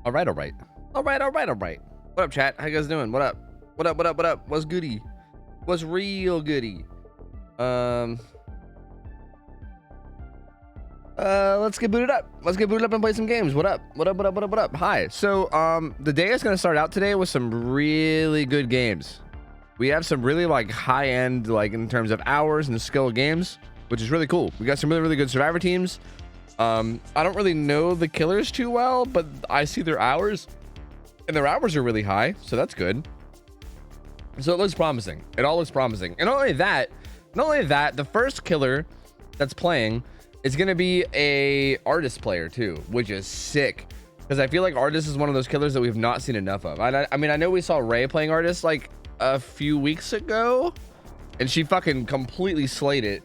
All right. What up, chat? How you guys doing? What up? What's goody? What's real goody? Let's get booted up. Let's get booted up and play some games. What up? Hi. So, the day is gonna start out today with some really good games. We have some really like high end, like in terms of hours and skill games, which is really cool. We got some really good survivor teams. I don't really know the killers too well, but I see their hours, and their hours are really high, so that's good. So it looks promising. It all looks promising. And not only that, the first killer that's playing is gonna be a artist player too, which is sick. Because I feel like artist is one of those killers that we've not seen enough of. I mean, I know we saw Ray playing artist like a few weeks ago, and she fucking completely slayed it.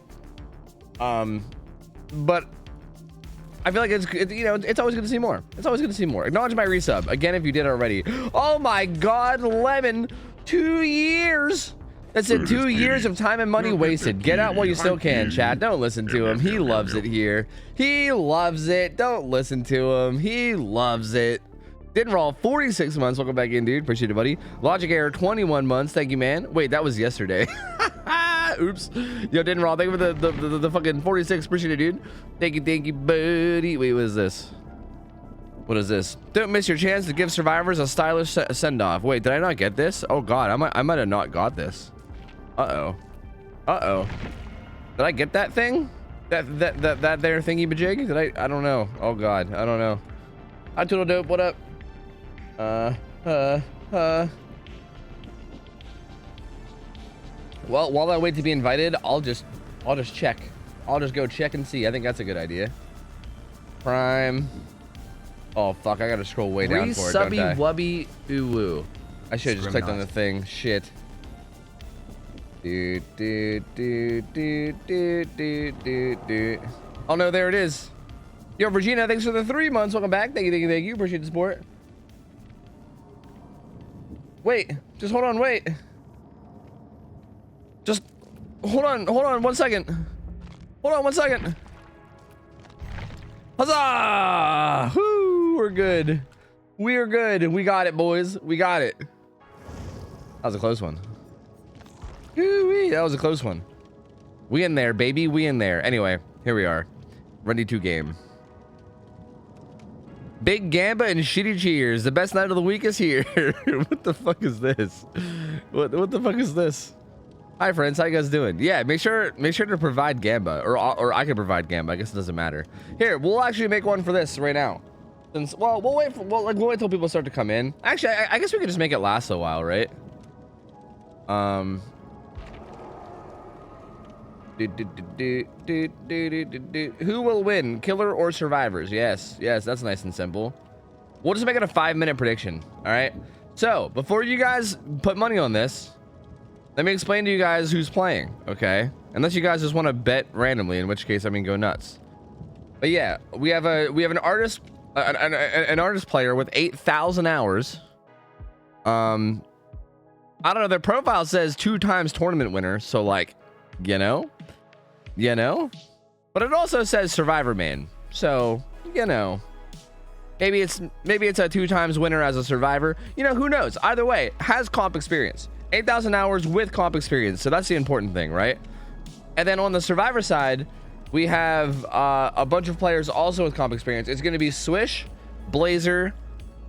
But I feel like it's always good to see more. It's always good to see more. Acknowledge my resub again if you did already. Oh my god, Lemon, 2 years. That's it. 2 years of time and money wasted. Get out while you still can, chat. Don't listen to him. He loves it here. He loves it. Don't listen to him. He loves it. Didn't roll 46 months. Welcome back in, dude. Appreciate it, buddy. Logic error 21 months. Thank you, man. Wait, that was yesterday. Oops. Yo, didn't roll. Thank you for the fucking 46. Appreciate it, dude. Thank you, buddy. Wait, what is this? What is this? Don't miss your chance to give survivors a stylish send-off. Wait, did I not get this? Oh god, I might have not got this. Uh-oh. Did I get that thing? That there thingy bajig? Did I don't know. Oh god, I don't know. Hi, Toodle Dope, what up? Well, while I wait to be invited, I'll just check. I'll just go check and see. I think that's a good idea. Prime. Oh fuck, I gotta scroll way down for it, don't I? Wubby Uwu. I should have just clicked on the thing. Shit. Oh no, there it is. Yo, Virginia, thanks for the 3 months. Welcome back. Thank you. Appreciate the support. Wait, just hold on, wait. Just hold on 1 second. Hold on 1 second. Huzzah! Woo, we're good. We're good. We got it, boys. We got it. That was a close one. Woo-wee, that was a close one. We in there, baby. We in there. Anyway, here we are. Ready to game. Big Gamba and Shitty Cheers. The best night of the week is here. What the fuck is this? What the fuck is this? Hi friends, how you guys doing? Yeah, make sure to provide Gamba, or I can provide Gamba. I guess it doesn't matter. Here, we'll actually make one for this right now. Since, well, we'll wait till people start to come in. Actually, I guess we could just make it last a while, right? Who will win, killer or survivors? Yes, that's nice and simple. We'll just make it a 5-minute prediction. All right. So before you guys put money on this, let me explain to you guys who's playing. Okay, unless you guys just want to bet randomly, in which case I mean go nuts. But yeah, we have an artist, an artist player with 8,000 hours. I don't know. Their profile says 2 times tournament winner, so like, you know, but it also says survivor main, so maybe it's a 2 times winner as a survivor. Who knows? Either way, has comp experience, 8,000 hours with comp experience, so that's the important thing, right? And then on the survivor side, we have a bunch of players also with comp experience. It's going to be Swish, Blazer,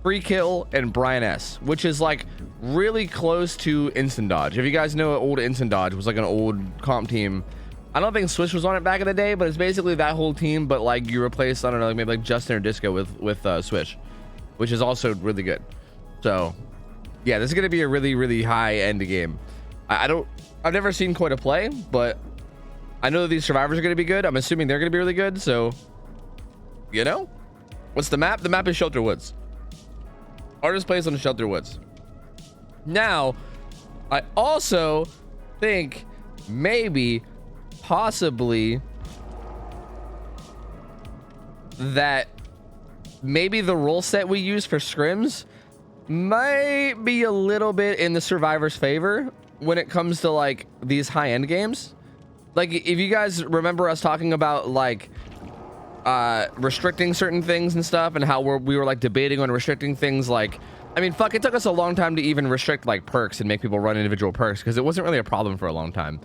Free Kill, and Brian S, which is like really close to Instant Dodge. If you guys know, old Instant Dodge was like an old comp team. I don't think Swish was on it back in the day, but it's basically that whole team, but like you replace, I don't know, like maybe like Justin or Disco with Swish, which is also really good. So yeah, this is gonna be a really high end game. I've never seen Koi to play, but I know that these survivors are gonna be good. I'm assuming they're gonna be really good. So what's the map? The map is Shelter Woods. Artist plays on the Shelter Woods. Now, I also think possibly that maybe the rule set we use for scrims might be a little bit in the survivor's favor when it comes to like these high-end games. Like if you guys remember us talking about like restricting certain things and stuff, and how we were like debating on restricting things. Like, I mean, fuck, it took us a long time to even restrict like perks and make people run individual perks, because it wasn't really a problem for a long time.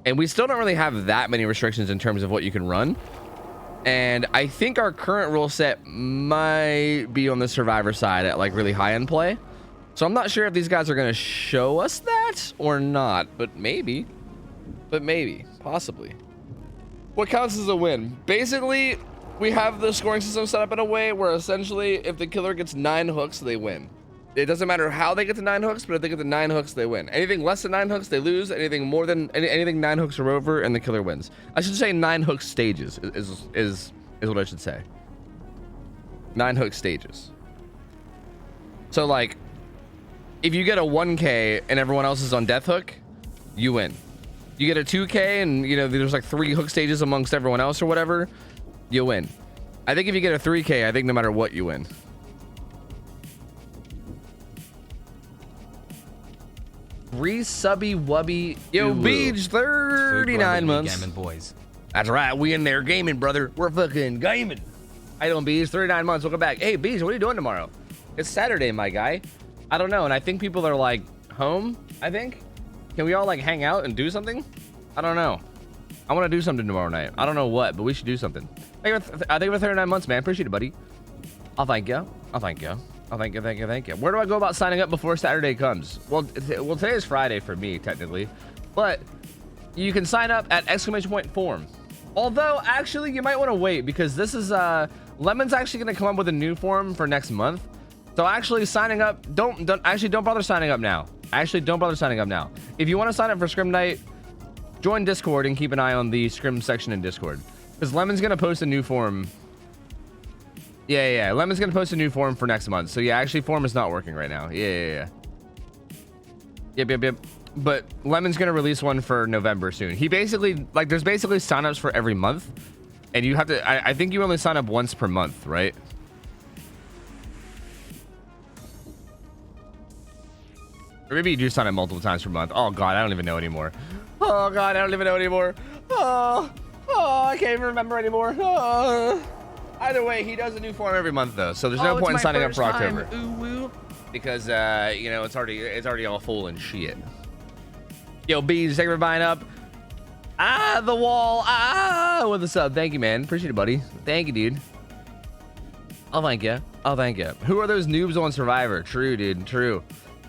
And we still don't really have that many restrictions in terms of what you can run. And I think our current rule set might be on the survivor side at like really high end play. So I'm not sure if these guys are going to show us that or not, but maybe, possibly. What counts as a win? Basically, we have the scoring system set up in a way where essentially if the killer gets 9 hooks, they win. It doesn't matter how they get to 9 hooks, but if they get to 9 hooks, they win. Anything less than 9 hooks, they lose. Anything more than anything 9 hooks or over, and the killer wins. I should say 9 hook stages is what I should say. 9 hook stages. So like, if you get a 1K and everyone else is on death hook, you win. You get a 2K and you know there's like 3 hook stages amongst everyone else or whatever, you win. I think if you get a 3K, I think no matter what, you win. Resubby wubby. Yo, Beach, 39 months. Gaming boys. That's right, we in there gaming, brother. We're fucking gaming. How you doing, Beach? 39 months, welcome back. Hey, Beach, what are you doing tomorrow? It's Saturday, my guy. I don't know, and I think people are like home, I think. Can we all like hang out and do something? I don't know. I want to do something tomorrow night. I don't know what, but we should do something. I think we're 39 months, man. Appreciate it, buddy. I'll thank you. I'll thank you. Oh, thank you. Where do I go about signing up before Saturday comes? Well, today is Friday for me, technically. But you can sign up at !form. Although, actually, you might want to wait because this is, Lemon's actually going to come up with a new form for next month. So actually signing up, don't bother signing up now. Don't bother signing up now. If you want to sign up for Scrim Night, join Discord and keep an eye on the Scrim section in Discord. Because Lemon's going to post a new form. Yeah. Lemon's gonna post a new form for next month. So yeah, actually form is not working right now. Yeah. Yep. But Lemon's gonna release one for November soon. He basically, like, there's basically signups for every month. And you have to, I think you only sign up once per month, right? Or maybe you do sign up multiple times per month. Oh God, I don't even know anymore. Oh, I can't even remember anymore. Either way, he does a new form every month though, so there's no point in signing up for October. Because you know, it's already all full and shit. Yo, Bees, thank you for buying up. The wall. With the sub. Thank you, man. Appreciate it, buddy. Thank you, dude. I'll thank you. Who are those noobs on Survivor? True, dude. True.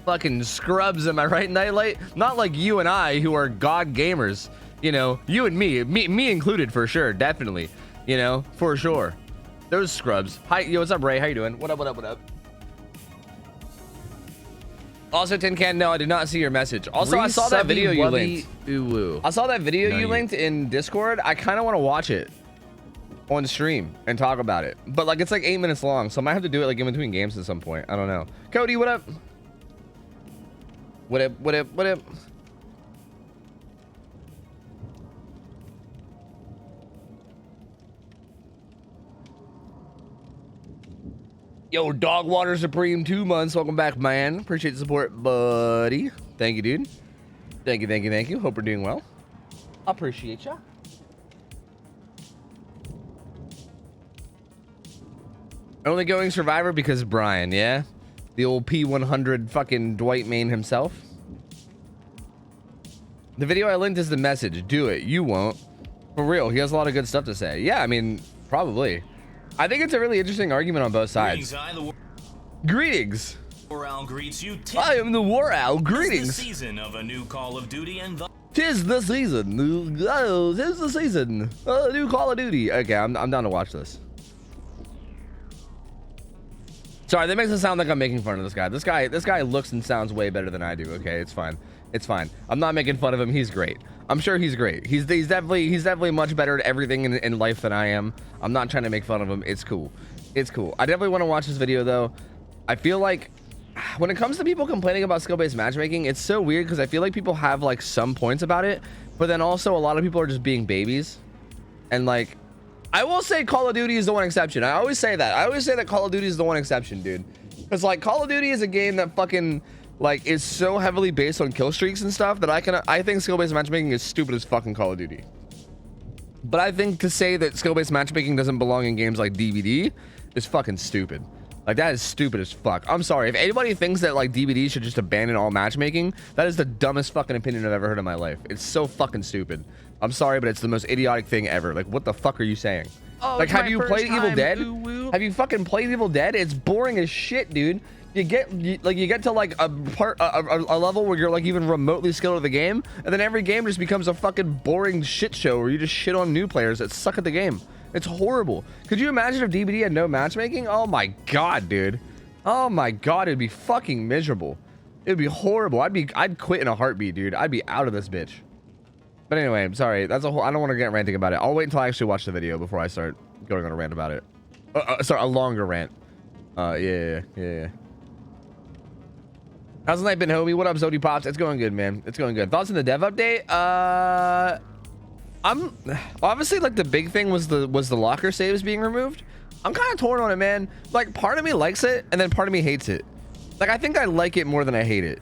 Fucking scrubs, am I right, Nightlight? Not like you and I, who are god gamers. You know, you and me included for sure, definitely. You know, for sure. Those scrubs. Hi, yo, what's up, Ray? How you doing? What up? Also, Tin Can, no, I did not see your message. Also, I saw that video you linked. I saw that video you linked in Discord. I kind of want to watch it on stream and talk about it. But, like, it's like 8 minutes long, so I might have to do it, like, in between games at some point. I don't know. Cody, what up? What up? Yo, Dogwater Supreme, 2 months. Welcome back, man. Appreciate the support, buddy. Thank you, dude. Thank you. Hope we're doing well. Appreciate ya. Only going Survivor because Brian, yeah? The old P100 fucking Dwight Main himself. The video I linked is the message. Do it. You won't. For real, he has a lot of good stuff to say. Yeah, I mean, probably. I think it's a really interesting argument on both sides. Greetings. War Owl greets you. I am the War Owl. Greetings. Tis the season of a new Call of Duty and tis the season. Oh, tis the season. New Call of Duty. Okay, I'm down to watch this. Sorry, that makes it sound like I'm making fun of this guy. This guy looks and sounds way better than I do. Okay, it's fine. I'm not making fun of him. He's great. I'm sure he's great. He's definitely much better at everything in life than I am. I'm not trying to make fun of him. It's cool. I definitely want to watch this video though. I feel like when it comes to people complaining about skill-based matchmaking, it's so weird because I feel like people have like some points about it, but then also a lot of people are just being babies. And like, I will say Call of Duty is the one exception. I always say that Call of Duty is the one exception, dude. Because like Call of Duty is a game that fucking like is so heavily based on kill streaks and stuff that I think skill-based matchmaking is stupid as fucking Call of Duty. But I think to say that skill-based matchmaking doesn't belong in games like DVD is fucking stupid. Like, that is stupid as fuck. I'm sorry. If anybody thinks that, like, DVD should just abandon all matchmaking, that is the dumbest fucking opinion I've ever heard in my life. It's so fucking stupid. I'm sorry, but it's the most idiotic thing ever. Like, what the fuck are you saying? Oh, like, have you played Evil Dead? Have you fucking played Evil Dead? It's boring as shit, dude. You get to like a level where you're like even remotely skilled at the game, and then every game just becomes a fucking boring shit show where you just shit on new players that suck at the game. It's horrible. Could you imagine if DBD had no matchmaking? Oh my god, dude. Oh my god, it'd be fucking miserable. It'd be horrible. I'd quit in a heartbeat, dude. I'd be out of this bitch. But anyway, I'm sorry. That's a whole. I don't want to get ranting about it. I'll wait until I actually watch the video before I start going on a rant about it. Sorry, a longer rant. Yeah. How's the night been, homie? What up, Zodi Pops? It's going good, man. It's going good. Thoughts on the dev update? I'm obviously like the big thing was the locker saves being removed. I'm kind of torn on it, man. Like, part of me likes it, and then part of me hates it. Like, I think I like it more than I hate it.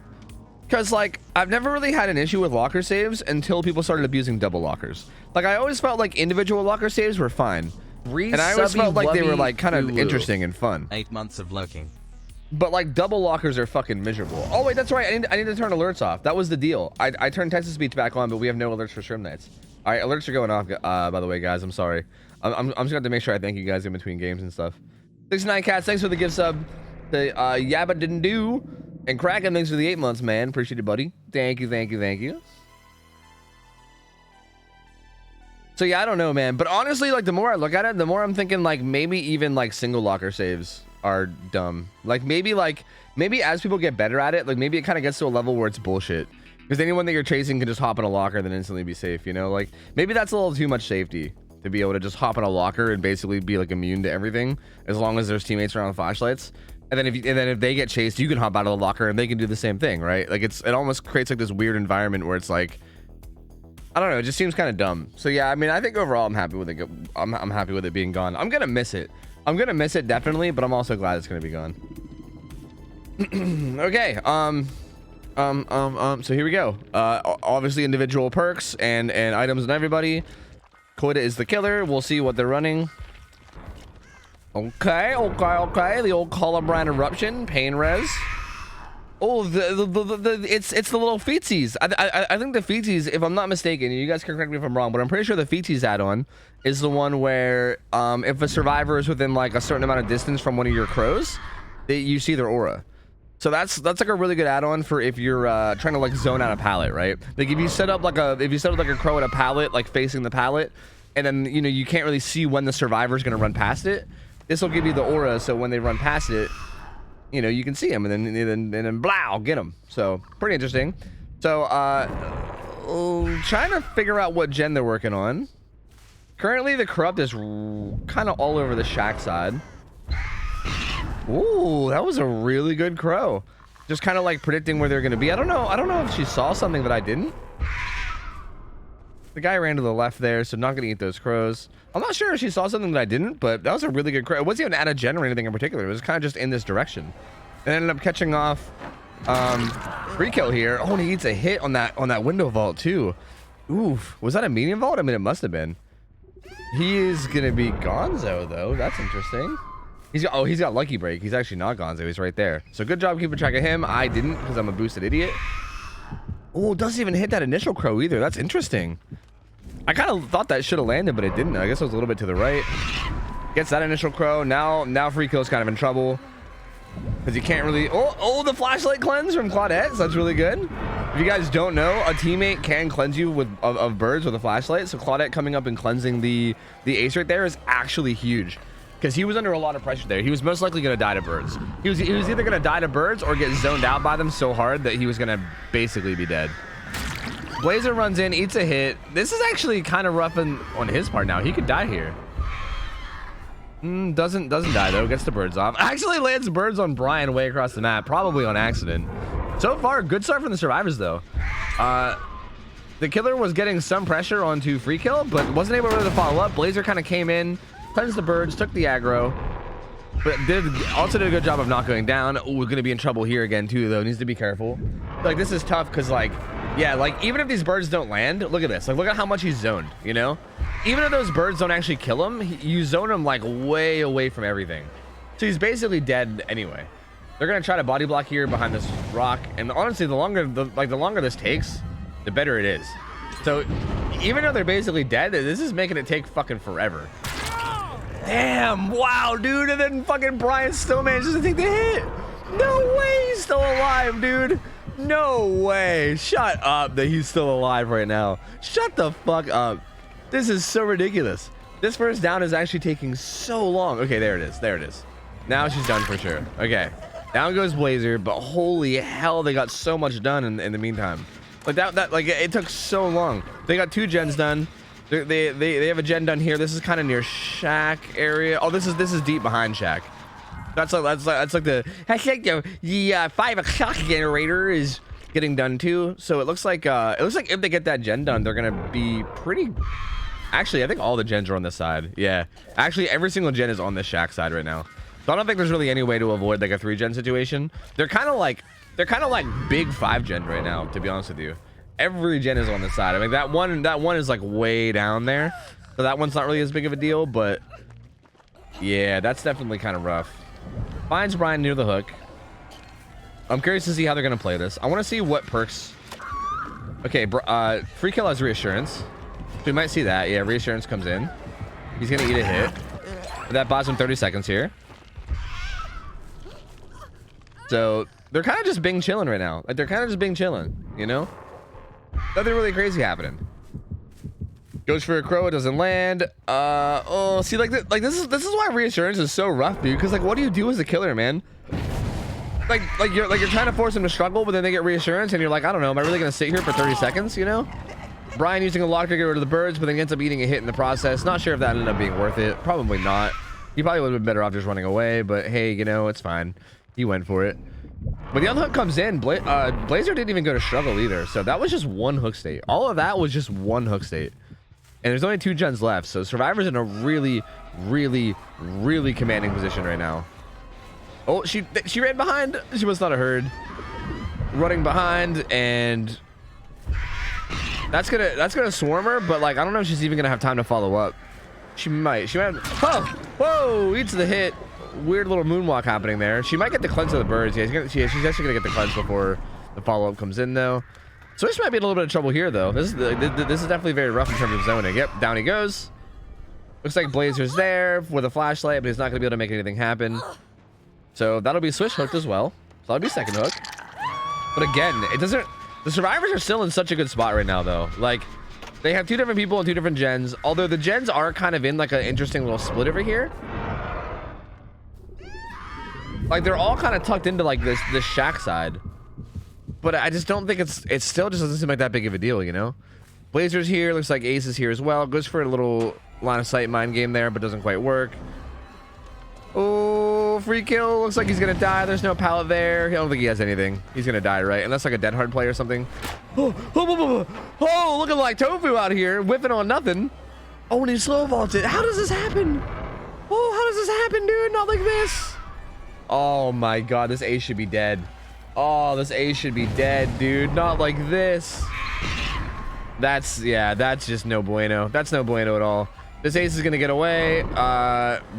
Because, like, I've never really had an issue with locker saves until people started abusing double lockers. Like, I always felt like individual locker saves were fine. And I always felt like they were, like, kind of interesting and fun. 8 months of lurking. But, like, double lockers are fucking miserable. Oh, wait, that's right. I need to turn alerts off. That was the deal. I turned Texas Beach back on, but we have no alerts for Shrimp Nights. All right, alerts are going off, by the way, guys. I'm sorry. I'm just going to have to make sure I thank you guys in between games and stuff. 69 Cats, thanks for the gift sub. The Yabba Didn't Do. And Kraken, thanks for the 8 months, man. Appreciate it, buddy. Thank you. So, yeah, I don't know, man. But honestly, like, the more I look at it, the more I'm thinking, like, maybe even, like, single locker saves are dumb. Like, maybe as people get better at it, like, maybe it kind of gets to a level where it's bullshit. Because anyone that you're chasing can just hop in a locker and then instantly be safe, you know? Like, maybe that's a little too much safety to be able to just hop in a locker and basically be, like, immune to everything as long as there's teammates around with flashlights. And then if they get chased, you can hop out of the locker and they can do the same thing, right? Like, it almost creates, like, this weird environment where it's, like, I don't know, it just seems kind of dumb. So, yeah, I mean, I think overall I'm happy with it. I'm happy with it being gone. I'm going to miss it. I'm going to miss it, definitely, but I'm also glad it's going to be gone. Okay, so here we go. Obviously individual perks and items and everybody. Quota is the killer. We'll see what they're running. Okay. The old Columbine eruption, pain res. Oh, it's the little featsies. I think the featsies, if I'm not mistaken, you guys can correct me if I'm wrong, but I'm pretty sure the featsies add-on is the one where if a survivor is within like a certain amount of distance from one of your crows, you see their aura. So that's like a really good add-on for if you're trying to like zone out a pallet, right? Like if you set up like a crow at a pallet, like facing the pallet, and then you can't really see when the survivor is gonna run past it. This will give you the aura, so when they run past it, you can see them, and then blow, get them. So pretty interesting. So trying to figure out what gen they're working on. Currently, the corrupt is kind of all over the shack side. Ooh, that was a really good crow. Just kind of like predicting where they're going to be. I don't know if she saw something that I didn't. The guy ran to the left there, so not going to eat those crows. I'm not sure if she saw something that I didn't, but that was a really good crow. It wasn't even out of gen or anything in particular. It was kind of just in this direction. And ended up catching off free kill here. Oh, and he eats a hit on that window vault too. Oof. Was that a medium vault? I mean, it must have been. He is going to be Gonzo, though. That's interesting. He's got Lucky Break. He's actually not Gonzo. He's right there. So good job keeping track of him. I didn't because I'm a boosted idiot. Oh, it doesn't even hit that initial crow either. That's interesting. I kind of thought that should have landed, but it didn't. I guess it was a little bit to the right. Gets that initial crow. Now free kill's kind of in trouble because you can't really. Oh, the flashlight cleanse from Claudette. So that's really good. If you guys don't know, a teammate can cleanse you of birds with a flashlight. So Claudette coming up and cleansing the ace right there is actually huge. Because he was under a lot of pressure there. He was most likely going to die to birds. He was either going to die to birds or get zoned out by them so hard that he was going to basically be dead. Blazer runs in, eats a hit. This is actually kind of rough on his part now. He could die here. Doesn't die though. Gets the birds off. Actually lands birds on Brian way across the map. Probably on accident. So far, good start from the survivors though. The killer was getting some pressure onto free kill, but wasn't able to follow up. Blazer kind of came in. Cleansed the birds, took the aggro, but also did a good job of not going down. We're going to be in trouble here again too, though. Needs to be careful. Like, this is tough because, like, Yeah, like even if these birds don't land, look at this. Like look at how much he's zoned, you know? Even if those birds don't actually kill him, you zone him like way away from everything. So he's basically dead anyway. They're gonna try to body block here behind this rock, and honestly, the longer this takes, the better it is. So even though they're basically dead, this is making it take fucking forever. Damn, wow, dude, and then fucking Brian still manages to take the hit. No way he's still alive, dude. No way. Shut up that he's still alive right now. Shut the fuck up. This is so ridiculous. This first down is actually taking so long. Okay, there it is. There it is. Now she's done for sure. Okay. Down goes Blazer, but holy hell, they got so much done in the meantime. Like that like it took so long. They got 2 gens done. They have a gen done here. This is kind of near Shack area. Oh, this is deep behind Shack. That's like the 5 o'clock generator is getting done too. So it looks like if they get that gen done, they're gonna be pretty. Actually, I think all the gens are on this side. Yeah, actually every single gen is on this Shack side right now. So I don't think there's really any way to avoid like a 3 gen situation. They're kind of like big 5 gen right now, to be honest with you. Every gen is on this side. I mean that one is like way down there, so that one's not really as big of a deal. But yeah, that's definitely kind of rough. Finds Brian near the hook. I'm curious to see how they're gonna play this. I want to see what perks. Okay, free kill has reassurance. So we might see that. Yeah, reassurance comes in. He's gonna eat a hit. That buys him 30 seconds here. So they're kind of just being chilling right now. Like they're kind of just being chilling, you know? Nothing really crazy happening. Goes for a crow, it doesn't land. Oh, see, like this is why reassurance is so rough, dude. Because like, what do you do as a killer, man? Like you're trying to force them to struggle, but then they get reassurance, and you're like, I don't know, am I really gonna sit here for 30 seconds? You know? Brian using a lock to get rid of the birds, but then ends up eating a hit in the process. Not sure if that ended up being worth it. Probably not. He probably would have been better off just running away. But hey, you know, it's fine. He went for it. But the unhook comes in. Blazer didn't even go to struggle either. So that was just 1 hook state. All of that was just 1 hook state. And there's only 2 gens left. So Survivor's in a really, really, really commanding position right now. Oh, she ran behind. She must not have heard. Running behind, and that's gonna swarm her. But like, I don't know if she's even gonna have time to follow up. She might. Oh, whoa! Eats the hit. Weird little moonwalk happening there. She might get the cleanse of the birds. Yeah, she's actually gonna get the cleanse before the follow-up comes in, though. So this might be in a little bit of trouble here, though. This is definitely very rough in terms of zoning. Yep, down he goes. Looks like Blazer's there with a flashlight, but he's not gonna be able to make anything happen. So that'll be switch hooked as well. So that'll be second hook. But again, it doesn't. The survivors are still in such a good spot right now, though. Like, they have 2 different people and 2 different gens. Although the gens are kind of in like an interesting little split over here. Like they're all kind of tucked into like this Shack side, but I just don't think it still just doesn't seem like that big of a deal, you know. Blazer's here, looks like Ace is here as well. Goes for a little line of sight mind game there, but doesn't quite work. Oh, free kill. Looks like he's gonna die. There's no pallet there. I don't think he has anything. He's gonna die, right? Unless like a dead hard play or something. Oh, looking like Tofu out here, whiffing on nothing. Oh, and he slow vaulted. How does this happen? Oh, how does this happen, dude? Not like this. Oh my god, this Ace should be dead. Oh, this Ace should be dead, dude. Not like this. That's just no bueno. That's no bueno at all. This Ace is gonna get away.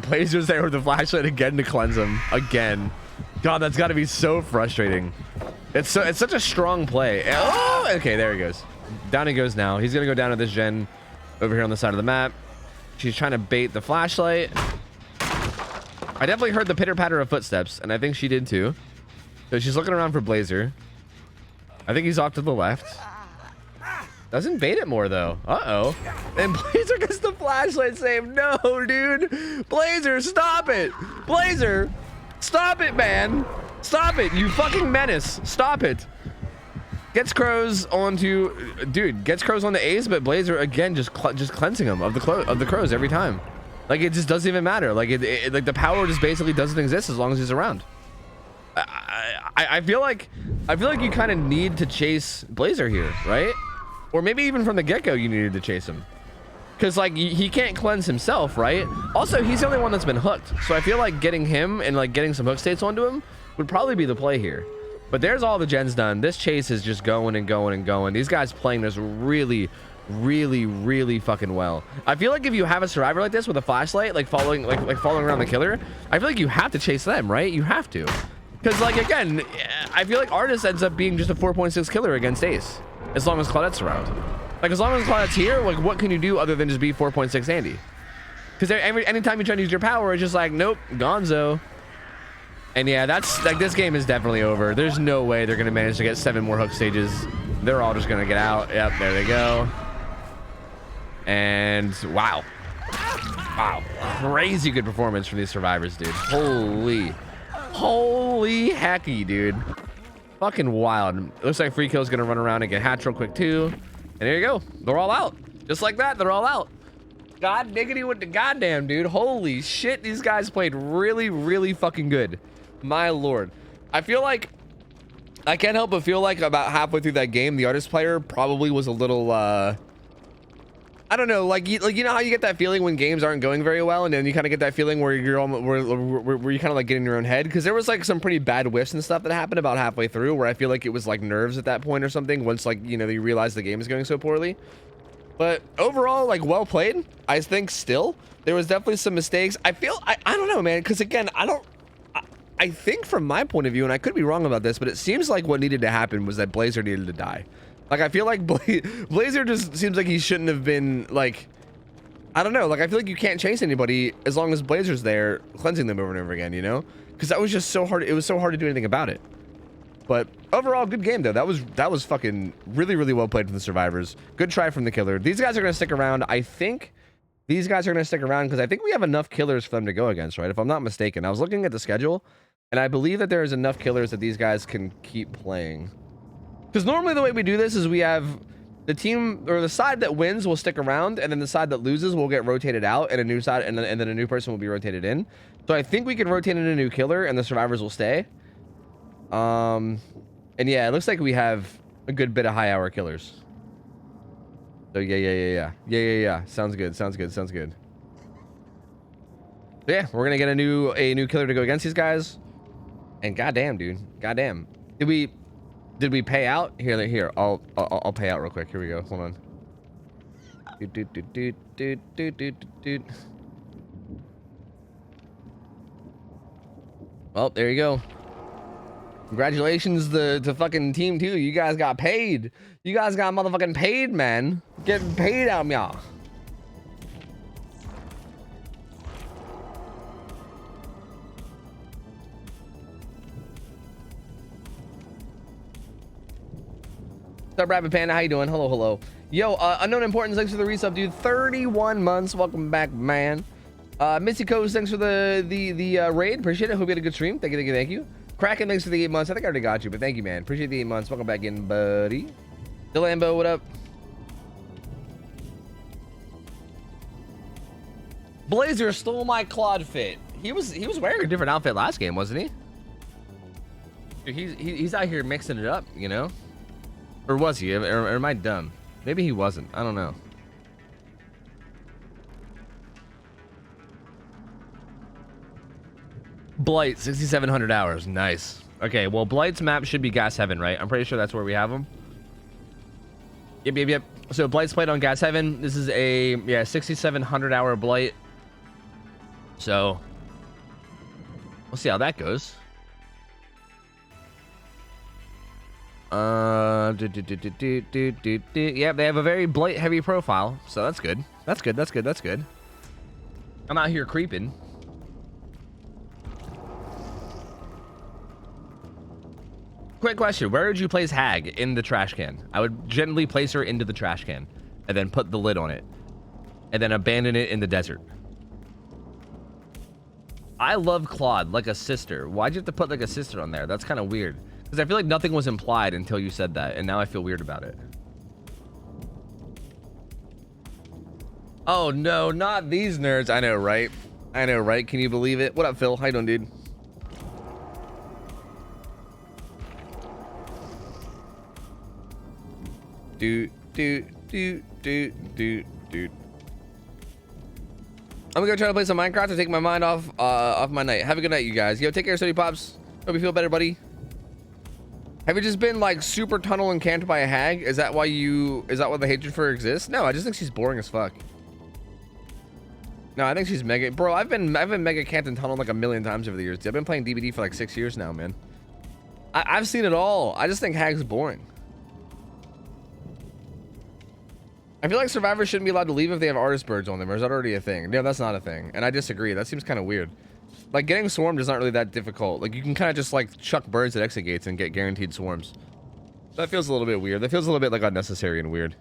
Blazer's there with the flashlight again to cleanse him. Again. God, that's gotta be so frustrating. It's such a strong play. Oh, okay, there he goes. Down he goes now. He's gonna go down to this gen over here on the side of the map. She's trying to bait the flashlight. I definitely heard the pitter-patter of footsteps, and I think she did too. So she's looking around for Blazer. I think he's off to the left. Doesn't bait it more, though. Uh-oh. And Blazer gets the flashlight save. No, dude. Blazer, stop it. Blazer, stop it, man. Stop it, you fucking menace. Stop it. Gets crows onto... Dude, gets crows on the Ace, but Blazer, again, just cleansing him of the crows every time. Like, it just doesn't even matter. Like, like the power just basically doesn't exist as long as he's around. I feel like you kind of need to chase Blazer here, right? Or maybe even from the get-go you needed to chase him. Because, like, he can't cleanse himself, right? Also, he's the only one that's been hooked. So I feel like getting him and, like, getting some hook states onto him would probably be the play here. But there's all the gens done. This chase is just going and going and going. These guys playing this really, really, really fucking well. I feel like if you have a survivor like this with a flashlight, like following around the killer, I feel like you have to chase them, right? You have to. Because, like, again, I feel like Artist ends up being just a 4.6 killer against Ace. As long as Claudette's around. Like, as long as Claudette's here, like, what can you do other than just be 4.6 Andy? Because anytime you try to use your power, it's just like, nope, gonzo. And yeah, that's like, this game is definitely over. There's no way they're gonna manage to get 7 more hook stages. They're all just gonna get out. Yep, there they go. And wow, crazy good performance from these survivors, dude. Holy hecky, dude. Fucking wild. It looks like Free Kill's gonna run around and get hatched real quick too. And there you go. They're all out. Just like that, they're all out. God diggity with the goddamn, dude. Holy shit, these guys played really, really fucking good. My lord. I feel like, I can't help but feel like about halfway through that game, the Artist player probably was a little, I don't know, like you know how you get that feeling when games aren't going very well, and then you kind of get that feeling where you're almost, where you kind of like get in your own head, because there was like some pretty bad whiffs and stuff that happened about halfway through, where I feel like it was like nerves at that point or something, once like, you know, you realize the game is going so poorly. But overall, like, well played. I think still there was definitely some mistakes. I feel, I don't know, man, because again, I think from my point of view, and I could be wrong about this, but it seems like what needed to happen was that Blazer needed to die. Like, I feel like Blazer just seems like he shouldn't have been, like, I don't know. Like, I feel like you can't chase anybody as long as Blazer's there cleansing them over and over again, you know? Because that was just so hard. It was so hard to do anything about it. But overall, good game, though. That was fucking really, really well played from the survivors. Good try from the killer. These guys are going to stick around. I think these guys are going to stick around because I think we have enough killers for them to go against, right? If I'm not mistaken. I was looking at the schedule, and I believe that there's enough killers that these guys can keep playing. Because normally the way we do this is we have the team, or the side that wins will stick around, and then the side that loses will get rotated out, and a new side, and then a new person will be rotated in. So I think we can rotate in a new killer, and the survivors will stay. And yeah, it looks like we have a good bit of high hour killers. So yeah. Sounds good. So yeah, we're gonna get a new killer to go against these guys. And goddamn, dude, goddamn. Did we pay out? Here, I'll pay out real quick. Here we go. Hold on. Well, there you go. Congratulations to fucking team 2. You guys got paid. You guys got motherfucking paid, man. Getting paid out, y'all. What's up, Rabbit Panda? How you doing? Hello. Yo, Unknown Importance, thanks for the resub, dude. 31 months. Welcome back, man. Missy Coast, thanks for the raid. Appreciate it. Hope you had a good stream. Thank you. Kraken, thanks for the 8 months. I think I already got you, but thank you, man. Appreciate the 8 months. Welcome back in, buddy. Delambo, what up? Blazer stole my Claude fit. He was wearing a different outfit last game, wasn't he? Dude, he's out here mixing it up, you know? Or was he? Or am I dumb? Maybe he wasn't. I don't know. Blight, 6,700 hours. Nice. Okay, well, Blight's map should be Gas Heaven, right? I'm pretty sure that's where we have him. Yep. So Blight's played on Gas Heaven. This is a, 6,700 hour Blight. So we'll see how that goes. Yeah, they have a very Blight heavy profile, so that's good. That's good. I'm out here creeping. Quick question, where would you place Hag? In the trash can. I would gently place her into the trash can and then put the lid on it and then abandon it in the desert. I love Claude like a sister. Why'd you have to put like a sister on there? That's kind of weird. Because I feel like nothing was implied until you said that, and now I feel weird about it. Oh no, not these nerds. I know, right? Can you believe it? What up, Phil? How you doing, dude? Dude. I'm gonna go try to play some Minecraft to take my mind off my night. Have a good night, you guys. Yo, take care, Sody Pops. Hope you feel better, buddy. Have you just been like super tunnel and camped by a hag? Is that why the hatred for her exists? No, I just think she's boring as fuck. No, I think she's mega. Bro, I've been mega camped and tunneled like a million times over the years. I've been playing DBD for like 6 years now, man. I've seen it all. I just think hag's boring. I feel like survivors shouldn't be allowed to leave if they have artist birds on them, or is that already a thing? No, that's not a thing, and I disagree. That seems kind of weird. Like, getting swarmed is not really that difficult. Like, you can kind of just like chuck birds at exit gates and get guaranteed swarms. That feels a little bit weird. That feels a little bit like unnecessary and weird.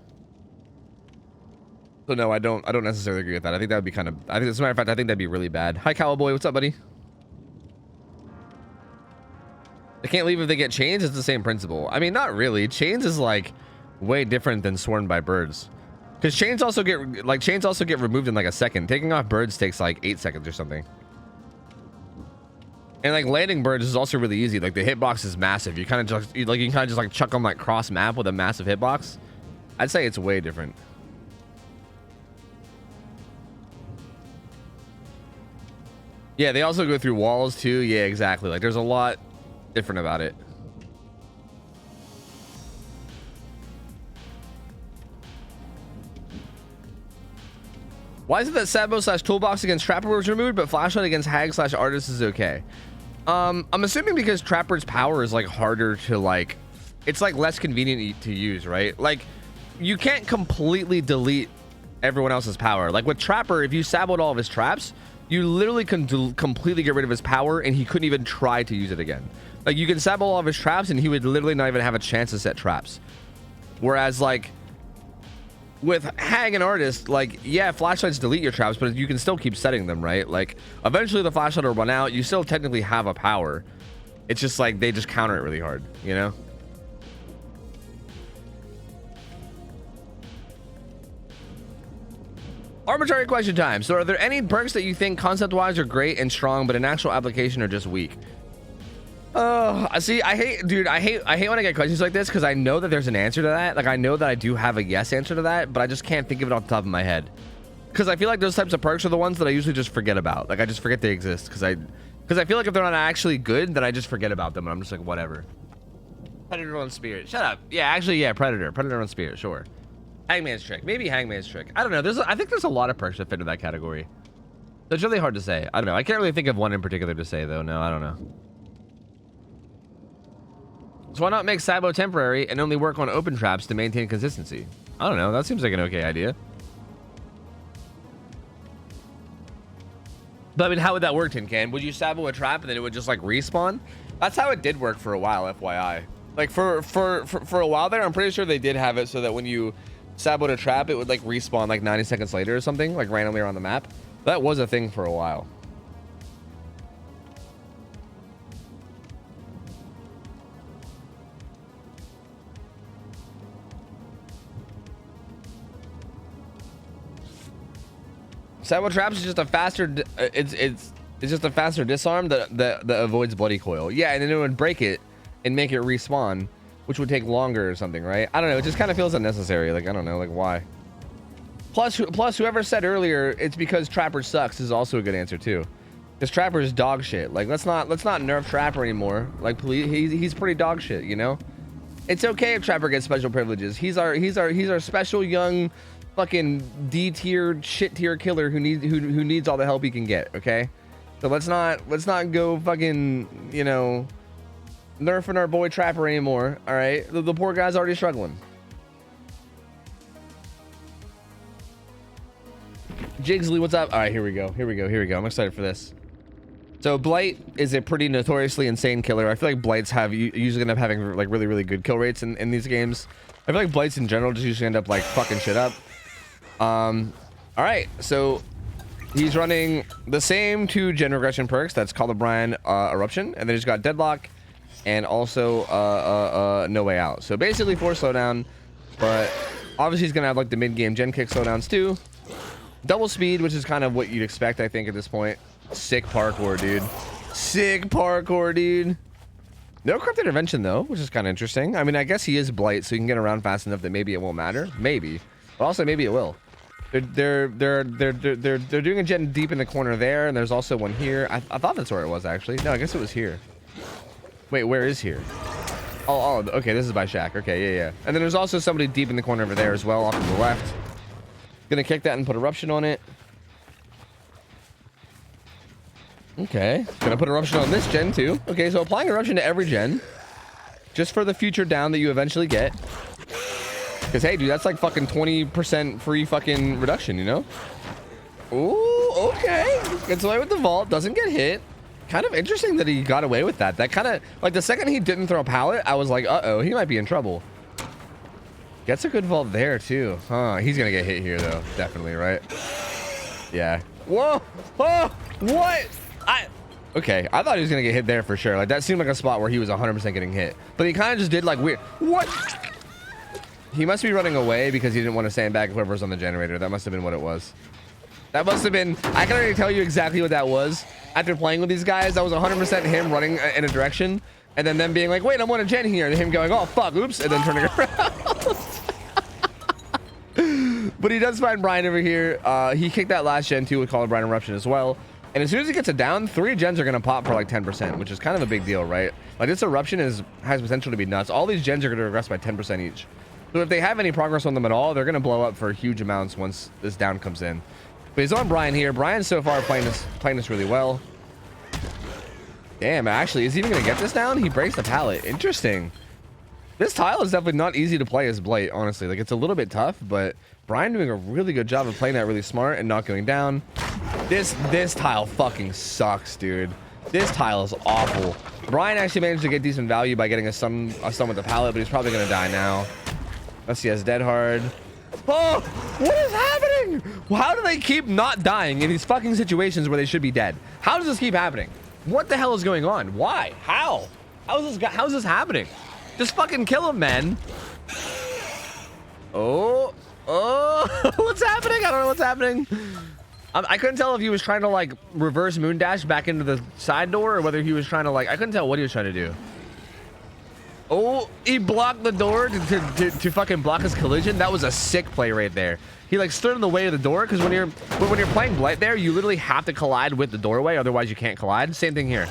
So no, I don't necessarily agree with that. I think that would be kind of, I think, as a matter of fact, I think that'd be really bad. Hi, Cowboy. What's up, buddy? They can't leave if they get chains. It's the same principle. I mean, not really. Chains is like way different than swarmed by birds. Because chains also get removed in like a second. Taking off birds takes like 8 seconds or something. And like landing birds is also really easy. Like the hitbox is massive. You kind of just like chuck them like cross map with a massive hitbox. I'd say it's way different. Yeah, they also go through walls too. Yeah, exactly. Like there's a lot different about it. Why is it that Sabo / toolbox against Trapper was removed, but flashlight against hag / artist is okay? I'm assuming because Trapper's power is like harder to like, it's like less convenient to use, right? Like you can't completely delete everyone else's power. Like with Trapper, if you saboed all of his traps, you literally can completely get rid of his power and he couldn't even try to use it again. Like you can sabo all of his traps and he would literally not even have a chance to set traps. Whereas like with hag and artist, like, yeah, flashlights delete your traps, but you can still keep setting them, right? Like eventually the flashlight will run out. You still technically have a power. It's just like they just counter it really hard, you know? Arbitrary question time. So are there any perks that you think concept wise are great and strong, but in actual application are just weak? See, I hate when I get questions like this, because I know that there's an answer to that. Like I know that I do have a yes answer to that, but I just can't think of it off the top of my head. Because I feel like those types of perks are the ones that I usually just forget about. Like I just forget they exist because I feel like if they're not actually good, then I just forget about them and I'm just like, whatever. Predator on Spirit. Shut up. Yeah, actually, yeah, Predator on Spirit, sure. Hangman's Trick. Maybe Hangman's Trick. I don't know. I think there's a lot of perks that fit into that category. It's really hard to say. I don't know. I can't really think of one in particular to say though. No, I don't know. So why not make Sabo temporary and only work on open traps to maintain consistency? I don't know. That seems like an okay idea. But I mean, how would that work, Tin Can? Would you Sabo a trap and then it would just like respawn? That's how it did work for a while, FYI. Like for a while there, I'm pretty sure they did have it so that when you Saboed a trap, it would like respawn like 90 seconds later or something, like randomly around the map. That was a thing for a while. Sabo traps is just a faster. It's just a faster disarm that avoids bloody coil. Yeah, and then it would break it and make it respawn, which would take longer or something, right? I don't know. It just kind of feels unnecessary. Like I don't know, like why? Plus, whoever said earlier it's because Trapper sucks is also a good answer too. Because Trapper is dog shit. Like let's not nerf Trapper anymore. Like please, he's pretty dog shit. You know, it's okay if Trapper gets special privileges. He's our special young fucking D tier shit tier killer who needs all the help he can get. Okay, so let's not go fucking, you know, nerfing our boy Trapper anymore. All right, the poor guy's already struggling. Jigsley, what's up? All right, here we go. I'm excited for this. So Blight is a pretty notoriously insane killer. I feel like Blights usually end up having like really good kill rates in these games. I feel like Blights in general just usually end up like fucking shit up. All right, so he's running the same two gen regression perks. That's Colubrine Eruption, and then he's got Deadlock and also No Way Out. So basically 4 slowdown, but obviously he's gonna have like the mid game gen kick slowdowns too. Double speed, which is kind of what you'd expect, I think, at this point. Sick parkour, dude. Sick parkour, dude. No corrupt intervention though, which is kind of interesting. I mean, I guess he is Blight, so he can get around fast enough that maybe it won't matter. Maybe, but also maybe it will. They're doing a gen deep in the corner there, and there's also one here. I thought that's where it was actually. No, I guess it was here. Wait, where is here? Oh, okay, this is by Shaq. Okay, yeah. And then there's also somebody deep in the corner over there as well, off to the left. Gonna kick that and put eruption on it. Okay, gonna put eruption on this gen too. Okay, so applying eruption to every gen, just for the future down that you eventually get. Because hey, dude, that's like fucking 20% free fucking reduction, you know? Ooh, okay. Gets away with the vault, doesn't get hit. Kind of interesting that he got away with that. That kind of, like, the second he didn't throw a pallet, I was like, uh-oh, he might be in trouble. Gets a good vault there, too. Huh, he's gonna get hit here, though. Definitely, right? Yeah. Whoa! Whoa! What? Okay, I thought he was gonna get hit there for sure. Like, that seemed like a spot where he was 100% getting hit. But he kind of just did, like, weird. What? He must be running away because he didn't want to sandbag whoever's on the generator. That must have been what it was. That must have been, I can already tell you exactly what that was. After playing with these guys, that was 100% him running in a direction, and then them being like, wait, I'm on a gen here, and him going, oh, fuck, oops, and then turning around. But he does find Brian over here. He kicked that last gen, too, with Call of Brian Eruption as well. And as soon as he gets it down, 3 gens are going to pop for like 10%, which is kind of a big deal, right? Like, this Eruption has potential to be nuts. All these gens are going to regress by 10% each. So if they have any progress on them at all, they're going to blow up for huge amounts once this down comes in. But he's on Brian here. Brian so far playing this really well. Damn, actually, is he even gonna get this down? He breaks the pallet. Interesting. This tile is definitely not easy to play as Blight, honestly. Like, it's a little bit tough, but Brian doing a really good job of playing that really smart and not going down. This tile fucking sucks, dude. This tile is awful. Brian actually managed to get decent value by getting a stun with the pallet, but he's probably gonna die now. Let's see, he has dead hard. Oh, what is happening? How do they keep not dying in these fucking situations where they should be dead? How does this keep happening? What the hell is going on? Why? How? How's this happening? Just fucking kill him, man. Oh, what's happening? I don't know what's happening. I couldn't tell if he was trying to like reverse moon dash back into the side door or whether he was trying to like, I couldn't tell what he was trying to do. Oh, he blocked the door to fucking block his collision. That was a sick play right there. He like stood in the way of the door because when you're playing Blight there, you literally have to collide with the doorway, otherwise you can't collide. Same thing here.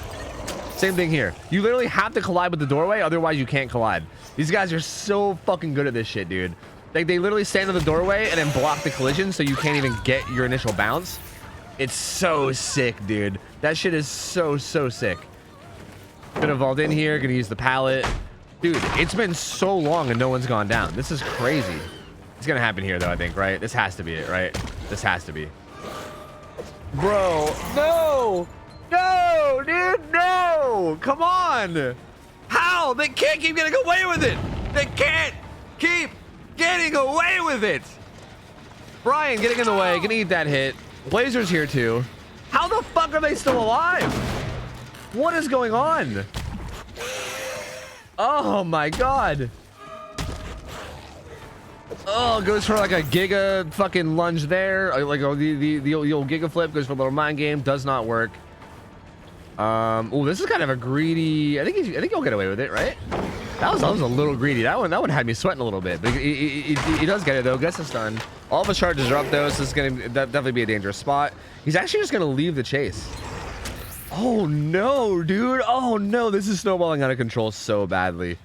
Same thing here. You literally have to collide with the doorway, otherwise you can't collide. These guys are so fucking good at this shit, dude. Like, they literally stand in the doorway and then block the collision so you can't even get your initial bounce. It's so sick, dude. That shit is so sick. Gonna vault in here, gonna use the pallet. Dude, it's been so long and no one's gone down. This is crazy. It's gonna happen here though, I think, right? This has to be it, right? This has to be. Bro, no! No, dude, no! Come on! How? They can't keep getting away with it! They can't keep getting away with it! Brian getting in the way, gonna eat that hit. Blazer's here too. How the fuck are they still alive? What is going on? Oh my god. Oh, goes for like a giga fucking lunge there. Like the old giga flip, goes for a little mind game, does not work. Oh, this is kind of a greedy. I think he'll get away with it, right? That was a little greedy. That one had me sweating a little bit. But he does get it though. Gets a stun. All of his charges are up though, so this is gonna definitely be a dangerous spot. He's actually just gonna leave the chase. Oh no, dude. Oh no, this is snowballing out of control so badly.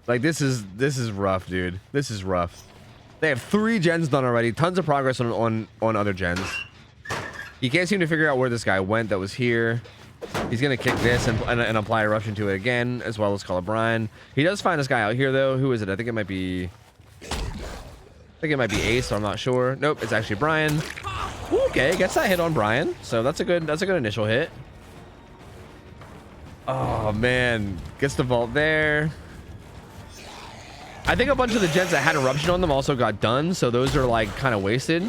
Like, this is rough, dude. This is rough. They have 3 gens done already. Tons of progress on other gens. He can't seem to figure out where this guy went that was here. He's gonna kick this and apply eruption to it again, as well as call it Brian. He does find this guy out here though. Who is it? I think it might be Ace, so I'm not sure. Nope, it's actually Brian. Okay, gets that hit on Brian. So that's a good initial hit. Oh man, gets the vault there. I think a bunch of the gens that had eruption on them also got done, so those are like kind of wasted.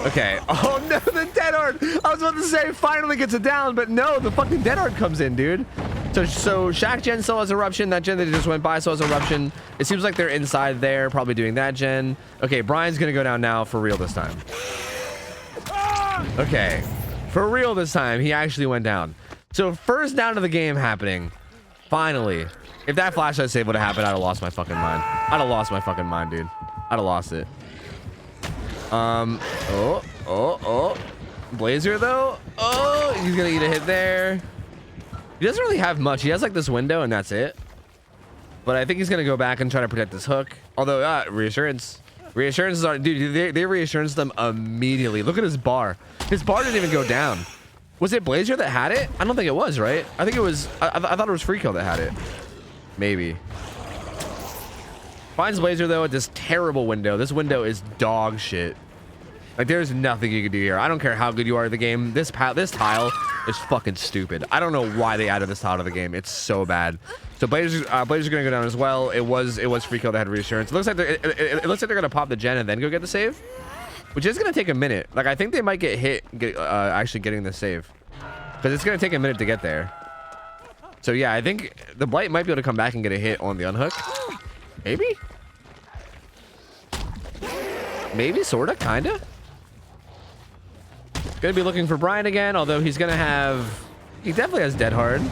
Okay. Oh no, the dead hard. I was about to say finally gets it down, but no, the fucking dead hard comes in, dude. So Shaq gen still has eruption. That gen that just went by still has eruption. It seems like they're inside there, probably doing that gen. Okay, Brian's gonna go down now for real this time. Okay, for real this time, he actually went down. So first down of the game happening. Finally. If that flashlight save would have happened, I'd have lost my fucking mind. I'd have lost my fucking mind, dude. I'd have lost it. Blazer though. Oh, he's gonna eat a hit there. He doesn't really have much. He has like this window and that's it. but I think he's gonna go back and try to protect this hook. Although reassurances are, dude, they reassurance them immediately. Look at his bar. His bar didn't even go down. Was it Blazer that had it? I don't think it was, right? I think it was, I thought it was Free Kill that had it. Maybe. Finds Blazer though at this terrible window. This window is dog shit. Like there's nothing you can do here. I don't care how good you are at the game. This tile is fucking stupid. I don't know why they added this tile to the game. It's so bad. So Blazer's gonna go down as well. It was Free Kill that had reassurance. It looks like it looks like they're gonna pop the gen and then go get the save, which is gonna take a minute. Like I think they might get hit actually getting the save, because it's gonna take a minute to get there. So yeah, I think the Blight might be able to come back and get a hit on the unhook. Maybe, sorta, kinda. Gonna be looking for Brian again, although he's gonna have, he definitely has Dead Hard.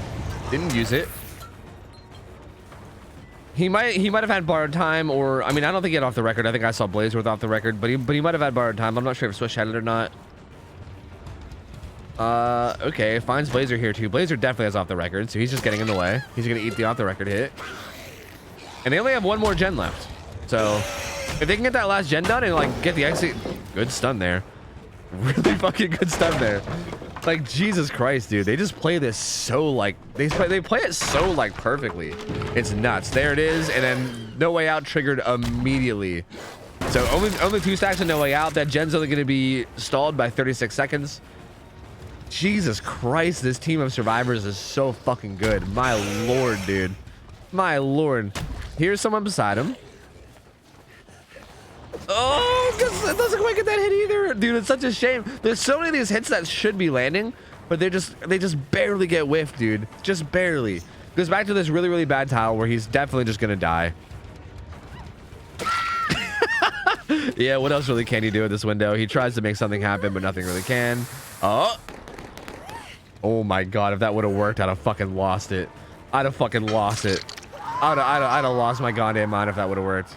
Didn't use it. He might have had borrowed time, or I mean, I don't think he had off the record. I think I saw Blazer with off the record, but he might have had borrowed time. I'm not sure if Swish had it or not. Okay, finds Blazer here too. Blazer definitely has off the record, so he's just getting in the way. He's gonna eat the off the record hit. And they only have one more gen left. So if they can get that last gen done and like get the exit, good stun there. Really fucking good stun there. Like Jesus Christ, dude. They just play this so like they play it so like perfectly. It's nuts. There it is, and then No Way Out triggered immediately. So only 2 stacks of No Way Out. That gen's only gonna be stalled by 36 seconds. Jesus Christ, this team of survivors is so fucking good. My lord, dude. My lord. Here's someone beside him. Oh, it doesn't quite get that hit either. Dude, it's such a shame. There's so many of these hits that should be landing, but they just barely get whiffed, dude. Just barely. Goes back to this really, really bad tile where he's definitely just gonna die. Yeah, what else really can he do at this window? He tries to make something happen, but nothing really can. Oh my god, if that would have worked, I'd have fucking lost it. I'd have fucking lost it. I'd have lost my goddamn mind if that would have worked.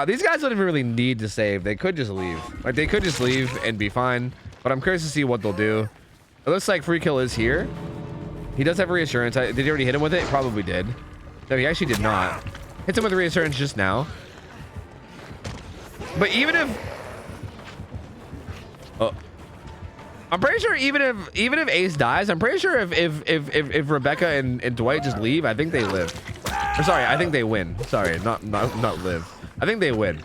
These guys don't even really need to save. They could just leave. Like, they could just leave and be fine. But I'm curious to see what they'll do. It looks like Free Kill is here. He does have reassurance. Did he already hit him with it? Probably did. No, he actually did not. Hits him with reassurance just now. But even if... Oh. I'm pretty sure even if Ace dies, I'm pretty sure if Rebecca and Dwight just leave, I think they live. Or sorry, I think they win. Sorry, not live. I think they win.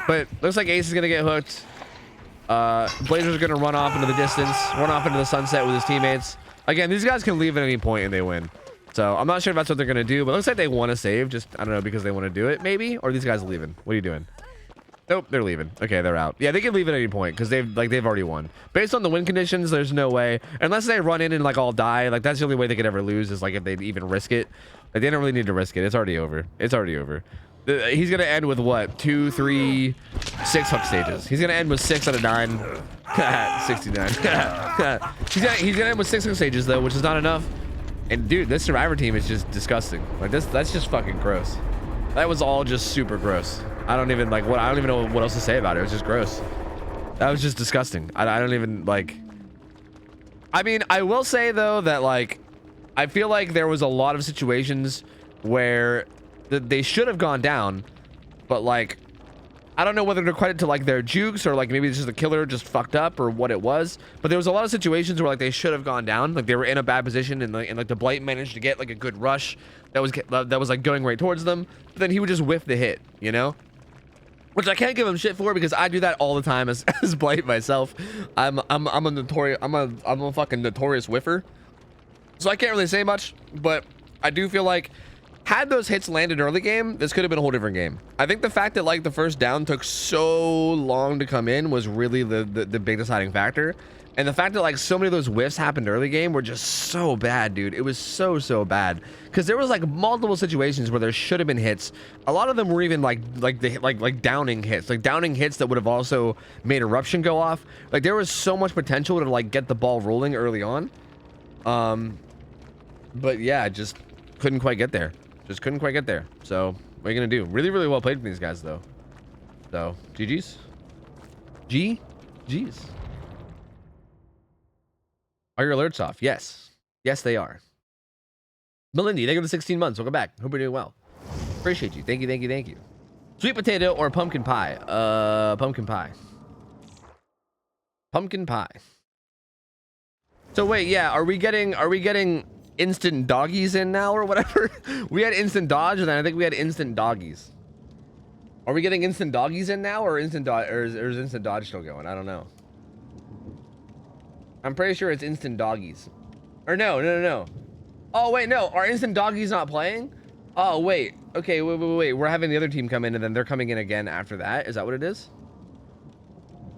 But looks like Ace is gonna get hooked. Blazer's gonna run off into the distance, run off into the sunset with his teammates. Again, these guys can leave at any point and they win. So I'm not sure if that's what they're gonna do, but it looks like they want to save. Just, I don't know, because they want to do it, maybe? Or are these guys leaving? What are you doing? Nope, they're leaving. Okay, they're out. Yeah, they can leave at any point because they've already won. Based on the win conditions, there's no way, unless they run in and like all die. Like that's the only way they could ever lose is like if they even risk it. Like they don't really need to risk it. It's already over. It's already over. He's gonna end with what? 2, 3, 6 hook stages. He's gonna end with 6 out of 9. 69. he's gonna end with 6 hook stages though, which is not enough. And dude, this survivor team is just disgusting. Like that's just fucking gross. That was all just super gross. I don't even know what else to say about it. It was just gross. That was just disgusting. I don't even like. I mean, I will say though that like, I feel like there was a lot of situations where they should have gone down, but like, I don't know whether to credit to like their jukes or like maybe it's just the killer just fucked up or what it was. But there was a lot of situations where like they should have gone down, like they were in a bad position and like the Blight managed to get like a good rush that was like going right towards them. But then he would just whiff the hit, you know. Which I can't give him shit for because I do that all the time as Blight myself. I'm a fucking notorious whiffer. So I can't really say much, but I do feel like had those hits landed early game, this could have been a whole different game. I think the fact that like the first down took so long to come in was really the big deciding factor. And the fact that like so many of those whiffs happened early game were just so bad, dude. It was so bad because there was like multiple situations where there should have been hits. A lot of them were even like downing hits, like downing hits that would have also made eruption go off. Like there was so much potential to like get the ball rolling early on. But yeah, just couldn't quite get there. Just couldn't quite get there. So what are you gonna do? Really well played from these guys though. So GG's. GG's. Are your alerts off? Yes. Yes, they are. Melindy, thank you for the 16 months. Welcome back. Hope you're doing well. Appreciate you. Thank you, thank you, thank you. Sweet potato or pumpkin pie? Pumpkin pie. Pumpkin pie. So wait, yeah, are we getting instant doggies in now or whatever? We had instant dodge, and then I think we had instant doggies. Are we getting instant doggies in now, or instant dodge, or is instant dodge still going? I don't know. I'm pretty sure it's instant doggies. Or no. Oh wait, no. Are instant doggies not playing? Oh wait. Okay, wait. We're having the other team come in, and then they're coming in again after that. Is that what it is?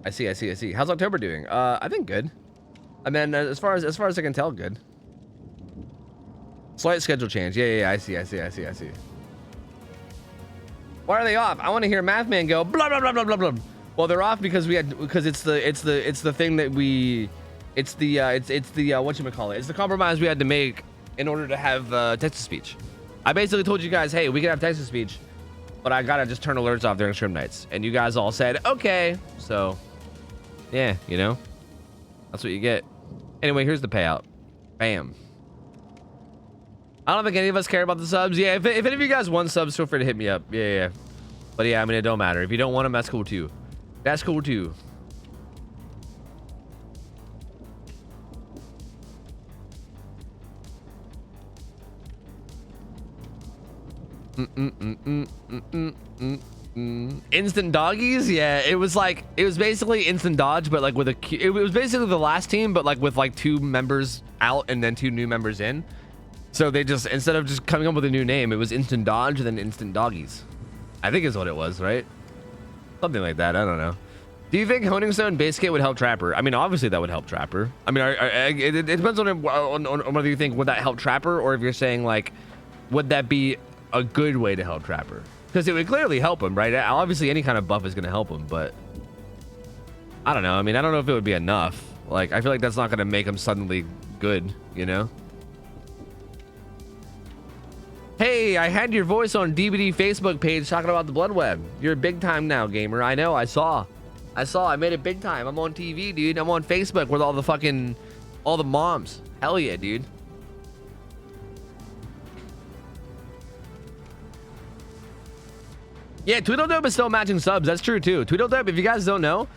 I see. How's October doing? I think good. I mean, as far as I can tell, good. Slight schedule change. Yeah. I see. Why are they off? I want to hear Mathman go blah blah blah blah blah blah. Well, they're off because it's the thing that we, it's the whatchamacallit, it's the compromise we had to make in order to have text to speech. I basically told you guys, hey, we can have text to speech, but I gotta just turn alerts off during stream nights, and you guys all said okay. So, yeah, you know, that's what you get. Anyway, here's the payout. Bam. I don't think any of us care about the subs. Yeah, if any of you guys want subs, feel free to hit me up. Yeah. But yeah, I mean, it don't matter. If you don't want them, that's cool too. That's cool too. Instant doggies? Yeah, it was basically instant dodge, but like with it was basically the last team, but like with like 2 members out and then 2 new members in. So they just, instead of just coming up with a new name, it was instant dodge and then instant doggies, I think is what it was, right? Something like that. I don't know. Do you think Honing Stone base kit would help Trapper? I mean, obviously that would help Trapper. I mean, it depends on whether you think would that help Trapper, or if you're saying like, would that be a good way to help Trapper? Because it would clearly help him, right? Obviously any kind of buff is going to help him, but I don't know. I mean, I don't know if it would be enough. Like, I feel like that's not going to make him suddenly good, you know? Hey, I had your voice on DBD Facebook page talking about the Blood Web. You're big time now, gamer. I know, I saw. I made it big time. I'm on TV, dude. I'm on Facebook with all the moms. Hell yeah, dude. Yeah, Tweedledope is still matching subs. That's true too. Tweedledope, if you guys don't know,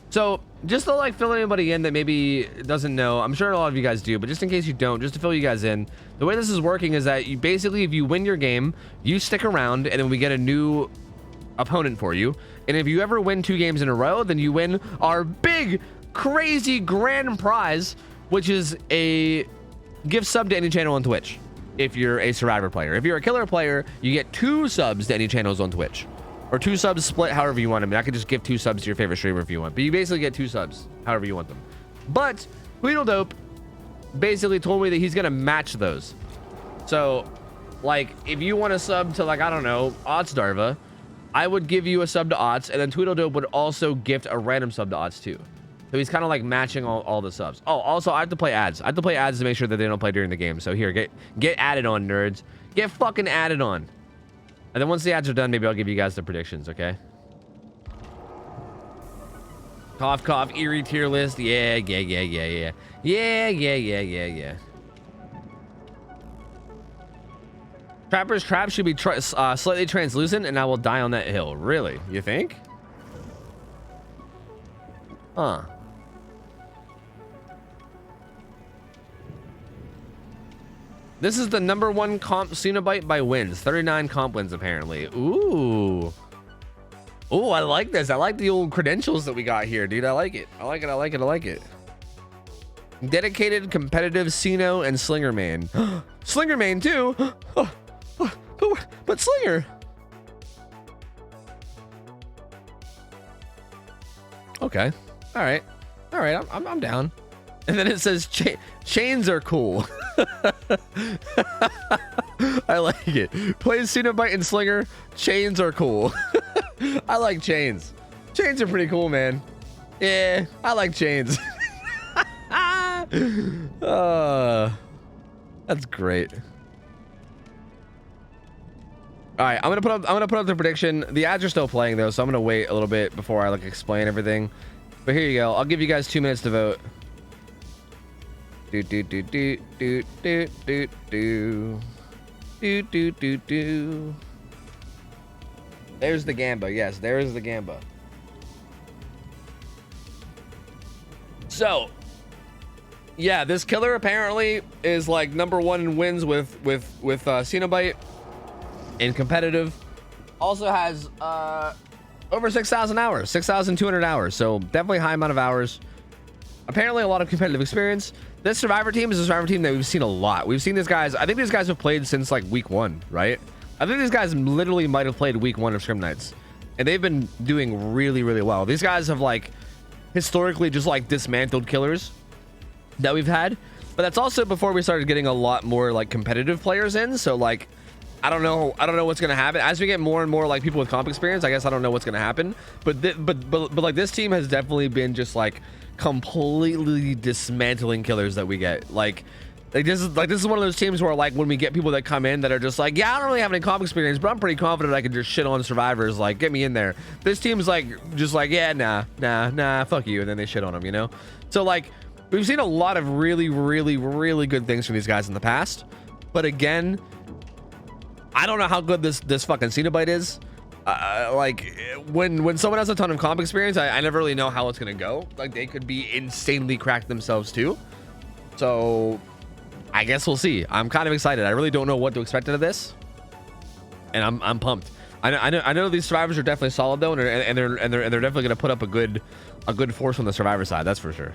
so just to like fill anybody in that maybe doesn't know, I'm sure a lot of you guys do, but just in case you don't, just to fill you guys in, the way this is working is that you basically, if you win your game, you stick around and then we get a new opponent for you. And if you ever win 2 games in a row, then you win our big, crazy grand prize, which is a gift sub to any channel on Twitch. If you're a Survivor player, if you're a killer player, you get 2 subs to any channels on Twitch. Or 2 subs split however you want them. I could just give 2 subs to your favorite streamer if you want, but you basically get 2 subs however you want them. But Tweedledope basically told me that he's gonna match those. So like if you want to sub to, like, I don't know, Darva, I would give you a sub to Ots, and then Tweedledope would also gift a random sub to Ots too. So he's kind of like matching all the subs. Oh, also I have to play ads. I have to play ads to make sure that they don't play during the game. So here, get added on, nerds. Get fucking added on. And then once the ads are done, maybe I'll give you guys the predictions, okay? Cough, cough, eerie tier list. Yeah. Trapper's trap should be slightly translucent, and I will die on that hill. Really? You think? Huh. This is the #1 comp Cenobite by wins. 39 comp wins, apparently. Ooh. Ooh, I like this. I like the old credentials that we got here, dude. I like it. I like it. Dedicated, competitive, Ceno, and Slinger main. Slinger main, too? But Slinger. Okay. All right. I'm down. And then it says chains are cool. I like it. Plays Cenobite and Slinger. Chains are cool. I like chains. Chains are pretty cool, man. Yeah, I like chains. That's great. All right, I'm gonna put up the prediction. The ads are still playing though, so I'm gonna wait a little bit before I like explain everything. But here you go. I'll give you guys 2 minutes to vote. There's the Gamba. Yes, there is the Gamba. So, yeah, this killer apparently is like #1 in wins with Cenobite in competitive. Also has over 6,000 hours, 6,200 hours. So definitely high amount of hours. Apparently a lot of competitive experience. This Survivor team is a Survivor team that we've seen a lot. We've seen these guys. I think these guys have played since like week 1, right? I think these guys literally might have played week 1 of Scrim Nights, and they've been doing really, really well. These guys have like historically just like dismantled killers that we've had, but that's also before we started getting a lot more like competitive players in. So like, I don't know what's gonna happen as we get more and more like people with comp experience. I guess I don't know what's gonna happen, but like this team has definitely been just like completely dismantling killers that we get. Like this is one of those teams where like when we get people that come in that are just like, yeah, I don't really have any comp experience, but I'm pretty confident I can just shit on survivors, like get me in there. This team's like just like, yeah, nah, fuck you, and then they shit on them, you know. So like we've seen a lot of really good things from these guys in the past, but again, I don't know how good this fucking Cenobite is. Like when someone has a ton of comp experience, I never really know how it's gonna go. Like they could be insanely cracked themselves too. So I guess we'll see. I'm kind of excited. I really don't know what to expect out of this, and I'm pumped. I know these survivors are definitely solid though, and they're definitely gonna put up a good force on the survivor side. That's for sure.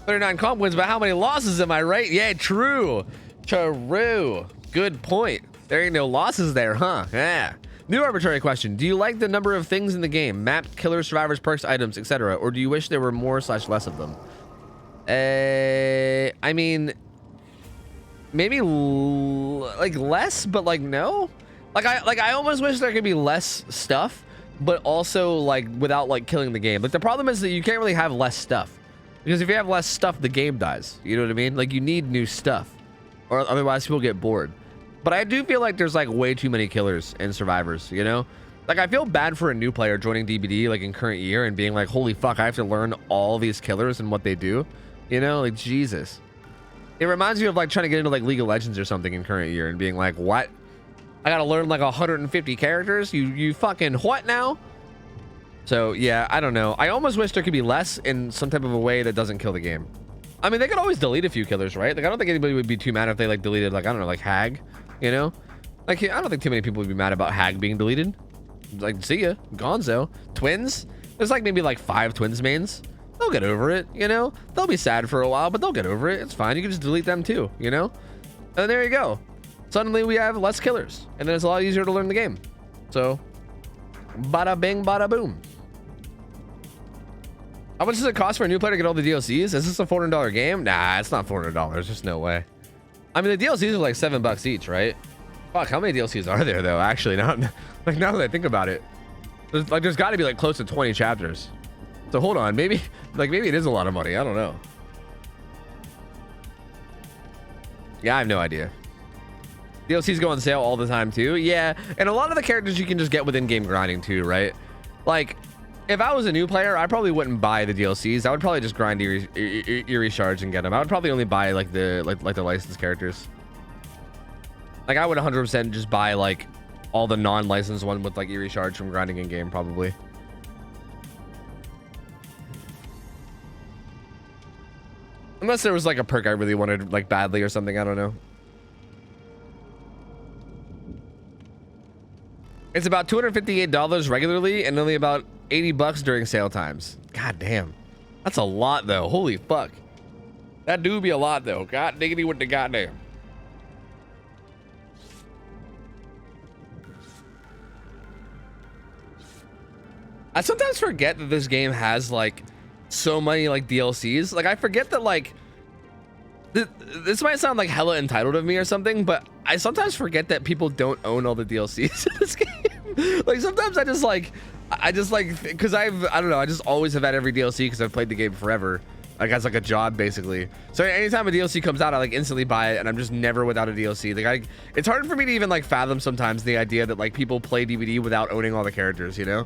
39 comp wins, but how many losses? Am I right? Yeah, true. Good point. There ain't no losses there, huh? Yeah. New arbitrary question. Do you like the number of things in the game? Map, killers, survivors, perks, items, etc. Or do you wish there were more / less of them? I mean, maybe like less, but like no. Like I almost wish there could be less stuff, but also like without like killing the game. Like the problem is that you can't really have less stuff, because if you have less stuff, the game dies. You know what I mean? Like you need new stuff, or otherwise people get bored. But I do feel like there's like way too many killers and survivors, you know? Like I feel bad for a new player joining DBD like in current year and being like, holy fuck, I have to learn all these killers and what they do. You know, like Jesus. It reminds me of like trying to get into like League of Legends or something in current year and being like, what? I gotta learn like 150 characters? You fucking what now? So yeah, I don't know. I almost wish there could be less in some type of a way that doesn't kill the game. I mean, they could always delete a few killers, right? Like I don't think anybody would be too mad if they like deleted like, I don't know, like Hag, you know? Like I don't think too many people would be mad about Hag being deleted. Like see ya, Gonzo. Twins? There's like maybe like 5 twins mains. They'll get over it, you know? They'll be sad for a while, but they'll get over it. It's fine. You can just delete them too, you know? And there you go. Suddenly we have less killers, and then it's a lot easier to learn the game. So, bada bing, bada boom. How much does it cost for a new player to get all the DLCs? Is this a $400 game? Nah, it's not $400. There's no way. I mean, the DLCs are like $7 each, right? Fuck, how many DLCs are there though? Actually, now that I think about it, there's got to be like close to 20 chapters. So hold on, maybe it is a lot of money. I don't know. Yeah, I have no idea. DLCs go on sale all the time too. Yeah, and a lot of the characters you can just get with in-game grinding too, right? Like, if I was a new player, I probably wouldn't buy the DLCs. I would probably just grind Eerie Shards and get them. I would probably only buy like the licensed characters. Like I would 100% just buy like all the non-licensed one with like Eerie Shards from grinding in game probably. Unless there was like a perk I really wanted like badly or something, I don't know. It's about $258 regularly and only about $80 during sale times. God damn. That's a lot though. Holy fuck. That do be a lot though. God diggity with the goddamn. I sometimes forget that this game has like so many like DLCs. Like I forget that like this might sound like hella entitled of me or something, but I sometimes forget that people don't own all the DLCs in this game. Like sometimes I just like because I don't know, I just always have had every DLC because I've played the game forever, like as like a job basically. So anytime a DLC comes out, I like instantly buy it, and I'm just never without a DLC. Like it's hard for me to even like fathom sometimes the idea that like people play DVD without owning all the characters, you know?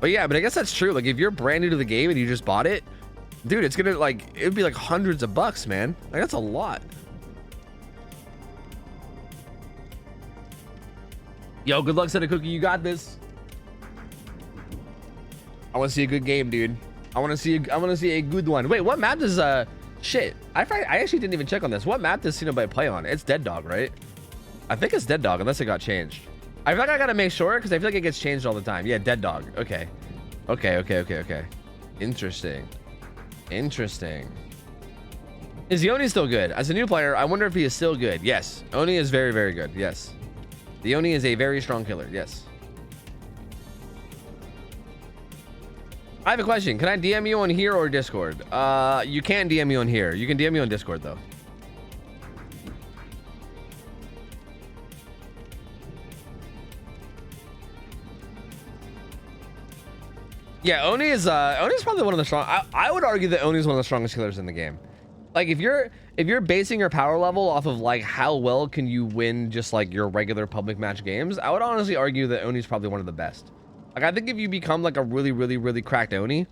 But yeah, but I guess that's true. Like if you're brand new to the game and you just bought it, dude, it's gonna like, it'd be like hundreds of bucks, man. Like that's a lot. Yo, good luck, Cookie. You got this. I want to see a good game, dude. I want to see a good one. Wait, what map does shit? I actually didn't even check on this. What map does Xenoblade play on? It's Dead Dog, right? I think it's Dead Dog, unless it got changed. I feel like I gotta make sure because I feel like it gets changed all the time. Yeah, Dead Dog. Okay. Interesting. Is the Oni still good? As a new player, I wonder if he is still good. Yes, Oni is very, very good. Yes, the Oni is a very strong killer. Yes. I have a question. Can I DM you on here or Discord? You can't DM me on here. You can DM me on Discord though. Yeah, Oni's probably one of the strong. I would argue that Oni's one of the strongest killers in the game. Like if you're basing your power level off of like how well can you win just like your regular public match games, I would honestly argue that Oni's probably one of the best. Like I think if you become like a really cracked Oni,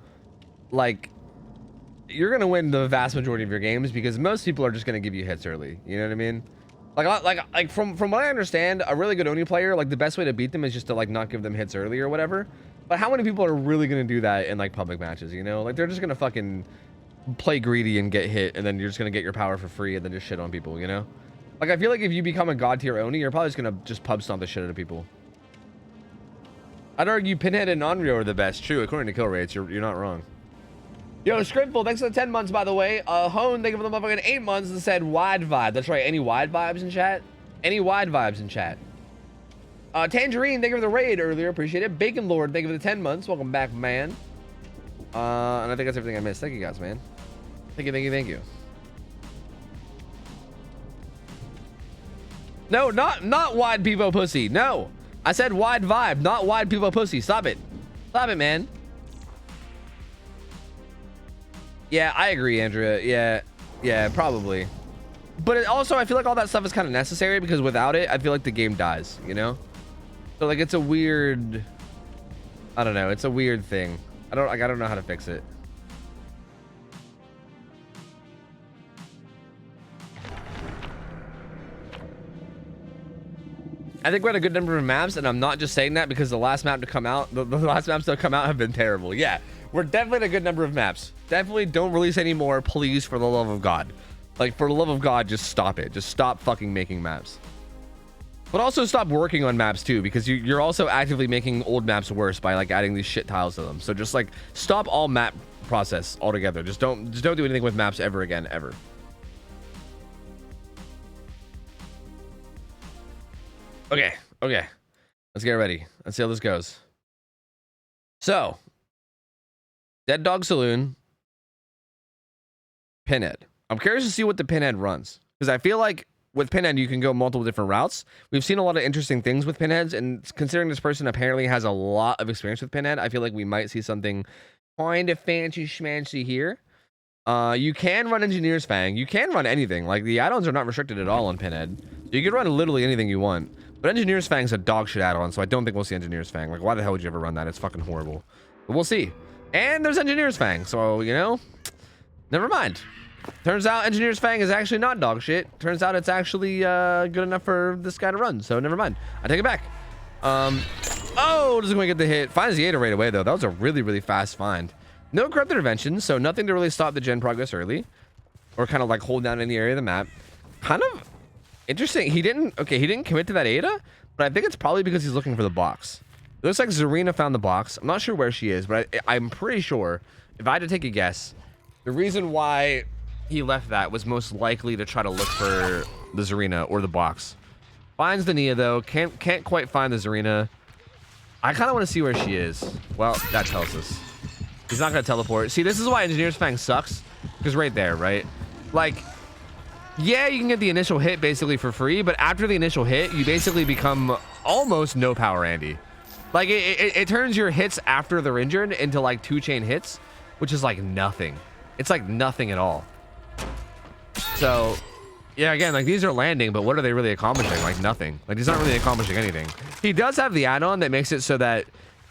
like you're gonna win the vast majority of your games because most people are just gonna give you hits early. You know what I mean? Like from what I understand, a really good Oni player, like the best way to beat them is just to like not give them hits early or whatever. But how many people are really gonna do that in like public matches? You know, like they're just gonna fucking play greedy and get hit, and then you're just gonna get your power for free and then just shit on people. You know, like I feel like if you become a god tier Oni, you're probably just gonna just pub stomp the shit out of people. I'd argue Pinhead and Onryo are the best. True, according to kill rates, you're not wrong. Yo, Scriptful, thanks for the 10 months, by the way. Hone, thank you for the motherfucking 8 months and said wide vibe. That's right. Any wide vibes in chat? Any wide vibes in chat? Tangerine, thank you for the raid earlier. Appreciate it. Bacon Lord, thank you for the 10 months. Welcome back, man. And I think that's everything I missed. Thank you guys, man. Thank you. No, not wide people pussy. No. I said wide vibe, not wide people pussy. Stop it. Stop it, man. Yeah, I agree, Andrea. Yeah, probably. But it also, I feel like all that stuff is kind of necessary because without it, I feel like the game dies, you know? So like it's a weird, I don't know, it's a weird thing. I don't know how to fix it. I think we're at a good number of maps, and I'm not just saying that because the last map to come out, the last maps to come out have been terrible. Yeah, we're definitely at a good number of maps. Definitely don't release any more, please, for the love of God. Like, for the love of God, just stop it. Just stop fucking making maps. But also stop working on maps too, because you're also actively making old maps worse by like adding these shit tiles to them. So just like stop all map process altogether. Just don't do anything with maps ever again, ever. Okay. Let's get ready. Let's see how this goes. So, Dead Dog Saloon, Pinhead. I'm curious to see what the Pinhead runs, because I feel like with Pinhead you can go multiple different routes. We've seen a lot of interesting things with Pinheads, and considering this person apparently has a lot of experience with Pinhead, I feel like we might see something kind of fancy schmancy here. You can run Engineer's Fang. You can run anything. Like, the add-ons are not restricted at all on Pinhead. So you can run literally anything you want. But Engineer's Fang's a dog shit add-on, so I don't think we'll see Engineer's Fang. Like, why the hell would you ever run that? It's fucking horrible. But we'll see. And there's Engineer's Fang, so, you know, never mind. Turns out Engineer's Fang is actually not dog shit. Turns out it's actually good enough for this guy to run, so never mind. I take it back. Oh, doesn't quite get the hit. Finds the 8 right away, though. That was a really, really fast find. No corrupt intervention, so nothing to really stop the gen progress early. Or kind of like hold down any area of the map. Kind of interesting. He didn't commit to that Ada, but I think it's probably because he's looking for the box. It looks like Zarina found the box. I'm not sure where she is, but I'm pretty sure, if I had to take a guess, the reason why he left that was most likely to try to look for the Zarina or the box. Finds the Nia, though. Can't quite find the Zarina. I kind of want to see where she is. Well, that tells us. He's not going to teleport. See, this is why Engineer's Fang sucks. Because right there, right? Like, yeah, you can get the initial hit basically for free, but after the initial hit, you basically become almost no power Andy. Like, it turns your hits after they're injured into, like, 2-chain hits, which is, like, nothing. It's, like, nothing at all. So, yeah, again, like, these are landing, but what are they really accomplishing? Like, nothing. Like, he's not really accomplishing anything. He does have the add-on that makes it so that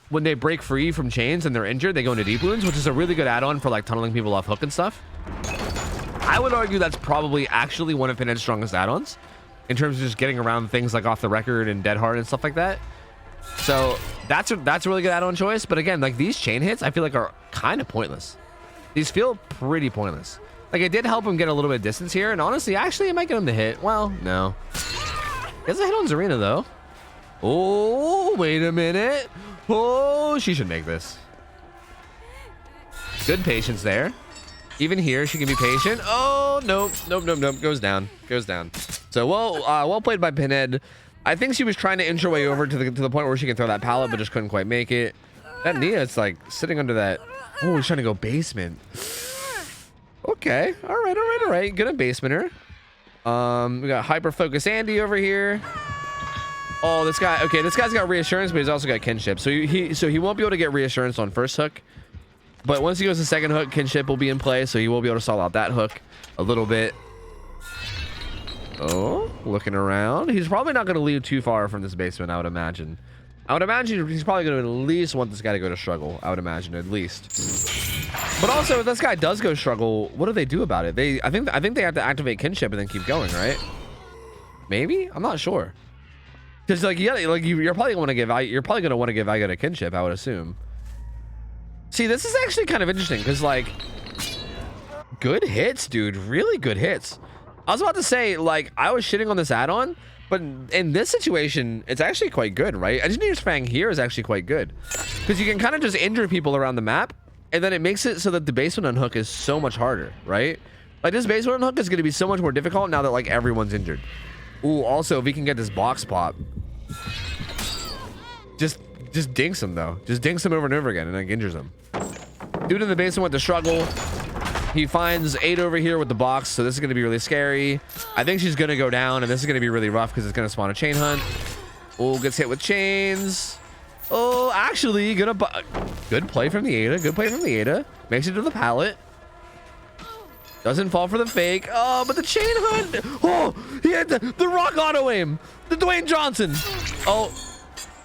when they break free from chains and they're injured, they go into deep wounds, which is a really good add-on for, like, tunneling people off hook and stuff. I would argue that's probably actually one of Pinhead's strongest add-ons. in terms of just getting around things like off the record and dead hard and stuff like that. So that's a really good add-on choice. But again, like these chain hits, I feel like are kind of pointless. These feel pretty pointless. Like it did help him get a little bit of distance here, and honestly, actually, it might get him to hit. Well, no. Gets a hit on Zarina though. Oh, wait a minute. Oh, she should make this. Good patience there. Even here, she can be patient. Oh, nope. Goes down. So well played by Pinhead. I think she was trying to inch her way over to the point where she can throw that pallet, but just couldn't quite make it. That Nia, it's like sitting under that. Oh, he's trying to go basement. Okay. All right. Good at basementer. We got hyper focus Andy over here. Oh, this guy. Okay, this guy's got reassurance, but he's also got kinship. So he won't be able to get reassurance on first hook. But once he goes to second hook, kinship will be in play, so he will be able to stall out that hook a little bit. Oh, looking around. He's probably not going to leave too far from this basement, I would imagine. I would imagine he's probably going to at least want this guy to go to struggle. I would imagine, at least. But also, if this guy does go struggle, what do they do about it? I think they have to activate kinship and then keep going, right? Maybe? I'm not sure. Because you're probably going to want to give Iga to kinship, I would assume. See, this is actually kind of interesting because, like, good hits, dude. Really good hits. I was about to say, like, I was shitting on this add-on, but in this situation, it's actually quite good, right? Engineer's Fang here is actually quite good because you can kind of just injure people around the map, and then it makes it so that the basement unhook is so much harder, right? Like, this basement unhook is going to be so much more difficult now that, like, everyone's injured. Ooh, also, if he can get this box pop, just dinks him, though. Just dinks him over and over again and, like, injures him. Dude in the basement with the struggle. He finds 8 over here with the box, so this is going to be really scary. I think she's going to go down, and this is going to be really rough because it's going to spawn a chain hunt. Oh, gets hit with chains. Oh, actually, good play from the Ada. Makes it to the pallet. Doesn't fall for the fake. Oh, but the chain hunt. Oh, he had the rock auto aim. The Dwayne Johnson. Oh,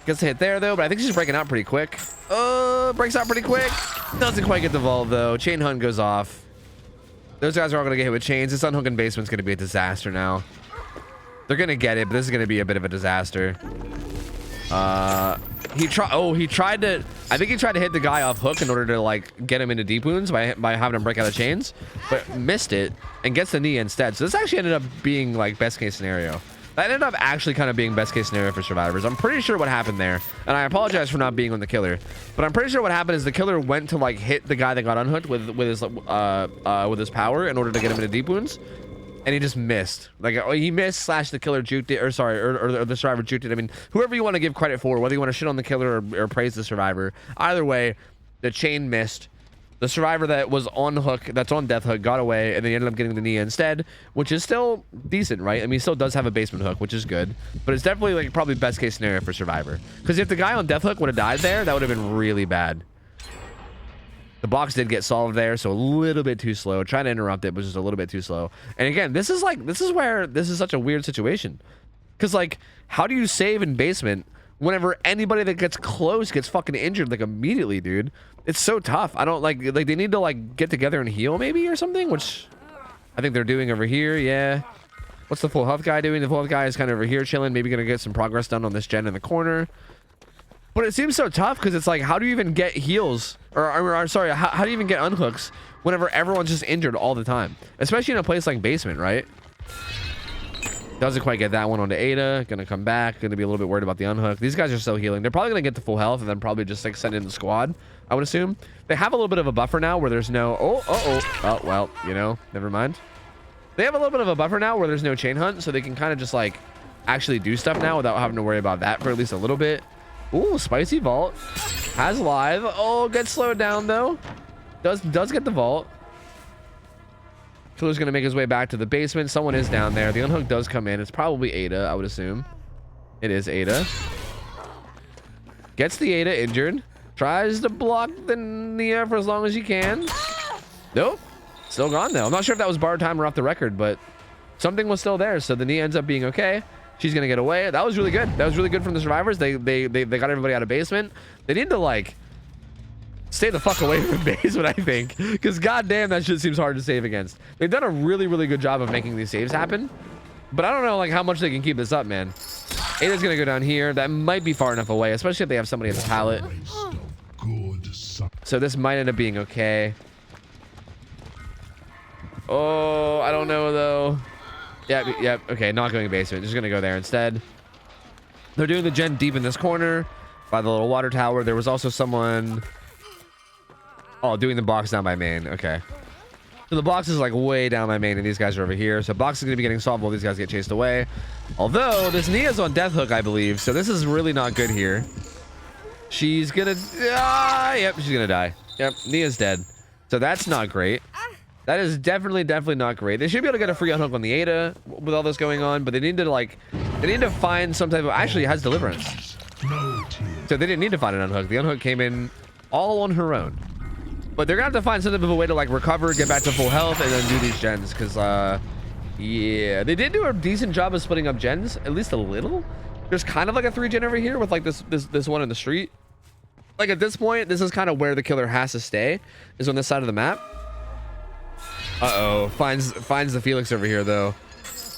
gets a hit there, though, but I think she's breaking out pretty quick. Breaks out pretty quick. Doesn't quite get the vault, though. Chain hunt goes off. Those guys are all going to get hit with chains. This unhooking basement's going to be a disaster now. They're going to get it, but this is going to be a bit of a disaster. He tried to... I think he tried to hit the guy off hook in order to, like, get him into deep wounds by having him break out of chains, but missed it and gets the knee instead. So this actually ended up being, like, best case scenario. That ended up actually kind of being best case scenario for survivors. I'm pretty sure what happened there, and I apologize for not being on the killer, but I'm pretty sure what happened is the killer went to, like, hit the guy that got unhooked with his power in order to get him into deep wounds, and he just missed. Like, he missed slash the killer juked it, or sorry, or the survivor juked it. I mean, whoever you want to give credit for, whether you want to shit on the killer or praise the survivor, either way, the chain missed. The survivor that was on hook, that's on death hook, got away, and then he ended up getting the knee instead, which is still decent, right? I mean, he still does have a basement hook, which is good, but it's definitely, like, probably best case scenario for survivor. Because if the guy on death hook would have died there, that would have been really bad. The box did get solved there, so a little bit too slow. Trying to interrupt it, but just a little bit too slow. And again, this is where this is such a weird situation. Because, like, how do you save in basement whenever anybody that gets close gets fucking injured, like, immediately, dude? It's so tough. I don't like they need to, like, get together and heal maybe or something, which I think they're doing over here. Yeah. What's the full health guy doing? The full health guy is kind of over here chilling, maybe gonna get some progress done on this gen in the corner. But it seems so tough because it's like, how do you even get heals or sorry, how do you even get unhooks whenever everyone's just injured all the time, especially in a place like basement, right? Doesn't quite get that one onto Ada. Gonna come back. Gonna be a little bit worried about the unhook. These guys are still healing. They're probably gonna get to full health and then probably just, like, send in the squad, I would assume. They have a little bit of a buffer now where there's no... Oh, well, you know, never mind. They have a little bit of a buffer now where there's no chain hunt, so they can kind of just, like, actually do stuff now without having to worry about that for at least a little bit. Ooh, spicy vault. Has live. Oh, gets slowed down, though. Does get the vault. Killer's gonna make his way back to the basement. Someone is down there. The unhook does come in. It's probably Ada, I would assume. It is Ada. Gets the Ada injured. Tries to block the Nia for as long as he can. Nope. Still gone, though. I'm not sure if that was bar time or off the record, but something was still there. So the Nia ends up being okay. She's gonna get away. That was really good. That was really good from the survivors. They got everybody out of basement. They need to, like, stay the fuck away from basement, I think, because goddamn, that shit seems hard to save against. They've done a really, really good job of making these saves happen. But I don't know like how much they can keep this up, man. Ada's gonna go down here. That might be far enough away, especially if they have somebody in the pallet. So this might end up being okay. Oh, I don't know though. Yep. Okay, not going basement. Just gonna go there instead. They're doing the gen deep in this corner by the little water tower. There was also someone. Oh, doing the box down by main. Okay. So the box is like way down by main, and these guys are over here. So box is gonna be getting solved while these guys get chased away. Although this Nia's on death hook, I believe. So this is really not good here. She's gonna. Yep, she's gonna die. Yep, Nia's dead. So that's not great. That is definitely not great. They should be able to get a free unhook on the Ada with all this going on, but they need to find some type of. Actually, it has deliverance. So they didn't need to find an unhook. The unhook came in all on her own. But they're gonna have to find some type of a way to like recover, get back to full health, and then do these gens. Cause yeah, they did do a decent job of splitting up gens, at least a little. There's kind of like a 3 gen over here with like this one in the street. Like at this point, this is kind of where the killer has to stay, is on this side of the map. Uh-oh, finds the Felix over here though.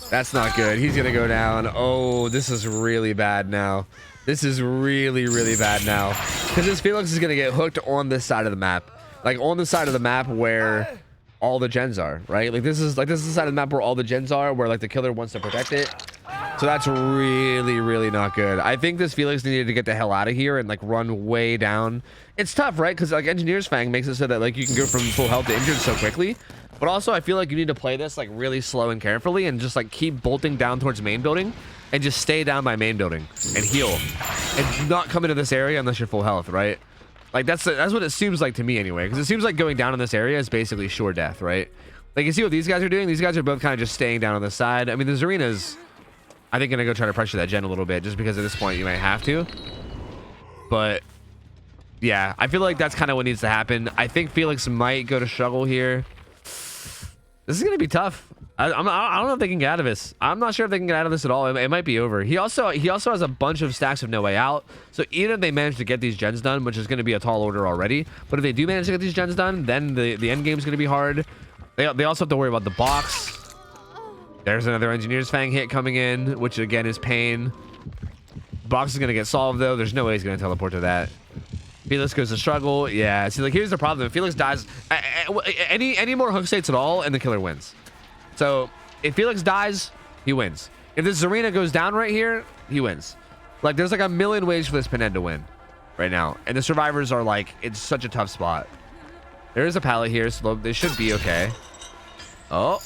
That's not good. He's gonna go down. Oh, this is really bad now. This is really bad now. Because this Felix is gonna get hooked on this side of the map. Like on the side of the map where all the gens are, right? Like this is the side of the map where all the gens are, where like the killer wants to protect it. So that's really not good. I think this Felix needed to get the hell out of here and like run way down. It's tough, right? Because like Engineer's Fang makes it so that like you can go from full health to injured so quickly. But also I feel like you need to play this like really slow and carefully and just like keep bolting down towards main building and just stay down by main building and heal and not come into this area unless you're full health, right? Like that's what it seems like to me anyway, because it seems like going down in this area is basically sure death, right? Like you see what these guys are doing? These guys are both kind of just staying down on the side. I mean, the Zarina's, I think, gonna go try to pressure that gen a little bit just because at this point you might have to. But yeah, I feel like that's kind of what needs to happen. I think Felix might go to struggle here. This is gonna be tough. I don't know if they can get out of this. I'm not sure if they can get out of this at all. It might be over. He also has a bunch of stacks of no way out. So even if they manage to get these gens done, which is going to be a tall order already, but if they do manage to get these gens done, then the end game is going to be hard. They also have to worry about the box. There's another Engineer's Fang hit coming in, which again is pain. Box is going to get solved though. There's no way he's going to teleport to that. Felix goes to struggle. Yeah. See, like here's the problem. If Felix dies, any more hook states at all, and the killer wins. So if Felix dies, he wins. If this Zarina goes down right here, he wins. Like there's like a million ways for this Pinhead to win right now. And the survivors are like, it's such a tough spot. There is a pallet here, so they should be okay. Oh,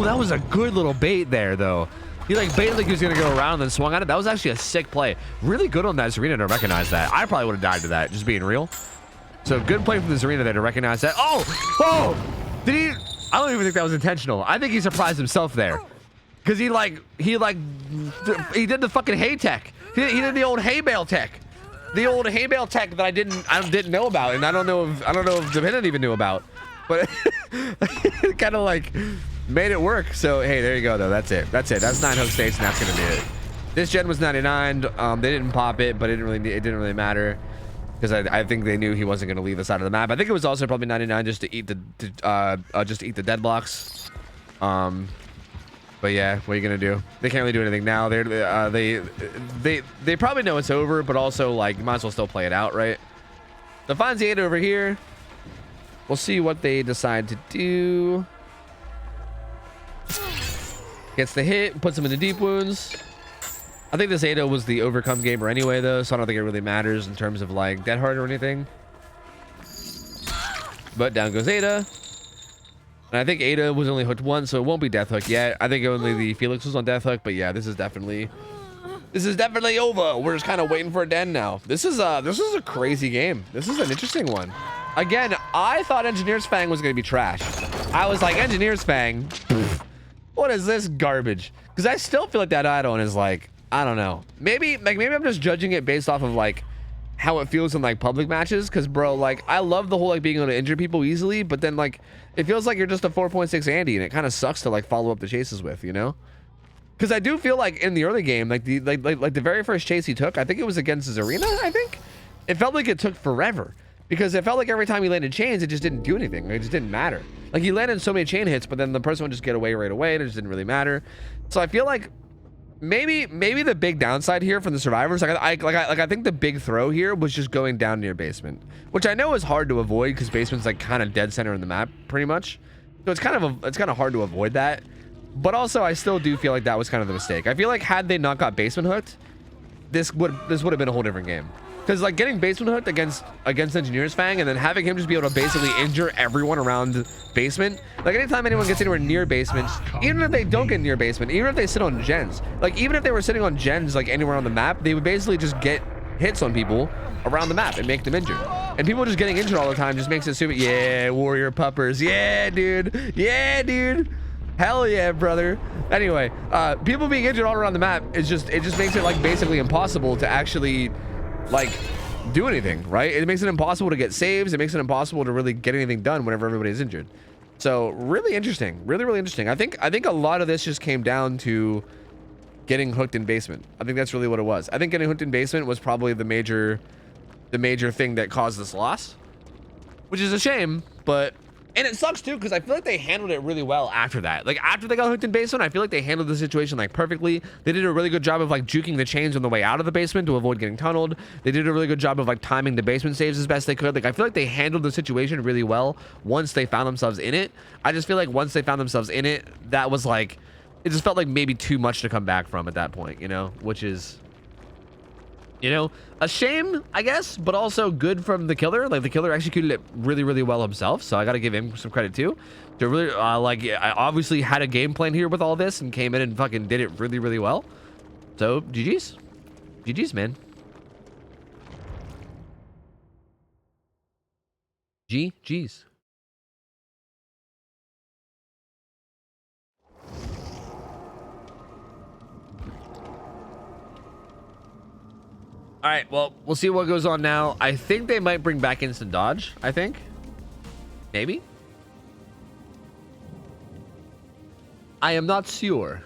that was a good little bait there though. He like baited like he was gonna go around and then swung at it. That was actually a sick play. Really good on that Zarina to recognize that. I probably would have died to that, just being real. So good play from the Zarina there to recognize that. Oh, did he? I don't even think that was intentional. I think he surprised himself there, because he did the fucking hay tech. He did the old hay bale tech, that I didn't know about, and I don't know if Dependent even knew about, but it kind of like made it work. So hey, there you go though. That's it. That's 9 hook states, and that's gonna be it. This gen was 99. They didn't pop it, but it didn't really matter. Because I think they knew he wasn't going to leave the side of the map. I think it was also probably 99 just to eat the dead blocks. But yeah, what are you gonna do? They can't really do anything now. They probably know it's over, but also like you might as well still play it out, right? So finds the 8 over here. We'll see what they decide to do. Gets the hit, puts him into deep wounds. I think this Ada was the overcome gamer anyway, though, so I don't think it really matters in terms of like dead hard or anything. But down goes Ada. And I think Ada was only hooked once, so it won't be death hook yet. I think only the Felix was on death hook, but yeah, this is definitely over. We're just kind of waiting for a den now. This is a crazy game. This is an interesting one. Again, I thought Engineer's Fang was gonna be trash. I was like, Engineer's Fang, what is this garbage? Because I still feel like that add-on is like, I don't know. Maybe I'm just judging it based off of like how it feels in like public matches. Cause bro, like I love the whole like being able to injure people easily, but then like it feels like you're just a 4.6 Andy, and it kind of sucks to like follow up the chases with, you know? Cause I do feel like in the early game, like the very first chase he took, I think it was against Zarina. I think it felt like it took forever. because it felt like every time he landed chains, it just didn't do anything. It just didn't matter. Like he landed so many chain hits, but then the person would just get away right away, and it just didn't really matter. So I feel like maybe the big downside here from the survivors, I think the big throw here was just going down near basement, which I know is hard to avoid because basement's like kind of dead center in the map, pretty much. So it's kind of hard to avoid that. But also, I still do feel like that was kind of the mistake. I feel like had they not got basement hooked, this would have been a whole different game. Because like getting basement hooked against Engineer's Fang and then having him just be able to basically injure everyone around basement. Like anytime anyone gets anywhere near basement, even if they don't get near basement, even if they sit on gens, like even if they were sitting on gens like anywhere on the map, they would basically just get hits on people around the map and make them injured. And people just getting injured all the time just makes it super. Yeah, warrior puppers. Yeah, dude. Yeah, dude. Hell yeah, brother. Anyway, people being injured all around the map is just, it just makes it like basically impossible to actually like do anything, right? It makes it impossible to get saves. It makes it impossible to really get anything done whenever everybody's injured. So really interesting, really interesting. I think a lot of this just came down to getting hooked in basement. I think that's really what it was. I think getting hooked in basement was probably the major thing that caused this loss, which is a shame, but. And it sucks too, because I feel like they handled it really well after that. Like after they got hooked in basement, I feel like they handled the situation like perfectly. They did a really good job of like juking the chains on the way out of the basement to avoid getting tunneled. They did a really good job of like timing the basement saves as best they could. Like I feel like they handled the situation really well once they found themselves in it. I just feel like once they found themselves in it, that was like, it just felt like maybe too much to come back from at that point, you know, which is, you know, a shame, I guess, but also good from the killer. Like the killer executed it really well himself, so I got to give him some credit too. To really, like, I obviously had a game plan here with all this and came in and fucking did it really well. So GG's, man. GG's. All right, well, we'll see what goes on now. I think they might bring back instant dodge, I think. Maybe. I am not sure.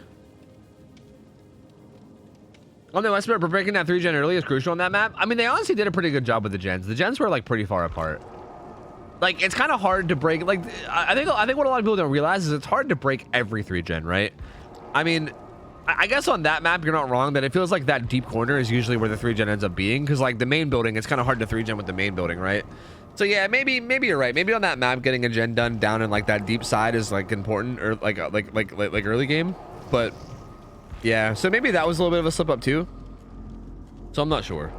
Oh no, I swear, breaking that 3-gen early is crucial on that map. I mean, they honestly did a pretty good job with the gens. The gens were like pretty far apart. Like, it's kind of hard to break. Like, I think what a lot of people don't realize is it's hard to break every 3-gen, right? I mean, I guess on that map, you're not wrong that it feels like that deep corner is usually where the 3-gen ends up being. Because like the main building, it's kind of hard to 3-gen with the main building, right? So yeah, maybe you're right. Maybe on that map, getting a gen done down in like that deep side is like important, or like early game. But yeah, so maybe that was a little bit of a slip up too. So I'm not sure.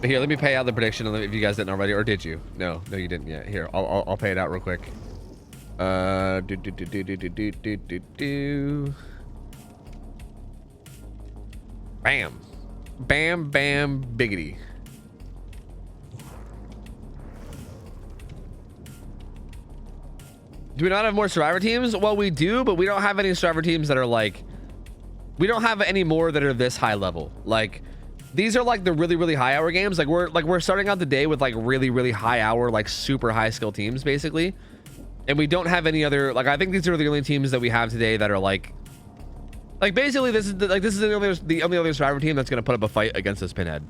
But here, let me pay out the prediction if you guys didn't already, or did you? No, you didn't yet. Here, I'll pay it out real quick. Bam. Bam, bam, biggity. Do we not have more survivor teams? Well, we do, but we don't have any survivor teams that are like, we don't have any more that are this high level. Like, these are like the really high hour games. Like we're starting out the day with like really high hour, like super high skill teams basically. And we don't have any other, like, I think these are the only teams that we have today that are like basically this is the only other survivor team that's going to put up a fight against this pinhead.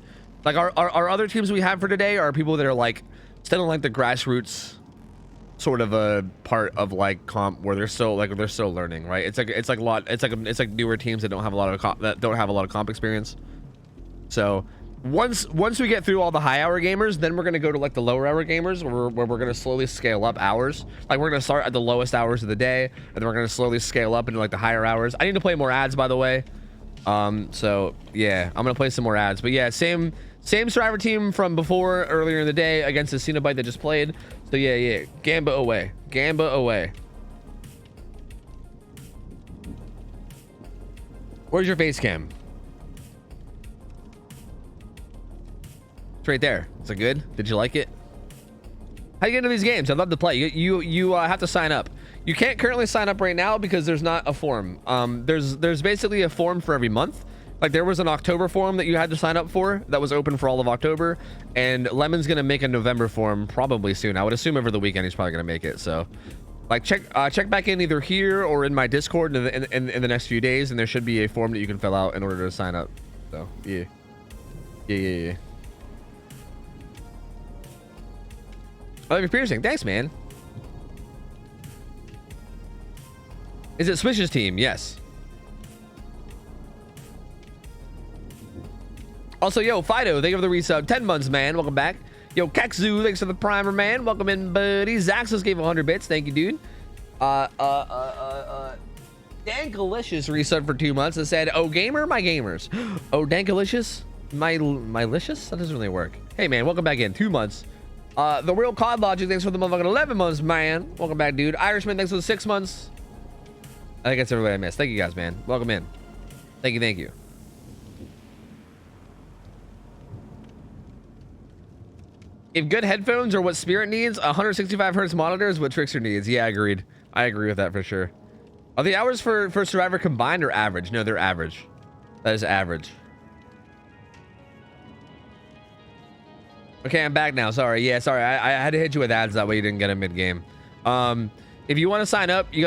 Like our other teams we have for today are people that are like still in like the grassroots sort of a part of like comp where they're still learning, right? It's like newer teams that don't have a lot of comp experience. So once we get through all the high hour gamers, then we're going to go to like the lower hour gamers where we're going to slowly scale up hours. Like we're going to start at the lowest hours of the day, and then we're going to slowly scale up into like the higher hours. I need to play more ads, by the way. So yeah, I'm going to play some more ads, but yeah, same survivor team from before earlier in the day against the Cenobite that just played. So yeah, Gamba away. Where's your face cam? It's right there. Is it good? Did you like it? How you get into these games? I'd love to play. You have to sign up. You can't currently sign up right now because there's not a form. There's basically a form for every month. Like there was an October form that you had to sign up for that was open for all of October, and Lemon's gonna make a November form probably soon. I would assume over the weekend he's probably gonna make it. So like check back in either here or in my Discord in the next few days, and there should be a form that you can fill out in order to sign up. So yeah. I love your piercing. Thanks, man. Is it Swish's team? Yes. Also, yo, Fido, thank you for the resub. 10 months, man. Welcome back. Yo, Kakzu, thanks for the primer, man. Welcome in, buddy. Zaxos gave 100 bits. Thank you, dude. Dankalicious resub for 2 months and said, "Oh, gamer, my gamers." Oh, Dankalicious, my licious. That doesn't really work. Hey, man, welcome back in. 2 months. The real COD Logic, thanks for the motherfucking 11 months, man. Welcome back, dude. Irishman, thanks for the 6 months. I think that's everybody I missed. Thank you guys, man. Welcome in. Thank you, thank you. If good headphones are what Spirit needs, 165 hertz monitor is what Trickster needs. Yeah, agreed. I agree with that for sure. Are the hours for Survivor combined or average? No, they're average. That is average. Okay, I'm back now. Sorry. Yeah, sorry. I had to hit you with ads that way you didn't get a mid game. If you want to sign up, you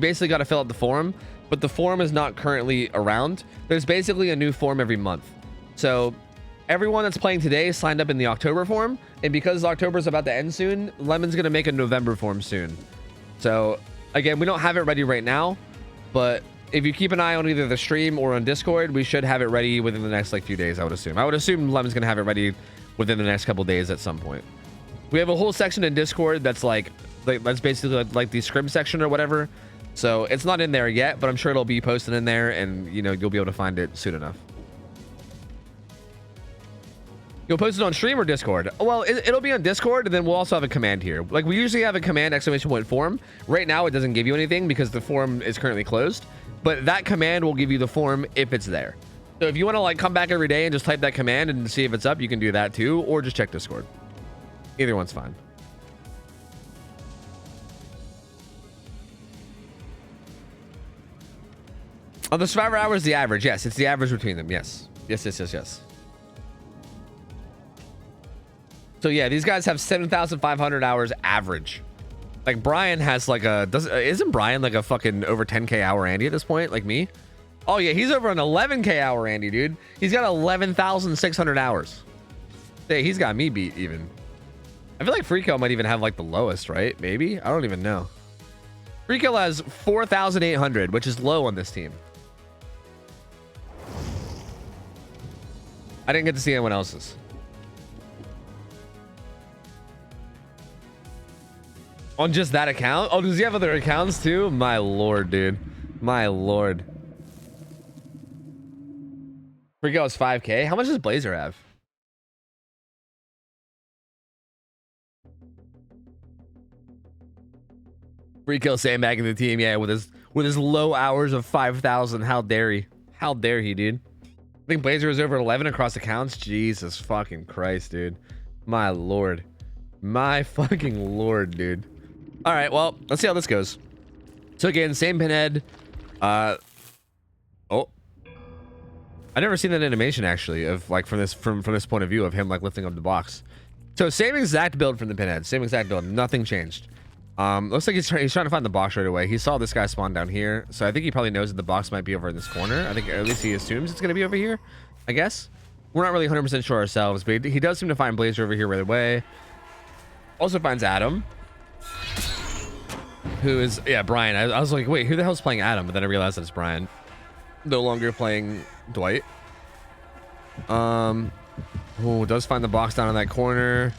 basically got to fill out the form, but the form is not currently around. There's basically a new form every month. So everyone that's playing today signed up in the October form, and because October is about to end soon, Lemon's gonna make a November form soon. So again, we don't have it ready right now, but if you keep an eye on either the stream or on Discord, we should have it ready within the next few days. I would assume Lemon's gonna have it ready within the next couple days at some point. We have a whole section in Discord that's that's basically like the scrim section or whatever. So it's not in there yet, but I'm sure it'll be posted in there, and you'll be able to find it soon enough. You'll post it on stream or Discord? Well, it'll be on Discord, and then we'll also have a command here. Like, we usually have a command ! form. Right now, it doesn't give you anything because the form is currently closed. But that command will give you the form if it's there. So if you want to come back every day and just type that command and see if it's up, you can do that too, or just check Discord. Either one's fine. Oh, the Survivor hour is the average. Yes, it's the average between them. Yes. Yes. So yeah, these guys have 7,500 hours average. Like Brian has isn't Brian like a fucking over 10k hour Andy at this point, like me? Oh yeah, he's over an 11k hour Andy, dude. He's got 11,600 hours. Hey, he's got me beat even. I feel like Freako might even have like the lowest, right? Maybe? I don't even know. Freako has 4,800, which is low on this team. I didn't get to see anyone else's. On just that account? Oh, does he have other accounts too? My lord, dude. My lord. Freako's 5k. How much does Blazer have? Freako sandbagging the team, yeah, with his low hours of 5,000. How dare he? How dare he, dude? I think Blazer is over 11 across accounts. Jesus fucking Christ, dude. My lord. My fucking lord, dude. All right, well, let's see how this goes. So again, same pinhead. Oh, I never seen that animation actually of like from this point of view of him like lifting up the box. So same exact build from the pinhead, same exact build, nothing changed. Looks like he's trying to find the box right away. He saw this guy spawn down here, so I think he probably knows that the box might be over in this corner. I think, or at least he assumes it's gonna be over here, I guess. We're not really 100% sure ourselves, but he does seem to find Blazer over here right away. Also finds Adam, who is, yeah, Brian. I was like, wait, who the hell's playing Adam? But then I realized that it's Brian. No longer playing Dwight. Oh, does find the box down in that corner.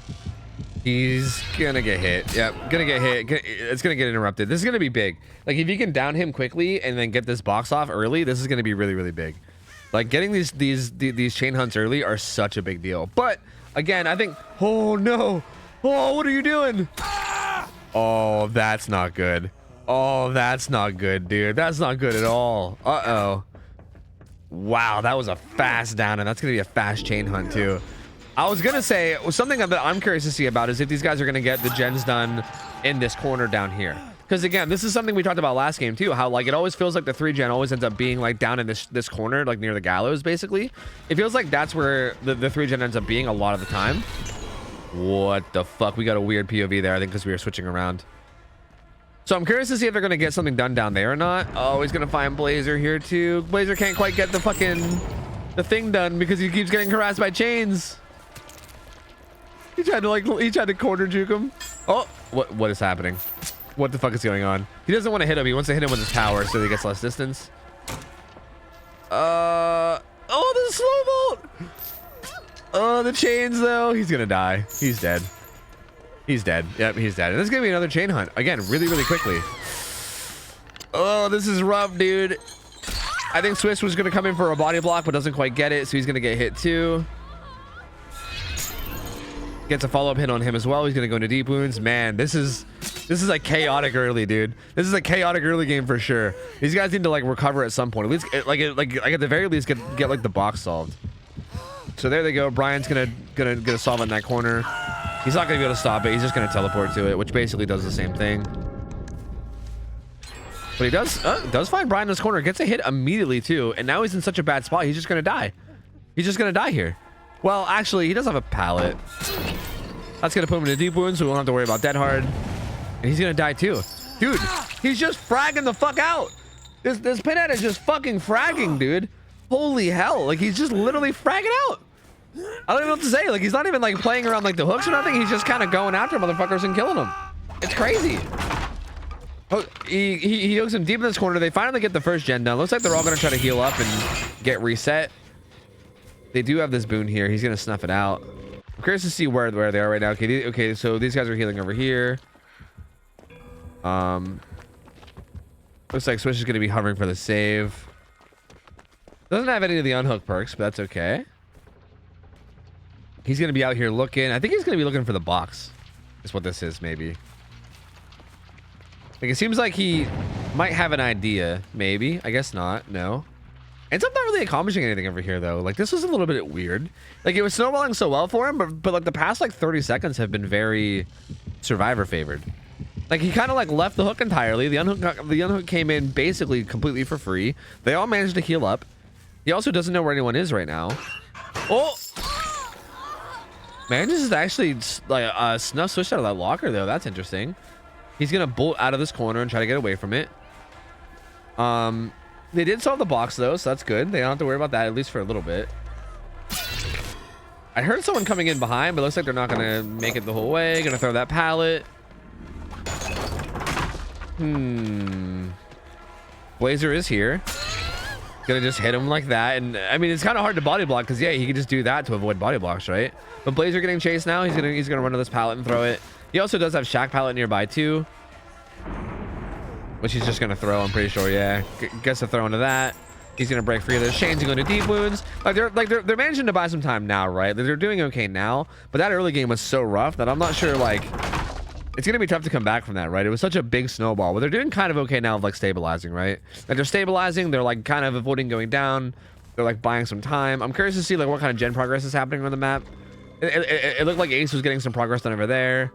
He's gonna get hit. Yep, gonna get hit. It's gonna get interrupted. This is gonna be big. Like, if you can down him quickly and then get this box off early, this is gonna be really, really big. Like, getting these chain hunts early are such a big deal. But again, I think, oh no, oh, what are you doing? Oh, that's not good. Oh, that's not good, dude. That's not good at all. Uh-oh. Wow, that was a fast down, and that's gonna be a fast chain hunt too. I was gonna say something that I'm curious to see about is if these guys are gonna get the gens done in this corner down here. Because again, this is something we talked about last game too, how like it always feels like the 3-gen always ends up being like down in this corner, like near the gallows basically. It feels like that's where the 3-gen ends up being a lot of the time. What the fuck? We got a weird POV there, I think, because we were switching around. So I'm curious to see if they're gonna get something done down there or not. Oh, he's gonna find Blazer here too. Blazer can't quite get the thing done because he keeps getting harassed by chains. He tried to corner juke him. Oh, what is happening? What the fuck is going on? He doesn't want to hit him. He wants to hit him with his power so he gets less distance. Oh, the slow bolt. Oh, the chains though. He's gonna die. He's dead. He's dead. Yep, he's dead. And this is gonna be another chain hunt again, really, really quickly. Oh, this is rough, dude. I think Swiss was gonna come in for a body block, but doesn't quite get it, so he's gonna get hit too. Gets a follow-up hit on him as well. He's gonna go into deep wounds. Man, this is like chaotic early, dude. This is a chaotic early game for sure. These guys need to like recover at some point. At least like at the very least get like the box solved. So there they go. Brian's gonna solve in that corner. He's not gonna be able to stop it. He's just gonna teleport to it, which basically does the same thing. But he does find Brian in this corner. Gets a hit immediately too, and now he's in such a bad spot. He's just gonna die. He's just gonna die here. Well, actually, he does have a pallet. That's gonna put him into deep wounds, so we won't have to worry about dead hard. And he's gonna die too. Dude, he's just fragging the fuck out. This pinhead is just fucking fragging, dude. Holy hell. Like, he's just literally fragging out. I don't even know what to say. Like, he's not even like playing around like the hooks or nothing. He's just kind of going after motherfuckers and killing them. It's crazy. Oh, he hooks him deep in this corner. They finally get the first gen done. Looks like they're all gonna try to heal up and get reset. They do have this boon here. He's gonna snuff it out. I'm curious to see where they are right now. Okay, so these guys are healing over here. Looks like Swish is gonna be hovering for the save. Doesn't have any of the unhook perks, but that's okay. He's gonna be out here looking. I think he's gonna be looking for the box. Is what this is, maybe. Like, it seems like he might have an idea. Maybe. I guess not. No. Ends up not really accomplishing anything over here, though. Like, this was a little bit weird. Like, it was snowballing so well for him, but like the past like 30 seconds have been very survivor favored. Like, he kind of like left the hook entirely. The unhook came in basically completely for free. They all managed to heal up. He also doesn't know where anyone is right now. Oh, man, this is actually like snuff switched out of that locker though. That's interesting. He's gonna bolt out of this corner and try to get away from it. They did solve the box though, so that's good. They don't have to worry about that, at least for a little bit. I heard someone coming in behind, but it looks like they're not gonna make it the whole way. Gonna throw that pallet. Blazer is here. Gonna just hit him like that, and I mean, it's kind of hard to body block because yeah, he can just do that to avoid body blocks, right? But Blazer getting chased now. He's gonna run to this pallet and throw it. He also does have Shack pallet nearby too, which he's just gonna throw. I'm pretty sure. Yeah, gets to throw into that. He's gonna break free of those chains and go into deep wounds. They're managing to buy some time now, right? They're doing okay now, but that early game was so rough that I'm not sure like. It's gonna be tough to come back from that, right? It was such a big snowball. But they're doing kind of okay now of like stabilizing, right? Like they're stabilizing, they're like kind of avoiding going down. They're like buying some time. I'm curious to see like what kind of gen progress is happening on the map. It looked like Ace was getting some progress done over there.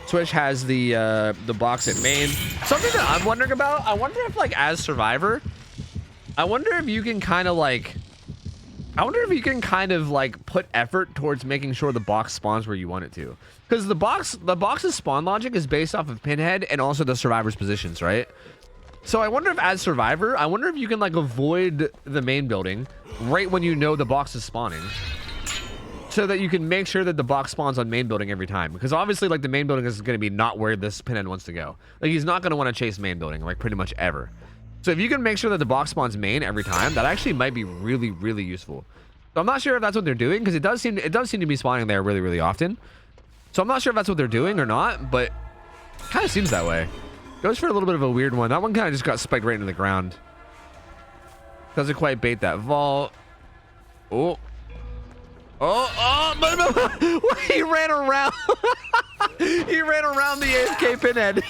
Switch has the box at main. Something that I'm wondering about, I wonder if like as Survivor, I wonder if you can kind of like put effort towards making sure the box spawns where you want it to. Because the box's spawn logic is based off of Pinhead and also the Survivor's positions, right? So I wonder if as Survivor, I wonder if you can like avoid the main building right when you know the box is spawning. So that you can make sure that the box spawns on main building every time. Because obviously like the main building is going to be not where this Pinhead wants to go. Like he's not going to want to chase main building like pretty much ever. So if you can make sure that the box spawns main every time, that actually might be really, really useful. So I'm not sure if that's what they're doing because it does seem to be spawning there really, really often. So I'm not sure if that's what they're doing or not, but it kind of seems that way. Goes for a little bit of a weird one. That one kind of just got spiked right into the ground. Doesn't quite bait that vault. Oh. But he ran around. He ran around the AFK Pinhead.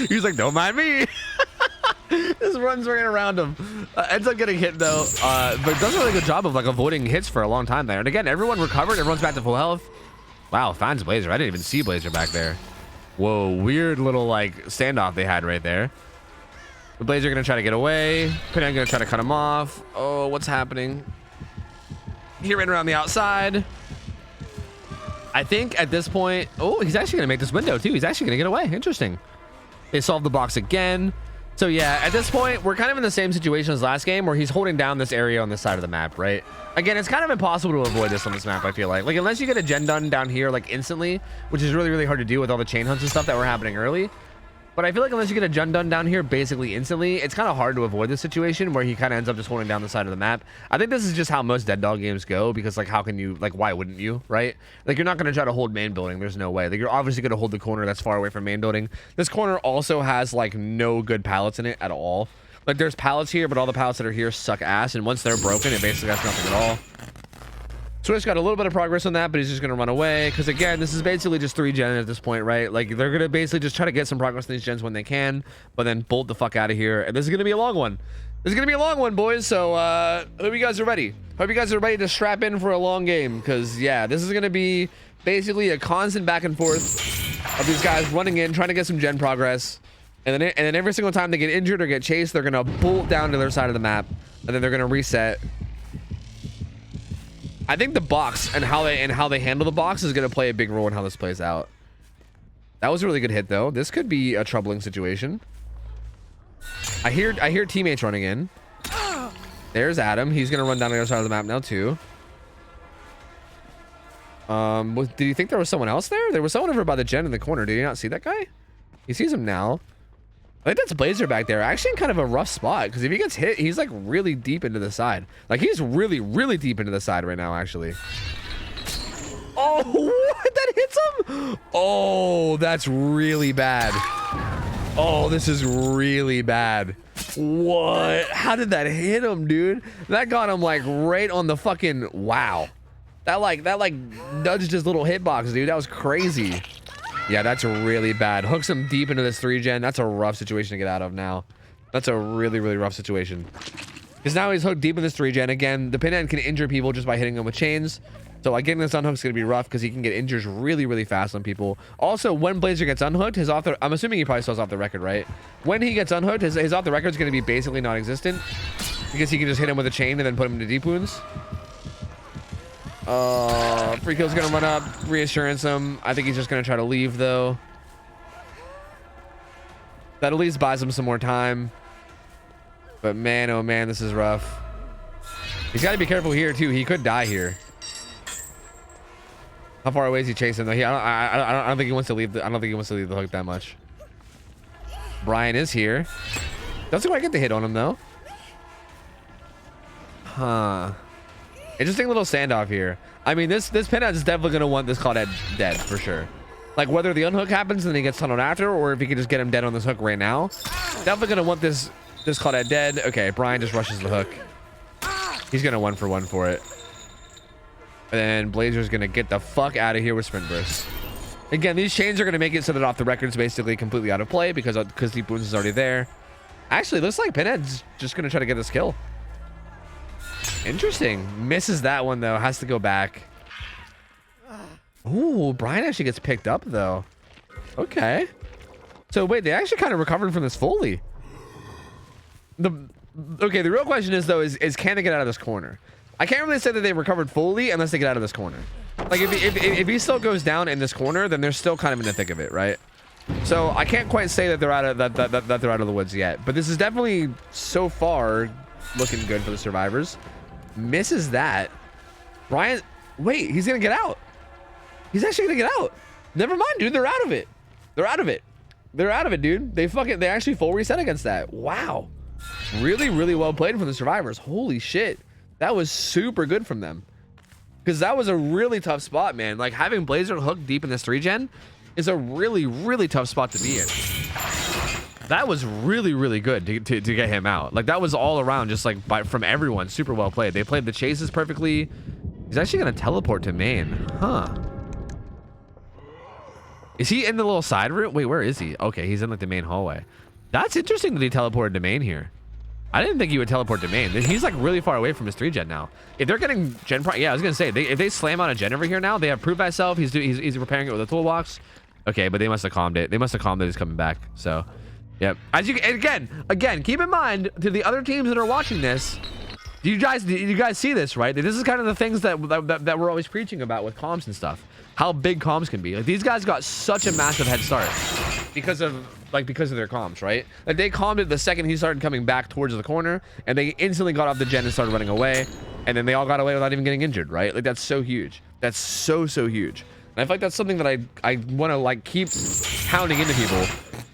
He's like, don't mind me. Just runs right around him. Ends up getting hit though, but does a really good job of like avoiding hits for a long time there. And again, everyone recovered. Everyone's back to full health. Wow, finds Blazer. I didn't even see Blazer back there. Whoa, weird little like standoff they had right there. The Blazer gonna try to get away. Pinhead gonna try to cut him off. Oh, what's happening? He ran around the outside. I think at this point, oh, he's actually gonna make this window too. He's actually gonna get away. Interesting. They solved the box again. So yeah, at this point, we're kind of in the same situation as last game where he's holding down this area on this side of the map, right? Again, it's kind of impossible to avoid this on this map, I feel like. Like, unless you get a gen done down here, like, instantly, which is really, really hard to do with all the chain hunts and stuff that were happening early. But I feel like unless you get a gen done down here basically instantly, it's kind of hard to avoid this situation where he kind of ends up just holding down the side of the map. I think this is just how most Dead Dog games go, because, like, how can you, like, why wouldn't you, right? Like, you're not going to try to hold main building. There's no way. Like, you're obviously going to hold the corner that's far away from main building. This corner also has, like, no good pallets in it at all. Like, there's pallets here, but all the pallets that are here suck ass, and once they're broken, it basically has nothing at all. Switch got a little bit of progress on that, but he's just going to run away. Because, again, this is basically just 3 gen at this point, right? Like, they're going to basically just try to get some progress on these gens when they can, but then bolt the fuck out of here. And this is going to be a long one. This is going to be a long one, boys. So, hope you guys are ready. Hope you guys are ready to strap in for a long game. Because, yeah, this is going to be basically a constant back and forth of these guys running in, trying to get some gen progress. And then every single time they get injured or get chased, they're going to bolt down to their side of the map. And then they're going to reset. I think the box and how they handle the box is going to play a big role in how this plays out. That was a really good hit, though. This could be a troubling situation. I hear teammates running in. There's Adam. He's going to run down the other side of the map now, too. Did you think there was someone else there? There was someone over by the gen in the corner. Did you not see that guy? He sees him now. I think that's Blazer back there. Actually in kind of a rough spot, because if he gets hit, he's like really deep into the side. Like, he's really, really deep into the side right now, actually. Oh, what? That hits him? Oh, that's really bad. Oh, this is really bad. What? How did that hit him, dude? That got him like right on the fucking, wow. That like nudged his little hitbox, dude. That was crazy. Yeah, that's really bad. Hooks him deep into this 3 gen. That's a rough situation to get out of now. That's a really, really rough situation. Because now he's hooked deep in this 3 gen. Again, the pinhead can injure people just by hitting them with chains. So like getting this unhooked is going to be rough because he can get injured really, really fast on people. Also, when Blazer gets unhooked, his off the, I'm assuming he probably still has off the record, right? When he gets unhooked, his off the record is going to be basically non-existent because he can just hit him with a chain and then put him into deep wounds. Free kill's gonna run up, reassurance him. I think he's just gonna try to leave though. That at least buys him some more time. But man, oh man, this is rough. He's got to be careful here too. He could die here. How far away is he chasing though? I don't think he wants to leave. I don't think he wants to leave the hook that much. Brian is here. Doesn't quite get the hit on him though. Huh. Interesting little standoff here. I mean, this pinhead is definitely going to want this Claudette dead for sure. Like, whether the unhook happens and then he gets tunneled after, or if he can just get him dead on this hook right now. Definitely going to want this Claudette dead. Okay, Brian just rushes the hook. He's going to 1-for-1 for it. And then Blazer's going to get the fuck out of here with Sprint Burst. Again, these chains are going to make it so that off the record's basically completely out of play because Deep Wounds is already there. Actually, looks like Pinhead's just going to try to get this kill. Interesting. Misses that one, though. Has to go back. Ooh, Brian actually gets picked up, though. Okay. So, wait, they actually kind of recovered from this fully. Okay, the real question is, though, is can they get out of this corner? I can't really say that they recovered fully unless they get out of this corner. Like, if he still goes down in this corner, then they're still kind of in the thick of it, right? So, I can't quite say that they're out of that they're out of the woods yet. But this is definitely, so far, looking good for the survivors. Misses that. Brian, wait, he's gonna get out. He's actually gonna get out. Never mind, dude. They're out of it. They're out of it. They're out of it, dude. They actually full reset against that. Wow. Really, really well played from the survivors. Holy shit. That was super good from them. Because that was a really tough spot, man. Like, having Blazer hooked deep in this 3-gen is a really, really tough spot to be in. That was really, really good to get him out. Like, that was all around, just like from everyone, super well played. They played the chases perfectly. He's actually going to teleport to main. Huh. Is he in the little side room? Wait, where is he? Okay, he's in like the main hallway. That's interesting that he teleported to main here. I didn't think he would teleport to main. He's like really far away from his 3-gen now. If they're getting gen, yeah, I was gonna say if they slam on a gen over here now, they have Prove Thyself. He's repairing it with a toolbox. Okay, but they must have calmed it. They must have calmed that he's coming back. So, yep. As you again, keep in mind to the other teams that are watching this. Do you guys see this, right? This is kind of the things that we're always preaching about with comms and stuff. How big comms can be. Like, these guys got such a massive head start because of like because of their comms, right? Like they calmed it the second he started coming back towards the corner, and they instantly got off the gen and started running away, and then they all got away without even getting injured, right? Like that's so huge. That's so huge. And I feel like that's something that I want to like keep pounding into people,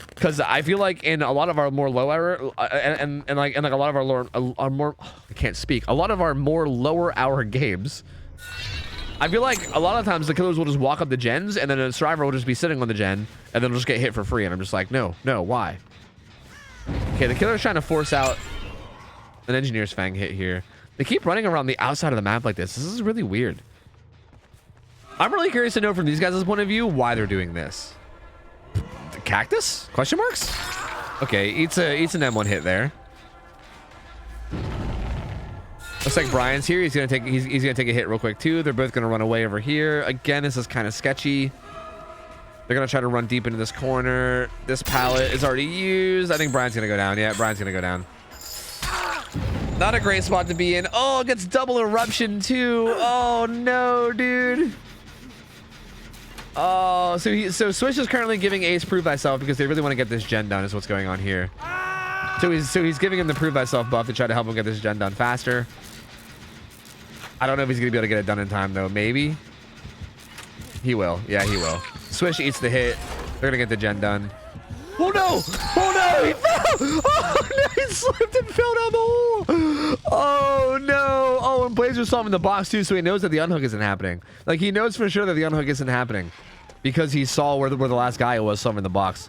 because I feel like in a lot of our more low hour and like a lot of our more I can't speak, a lot of our more lower hour games, I feel like a lot of times the killers will just walk up the gens, and then a survivor will just be sitting on the gen, and then they'll just get hit for free. And I'm just like, no, why? Okay, the killer's trying to force out an engineer's fang hit here. They keep running around the outside of the map like this. This is really weird. I'm really curious to know from these guys' point of view why they're doing this. The cactus? Question marks? Okay, eats an M1 hit there. Looks like Brian's here. He's gonna take a hit real quick too. They're both gonna run away over here. Again, this is kind of sketchy. They're gonna try to run deep into this corner. This pallet is already used. I think Brian's gonna go down. Yeah, Brian's gonna go down. Not a great spot to be in. Oh, it gets double eruption too. Oh no, dude. Oh, so Swish is currently giving Ace prove thyself because they really want to get this gen done is what's going on here. So he's giving him the prove thyself buff to try to help him get this gen done faster. I don't know if he's gonna be able to get it done in time though. Maybe he will. Yeah, he will. Swish eats the hit. They're gonna get the gen done. Oh no! Oh no! He fell! Oh no! He slipped and fell down the hole! Oh no! Oh, and Blazer's solving the box too, so he knows that the unhook isn't happening. Like he knows for sure that the unhook isn't happening because he saw where the last guy was solving the box.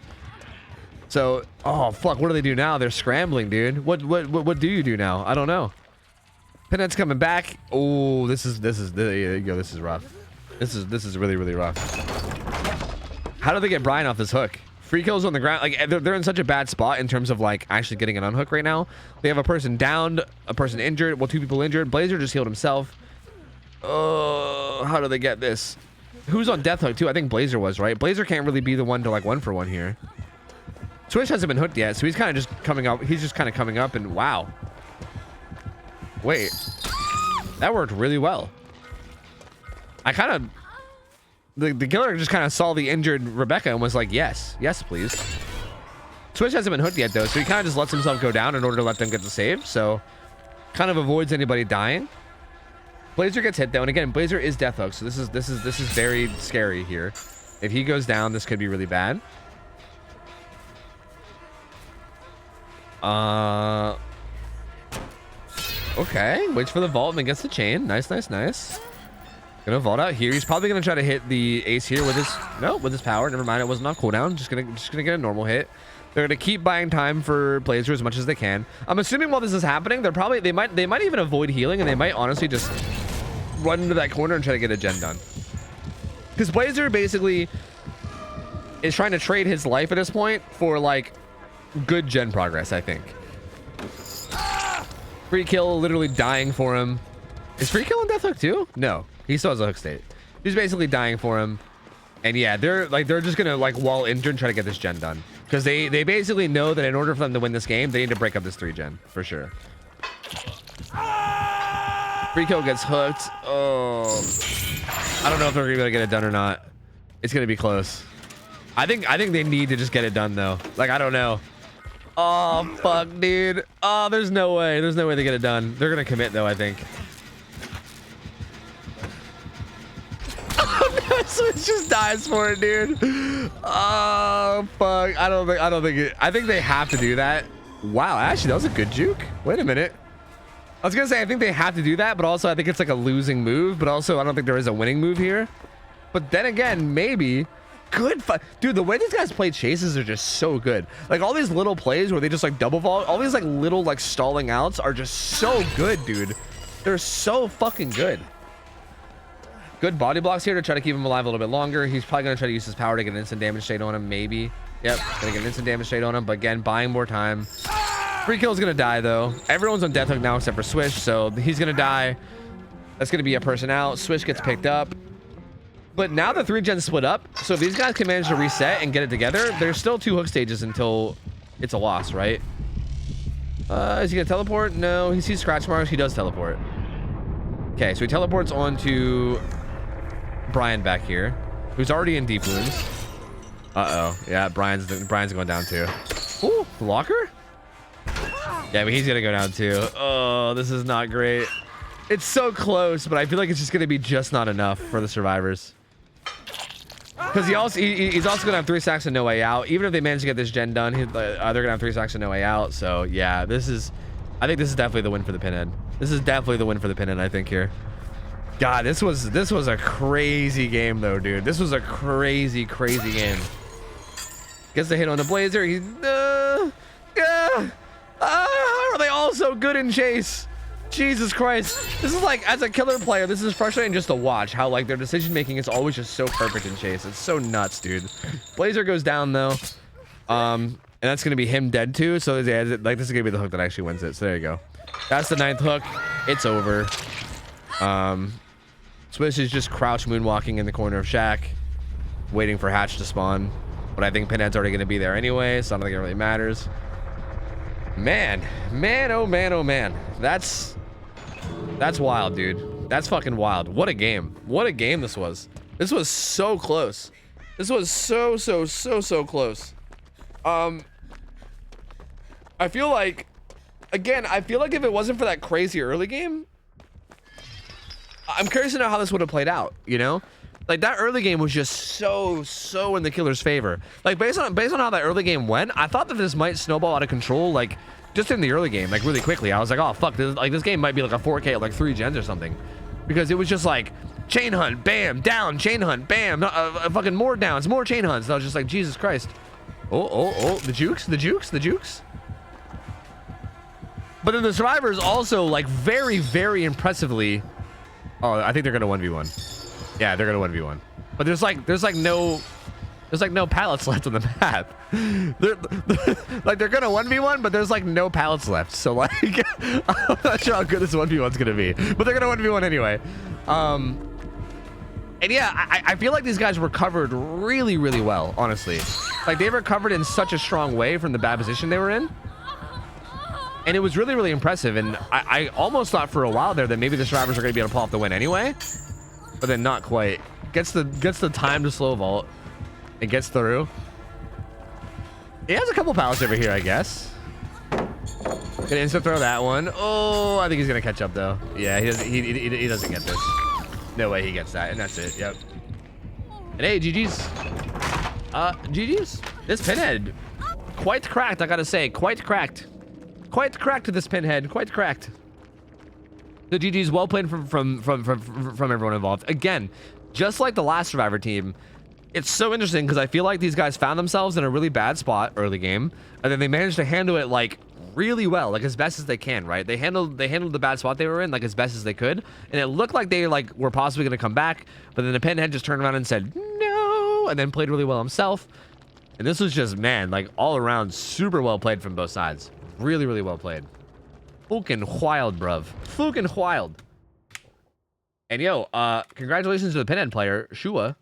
So, oh fuck! What do they do now? They're scrambling, dude. What do you do now? I don't know. Pinhead's coming back. Oh, this is there you go. This is rough. This is really rough. How do they get Brian off this hook? Free kills on the ground. Like they're in such a bad spot in terms of like actually getting an unhook right now. They have a person downed, a person injured. Well, 2 people injured. Blazer just healed himself. Oh, how do they get this? Who's on death hook too? I think Blazer was, right? Blazer can't really be the one to like 1-for-1 here. Swish hasn't been hooked yet, so he's kind of just coming up. He's just kind of coming up, and wow. Wait, that worked really well. I kind of. The killer just kind of saw the injured Rebecca and was like, yes, please. Swish hasn't been hooked yet though, so he kind of just lets himself go down in order to let them get the save. So kind of avoids anybody dying. Blazer gets hit though, and again, Blazer is death hook, so this is very scary here. If he goes down, this could be really bad. Okay, waits for the vault and then gets the chain. Nice. Gonna vault out here. He's probably gonna try to hit the ace here with his power. Never mind, it wasn't on cooldown. Just gonna get a normal hit. They're gonna keep buying time for Blazer as much as they can. I'm assuming while this is happening, they might even avoid healing, and they might honestly just run into that corner and try to get a gen done. Because Blazer basically is trying to trade his life at this point for like good gen progress, I think. Free kill literally dying for him. Is free kill on death hook too? No. He still has a hook state. He's basically dying for him. And yeah, they're just gonna like wall injure and try to get this gen done. Because they basically know that in order for them to win this game, they need to break up this 3 gen for sure. Free kill gets hooked. Oh, I don't know if they're gonna be able to get it done or not. It's gonna be close. I think they need to just get it done though. Like I don't know. Oh fuck, dude. Oh, there's no way they get it done. They're gonna commit though, I think. So it just dies for it, dude. Oh fuck. I think they have to do that. Wow, actually that was a good juke. Wait a minute. I was gonna say I think they have to do that, but also I think it's like a losing move, but also I don't think there is a winning move here. But then again, maybe. Good dude, the way these guys play chases are just so good. Like all these little plays where they just like double vault, all these like little like stalling outs are just so good, dude. They're so fucking good. Good body blocks here to try to keep him alive a little bit longer. He's probably going to try to use his power to get an instant damage state on him, maybe. Yep, going to get an instant damage state on him, but again, buying more time. Free kill is going to die, though. Everyone's on death hook now except for Swish, so he's going to die. That's going to be a person out. Swish gets picked up. But now the 3 gens split up, so if these guys can manage to reset and get it together, there's still 2 hook stages until it's a loss, right? Is he going to teleport? No, he sees scratch marks. He does teleport. Okay, so he teleports onto Brian back here, who's already in deep wounds. Uh-oh. Yeah, Brian's going down too. Ooh, blocker? Yeah, but he's gonna go down too. Oh, this is not great. It's so close, but I feel like it's just gonna be just not enough for the survivors. Because he's also gonna have 3 stacks and no way out. Even if they manage to get this gen done, they're gonna have 3 stacks and no way out. So yeah, I think this is definitely the win for the pinhead. This is definitely the win for the pinhead, I think here. God, this was a crazy game though, dude. This was a crazy game. Gets the hit on the Blazer. He's are they all so good in chase? Jesus Christ. This is like, as a killer player, this is frustrating just to watch how like their decision making is always just so perfect in chase. It's so nuts, dude. Blazer goes down though. And that's gonna be him dead too. So yeah, like this is gonna be the hook that actually wins it. So there you go. That's the 9th hook. It's over. Swish is just crouch moonwalking in the corner of Shack, waiting for Hatch to spawn. But I think Pinhead's already gonna be there anyway, so I don't think it really matters. Man, oh man. That's wild, dude. That's fucking wild. What a game. What a game this was. This was so close. This was so close. I feel like, again, if it wasn't for that crazy early game, I'm curious to know how this would have played out, you know? Like that early game was just so in the killer's favor. Like based on how that early game went, I thought that this might snowball out of control, like just in the early game, like really quickly. I was like, oh fuck, this game might be like a 4K at like 3 gens or something, because it was just like chain hunt, bam, down, chain hunt, bam, fucking more downs, more chain hunts. And I was just like, Jesus Christ. Oh, the jukes. But then the survivors also like very impressively. Oh, I think they're gonna 1v1. Yeah, they're gonna 1v1. But there's no pallets left on the map. They're gonna 1v1, but there's like no pallets left. So like, I'm not sure how good this 1v1's gonna be, but they're gonna 1v1 anyway. And yeah, I feel like these guys recovered really well, honestly. Like they recovered in such a strong way from the bad position they were in. And it was really impressive. And I almost thought for a while there that maybe the survivors are gonna be able to pull off the win anyway. But then not quite. Gets the time to slow vault. It gets through. He has a couple pallets over here, I guess. Gonna instant throw that one. Oh, I think he's gonna catch up though. Yeah, he doesn't get this. No way he gets that, and that's it. Yep. And hey, GG's. GG's. This pinhead, quite cracked. I gotta say, quite cracked. Quite cracked this pinhead. Quite cracked. The GG's well played from everyone involved. Again, just like the last Survivor team, it's so interesting because I feel like these guys found themselves in a really bad spot early game, and then they managed to handle it like really well, like as best as they can, right? They handled the bad spot they were in like as best as they could, and it looked like they like were possibly going to come back, but then the pinhead just turned around and said no, and then played really well himself. And this was just, man, like all around super well played from both sides. Really well played. Fucking wild, bruv. Fucking wild. And yo, congratulations to the pinhead player, Shua.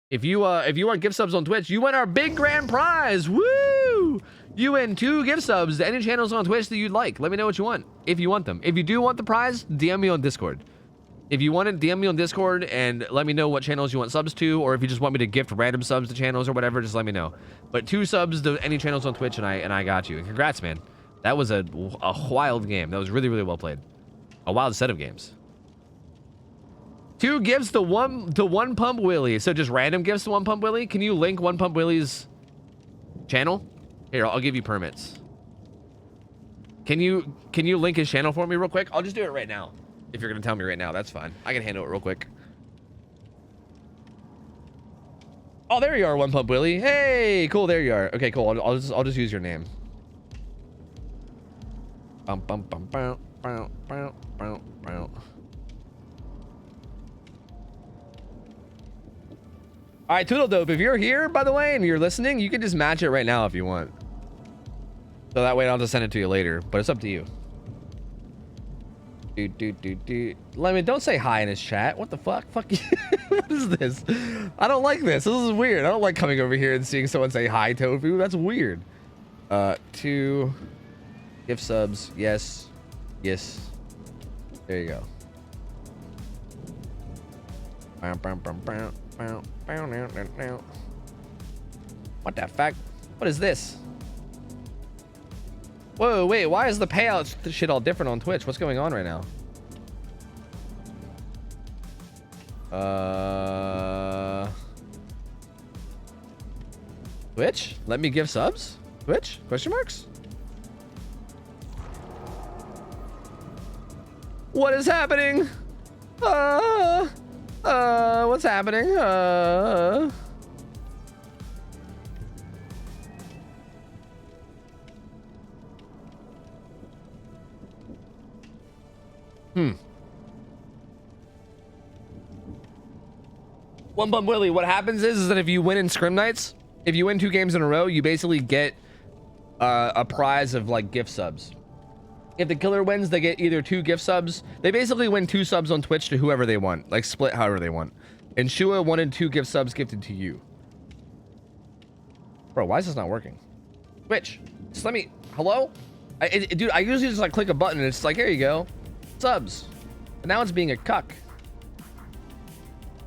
If you want gift subs on Twitch, you win our big grand prize. Woo! You win 2 gift subs to any channels on Twitch that you'd like. Let me know what you want, if you want them. If you do want the prize, DM me on Discord. If you want it, DM me on Discord and let me know what channels you want subs to, or if you just want me to gift random subs to channels or whatever, just let me know. But 2 subs to any channels on Twitch, and I got you. And congrats, man. That was a wild game. That was really well played. A wild set of games. 2 gifts to one Pump Willie. So just random gifts to one Pump Willie. Can you link one Pump Willie's channel? Here, I'll give you permits. Can you link his channel for me real quick? I'll just do it right now. If you're gonna tell me right now, that's fine. I can handle it real quick. Oh, there you are, one Pump Willie. Hey, cool. There you are. Okay, cool. I'll just use your name. All right, Toodle Dope, if you're here, by the way, and you're listening, you can just match it right now if you want. So that way I'll just send it to you later, but it's up to you. Lemon, don't say hi in his chat. What the fuck? Fuck you. What is this? I don't like this. This is weird. I don't like coming over here and seeing someone say hi, Tofu. That's weird. 2 gift subs. Yes. There you go. What the fuck? What is this? Whoa, wait, why is the payout shit all different on Twitch? What's going on right now? Twitch? Let me give subs? Twitch? Question marks? What is happening? What's happening? One Bump Willie, what happens is that if you win in scrim nights, if you win 2 games in a row, you basically get a prize of like gift subs. If the killer wins, they get either 2 gift subs. They basically win 2 subs on Twitch to whoever they want, like split however they want. And Shua wanted 2 gift subs gifted to you. Bro, why is this not working? Twitch, just let me, hello? Dude, I usually just like click a button and it's like, here you go, subs. But now it's being a cuck.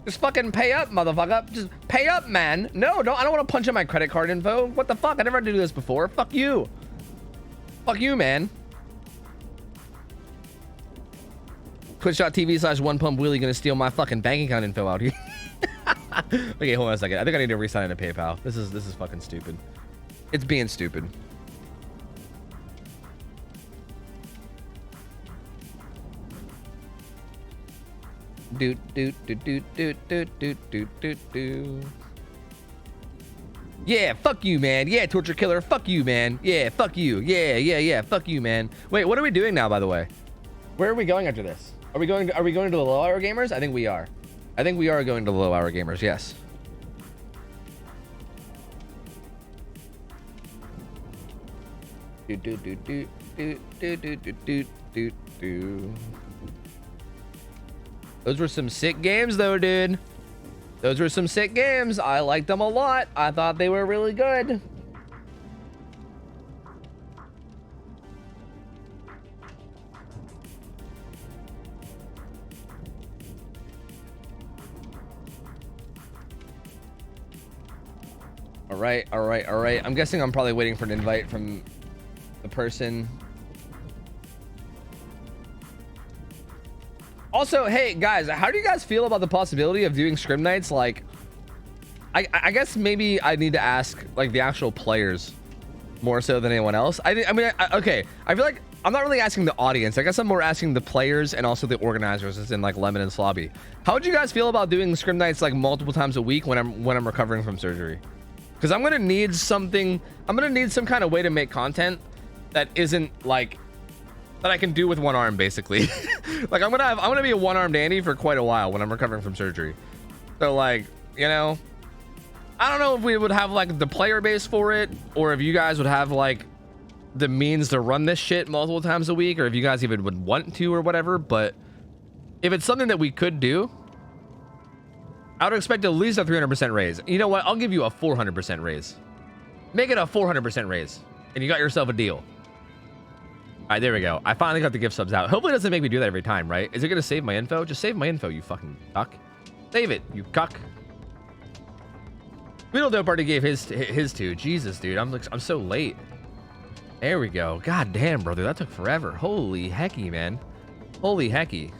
Just fucking pay up, motherfucker. Just pay up, man. No, I don't want to punch in my credit card info. What the fuck? I never had to do this before. Fuck you. Fuck you, man. Twitch.tv/OnePumpWillie gonna steal my fucking bank account info out here. Okay, hold on a second. I think I need to resign into PayPal. This is fucking stupid. It's being stupid. Do. Yeah, fuck you, man. Yeah, torture killer. Fuck you, man. Yeah, fuck you. Yeah. Fuck you, man. Wait, what are we doing now, by the way? Where are we going after this? Are we going to the low hour gamers? I think we are. I think we are going to the low hour gamers. Yes. Those were some sick games though, dude. Those were some sick games. I liked them a lot. I thought they were really good. All right. I'm guessing I'm probably waiting for an invite from the person. Also, hey guys, how do you guys feel about the possibility of doing scrim nights? Like, I guess maybe I need to ask like the actual players more so than anyone else. Okay, I feel like I'm not really asking the audience. I guess I'm more asking the players and also the organizers, as in like Lemon and Slobby. How would you guys feel about doing scrim nights like multiple times a week when I'm recovering from surgery? Because I'm gonna need something. I'm gonna need some kind of way to make content that isn't like that I can do with one arm, basically. Like I'm gonna be a one-armed Andy for quite a while when I'm recovering from surgery. So like, you know, I don't know if we would have like the player base for it, or if you guys would have like the means to run this shit multiple times a week, or if you guys even would want to or whatever. But if it's something that we could do, I would expect at least a 300% raise. You know what? I'll give you a 400% raise. Make it a 400% raise, and you got yourself a deal. All right, there we go. I finally got the gift subs out. Hopefully it doesn't make me do that every time, right? Is it gonna save my info? Just save my info, you fucking cuck. Save it, you cuck. Dope already gave his to. Jesus, dude, I'm so late. There we go. God damn, brother, that took forever. Holy hecky, man. Holy hecky.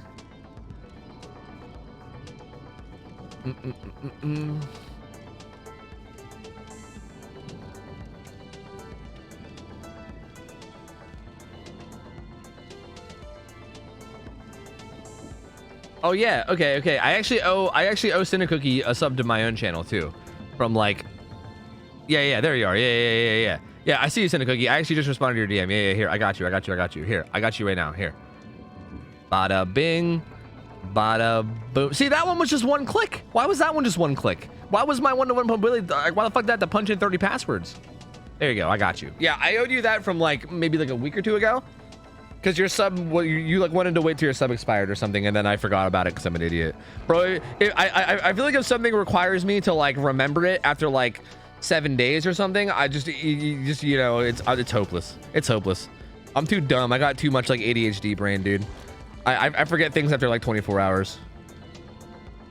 Oh yeah, okay. I actually owe Cinecookie a sub to my own channel too, from like, yeah. There you are. Yeah. I see you, Cinecookie. I actually just responded to your DM. Yeah. Here, I got you. Here, I got you right now. Here. Bada bing, bada boom. See, that one was just one click. Why was that one just one click? Why was my one-to-one pump really? Why the fuck did I have to punch in 30 passwords? There you go. I got you. Yeah, I owed you that from like maybe like a week or two ago. Because your sub, you like wanted to wait till your sub expired or something, and then I forgot about it because I'm an idiot. Bro, I feel like if something requires me to like remember it after like 7 days or something, you know, it's hopeless. It's hopeless. I'm too dumb. I got too much like ADHD brain, dude. I forget things after like 24 hours.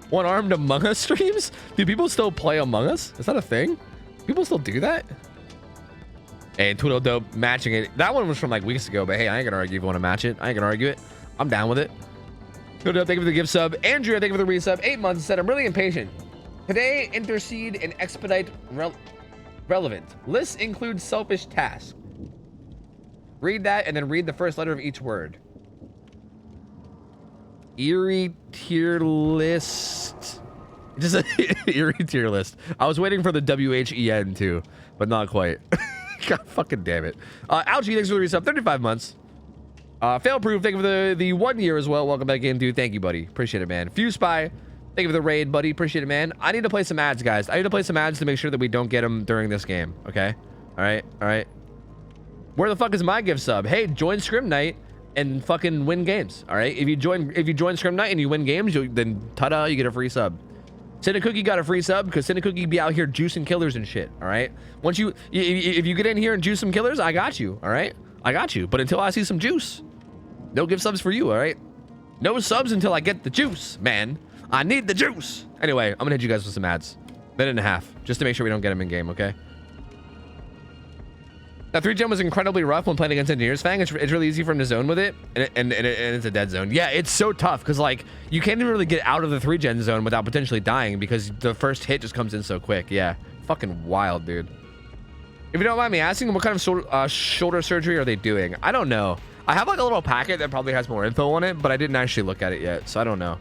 One-armed Among Us streams? Do people still play Among Us? Is that a thing? People still do that? Hey, Twiddle Dope matching it. That one was from like weeks ago, but hey, I ain't gonna argue if you want to match it. I ain't gonna argue it. I'm down with it. Twiddle Dope, thank you for the gift sub. Andrew, thank you for the resub. 8 months said, I'm really impatient. Today, intercede and expedite relevant. Lists include selfish tasks. Read that and then read the first letter of each word. Eerie tier list. Just a eerie tier list. I was waiting for the WHEN too, but not quite. God fucking damn it. Algie, thanks for the resub. 35 months. Fail proof, thank you for the 1 year as well. Welcome back in, dude. Thank you, buddy. Appreciate it, man. Fuse Spy, thank you for the raid, buddy. Appreciate it, man. I need to play some ads, guys. I need to play some ads to make sure that we don't get them during this game. Okay. All right. All right. Where the fuck is my gift sub? Hey, join Scrim Night and fucking win games. All right. If you join Scrim Night and you win games, then ta-da, you get a free sub. Cookie got a free sub because Cookie be out here juicing killers and shit. All right. Once if you get in here and juice some killers, I got you. All right. I got you. But until I see some juice, no gift subs for you. All right. No subs until I get the juice, man. I need the juice. Anyway, I'm gonna hit you guys with some ads. Minute and a half, just to make sure we don't get them in game. Okay. That 3-gen was incredibly rough when playing against Engineers Fang. It's really easy for him to zone with it, and it's a dead zone. Yeah, it's so tough because like you can't even really get out of the 3-gen zone without potentially dying because the first hit just comes in so quick. Yeah, fucking wild, dude. If you don't mind me asking, what kind of shoulder surgery are they doing? I don't know. I have like a little packet that probably has more info on it, but I didn't actually look at it yet, so I don't know.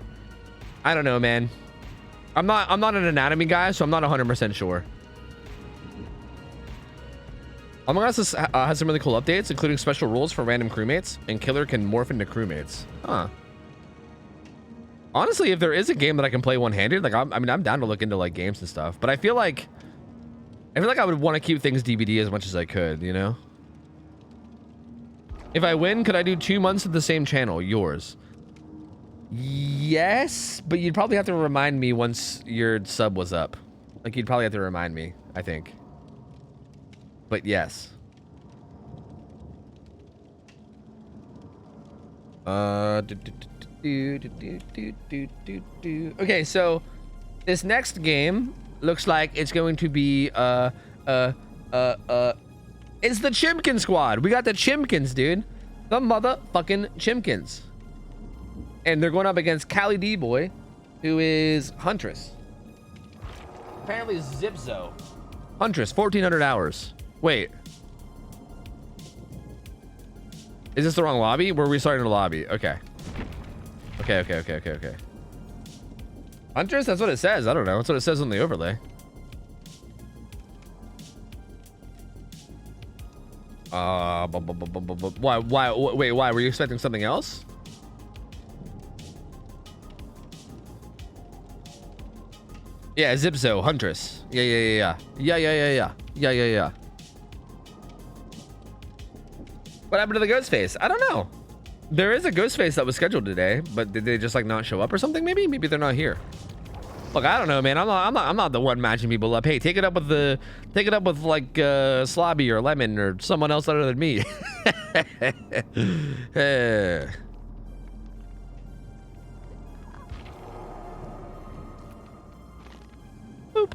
I don't know, man. I'm not an anatomy guy, so I'm not 100% sure. Among Us has some really cool updates, including special rules for random crewmates, and Killer can morph into crewmates. Huh. Honestly, if there is a game that I can play one-handed, like I mean, I'm down to look into like games and stuff. But I feel like I would want to keep things DVD as much as I could, you know. If I win, could I do 2 months of the same channel? Yours. Yes, but you'd probably have to remind me once your sub was up. Like you'd probably have to remind me, I think. But yes. Okay, so this next game looks like it's going to be it's the Chimkin Squad. We got the Chimkins, dude. The motherfucking Chimkins. And they're going up against Callie D-Boy, who is Huntress. Apparently Zipzo. Huntress, 1,400 hours. Wait. Is this the wrong lobby? We're restarting the lobby. Okay. Okay. Huntress? That's what it says. I don't know. That's what it says on the overlay. Why? Wait, why? Were you expecting something else? Yeah, Zipzo, Huntress. Yeah. What happened to the ghost face? I don't know. There is a ghost face that was scheduled today, but did they just like not show up or something? Maybe they're not here. Look, I don't know, man. I'm not the one matching people up. Hey, take it up with like Slobby or Lemon or someone else other than me. Boop.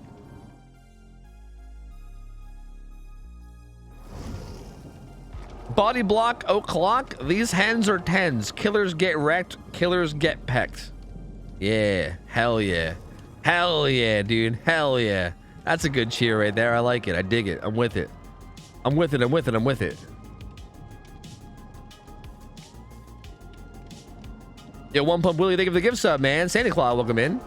Body block o'clock. These hens are tens. Killers get wrecked. Killers get pecked. Yeah. Hell yeah. Hell yeah, dude. Hell yeah. That's a good cheer right there. I like it. I dig it. I'm with it. I'm with it. Yo, One Pump Willie, thank you for the gift sub, man. Santa Claus, welcome in.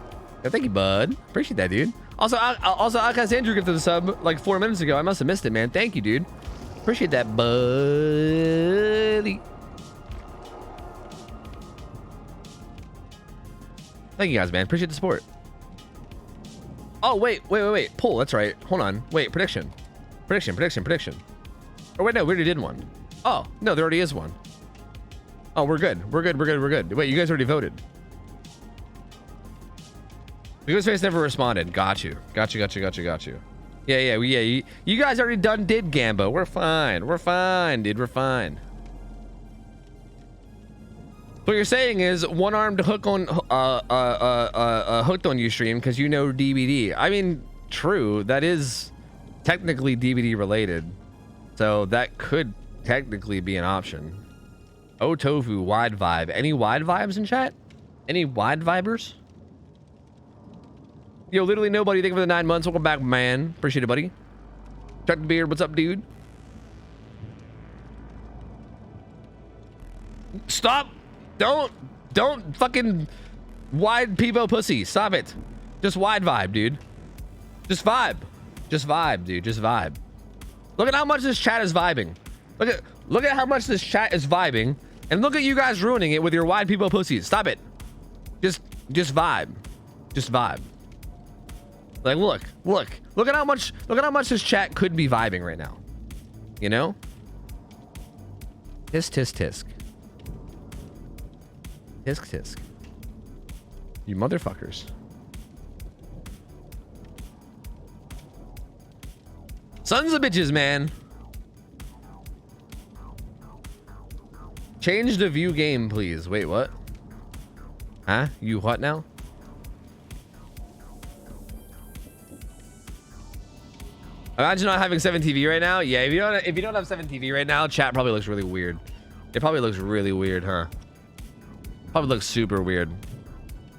Yeah, thank you, bud. Appreciate that, dude. Also, Akash Andrew gifted the sub like 4 minutes ago. I must have missed it, man. Thank you, dude. Appreciate that, buddy. Thank you guys, man. Appreciate the support. Oh, wait. Pull, that's right. Hold on. Wait, prediction. Oh, wait, no, we already did one. Oh, no, there already is one. Oh, we're good. Wait, you guys already voted. The Ghostface never responded. Got you. Yeah. You guys already did Gambo. We're fine, dude. We're fine. What you're saying is one-armed hooked on you stream because you know DVD. I mean, true. That is technically DVD related, so that could technically be an option. OhTofu wide vibe. Any wide vibes in chat? Any wide vibers? Yo, literally nobody. Thank you for the 9 months. Welcome back, man. Appreciate it, buddy. Chuck the beard. What's up, dude? Stop. Don't fucking wide peepo pussy. Stop it. Just wide vibe, dude. Just vibe. Just vibe, dude. Just vibe. Look at how much this chat is vibing. Look at how much this chat is vibing, and look at you guys ruining it with your wide peepo pussies. Stop it. Just vibe. Just vibe. Like, look at how much this chat could be vibing right now. You know? Tisk tisk tisk. Tisk tisk. You motherfuckers. Sons of bitches, man. Change the view game, please. Wait, what? Huh? You what now? Imagine not having 7 TV right now. Yeah, if you don't have 7 TV right now, chat probably looks really weird. It probably looks really weird, huh? Probably looks super weird.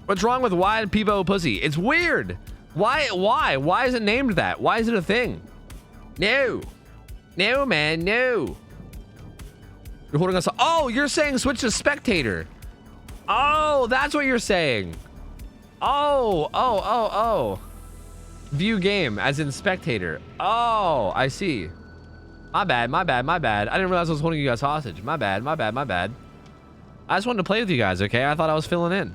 What's wrong with wide peepo pussy? It's weird. Why is it named that? Why is it a thing? No, man, no. You're holding us. Oh, you're saying switch to spectator. Oh, that's what you're saying. Oh. View game as in spectator. Oh, I see. My bad. I didn't realize I was holding you guys hostage. My bad. I just wanted to play with you guys, okay? I thought I was filling in.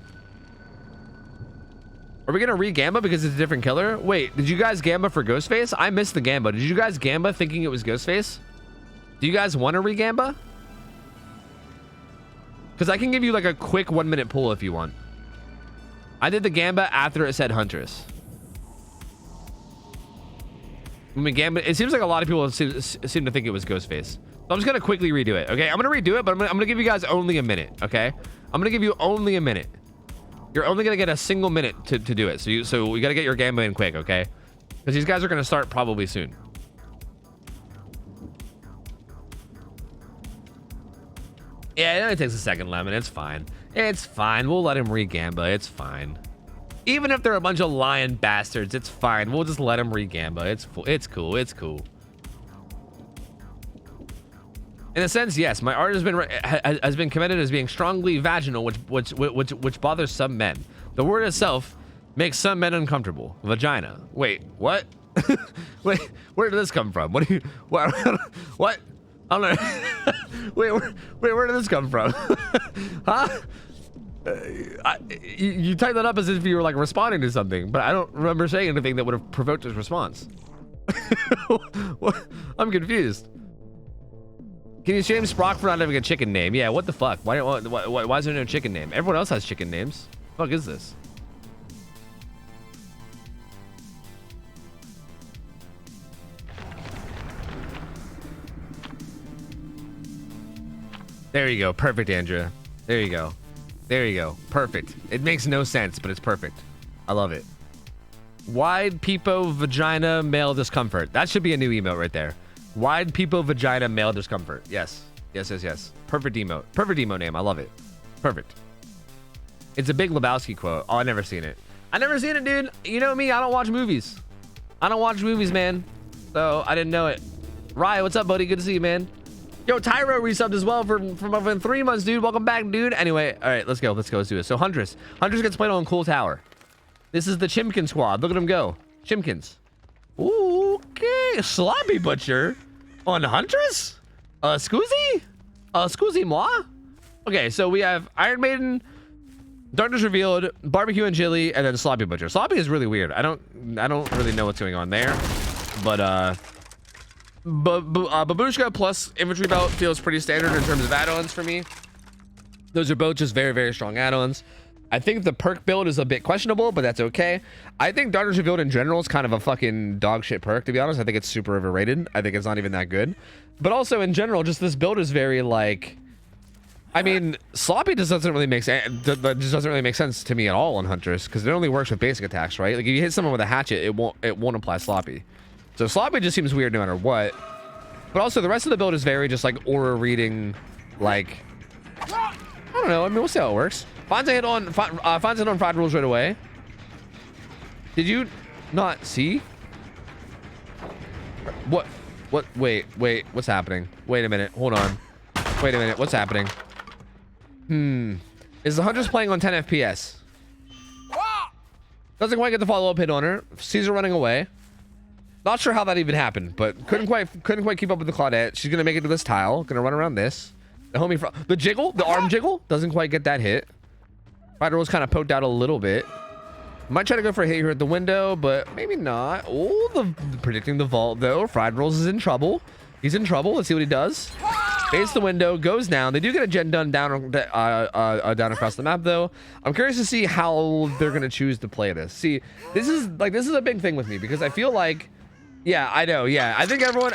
Are we gonna re-gamba because it's a different killer? Wait, did you guys gamba for Ghostface? I missed the gamba. Did you guys gamba thinking it was Ghostface? Do you guys want to re-gamba? Because I can give you like a quick 1-minute pull if you want. I did the gamba after it said Huntress. I mean, gamba. It seems like a lot of people seem to think it was Ghostface. So I'm just gonna quickly redo it. Okay, I'm gonna redo it, but I'm gonna give you guys only a minute. Okay, I'm gonna give you only a minute. You're only gonna get a single minute to do it. So we gotta get your gamba in quick, okay? Because these guys are gonna start probably soon. Yeah, it only takes a second, Lemon. It's fine. It's fine. We'll let him re-gamba. It's fine. Even if they're a bunch of lying bastards, it's fine. We'll just let him re-gamba. It's cool. It's cool. In a sense, yes, my art has been commended as being strongly vaginal, which bothers some men. The word itself makes some men uncomfortable. Vagina. Wait, what? Wait, where did this come from? What? What? I don't know. wait, where did this come from? Huh? You typed that up as if you were like responding to something, but I don't remember saying anything that would have provoked his response. I'm confused. Can you shame Sprock for not having a chicken name? Yeah, what the fuck? Why is there no chicken name? Everyone else has chicken names. The fuck is this? There you go. Perfect, Andrea. There you go. There you go. Perfect. It makes no sense, but it's perfect. I love it. Wide peepo vagina male discomfort. That should be a new emote right there. Wide peepo vagina male discomfort. Yes. Yes. Perfect emote. Perfect emote name. I love it. Perfect. It's a Big Lebowski quote. Oh, I never seen it. I never seen it, dude. You know me. I don't watch movies. I don't watch movies, man. So I didn't know it. Ryan, what's up, buddy? Good to see you, man. Yo, Tyro resubbed as well for over 3 months, dude. Welcome back, dude. Anyway, all right, let's go. Let's do this. So Huntress gets played on Cool Tower. This is the Chimkin squad. Look at them go. Chimkins. Ooh, okay. Sloppy Butcher on Huntress? Scoozy moi? Okay, so we have Iron Maiden, Darkness Revealed, Barbecue and Chili, and then Sloppy Butcher. Sloppy is really weird. I don't really know what's going on there, but Babushka plus Infantry Belt feels pretty standard in terms of add-ons for me. Those are both just very, very strong add-ons. I think the perk build is a bit questionable, but that's okay. I think Darkness Revealed in general is kind of a fucking dog shit perk, to be honest. I think it's super overrated. I think it's not even that good. But also in general, just this build is very like, I mean, Sloppy just doesn't really make sense. Just doesn't really make sense to me at all on Hunters, because it only works with basic attacks, right? Like if you hit someone with a hatchet, it won't apply Sloppy. So sloppy just seems weird no matter what. But also the rest of the build is very just like aura reading, like, I don't know. I mean, we'll see how it works. Finds a hit on fried rolls right away. Did you not see? What? Wait, what's happening? Wait a minute. Hold on. Wait a minute. What's happening? Is the Huntress playing on 10 FPS? Doesn't quite get the follow-up hit on her. Sees her running away. Not sure how that even happened, but couldn't quite keep up with the Claudette. She's gonna make it to this tile. Gonna run around this. The homie, the jiggle, the arm jiggle, doesn't quite get that hit. Fried rolls kind of poked out a little bit. Might try to go for a hit here at the window, but maybe not. Oh, predicting the vault though. Fried rolls is in trouble. He's in trouble. Let's see what he does. Fades the window, goes down. They do get a gen done down across the map though. I'm curious to see how they're gonna choose to play this. See, this is a big thing with me because I feel like, yeah, I know, yeah. I think everyone,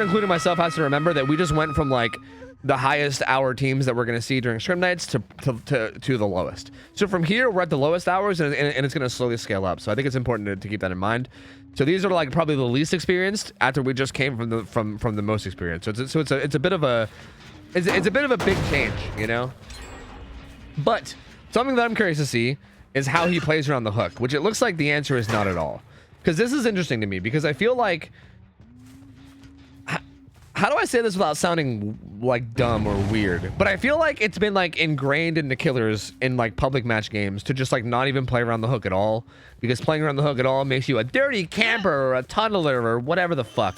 including myself, has to remember that we just went from like the highest hour teams that we're going to see during scrim nights to the lowest. So from here, we're at the lowest hours, and it's going to slowly scale up. So I think it's important to keep that in mind. So these are like probably the least experienced after we just came from the most experienced. So it's a bit of a big change, you know. But something that I'm curious to see is how he plays around the hook, which it looks like the answer is not at all. Because this is interesting to me because I feel like, how do I say this without sounding like dumb or weird? But I feel like it's been like ingrained into killers in like public match games to just like not even play around the hook at all, because playing around the hook at all makes you a dirty camper or a tunneler or whatever the fuck.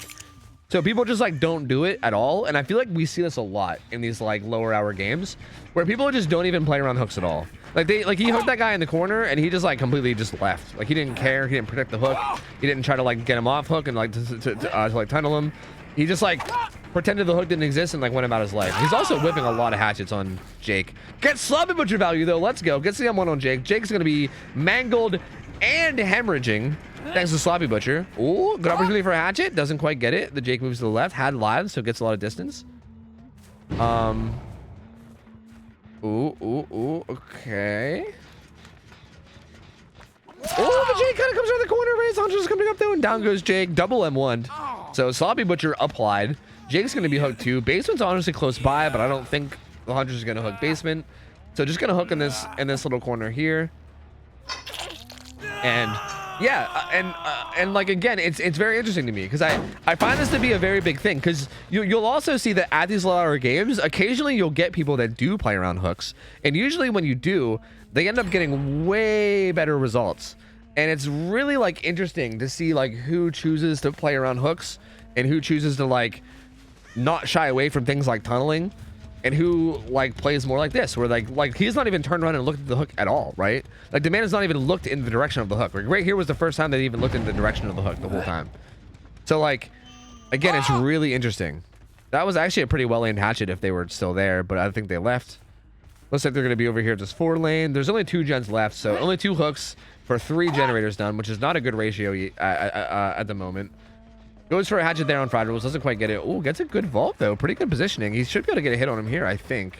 So people just like don't do it at all, and I feel like we see this a lot in these like lower hour games where people just don't even play around hooks at all. Like he hooked that guy in the corner and he just like completely just left. Like he didn't care, he didn't protect the hook, he didn't try to like get him off hook and like to like tunnel him. He just like pretended the hook didn't exist and like went about his life. He's also whipping a lot of hatchets on Jake. Get sloppy butcher value though. Let's go. Gets the M1 on Jake. Jake's gonna be mangled and hemorrhaging thanks to sloppy butcher. Ooh, good opportunity for a hatchet. Doesn't quite get it. The Jake moves to the left. Had lives, so gets a lot of distance. Ooh. Okay. Oh, the Jake kind of comes around the corner. Ray's Hunter's coming up though, and down goes Jake. Double M1. So sloppy butcher applied. Jake's gonna be hooked too. Basement's honestly close by, but I don't think the Hunter's gonna hook basement. So just gonna hook in this little corner here. And yeah, and like again, it's very interesting to me because I find this to be a very big thing, because you'll also see that at these lower games, occasionally you'll get people that do play around hooks, and usually when you do, they end up getting way better results. And it's really like interesting to see like who chooses to play around hooks and who chooses to like not shy away from things like tunneling, and who like plays more like this, where like he's not even turned around and looked at the hook at all, right? Like the man has not even looked in the direction of the hook. Like right here was the first time they even looked in the direction of the hook the whole time. So like, again, it's really interesting. That was actually a pretty well aimed hatchet if they were still there, but I think they left. Looks like they're going to be over here just 4 lane. There's only 2 gens left, so only 2 hooks for 3 generators done, which is not a good ratio at the moment. Goes for a hatchet there on fried rolls, doesn't quite get it. Oh, gets a good vault though. Pretty good positioning. He should be able to get a hit on him here, I think.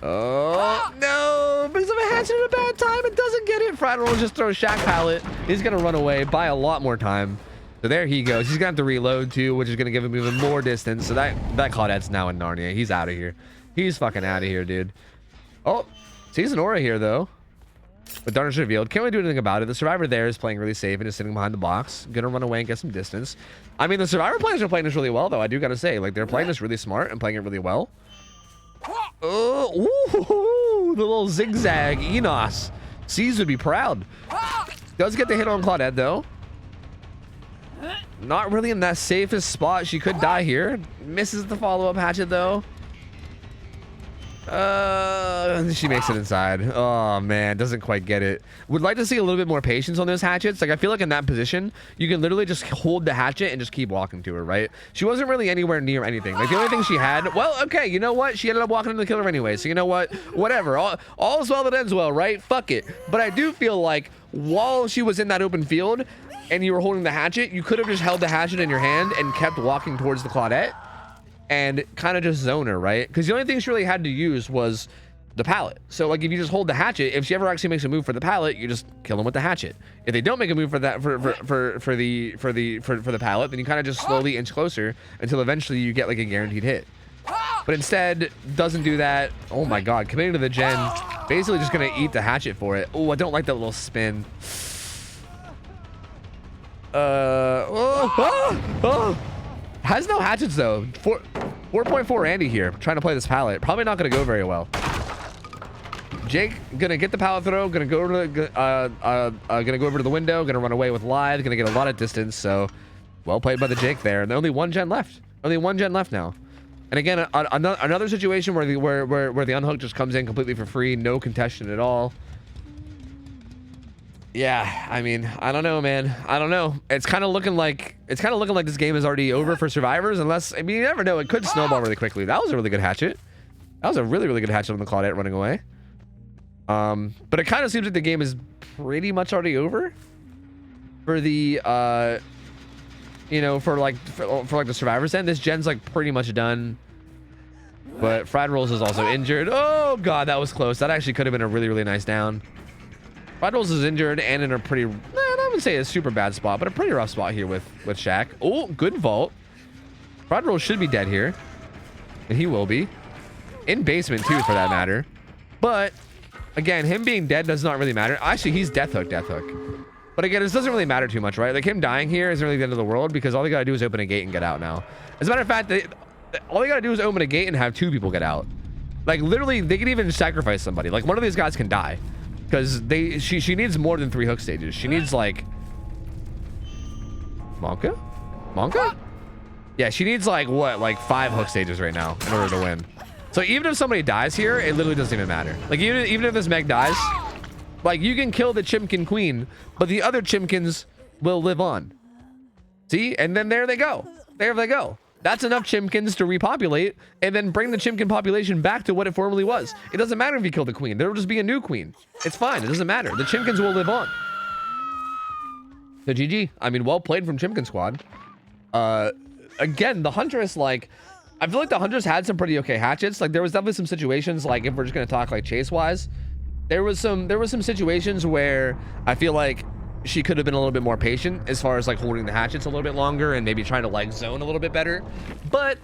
Oh no! Brings up a hatchet at a bad time and doesn't get it. Fried rolls just throws shack pallet. He's gonna run away, buy a lot more time. So there he goes. He's gonna have to reload too, which is gonna give him even more distance. So that Claudette's now in Narnia. He's out of here. He's fucking out of here, dude. Oh, sees an aura here though. But Darnish revealed. Can't really do anything about it. The survivor there is playing really safe and is sitting behind the box. Gonna run away and get some distance. I mean, the survivor players are playing this really well, though. I do gotta say, like, they're playing this really smart and playing it really well. Oh, the little zigzag Enos. C's would be proud. Does get the hit on Claudette, though. Not really in that safest spot. She could die here. Misses the follow-up hatchet, though. She makes it inside. Oh man, doesn't quite get it. Would like to see a little bit more patience on those hatchets. Like I feel like in that position, you can literally just hold the hatchet and just keep walking to her, right? She wasn't really anywhere near anything. Like the only thing she had, well, okay, you know what? She ended up walking into the killer anyway. So you know what? Whatever. All's well that ends well, right? Fuck it. But I do feel like while she was in that open field and you were holding the hatchet, you could have just held the hatchet in your hand and kept walking towards the Claudette and kind of just zone her, right? Because the only thing she really had to use was the pallet. So like if you just hold the hatchet, if she ever actually makes a move for the pallet, you just kill them with the hatchet. If they don't make a move for that for the pallet, then you kind of just slowly inch closer until eventually you get like a guaranteed hit. But instead doesn't do that. Oh my god, committing to the gen, basically just gonna eat the hatchet for it. Oh, I don't like that little spin. Has no hatchets though. 4.4 Andy here, trying to play this pallet. Probably not gonna go very well. Jake gonna get the pallet throw, gonna go over to the window, gonna run away with live, gonna get a lot of distance. So well played by the Jake there. And only one gen left. Only one gen left now. And again, another situation where the unhook just comes in completely for free, no contestation at all. Yeah, I mean, I don't know, man. I don't know. It's kind of looking like this game is already over for survivors, unless, I mean, you never know. It could snowball really quickly. That was a really good hatchet. That was a really, really good hatchet on the Claudette running away. But it kind of seems like the game is pretty much already over for the you know, for like the survivors end. This gen's like pretty much done. But Fried Rolls is also injured. Oh god, that was close. That actually could have been a really, really nice down. Fried Rolls is injured and in a pretty, I wouldn't say a super bad spot, but a pretty rough spot here with Shaq. Oh, good vault. Fried Rolls should be dead here. And he will be. In basement too, for that matter. But again, him being dead does not really matter. Actually, he's death hook. But again, this doesn't really matter too much, right? Like him dying here isn't really the end of the world because all they gotta do is open a gate and get out now. As a matter of fact, all they gotta do is open a gate and have 2 people get out. Like literally, they can even sacrifice somebody. Like one of these guys can die because she needs more than 3 hook stages. She needs like Monka? Yeah, she needs like what, like 5 hook stages right now in order to win. So even if somebody dies here, it literally doesn't even matter. Like even if this Meg dies, like you can kill the Chimkin Queen, but the other Chimkins will live on. See? And then there they go. There they go. That's enough Chimkins to repopulate and then bring the Chimkin population back to what it formerly was. It doesn't matter if you kill the queen. There will just be a new queen. It's fine. It doesn't matter. The Chimkins will live on. So GG. I mean, well played from Chimkin Squad. Again, the Huntress, like, I feel like the Huntress had some pretty okay hatchets. Like, there was definitely some situations, like, if we're just going to talk, like, chase-wise, there was some situations where I feel like she could have been a little bit more patient as far as, like, holding the hatchets a little bit longer and maybe trying to, like, zone a little bit better. But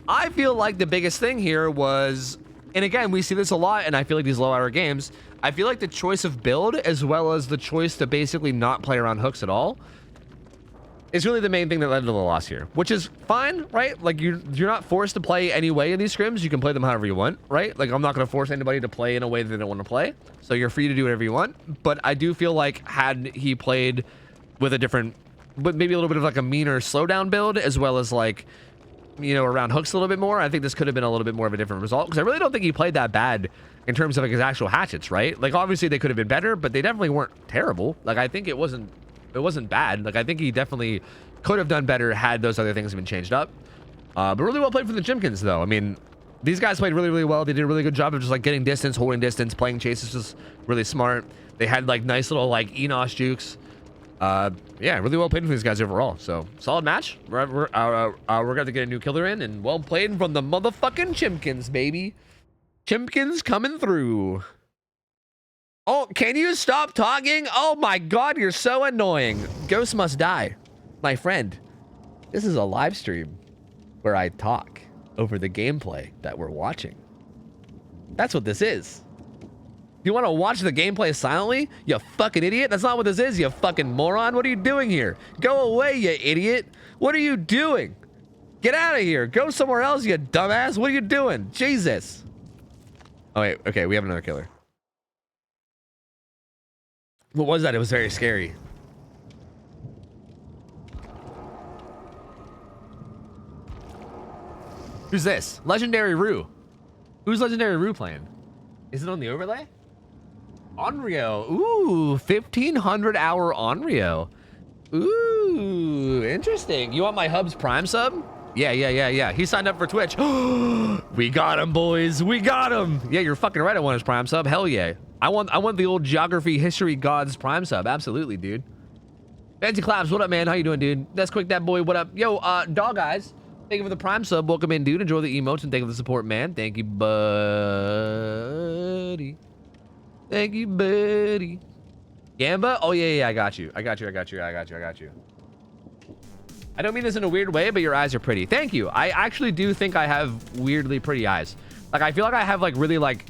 I feel like the biggest thing here was, and again, we see this a lot, and I feel like these low-hour games, I feel like the choice of build as well as the choice to basically not play around hooks at all is really the main thing that led to the loss here, which is fine, right? Like you're not forced to play any way in these scrims. You can play them however you want, right? Like I'm not going to force anybody to play in a way that they don't want to play. So you're free to do whatever you want. But I do feel like had he played with a different, but maybe a little bit of like a meaner slowdown build, as well as like, you know, around hooks a little bit more, I think this could have been a little bit more of a different result, because I really don't think he played that bad in terms of like his actual hatchets, right? Like obviously they could have been better, but they definitely weren't terrible. Like I think it wasn't bad. Like I think he definitely could have done better had those other things been changed up. But really well played for the Chimkins though. I mean, these guys played really, really well. They did a really good job of just like getting distance, holding distance, playing chases, just really smart. They had like nice little like Enosh jukes. Yeah, really well played for these guys overall. So solid match. We're going to get a new killer in, and well played from the motherfucking Chimkins, baby. Chimkins coming through. Oh, can you stop talking? Oh my god, you're so annoying. Ghost must die. My friend, this is a live stream where I talk over the gameplay that we're watching. That's what this is. You want to watch the gameplay silently? You fucking idiot. That's not what this is, you fucking moron. What are you doing here? Go away, you idiot. What are you doing? Get out of here. Go somewhere else, you dumbass. What are you doing? Jesus. Oh, wait. Okay, we have another killer. What was that? It was very scary. Who's this? Legendary Rue. Who's Legendary Rue playing? Is it on the overlay? Onryo. Ooh, 1,500 hour Onryo. Ooh, interesting. You want my Hubs Prime sub? Yeah. He signed up for Twitch. We got him, boys. We got him. Yeah, you're fucking right. I want his Prime sub. Hell yeah. I want the old Geography History Gods Prime sub. Absolutely, dude. Fancy Claps, what up, man? How you doing, dude? That's Quick That Boy, what up? Yo, Dog Eyes. Thank you for the Prime sub. Welcome in, dude. Enjoy the emotes and thank you for the support, man. Thank you, buddy. Thank you, buddy. Gamba? Oh, yeah, I got you. I got you. I don't mean this in a weird way, but your eyes are pretty. Thank you. I actually do think I have weirdly pretty eyes. Like, I feel like I have, like, really, like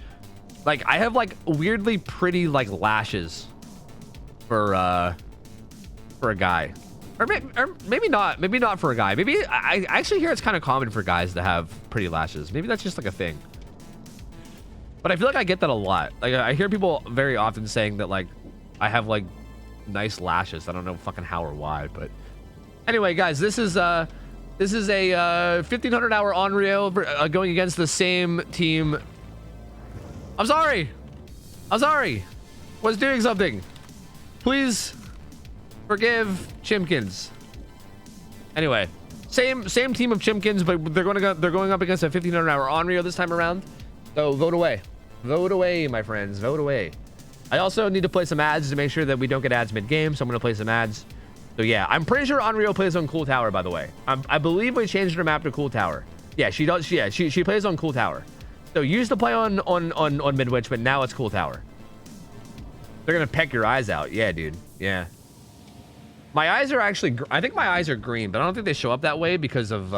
I have, like, weirdly pretty, like, lashes for a guy. Or maybe not for a guy. Maybe I actually hear it's kind of common for guys to have pretty lashes. Maybe that's just like a thing. But I feel like I get that a lot. Like I hear people very often saying that like I have like nice lashes. I don't know fucking how or why, but anyway, guys, this is a 1500 hour Onryo going against the same team. I'm sorry. Was doing something. Please forgive Chimkins. Anyway, same team of Chimkins, but they're going up against a 1500 hour Onryo this time around. So vote away, my friends, vote away. I also need to play some ads to make sure that we don't get ads mid game, so I'm gonna play some ads. So yeah, I'm pretty sure Onryo plays on Cool Tower, by the way. I believe we changed her map to Cool Tower. Yeah, she does. Yeah, she plays on Cool Tower. So you used to play on Midwich, but now it's Cool Tower. They're gonna peck your eyes out. Yeah, dude. Yeah. My eyes are actually, I think my eyes are green, but I don't think they show up that way because of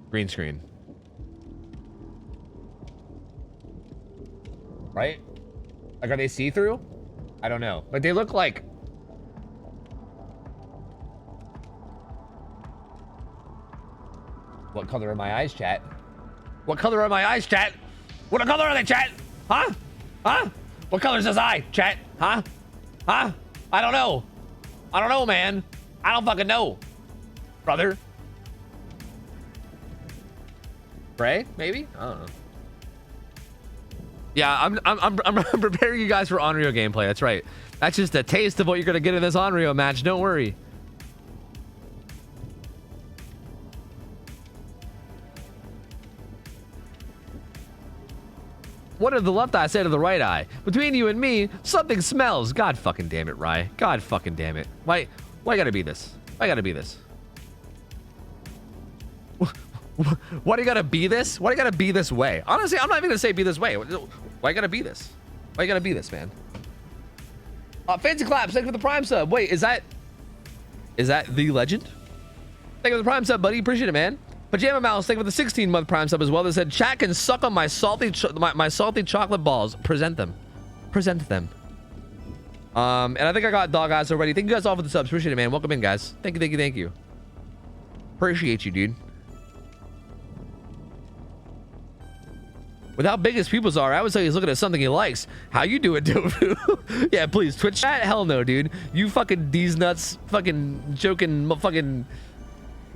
green screen. Right? Like, are they see-through? I don't know. But they look like... What color are my eyes, chat? What color are my eyes, chat? What color are they, chat? Huh? Huh? What color is this eye, chat? Huh? Huh? I don't know. I don't know, man. I don't fucking know. Brother. Gray, maybe? I don't know. Yeah, I'm preparing you guys for Onryo gameplay. That's right. That's just a taste of what you're gonna get in this Onryo match. Don't worry. What did the left eye say to the right eye? Between you and me, something smells. God fucking damn it, Rye. God fucking damn it. Why gotta be this? Why gotta be this? Why do you gotta be this? Why do you gotta be this way? Honestly, I'm not even gonna say be this way. Why gotta be this? Why you gotta be this, man? Fancy claps. Thank you for the Prime sub. Wait, is that the legend? Thank you for the Prime sub, buddy. Appreciate it, man. Pajama Mouse, thank you for the 16-month Prime sub as well. They said, chat can suck on my salty chocolate balls. Present them. And I think I got dog eyes already. Thank you guys all for the subs. Appreciate it, man. Welcome in, guys. Thank you. Appreciate you, dude. With how big his pupils are, I would say he's looking at something he likes. How you do it, Tofu? Yeah, please. Twitch chat? Hell no, dude. You fucking these nuts, fucking joking, fucking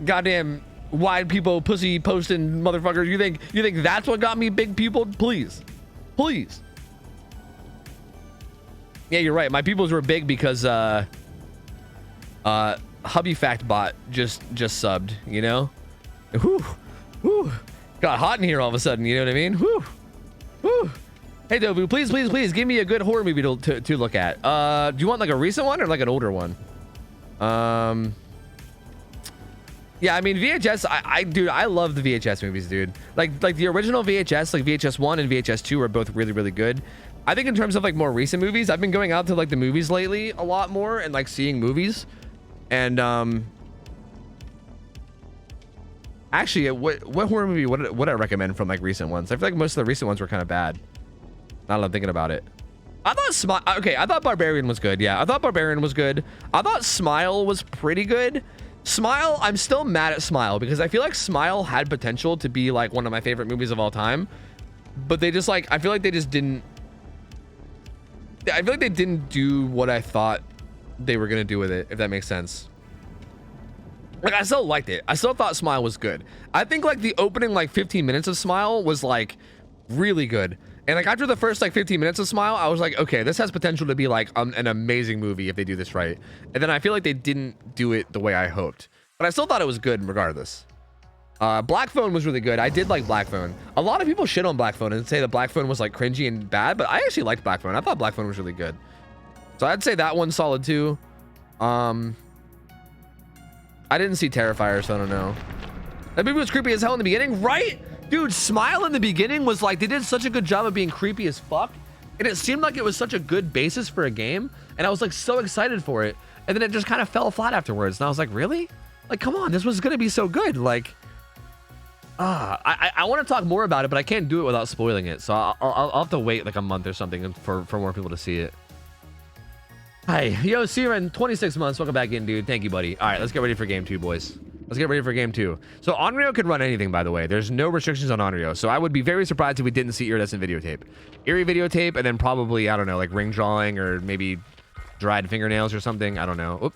goddamn wide people, pussy posting motherfuckers. You think that's what got me big pupiled? Please. Yeah, you're right. My pupils were big because Hubby Fact Bot just subbed, you know? Whew. Got hot in here all of a sudden, you know what I mean? Whew. Hey, Dobu, please give me a good horror movie to look at. Do you want like a recent one or like an older one? Yeah, I mean, VHS, dude, I love the VHS movies, dude. Like the original VHS, like VHS 1 and VHS 2 are both really, really good. I think in terms of like more recent movies, I've been going out to like the movies lately a lot more and like seeing movies. And actually, what horror movie would I recommend from like recent ones? I feel like most of the recent ones were kind of bad. Now that I'm thinking about it. I thought Barbarian was good. Yeah, I thought Barbarian was good. I thought Smile was pretty good. Smile, I'm still mad at Smile because I feel like Smile had potential to be like one of my favorite movies of all time. But they just like, I feel like they didn't do what I thought they were going to do with it, if that makes sense. Like, I still liked it. I still thought Smile was good. I think like the opening like 15 minutes of Smile was like really good. And like after the first like 15 minutes of Smile, I was like, okay, this has potential to be like an amazing movie if they do this right. And then I feel like they didn't do it the way I hoped. But I still thought it was good regardless. Black Phone was really good. I did like Black Phone. A lot of people shit on Black Phone and say that Black Phone was like cringy and bad, but I actually liked Black Phone. I thought Black Phone was really good. So I'd say that one's solid too. I didn't see Terrifier, so I don't know. That movie was creepy as hell in the beginning, right? Dude, Smile in the beginning was like, they did such a good job of being creepy as fuck. And it seemed like it was such a good basis for a game. And I was like so excited for it. And then it just kind of fell flat afterwards. And I was like, really? Like, come on, this was going to be so good. Like, I want to talk more about it, but I can't do it without spoiling it. So I'll have to wait like a month or something for more people to see it. Hi, yo, Siren, 26 months. Welcome back in, dude. Thank you, buddy. All right, let's get ready for game 2, boys. Let's get ready for game 2. So Onryo could run anything, by the way. There's no restrictions on Onryo. So I would be very surprised if we didn't see iridescent videotape. Eerie videotape, and then probably, I don't know, like ring drawing or maybe dried fingernails or something. I don't know. Oop.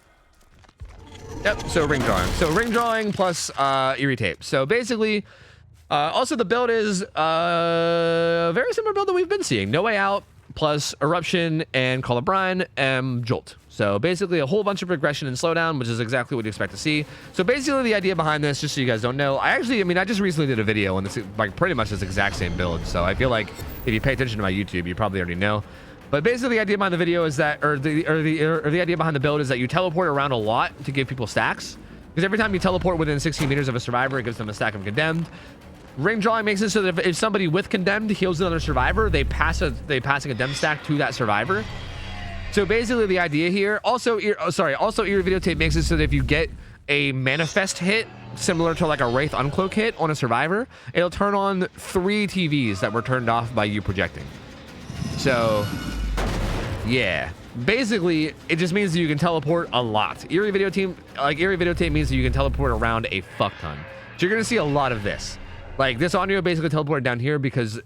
Yep, so ring drawing. So ring drawing plus eerie tape. So basically, also the build is a very similar build that we've been seeing. No Way Out plus Eruption and Call of Brine and Jolt. So basically a whole bunch of progression and slowdown, which is exactly what you expect to see. So basically the idea behind this, just so you guys don't know, I just recently did a video on this, like pretty much this exact same build. So I feel like if you pay attention to my YouTube, you probably already know. But basically the idea behind the video is that, or the idea behind the build is that you teleport around a lot to give people stacks. Because every time you teleport within 16 meters of a survivor, it gives them a stack of Condemned. Ring drawing makes it so that if somebody with Condemned heals another survivor, they pass a Condemned stack to that survivor. So basically the idea here, also Eerie Videotape makes it so that if you get a Manifest hit, similar to like a Wraith Uncloak hit on a survivor, it'll turn on 3 TVs that were turned off by you projecting. So, yeah. Basically, it just means that you can teleport a lot. Eerie Videotape means that you can teleport around a fuck ton. So you're gonna see a lot of this. Like this Onryo basically teleported down here because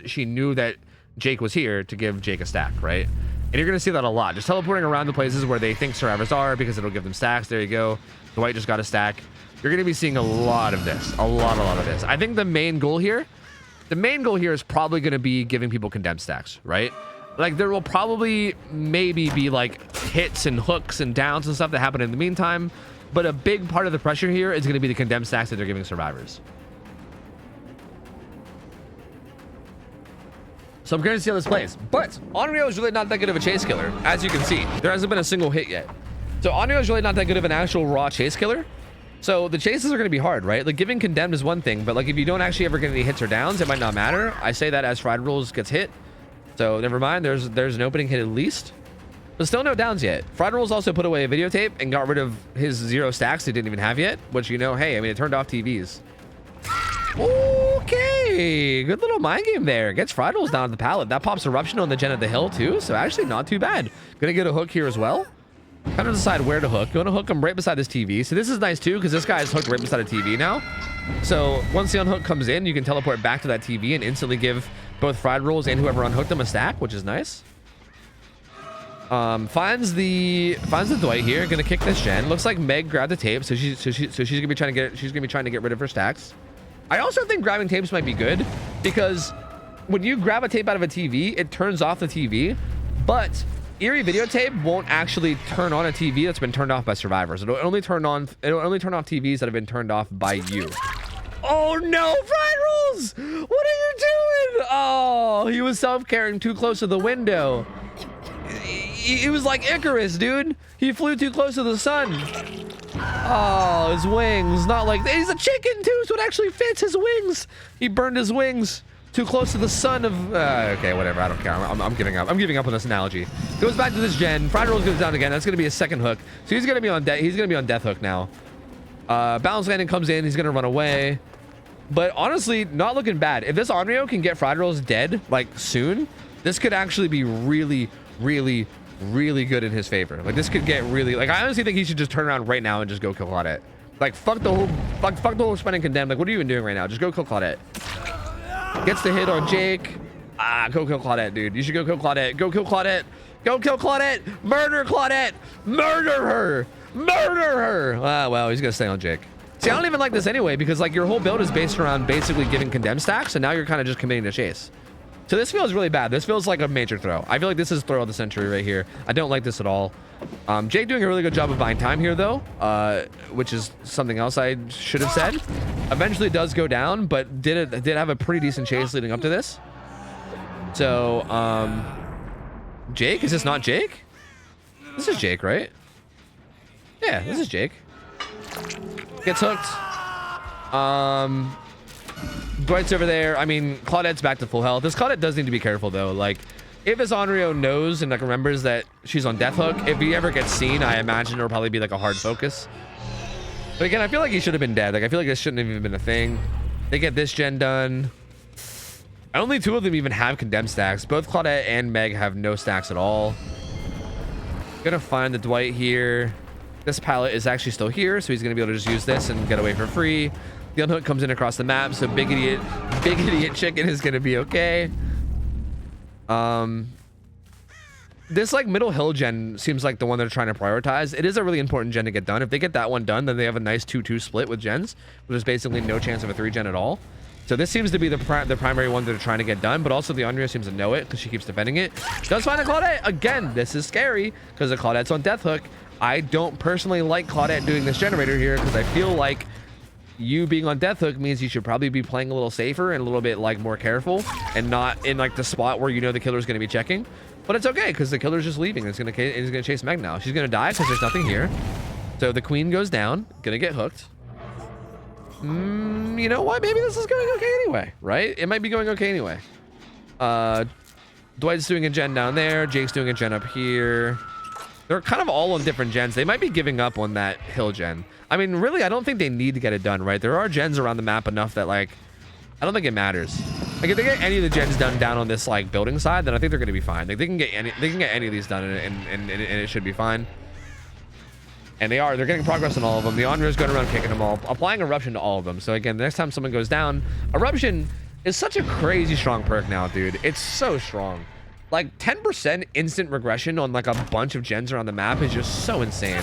she knew that Jake was here to give Jake a stack, right? And you're gonna see that a lot. Just teleporting around the places where they think survivors are because it'll give them stacks. There you go. Dwight just got a stack. You're gonna be seeing a lot of this. A lot of this. I think the main goal here is probably gonna be giving people Condemned stacks, right? Like there will probably maybe be like hits and hooks and downs and stuff that happen in the meantime. But a big part of the pressure here is gonna be the Condemned stacks that they're giving survivors. So I'm curious to see how this plays. But Onryo is really not that good of a chase killer, as you can see. There hasn't been a single hit yet. So Onryo is really not that good of an actual raw chase killer. So the chases are going to be hard, right? Like giving Condemned is one thing, but like if you don't actually ever get any hits or downs, it might not matter. I say that as Fried Rules gets hit. So never mind, there's an opening hit at least. But still no downs yet. Fried Rules also put away a videotape and got rid of his 0 stacks he didn't even have yet, which, you know, hey, I mean, it turned off TVs. Okay, good little mind game there. Gets Fried Rules down to the pallet. That pops Eruption on the gen at the hill too, so actually not too bad. Gonna get a hook here as well. Kind of decide where to hook. Gonna hook him right beside this TV. So this is nice too, because this guy is hooked right beside a TV now. So once the unhook comes in, you can teleport back to that TV and instantly give both Fried Rules and whoever unhooked them a stack, which is nice. Finds the Dwight here. Gonna kick this gen. Looks like Meg grabbed the tape, so she's gonna be trying to get rid of her stacks. I also think grabbing tapes might be good because when you grab a tape out of a TV, it turns off the TV, but Eerie Videotape won't actually turn on a TV that's been turned off by survivors. It'll only turn off TVs that have been turned off by you. Oh no, Fried Rules! What are you doing? Oh, he was self-carrying too close to the window. He was like Icarus, dude. He flew too close to the sun. Oh, his wings. Not like... He's a chicken, too, so it actually fits his wings. He burned his wings too close to the sun of... okay, whatever. I don't care. I'm giving up. I'm giving up on this analogy. Goes back to this gen. Fried Rolls goes down again. That's going to be a second hook. So he's going to be on death hook now. Balance landing comes in. He's going to run away. But honestly, not looking bad. If this Onryo can get Fried Rolls dead, like, soon, this could actually be really, really, really good in his favor. Like this could get really, like I honestly think he should just turn around right now and just go kill Claudette. Like fuck the whole spending Condemned. Like what are you even doing right now? Just go kill Claudette. Gets the hit on Jake. Go kill Claudette, dude. You should go kill Claudette. Go kill Claudette. Go kill Claudette. Murder Claudette. Murder her. Murder her. Well, he's gonna stay on Jake. See, I don't even like this anyway because like your whole build is based around basically giving Condemned stacks, and now you're kind of just committing to chase. So this feels really bad. This feels like a major throw. I feel like this is throw of the century right here. I don't like this at all. Jake doing a really good job of buying time here though, which is something else I should have said. Eventually does go down, but did have a pretty decent chase leading up to this. So, Jake? Is this not Jake? This is Jake, right? Yeah, this is Jake. Gets hooked. Dwight's over there. I mean, Claudette's back to full health. This Claudette does need to be careful though. Like, if this Onryo knows and like remembers that she's on death hook, if he ever gets seen, I imagine it'll probably be like a hard focus. But again, I feel like he should have been dead. Like, I feel like this shouldn't have even been a thing. They get this gen done. Only 2 of them even have condemned stacks. Both Claudette and Meg have no stacks at all. Gonna find the Dwight here. This pallet is actually still here, so he's gonna be able to just use this and get away for free. The unhook comes in across the map, so big idiot chicken is gonna be okay. This like middle hill gen seems like the one they're trying to prioritize. It is a really important gen to get done. If they get that one done, then they have a nice 2-2 split with gens, which is basically no chance of a 3 gen at all. So this seems to be the primary one they're trying to get done, but also the Onryo seems to know it because she keeps defending it. Does find a Claudette. Again, this is scary because the Claudette's on death hook. I don't personally like Claudette doing this generator here because I feel like you being on death hook means you should probably be playing a little safer and a little bit like more careful and not in like the spot where you know the killer's going to be checking. But it's okay because the killer's just leaving. It's gonna chase Meg now. She's gonna die because there's nothing here. So the queen goes down, gonna get hooked. You know what? Maybe this is going okay anyway, right? It might be going okay anyway. Dwight's doing a gen down there. Jake's doing a gen up here. They're kind of all on different gens. They might be giving up on that hill gen. I mean, really, I don't think they need to get it done, right? There are gens around the map enough that, like, I don't think it matters. Like, if they get any of the gens done down on this, like, building side, then I think they're going to be fine. Like, they can get any of these done and it should be fine. And they're getting progress on all of them. The Onryo's going around kicking them all, applying Eruption to all of them. So again, the next time someone goes down, Eruption is such a crazy strong perk now, dude. It's so strong. Like 10% instant regression on like a bunch of gens around the map is just so insane.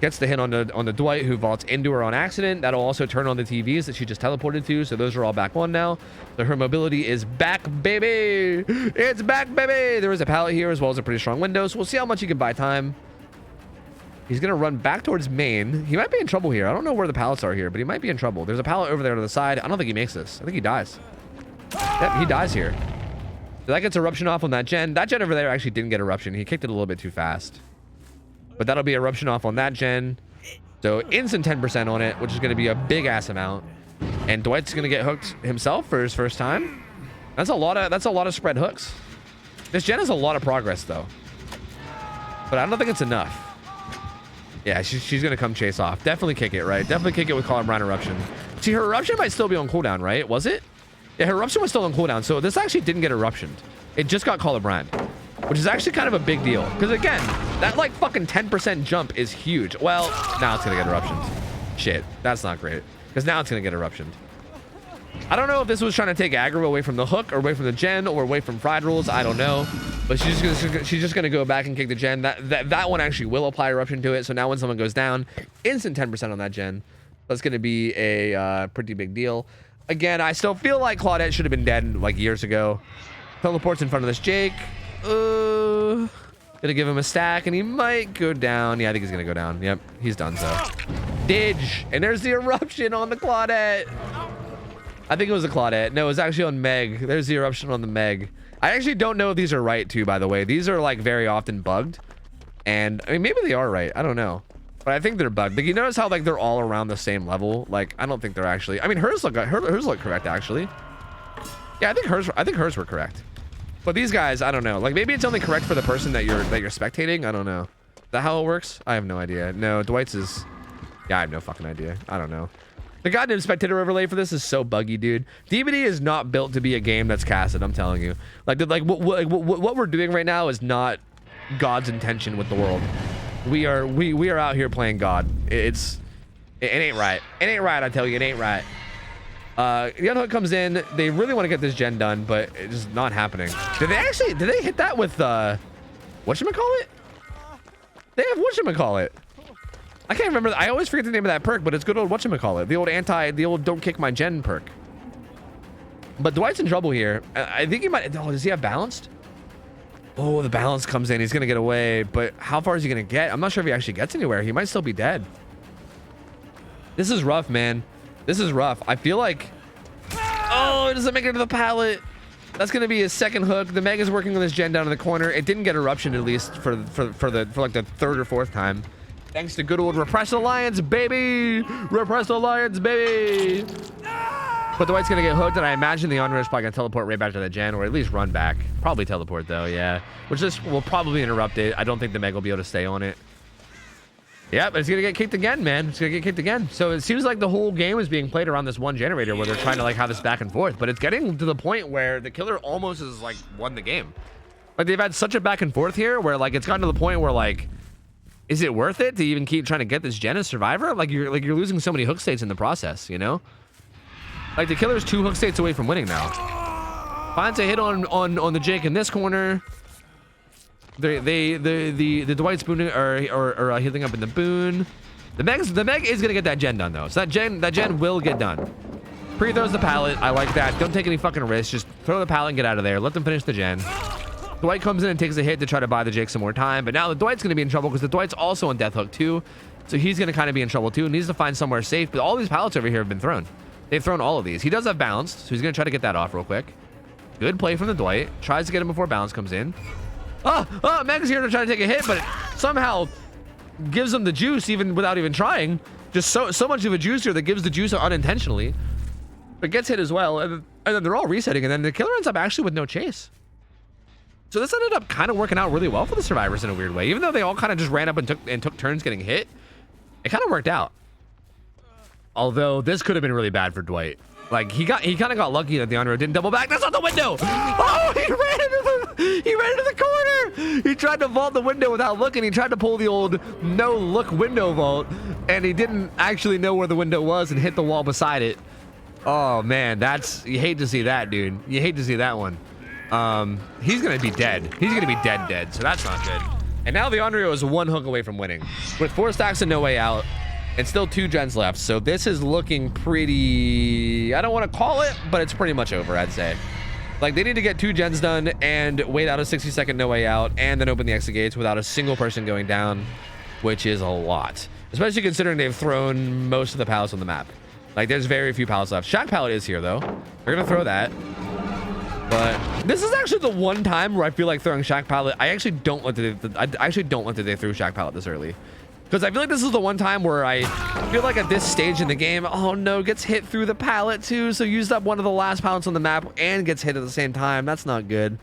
Gets the hit on the Dwight, who vaults into her on accident. That'll also turn on the TVs that she just teleported to. So those are all back on now. So her mobility is back, baby. It's back, baby. There is a pallet here as well as a pretty strong window. So we'll see how much he can buy time. He's going to run back towards main. He might be in trouble here. I don't know where the pallets are here, but he might be in trouble. There's a pallet over there to the side. I don't think he makes this. I think he dies. Yep, he dies here. So that gets Eruption off on that gen. That gen over there actually didn't get Eruption. He kicked it a little bit too fast. But that'll be Eruption off on that gen. So instant 10% on it, which is going to be a big ass amount. And Dwight's going to get hooked himself for his first time. That's a lot of spread hooks. This gen has a lot of progress though. But I don't think it's enough. Yeah, she's going to come chase off. Definitely kick it, right? Definitely kick it with Colin Brown Eruption. See, her Eruption might still be on cooldown, right? Was it? Yeah, her Eruption was still on cooldown. So this actually didn't get Eruptioned. It just got Colin Brown, which is actually kind of a big deal. Because again, that like fucking 10% jump is huge. Well, now it's going to get Eruptioned. Shit, that's not great. Because now it's going to get Eruptioned. I don't know if this was trying to take aggro away from the hook or away from the gen or away from fried rules. I don't know. But she's just gonna go back and kick the gen. That one actually will apply Eruption to it. So now when someone goes down, instant 10% on that gen. That's gonna be a pretty big deal. Again, I still feel like Claudette should have been dead like years ago. Teleports in front of this Jake. Gonna give him a stack and he might go down. Yeah, I think he's gonna go down. Yep, he's done so. Didge, and there's the Eruption on the Claudette. I think it was a Claudette. No, it was actually on Meg. There's the Eruption on the Meg. I actually don't know if these are right too, by the way. These are like very often bugged. And I mean, maybe they are right. I don't know. But I think they're bugged. Like, you notice how like they're all around the same level? Like, I don't think they're actually, I mean, hers look correct actually. Yeah, I think hers were correct. But these guys, I don't know. Like maybe it's only correct for the person that you're spectating. I don't know. Is that how it works? I have no idea. No, Dwight's is, yeah, I have no fucking idea. I don't know. The goddamn spectator overlay for this is so buggy, dude. DBD is not built to be a game that's casted. I'm telling you. Like what we're doing right now is not God's intention with the world. We are out here playing God. It ain't right. It ain't right. I tell you, it ain't right. The unhook comes in. They really want to get this gen done, but it's just not happening. Did they hit that with whatchamacallit? They have whatchamacallit. I can't remember. I always forget the name of that perk, but it's good old whatchamacallit. The old don't kick my gen perk. But Dwight's in trouble here. I think he might. Oh, does he have balanced? Oh, the balance comes in. He's going to get away. But how far is he going to get? I'm not sure if he actually gets anywhere. He might still be dead. This is rough, man. This is rough. I feel like... Oh, it doesn't make it to the pallet. That's going to be his second hook. The Meg is working on this gen down in the corner. It didn't get Eruption, at least, for like the third or fourth time. Thanks to good old Repressed Alliance, baby. Repressed Alliance, baby. But the Dwight's gonna get hooked, and I imagine the Onryo is probably gonna teleport right back to the gen, or at least run back. Probably teleport though, yeah. Which this will probably interrupt it. I don't think the Meg will be able to stay on it. Yeah, but it's gonna get kicked again, man. It's gonna get kicked again. So it seems like the whole game is being played around this one generator where they're trying to like have this back and forth. But it's getting to the point where the killer almost is like won the game. Like they've had such a back and forth here where like it's gotten to the point where like, is it worth it to even keep trying to get this gen as Survivor? Like you're losing so many hook states in the process, you know? Like the killer's 2 hook states away from winning now. Finds a hit on the Jake in this corner. The Dwight's booning or healing up in the boon. The Meg is gonna get that gen done though. So that gen will get done. Pre-throws the pallet. I like that. Don't take any fucking risks. Just throw the pallet and get out of there. Let them finish the gen. Dwight comes in and takes a hit to try to buy the Jake some more time. But now the Dwight's gonna be in trouble because the Dwight's also on death hook too. So he's gonna kind of be in trouble too. Needs to find somewhere safe. But all these pallets over here have been thrown. They've thrown all of these. He does have balance, so he's gonna try to get that off real quick. Good play from the Dwight. Tries to get him before balance comes in. Meg's here to try to take a hit, but somehow gives him the juice even without even trying. Just so much of a juice here that gives the juice unintentionally. But gets hit as well, and then they're all resetting, and then the killer ends up actually with no chase. So this ended up kind of working out really well for the survivors in a weird way. Even though they all kind of just ran up and took turns getting hit, it kind of worked out. Although this could have been really bad for Dwight. Like he kind of got lucky that the Onryo didn't double back. That's not the window. Oh, he ran into the corner. He tried to vault the window without looking. He tried to pull the old no look window vault, and he didn't actually know where the window was and hit the wall beside it. Oh man, you hate to see that, dude. You hate to see that one. He's gonna be dead. He's gonna be dead. So that's not good. And now the Onryo is 1 hook away from winning, with 4 stacks and no way out. And still 2 gens left, so this is looking pretty... I don't want to call it, but it's pretty much over, I'd say. Like, they need to get 2 gens done and wait out a 60-second no way out, and then open the exit gates without a single person going down, which is a lot. Especially considering they've thrown most of the pallets on the map. Like, there's very few pallets left. Shack pallet is here, though. We're gonna throw that. But this is actually the one time where I feel like throwing Shack pallet. I actually don't like that they threw Shack pallet this early. Because I feel like this is the one time where I feel like at this stage in the game, oh no, gets hit through the pallet too. So used up one of the last pallets on the map and gets hit at the same time. That's not good.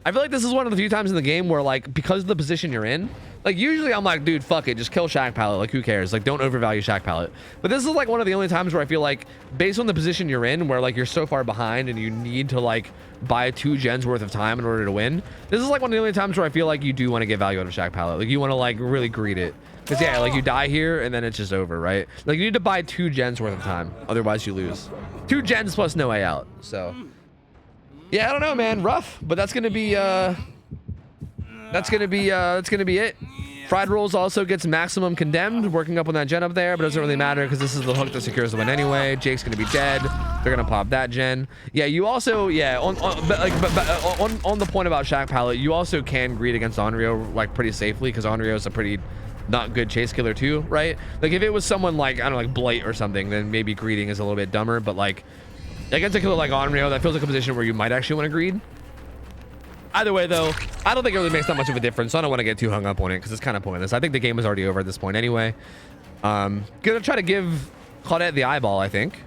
I feel like this is one of the few times in the game where like, because of the position you're in, like usually I'm like, dude, fuck it, just kill Shack pallet. Like who cares? Like don't overvalue Shack pallet. But this is like one of the only times where I feel like based on the position you're in, where like you're so far behind and you need to like buy 2 gens worth of time in order to win. This is like one of the only times where I feel like you do want to get value out of Shack pallet. Like you want to like really greed it. Because yeah, like you die here and then it's just over, right? Like you need to buy 2 gens worth of time, otherwise you lose. 2 gens plus no way out. So yeah, I don't know, man. Rough, but that's gonna be it. Fried Rolls also gets maximum condemned, working up on that gen up there, but it doesn't really matter because this is the hook that secures the win anyway. Jake's gonna be dead. They're gonna pop that gen. Yeah, you also on the point about Shack pallet, you also can greed against Onryo like pretty safely because Onryo is a pretty not good chase killer too, right? Like if it was someone like, I don't know, like Blight or something, then maybe greeding is a little bit dumber, but like against a killer like Onryo, that feels like a position where you might actually want to greed. Either way though, I don't think it really makes that much of a difference, so I don't want to get too hung up on it because it's kind of pointless. I think the game is already over at this point anyway. Gonna try to give Claudette the eyeball, I think.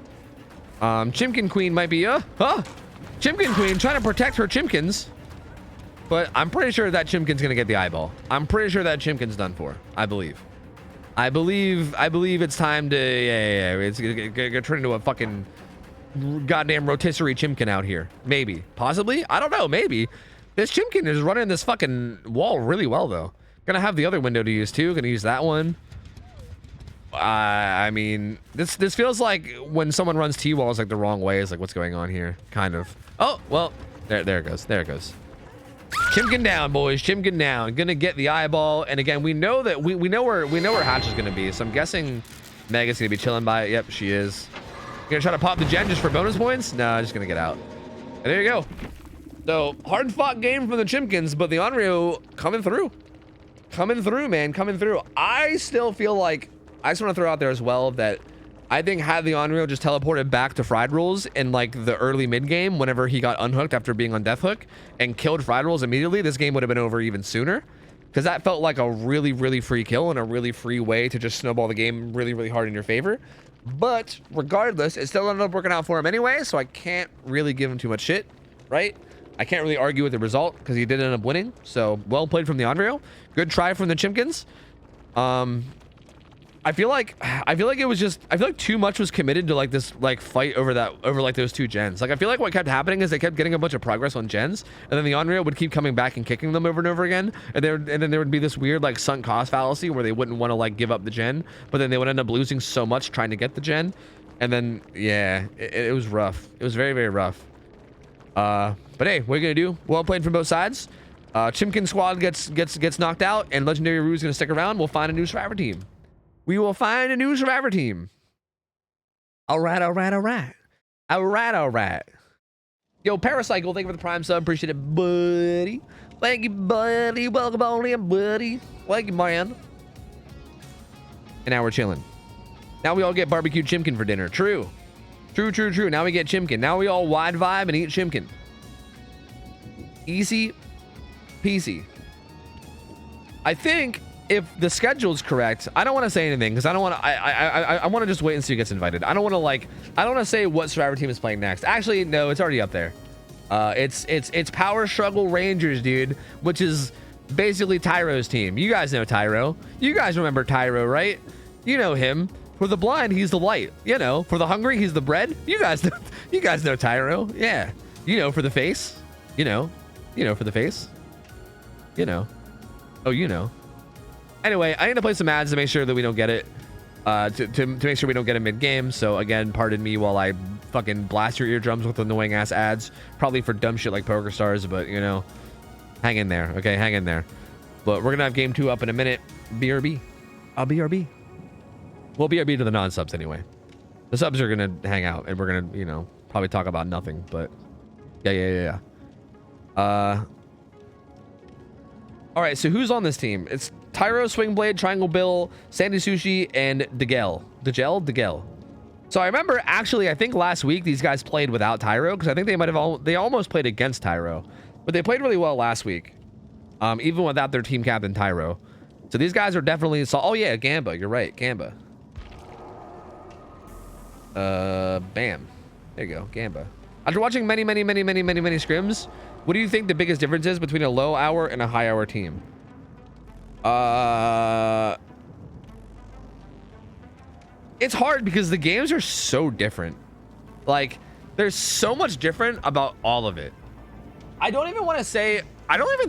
Chimkin Queen might be Chimkin Queen trying to protect her Chimkins. But I'm pretty sure that Chimkin's gonna get the eyeball. I'm pretty sure that Chimkin's done for. I believe it's time to it's gonna turn into a fucking goddamn rotisserie Chimkin out here. Maybe, possibly, I don't know. Maybe this Chimkin is running this fucking wall really well though. Gonna have the other window to use too. Gonna use that one. I mean, this feels like when someone runs T-walls like the wrong way. Is like what's going on here, kind of. Oh well, there it goes. There it goes. Chimkin down, boys. Chimkin down. Gonna get the eyeball. And again, we know that we know where Hatch is gonna be. So I'm guessing Meg is gonna be chilling by it. Yep, she is. Gonna try to pop the gen just for bonus points? No, just gonna get out. And there you go. So hard fought game for the Chimkins, but the Onryo coming through. Coming through, man. Coming through. I still feel like I just want to throw out there as well that I think had the Onryo just teleported back to Fried Rolls in like the early mid game whenever he got unhooked after being on death hook and killed Fried Rolls immediately, this game would have been over even sooner. because that felt like a really, really free kill and a really free way to just snowball the game really, really hard in your favor. But regardless, it still ended up working out for him anyway, so I can't really give him too much shit, right? I can't really argue with the result because he did end up winning. So well played from the Andreo. Good try from the Chimkins. I feel like it was just, I feel like too much was committed to like this like fight over like those two gens. Like I feel like what kept happening is they kept getting a bunch of progress on gens, and then the Andreo would keep coming back and kicking them over and over again, and then there would be this weird like sunk cost fallacy where they wouldn't want to like give up the gen, but then they would end up losing so much trying to get the gen, and then yeah, it was rough. It was very, very rough. But hey, what are you gonna do? Well played from both sides. Chimkin squad gets knocked out, and Legendary Rue's gonna stick around. We'll find a new survivor team. We will find a new survivor team. All right. Yo, Paracycle, thank you for the prime sub. Appreciate it, buddy. Thank you, buddy. Welcome on in, buddy. Thank you, man. And now we're chilling. Now we all get barbecued chimkin for dinner. True. Now we get chimkin. Now we all wide vibe and eat chimkin. Easy peasy. I think if the schedule's correct, I don't want to say anything because I don't want to. I want to just wait and see who gets invited. I don't want to say what survivor team is playing next. Actually, no, it's already up there. It's Power Struggle Rangers, dude, which is basically Tyro's team. You guys know Tyro. You guys remember Tyro, right? You know him. For the blind, he's the light. You know, for the hungry, he's the bread. You guys know Tyro. Yeah. You know, for the face. You know, for the face. You know. Oh, you know. Anyway, I need to play some ads to make sure that we don't get it. To make sure we don't get it mid-game. So again, pardon me while I fucking blast your eardrums with annoying ass ads. Probably for dumb shit like Poker Stars, but you know, hang in there. Okay, hang in there. But we're gonna have game 2 up in a minute. BRB. I'll BRB. Well, BRB to the non-subs anyway. The subs are gonna hang out and we're gonna, you know, probably talk about nothing. But yeah. All right, so who's on this team? It's Tyro, Swingblade, Triangle Bill, Sandy Sushi, and Degel. So I remember actually, I think last week these guys played without Tyro because I think they almost played against Tyro, but they played really well last week, even without their team captain Tyro. So these guys are definitely. Oh yeah, Gamba. You're right, Gamba. Bam. There you go, Gamba. After watching many scrims, what do you think the biggest difference is between a low hour and a high hour team? It's hard because the games are so different. Like, there's so much different about all of it. I don't even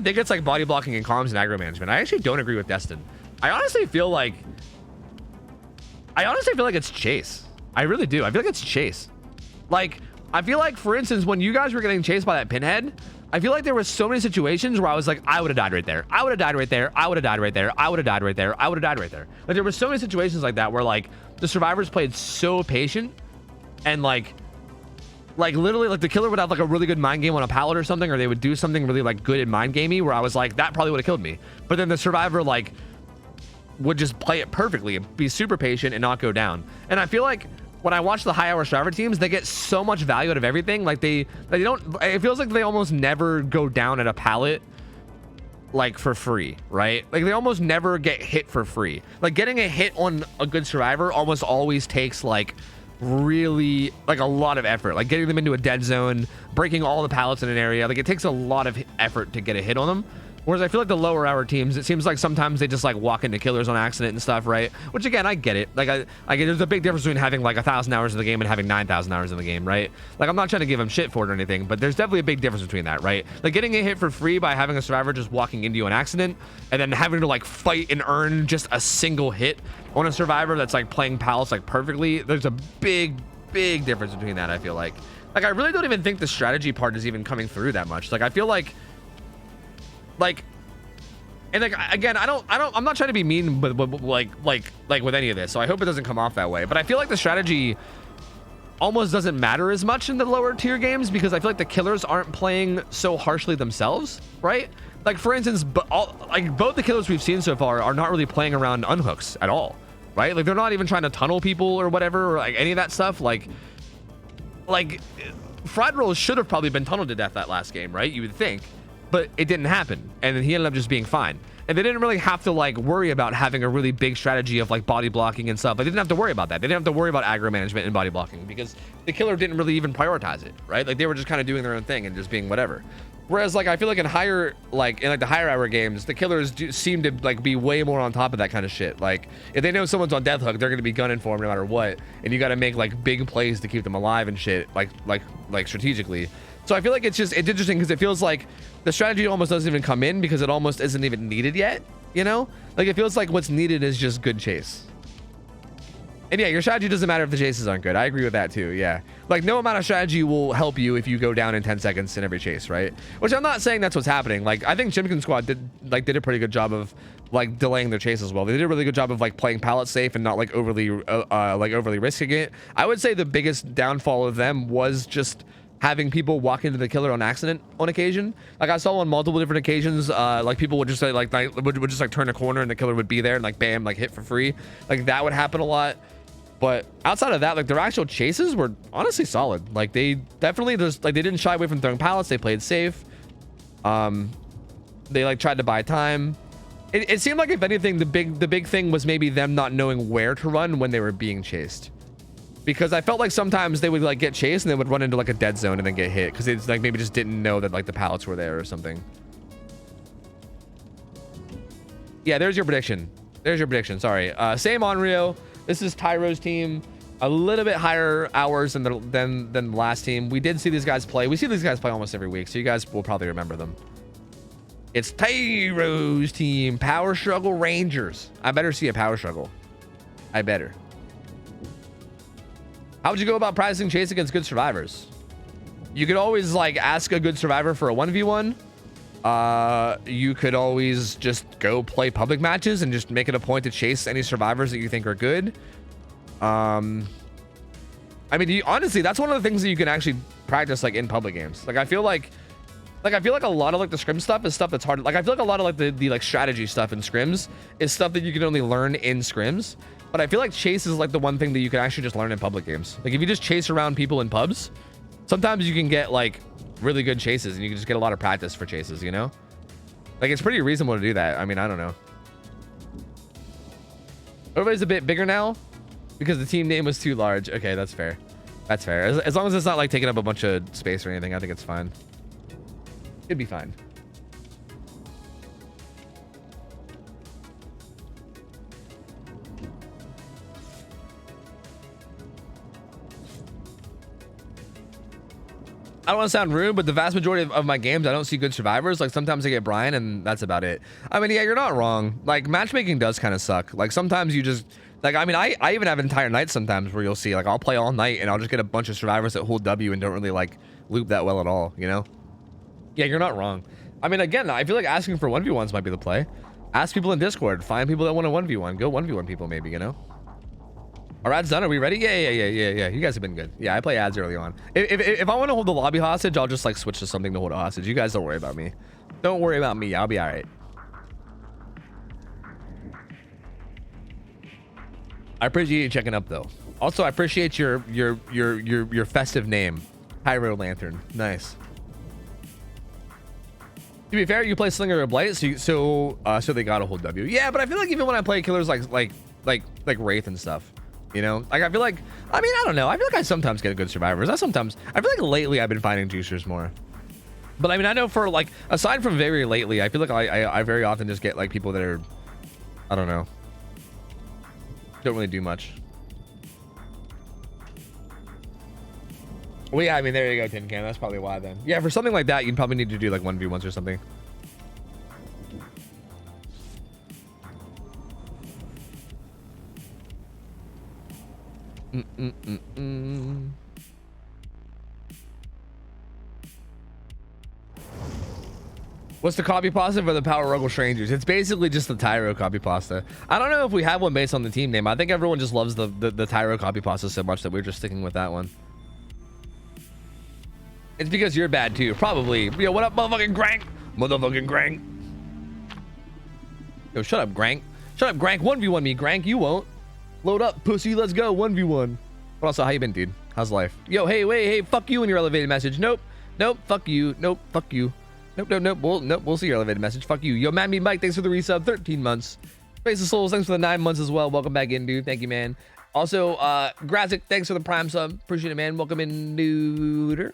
think it's like body blocking and comms and aggro management. I actually don't agree with Destin. I honestly feel like it's chase. I really do. I feel like it's chase. Like, I feel like, for instance, when you guys were getting chased by that pinhead, I feel like there were so many situations where I was like, I would have died right there. I would have died right there. I would have died right there. I would have died right there. I would have died right there. Like, there were so many situations like that where like the survivors played so patient and like literally like the killer would have like a really good mind game on a pallet or something, or they would do something really like good and mind gamey where I was like, that probably would have killed me. But then the survivor like would just play it perfectly and be super patient and not go down. And I feel like when I watch the high hour survivor teams, they get so much value out of everything. Like they don't, it feels like they almost never go down at a pallet like for free, right? Like they almost never get hit for free. Like getting a hit on a good survivor almost always takes like really like a lot of effort. Like getting them into a dead zone, breaking all the pallets in an area. Like it takes a lot of effort to get a hit on them. Whereas I feel like the lower hour teams, it seems like sometimes they just like walk into killers on accident and stuff, right? Which again, I get it. Like I get there's a big difference between having like 1,000 hours in the game and having 9,000 hours in the game, right? Like I'm not trying to give them shit for it or anything, but there's definitely a big difference between that, right? Like getting a hit for free by having a survivor just walking into you on accident and then having to like fight and earn just a single hit on a survivor that's like playing pallets like perfectly. There's a big difference between that, I feel like. Like I really don't even think the strategy part is even coming through that much. Like I feel like and like again, I'm not trying to be mean with like with any of this, so I hope it doesn't come off that way, but I feel like the strategy almost doesn't matter as much in the lower tier games because I feel like the killers aren't playing so harshly themselves, right? Like for instance, both the killers we've seen so far are not really playing around unhooks at all, right? Like they're not even trying to tunnel people or whatever, or like any of that stuff. Like Fried Rolls should have probably been tunneled to death that last game, right? You would think. but it didn't happen, and then he ended up just being fine. And they didn't really have to like worry about having a really big strategy of like body blocking and stuff. They didn't have to worry about that. They didn't have to worry about aggro management and body blocking because the killer didn't really even prioritize it, right? Like they were just kind of doing their own thing and just being whatever. Whereas like I feel like in higher, like in like the higher hour games, the killers seem to like be way more on top of that kind of shit. Like if they know someone's on death hook, they're gonna be gunning for him no matter what, and you got to make like big plays to keep them alive and shit, like strategically. So I feel like it's interesting because it feels like the strategy almost doesn't even come in because it almost isn't even needed yet, you know? Like it feels like what's needed is just good chase. And yeah, your strategy doesn't matter if the chases aren't good. I agree with that too, yeah. Like no amount of strategy will help you if you go down in 10 seconds in every chase, right? Which I'm not saying that's what's happening. Like I think Chimkin Squad did a pretty good job of like delaying their chase as well. They did a really good job of like playing pallet safe and not like overly risking it. I would say the biggest downfall of them was just having people walk into the killer on accident on occasion. Like I saw on multiple different occasions, like people would just say like would just like turn a corner and the killer would be there and like bam, like hit for free. Like that would happen a lot. But outside of that, like their actual chases were honestly solid. Like they definitely they didn't shy away from throwing pallets. They played safe. They like tried to buy time. It seemed like if anything, the big thing was maybe them not knowing where to run when they were being chased. Because I felt like sometimes they would like get chased and they would run into like a dead zone and then get hit because they like maybe just didn't know that like the pallets were there or something. Yeah, there's your prediction. There's your prediction. Sorry. Same on Rio. This is Tyro's team. A little bit higher hours than the last team. We did see these guys play. We see these guys play almost every week, so you guys will probably remember them. It's Tyro's team. Power Struggle Rangers. I better see a Power Struggle. I better. How would you go about practicing chase against good survivors? You could always like ask a good survivor for a 1v1. You could always just go play public matches and just make it a point to chase any survivors that you think are good. I mean, honestly, that's one of the things that you can actually practice like in public games. Like I feel like a lot of like the scrim stuff is stuff that's hard. Like I feel like a lot of like the like strategy stuff in scrims is stuff that you can only learn in scrims. But I feel like chase is like the one thing that you can actually just learn in public games. Like if you just chase around people in pubs, sometimes you can get like really good chases and you can just get a lot of practice for chases, you know? Like it's pretty reasonable to do that. I mean, I don't know. Everybody's a bit bigger now because the team name was too large. Okay, that's fair. That's fair. As long as it's not like taking up a bunch of space or anything, I think it's fine. It'd be fine. I don't want to sound rude, but the vast majority of my games, I don't see good survivors. Like sometimes I get Brian and that's about it. I mean, yeah, you're not wrong. Like matchmaking does kind of suck. Like sometimes you just like, I mean, I even have entire nights sometimes where you'll see like I'll play all night and I'll just get a bunch of survivors that hold W and don't really like loop that well at all, you know? Yeah, you're not wrong. I mean, again, I feel like asking for 1v1s might be the play. Ask people in Discord, find people that want a 1v1, go 1v1 people maybe, you know? Our ads done? Are we ready? Yeah. You guys have been good. Yeah, I play ads early on. If I want to hold the lobby hostage, I'll just like switch to something to hold a hostage. You guys don't worry about me. Don't worry about me. I'll be all right. I appreciate you checking up though. Also, I appreciate your festive name, Pyro Lantern. Nice. To be fair, you play Slinger or Blight, so they gotta hold W. Yeah, but I feel like even when I play killers like Wraith and stuff. You know, like I feel like, I mean, I don't know. I feel like I sometimes get good survivors. I feel like lately I've been finding juicers more. But I mean, I know for like, aside from very lately, I feel like I very often just get like people that are, I don't know, don't really do much. Well, yeah, I mean, there you go, Tin Can. That's probably why then. Yeah, for something like that, you'd probably need to do like 1v1s or something. What's the copy pasta for the Power Ruggle Strangers? It's basically just the Tyro copy pasta. I don't know if we have one based on the team name. I think everyone just loves the Tyro copy pasta so much that we're just sticking with that one. It's because you're bad too, probably. Yo, what up, motherfucking Grank? Motherfucking Grank. Yo, shut up, Grank. Shut up, Grank. 1v1 me, Grank. You won't. Load up, pussy. Let's go. 1v1. But also, how you been, dude? How's life? Yo, hey, wait, hey, fuck you in your elevated message. Nope. Fuck you. Nope, fuck you. Nope. We'll see your elevated message. Fuck you. Yo, Mammy Mike, thanks for the resub. 13 months. Face of Souls, thanks for the 9 months as well. Welcome back in, dude. Thank you, man. Also, Grazik, thanks for the prime sub. Appreciate it, man. Welcome in, dude.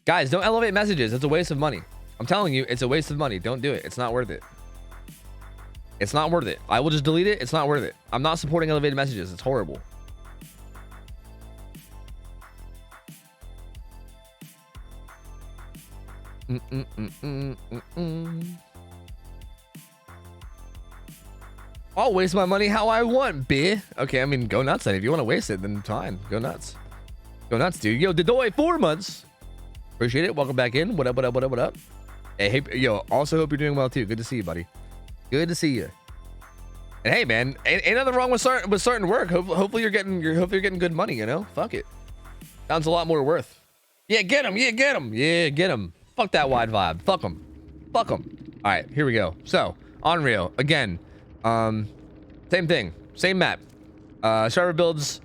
Guys, don't elevate messages. It's a waste of money. I'm telling you, it's a waste of money. Don't do it. It's not worth it. It's not worth it. I will just delete it. It's not worth it. I'm not supporting elevated messages. It's horrible. I'll waste my money how I want, bitch. Okay, I mean, go nuts then. If you want to waste it, then fine. Go nuts. Go nuts, dude. Yo, Dedoy, 4 months. Appreciate it. Welcome back in. What up? Hey, yo, also hope you're doing well too. Good to see you, buddy. Good to see you. And hey, man, ain't nothing wrong with starting to work. Hopefully you're getting good money, you know? Fuck it. Sounds a lot more worth. Yeah, get him. Yeah, get him. Yeah, get him. Fuck that wide vibe. Fuck him. Fuck him. All right, here we go. So, Unreal. Again, same thing. Same map. Server builds.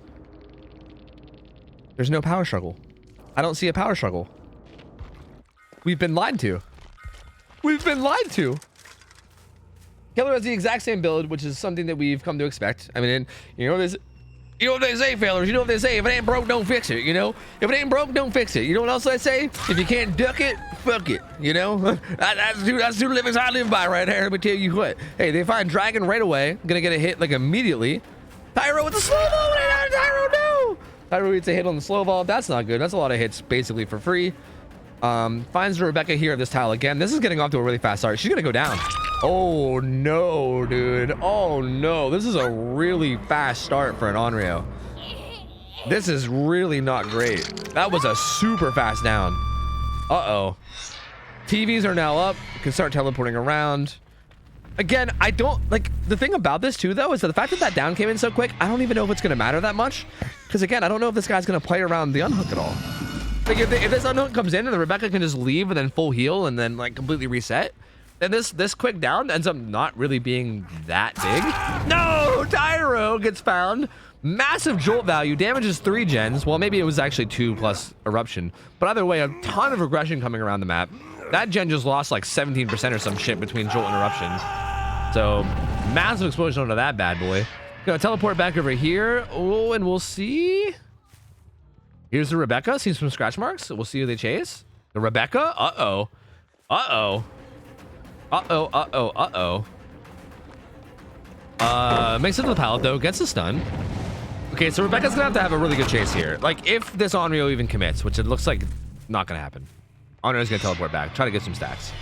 There's no power struggle. I don't see a power struggle. We've been lied to. We've been lied to. Killer has the exact same build, which is something that we've come to expect. I mean, you know what they say, failures. You know what they say. If it ain't broke, don't fix it. You know, if it ain't broke, don't fix it. You know what else I say? If you can't duck it, fuck it. You know, that's two livings I live by right here. Let me tell you what. Hey, they find Dragon right away. Gonna get a hit like immediately. Tyro with the slow ball. Tyro, no. Tyro gets a hit on the slow ball. That's not good. That's a lot of hits basically for free. Finds Rebecca here at this tile again. This is getting off to a really fast start. She's gonna go down. Oh no, dude. Oh no. This is a really fast start for an Onryo. This is really not great. That was a super fast down. Uh-oh. TVs are now up. You can start teleporting around. Again, I don't like the thing about this too though is that the fact that that down came in so quick, I don't even know if it's gonna matter that much. Because again, I don't know if this guy's gonna play around the unhook at all. Like if this unhook comes in and the Rebecca can just leave and then full heal and then like completely reset, then this quick down ends up not really being that big. No, Tyro gets found. Massive jolt value, damages 3 gens. Well, maybe it was actually 2 plus eruption. But either way, a ton of regression coming around the map. That gen just lost like 17% or some shit between jolt and eruptions. So massive explosion onto that bad boy. Gonna teleport back over here. Oh, and we'll see. Here's the Rebecca. See some scratch marks. We'll see who they chase. The Rebecca. Uh-oh. Uh-oh. Uh-oh. Makes it to the pallet, though. Gets the stun. Okay, so Rebecca's going to have a really good chase here. Like, if this Onryo even commits, which it looks like not going to happen. Onryo's going to teleport back. Try to get some stacks.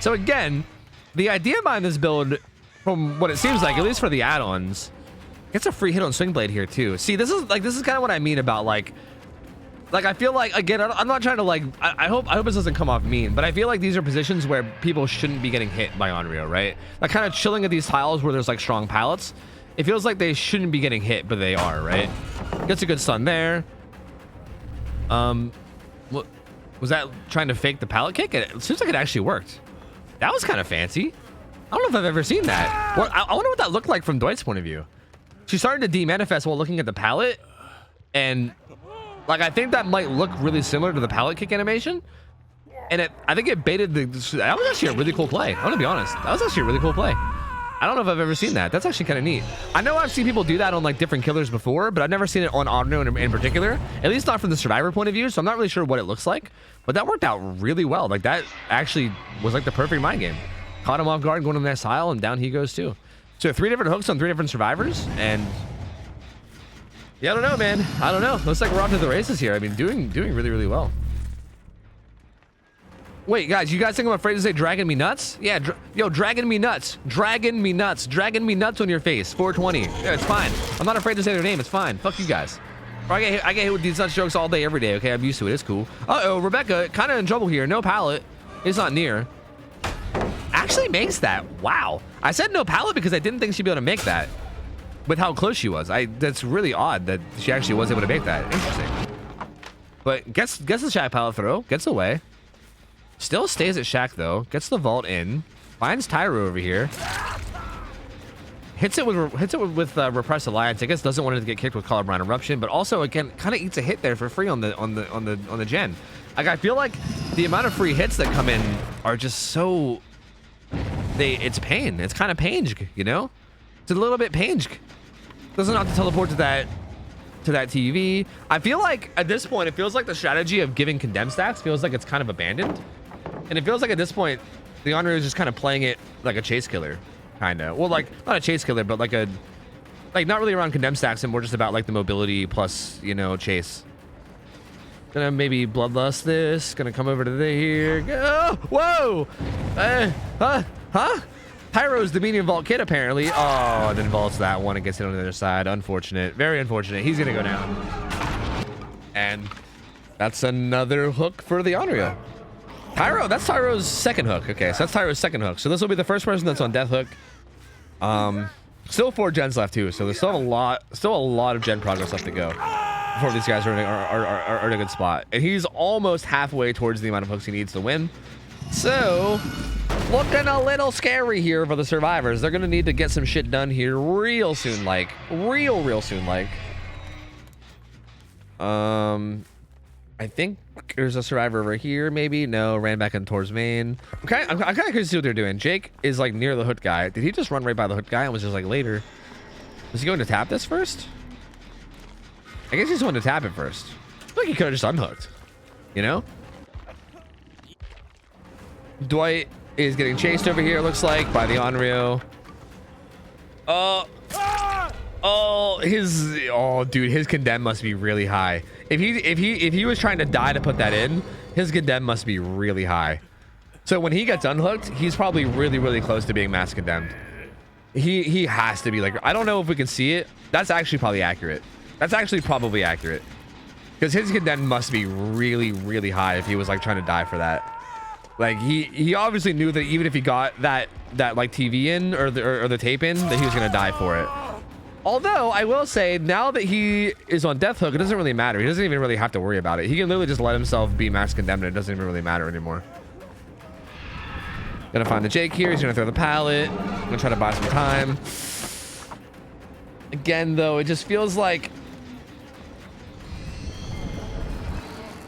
So, again, the idea behind this build, from what it seems like, at least for the add-ons, gets a free hit on Swing Blade here, too. See, this is kind of what I mean about, like, I feel like, again, I'm not trying to, like, I hope this doesn't come off mean, but I feel like these are positions where people shouldn't be getting hit by Onryo, right? Like, kind of chilling at these tiles where there's, like, strong pallets. It feels like they shouldn't be getting hit, but they are, right? Gets a good stun there. What was that, trying to fake the pallet kick? It seems like it actually worked. That was kind of fancy. I don't know if I've ever seen that. Well, I wonder what that looked like from Dwight's point of view. She started to demanifest while looking at the pallet, and... like, I think that might look really similar to the pallet kick animation. And I think it baited the... that was actually a really cool play. I'm gonna be honest. That was actually a really cool play. I don't know if I've ever seen that. That's actually kind of neat. I know I've seen people do that on, like, different killers before, but I've never seen it on Onryo in particular. At least not from the survivor point of view, so I'm not really sure what it looks like. But that worked out really well. Like, that actually was, like, the perfect mind game. Caught him off guard, going to the next tile, and down he goes, too. So 3 different hooks on 3 different survivors, and... yeah, I don't know, man. I don't know. Looks like we're off to the races here. I mean, doing really, really well. Wait, guys, you guys think I'm afraid to say dragging me nuts? Yeah, yo, dragging me nuts. Dragging me nuts. Dragging me nuts on your face. 420. Yeah, it's fine. I'm not afraid to say their name. It's fine. Fuck you guys. I get hit with these nuts jokes all day, every day, okay? I'm used to it. It's cool. Uh-oh, Rebecca, kind of in trouble here. No pallet. It's not near. Actually makes that. Wow. I said no pallet because I didn't think she'd be able to make that. With how close she was. That's really odd that she actually was able to make that. Interesting. But gets the Shack pallet throw. Gets away. Still stays at Shack, though. Gets the vault in. Finds Tyro over here. Hits it with Repressed Alliance. I guess doesn't want it to get kicked with Colorblind Eruption, but also, again, kind of eats a hit there for free on the gen. Like, I feel like the amount of free hits that come in are just so... It's pain. It's kind of pain, you know? It's a little bit pain. Doesn't have to teleport to that TV. I feel like at this point, it feels like the strategy of giving condemn stacks feels like it's kind of abandoned. And it feels like at this point, the Onryo is just kind of playing it like a chase killer, kind of. Well, like, not a chase killer, but like not really around condemn stacks and more just about like the mobility plus, you know, chase. Gonna maybe bloodlust this. Gonna come over to here. Go. Whoa! Huh? Pyro's the medium vault kid, apparently. Oh, and then vaults that one and gets hit on the other side. Unfortunate. Very unfortunate. He's gonna go down. And that's another hook for the Onryo. Tyro, that's Tyro's second hook. Okay, so that's Tyro's second hook. So this will be the first person that's on death hook. Still 4 gens left too, so there's still a lot of gen progress left to go before these guys are in a good spot. And he's almost halfway towards the amount of hooks he needs to win. So, looking a little scary here for the survivors. They're gonna need to get some shit done here real soon, like real soon, like. I think there's a survivor over here, maybe. No, ran back in towards main. I'm kind of curious to see what they're doing. Jake is like near the hook guy. Did he just run right by the hook guy and was just like later? Was he going to tap this first? I guess he just wanted to tap it first. I feel like he could have just unhooked, you know? Dwight is getting chased over here, looks like, by the Onryo. Dude, his condemn must be really high. If he was trying to die to put that in, his condemn must be really high. So when he gets unhooked, he's probably really close to being mass condemned. He has to be like, I don't know if we can see it. That's actually probably accurate. That's actually probably accurate. Because his condemn must be really high if he was like trying to die for that. Like he obviously knew that even if he got that like TV in or the tape in, that he was gonna die for it. Although I will say, now that he is on death hook, it doesn't really matter. He doesn't even really have to worry about it. He can literally just let himself be mass condemned and it doesn't even really matter anymore. Gonna find the Jake here. He's gonna throw the pallet. Gonna try to buy some time. Again, though, it just feels like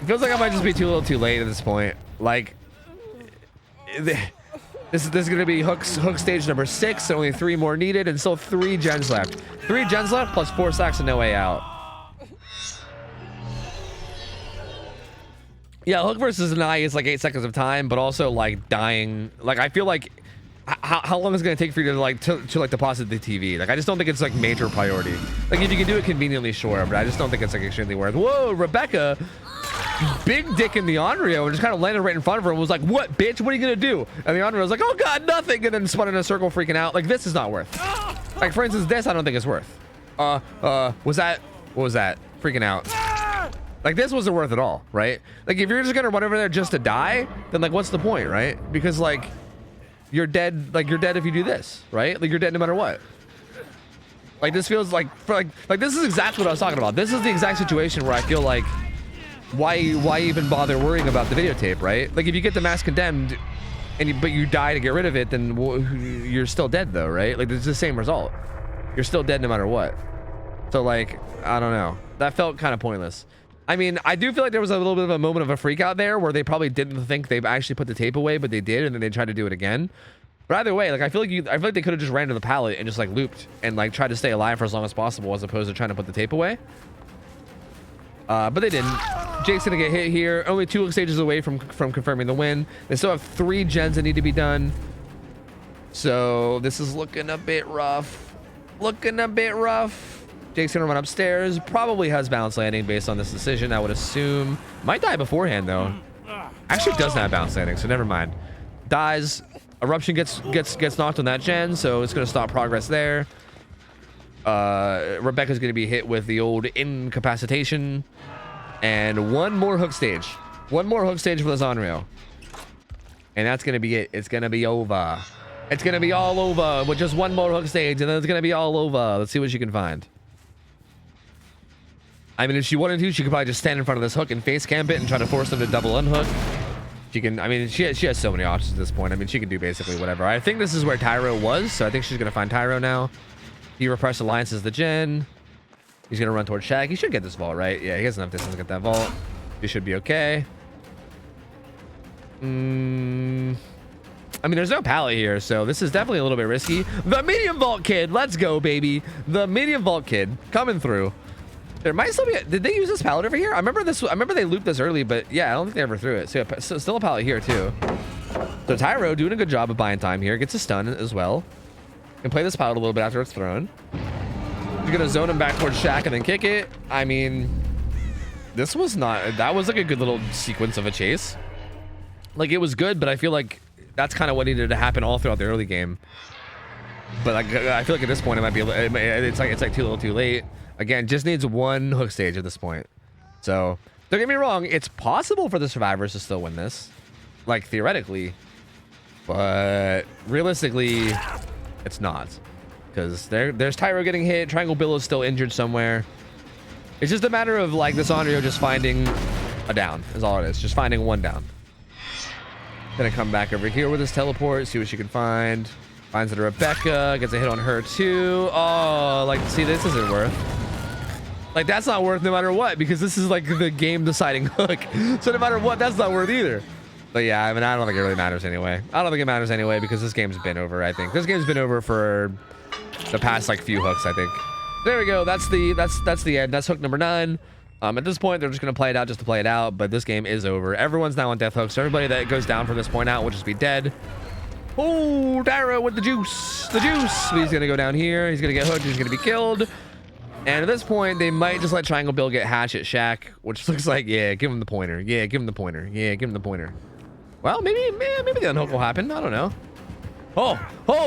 I might just be too little too late at this point. Like, this is gonna be hook stage number 6. Only 3 more needed, and still 3 gens left. 3 gens left plus 4 stacks and no way out. Yeah, hook versus an eye is like 8 seconds of time, but also like dying. Like, I feel like how long is it gonna take for you to like deposit the TV? Like, I just don't think it's like major priority. Like, if you can do it conveniently, sure, but I just don't think it's like extremely worth. Whoa, Rebecca. Big dick in the Onryo and just kind of landed right in front of her and was like, what, bitch? What are you gonna do? And the Onryo was like, oh god, nothing, and then spun in a circle freaking out. Like, this is not worth. Like, for instance, this I don't think it's worth. What was that? Freaking out. Like, this wasn't worth it all, right? Like, if you're just gonna run over there just to die, then like, what's the point, right? Because like, you're dead. Like, you're dead if you do this, right? Like, you're dead no matter what. Like, this feels like this is exactly what I was talking about. This is the exact situation where I feel like, why even bother worrying about the videotape, right? Like, if you get the mass condemned but you die to get rid of it, then you're still dead though, right? Like, it's the same result. You're still dead no matter what. So like, I don't know. That felt kind of pointless. I mean, I do feel like there was a little bit of a moment of a freak out there where they probably didn't think they actually put the tape away, but they did, and then they tried to do it again. But either way, like, I feel like they could have just ran to the pallet and just like looped and like tried to stay alive for as long as possible, as opposed to trying to put the tape away. But they didn't. Jake's gonna get hit here. Only 2 stages away from confirming the win. They still have 3 gens that need to be done. So this is looking a bit rough. Jake's gonna run upstairs. Probably has bounce landing based on this decision, I would assume. Might die beforehand though. Actually doesn't have bounce landing, so never mind. Dies. Eruption gets knocked on that gen, so it's gonna stop progress there. Rebecca's gonna be hit with the old incapacitation. And 1 more hook stage. 1 more hook stage for the Onryo. And that's gonna be it. It's gonna be over. It's gonna be all over with just 1 more hook stage, and then it's gonna be all over. Let's see what she can find. I mean, if she wanted to, she could probably just stand in front of this hook and face camp it and try to force them to double unhook. She can, I mean, she has so many options at this point. I mean, she can do basically whatever. I think this is where Tyro was, so I think she's gonna find Tyro now. He repressed Alliance as the gen. He's gonna run towards Shaq. He should get this vault, right? Yeah, he has enough distance to get that vault. He should be okay. I mean, there's no pallet here, so this is definitely a little bit risky. The medium vault kid, let's go, baby. The medium vault kid coming through. There might still be. Did they use this pallet over here? I remember this. I remember they looped this early, but yeah, I don't think they ever threw it. So, yeah, so still a pallet here too. So Tyro doing a good job of buying time here. Gets a stun as well. Can play this pallet a little bit after it's thrown. He's gonna zone him back towards Shaq and then kick it. I mean, this was not. That was like a good little sequence of a chase. Like it was good, but I feel like that's kind of what needed to happen all throughout the early game. But like, I feel like at this point it might be. It's like too little, too late. Again, just needs one hook stage at this point. So don't get me wrong, it's possible for the survivors to still win this, like theoretically, but realistically, it's not, because there's Tyro getting hit. Triangle Bill is still injured somewhere. It's just a matter of like this Onryo just finding a down is all it is. Just finding one down. Gonna come back over here with his teleport, see what she can find. Finds it a Rebecca, gets a hit on her too. Oh, like, see, this isn't worth. Like, that's not worth no matter what, because this is like the game deciding hook. So no matter what, that's not worth either. But yeah, I mean, I don't think it really matters anyway. I don't think it matters anyway, because this game's been over, I think. This game's been over for the past like few hooks, I think. There we go. That's the end. That's hook number 9. At this point, they're just going to play it out just to play it out, but this game is over. Everyone's now on death hook, so everybody that goes down from this point out will just be dead. Oh, Tyro with the juice. The juice. He's going to go down here. He's going to get hooked. He's going to be killed. And at this point, they might just let Triangle Bill get hatchet Shaq, which looks like, yeah, give him the pointer. Yeah, give him the pointer. Yeah, give him the pointer. Well, maybe the unhook will happen. I don't know. Oh,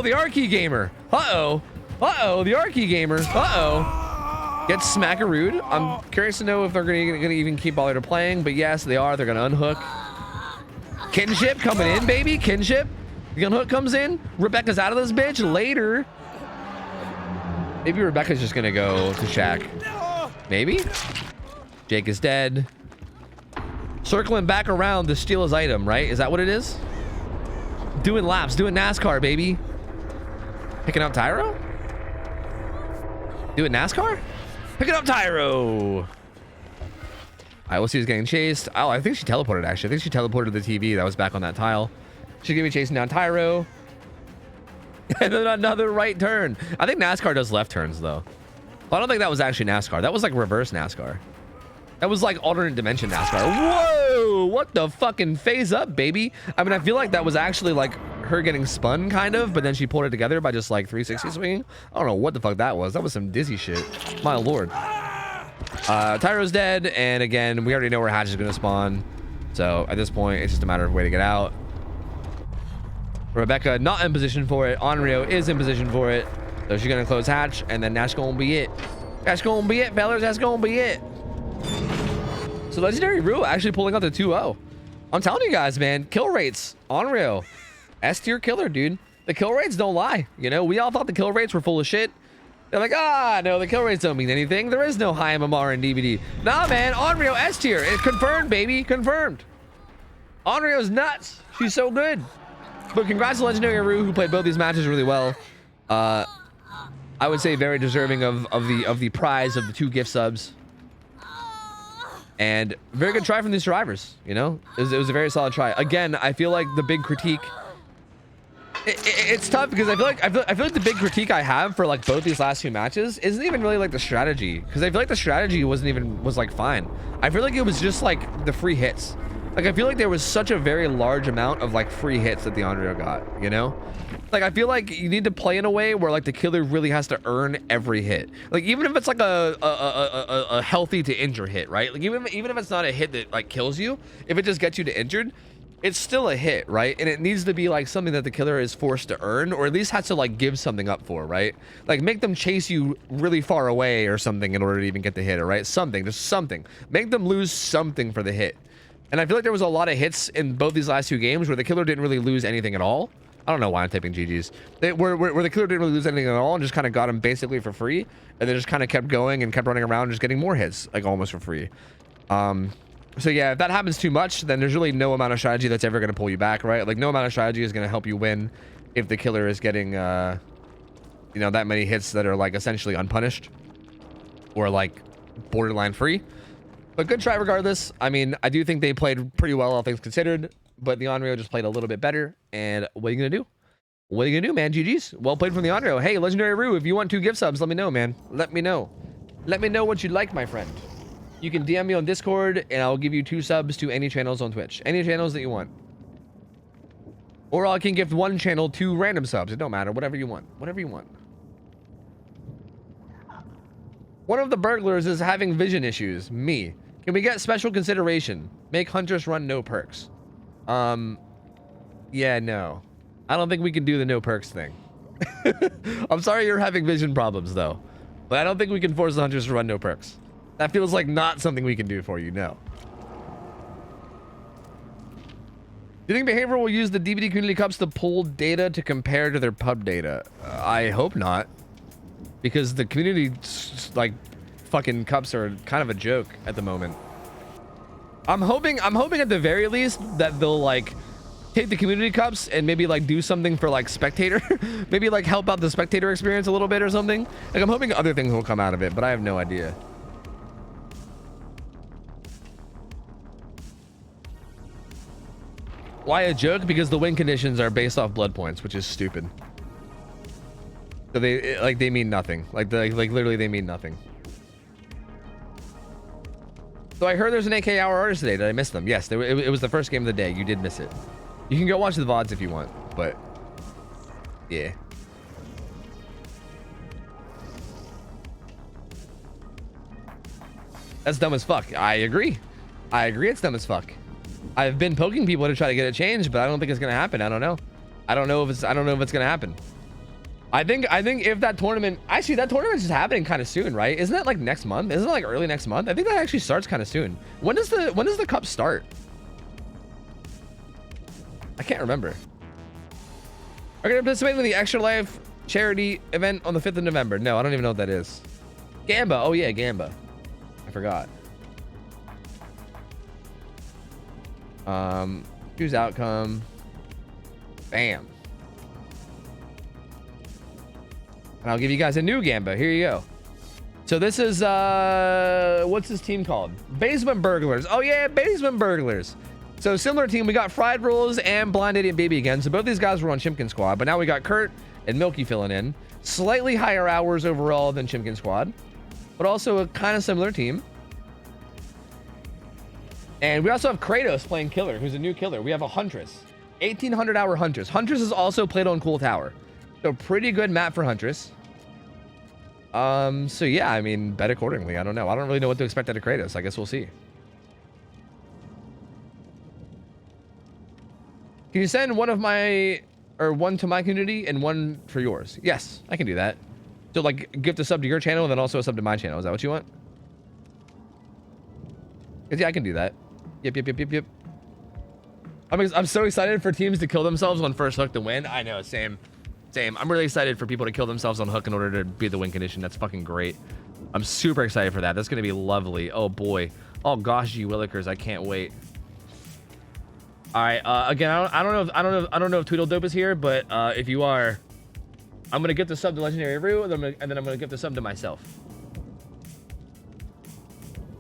the Arky gamer. Uh-oh, the Arky gamer. Uh-oh. Gets smackarooed. I'm curious to know if they're gonna even keep all they're playing, but yes, they are. They're gonna unhook. Kinship coming in, baby. Kinship. The unhook comes in. Rebecca's out of this bitch later. Maybe Rebecca's just gonna go to Shaq. Maybe. Jake is dead. Circling back around to steal his item, right? Is that what it is? Doing laps, doing NASCAR, baby. Picking up Tyro? Doing NASCAR? Picking up Tyro. All right, we'll see who's getting chased. Oh, I think she teleported, actually. I think she teleported the TV that was back on that tile. She's gonna be chasing down Tyro. And then another right turn. I think NASCAR does left turns, though. I don't think that was actually NASCAR. That was like reverse NASCAR. That was like alternate dimension NASCAR. Whoa! What the fucking phase up, baby? I mean, I feel like that was actually like her getting spun, kind of, but then she pulled it together by just like 360 swinging. I don't know what the fuck that was. That was some dizzy shit. My lord. Tyro's dead, and again, we already know where Hatch is going to spawn. So at this point, it's just a matter of way to get out. Rebecca not in position for it. Onryo is in position for it. So she's going to close Hatch, and then that's going to be it. That's going to be it, fellas. That's going to be it. So Legendary Rue actually pulling out the 2-0. I'm telling you guys, man, kill rates, Onryo. S tier killer, dude. The kill rates don't lie. You know, we all thought the kill rates were full of shit. They're like, no, the kill rates don't mean anything. There is no high MMR in DVD. Nah, man, Onryo S tier. It's confirmed, baby. Confirmed. Onryo's nuts. She's so good. But congrats to Legendary Rue, who played both these matches really well. I would say very deserving of the prize of the 2 gift subs. And very good try from these survivors. You know, it was a very solid try. Again, I feel like the big critique. It's tough because I feel like the big critique I have for like both these last 2 matches isn't even really like the strategy, because I feel like the strategy was like fine. I feel like it was just like the free hits. Like I feel like there was such a very large amount of like free hits that the Onryo got, you know? Like I feel like you need to play in a way where like the killer really has to earn every hit. Like even if it's like a healthy to injure hit, right? Like even if it's not a hit that like kills you, if it just gets you to injured, it's still a hit, right? And it needs to be like something that the killer is forced to earn, or at least has to like give something up for, right? Like make them chase you really far away or something in order to even get the hit, all right? Something, just something. Make them lose something for the hit. And I feel like there was a lot of hits in both these last 2 games where the killer didn't really lose anything at all. I don't know why I'm typing GG's. Where the killer didn't really lose anything at all and just kind of got him basically for free. And then just kind of kept going and kept running around just getting more hits, like almost for free. So yeah, if that happens too much, then there's really no amount of strategy that's ever going to pull you back, right? Like no amount of strategy is going to help you win if the killer is getting, you know, that many hits that are like essentially unpunished or like borderline free. But good try regardless. I mean, I do think they played pretty well, all things considered. but the Onryo just played a little bit better. And what are you gonna do? What are you gonna do, man? GG's. Well played from the Onryo. Hey, Legendary Rue, if you want 2 gift subs, let me know, man. Let me know. Let me know what you'd like, my friend. You can DM me on Discord, and I'll give you 2 subs to any channels on Twitch. Any channels that you want. Or I can gift 1 channel 2 random subs. It don't matter. Whatever you want. Whatever you want. One of the burglars is having vision issues. Me. Can we get special consideration? Make hunters run no perks. Yeah, no. I don't think we can do the no perks thing. I'm sorry you're having vision problems, though. But I don't think we can force the hunters to run no perks. That feels like not something we can do for you, no. Do you think Behavioral will use the DVD community cups to pull data to compare to their pub data? I hope not. Because the community, like, fucking cups are kind of a joke at the moment. I'm hoping at the very least that they'll, like, take the community cups and maybe, like, do something for, like, spectator. Maybe, like, help out the spectator experience a little bit or something. Like, I'm hoping other things will come out of it, but I have no idea. Why a joke? Because the win conditions are based off blood points, which is stupid. So they mean nothing. Like literally they mean nothing. So I heard there's an 8K hour artist today. Did I miss them? Yes, it was the first game of the day. You did miss it. You can go watch the VODs if you want, but yeah. That's dumb as fuck. I agree. I agree it's dumb as fuck. I've been poking people to try to get it changed, but I don't think it's gonna happen. I don't know. I don't know if it's gonna happen. I think if that tournament, actually that tournament's just happening kind of soon, right? Isn't that like next month? Isn't it like early next month? I think that actually starts kind of soon. When does the cup start? I can't remember. Are gonna participate in the Extra Life charity event on the 5th of November? No, I don't even know what that is. Gamba. Oh yeah, Gamba. I forgot. Choose outcome. Bam. And I'll give you guys a new Gamba. Here you go. So this is, what's this team called? Basement Burglars. Oh yeah, Basement Burglars. So similar team, we got Fried Rolls and Blind Idiot Baby again. So both these guys were on Chimkin Squad, but now we got Kurt and Milky filling in. Slightly higher hours overall than Chimkin Squad, but also a kind of similar team. And we also have Kratos playing Killer, who's a new killer. We have a Huntress. 1800 hour Huntress. Huntress is also played on Cool Tower. So pretty good map for Huntress. So yeah, I mean, bet accordingly. I don't know. I don't really know what to expect out of Kratos. I guess we'll see. Can you send one to my community and one for yours? Yes, I can do that. So like gift a sub to your channel and then also a sub to my channel. Is that what you want? Yeah, I can do that. Yep. I'm so excited for teams to kill themselves on first hook to win. I know, same. I'm really excited for people to kill themselves on hook in order to beat the win condition. That's fucking great. I'm super excited for that. That's gonna be lovely. Oh boy. Oh gosh, you willikers, I can't wait. All right. Again, I don't know if Tweedledope is here, but if you are, I'm gonna gift the sub to Legendary Rue, and then I'm gonna gift the sub to myself.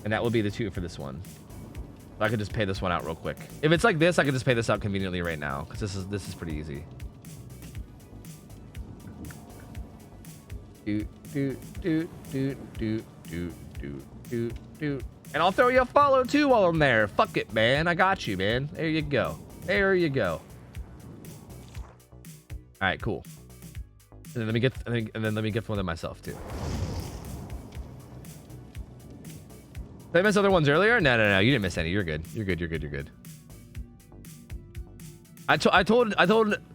And that will be the 2 for this one. So I could just pay this one out real quick. If it's like this, I could just pay this out conveniently right now, because this is pretty easy. And I'll throw you a follow too while I'm there. Fuck it, man. I got you, man. There you go. There you go. All right, cool. And then let me get one of myself too. Did I miss other ones earlier? No. You didn't miss any. You're good. You're good. I told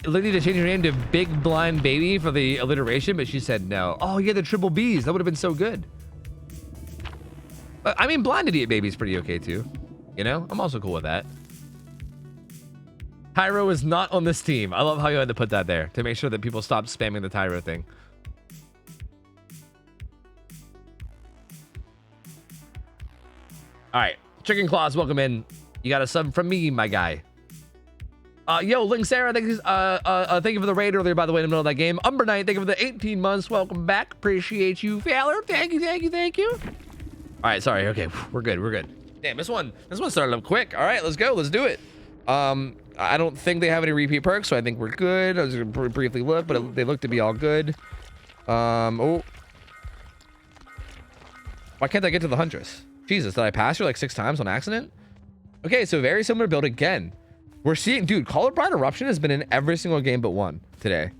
Lily to change her name to Big Blind Baby for the alliteration, but she said no. Oh yeah, the triple B's. That would have been so good. But I mean, Blind Idiot Baby's pretty okay too. You know, I'm also cool with that. Tyro is not on this team. I love how you had to put that there to make sure that people stop spamming the Tyro thing. All right, Chicken Claws, welcome in. You got a sub from me, my guy. Yo, Link Sarah, thank you for the raid earlier, by the way, in the middle of that game. Umber Knight, thank you for the 18 months. Welcome back. Appreciate you. Fowler, thank you. All right, sorry. Okay, we're good. Damn, this one started up quick. All right, let's go. Let's do it. I don't think they have any repeat perks, so I think we're good. I was gonna briefly look, but they look to be all good. Oh. Why can't I get to the Huntress? Jesus, did I pass her like 6 times on accident? Okay, so very similar build again. We're seeing, dude, Colorblind Eruption has been in every single game but one today.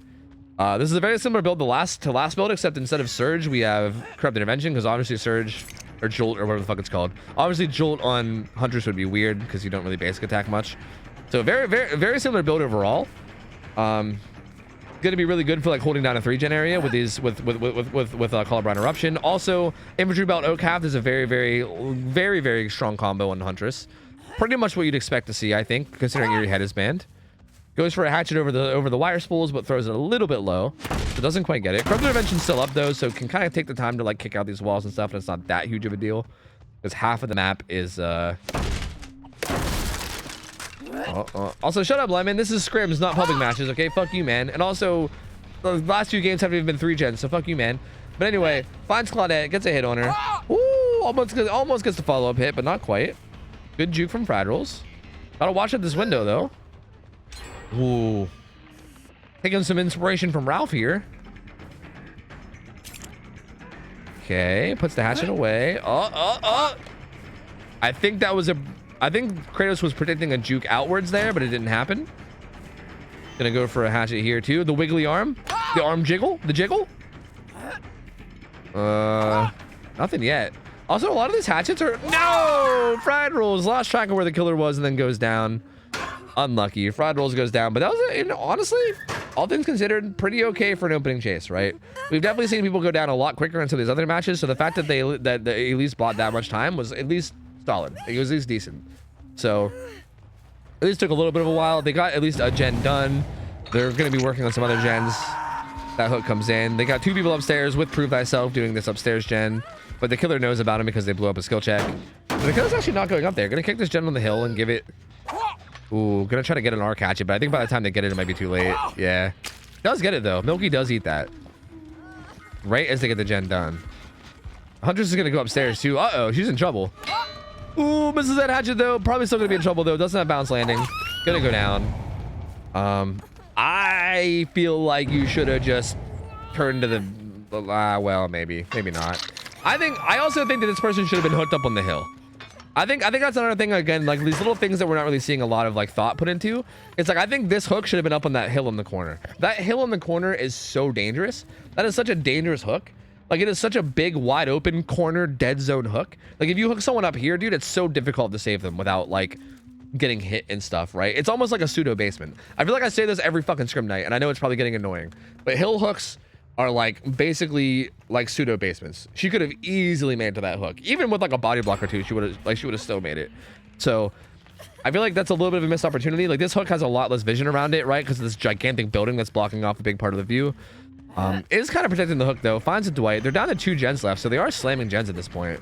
This is a very similar build to last build, except instead of Surge, we have Corrupt Intervention, because obviously Surge, or Jolt, or whatever the fuck it's called. Obviously, Jolt on Huntress would be weird, because you don't really basic attack much. So very similar build overall. Gonna be really good for like holding down a 3-gen area with these with Colorblind Eruption. Also, Infantry Belt OhTofu is a very strong combo on Huntress. Pretty much what you'd expect to see, I think, considering your head is banned. Goes for a hatchet over the wire spools, but throws it a little bit low. So doesn't quite get it. Corrupt Intervention's still up though, so can kind of take the time to like kick out these walls and stuff, and it's not that huge of a deal. Because half of the map is Also, shut up, Lemon. This is scrims, not public matches, okay? Fuck you, man. And also, the last 2 games haven't even been 3 gens, so fuck you, man. But anyway, finds Claudette, gets a hit on her. Ooh, almost gets the follow-up hit, but not quite. Good juke from Fragles. Gotta watch out this window, though. Ooh. Taking some inspiration from Ralph here. Okay, puts the hatchet away. I think that was I think Kratos was predicting a juke outwards there, but it didn't happen. Gonna go for a hatchet here too. The wiggly arm. The arm jiggle. The jiggle. Nothing yet. Also, a lot of these hatchets are... No! Fried Rolls lost track of where the killer was and then goes down. Unlucky. Fried Rolls goes down. But that was, honestly, all things considered, pretty okay for an opening chase, right? We've definitely seen people go down a lot quicker into these other matches. So the fact that they at least bought that much time was at least solid. It was at least decent. So at least took a little bit of a while. They got at least a gen done. They're going to be working on some other gens. That hook comes in. They got 2 people upstairs with Prove Thyself doing this upstairs gen. But the killer knows about him because they blew up a skill check. But the killer's actually not going up there. Gonna kick this gen on the hill and give it... Ooh, gonna try to get an arc hatchet, but I think by the time they get it, it might be too late. Yeah. Does get it, though. Milky does eat that. Right as they get the gen done. Huntress is gonna go upstairs, too. Uh-oh, she's in trouble. Ooh, misses that hatchet, though. Probably still gonna be in trouble, though. Doesn't have bounce landing. Gonna go down. I feel like you should have just turned to the... well, maybe. Maybe not. I also think that this person should have been hooked up on the hill. I think that's another thing, again, like these little things that we're not really seeing a lot of like thought put into. It's like, I think this hook should have been up on that hill in the corner. That hill in the corner is so dangerous. That is such a dangerous hook. Like, it is such a big, wide open corner dead zone hook. Like, if you hook someone up here, dude, it's so difficult to save them without like getting hit and stuff, right? It's almost like a pseudo basement. I feel like I say this every fucking scrim night, and I know it's probably getting annoying, but hill hooks are like basically like pseudo basements. She could have easily made it to that hook. Even with like a body block or two, she would have still made it. So I feel like that's a little bit of a missed opportunity. Like, this hook has a lot less vision around it, right? Because of this gigantic building that's blocking off a big part of the view. It is kind of protecting the hook though. Finds a Dwight. They're down to 2 gens left, so they are slamming gens at this point.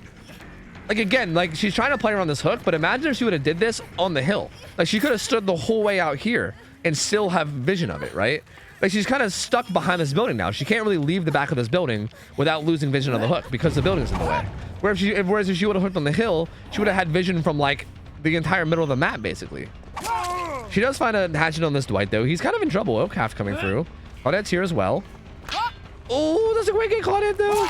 Like, again, like, she's trying to play around this hook, but imagine if she would have did this on the hill. Like, she could have stood the whole way out here and still have vision of it, right? Like, she's kind of stuck behind this building now. She can't really leave the back of this building without losing vision of the hook because the building's in the way. Whereas if she would have hooked on the hill, she would have had vision from like the entire middle of the map, basically. She does find a hatchet on this Dwight though. He's kind of in trouble. OhTofu coming through. Claudette's here as well. Oh, that's a great get Claudette though.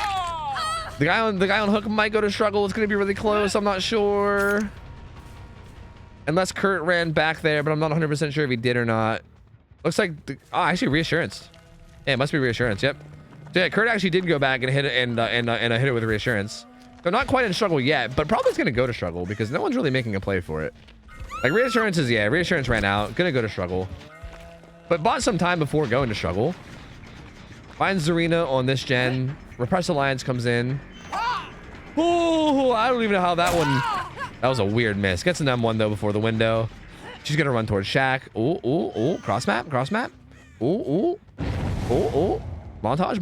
The guy on hook might go to struggle. It's gonna be really close. I'm not sure. Unless Kurt ran back there, but I'm not 100% sure if he did or not. Looks like, actually reassurance. Yeah, it must be reassurance. Yep. So yeah, Kurt actually did go back and hit it and hit it with reassurance. They're not quite in struggle yet, but probably it's gonna go to struggle because no one's really making a play for it. Like, reassurance is, yeah, reassurance ran out. Gonna go to struggle, but bought some time before going to struggle. Finds Zarina on this gen. Repressed Alliance comes in. Oh, I don't even know how that one. That was a weird miss. Gets an M1 though before the window. She's gonna run towards Shaq. Ooh. Cross map. Ooh. Montage.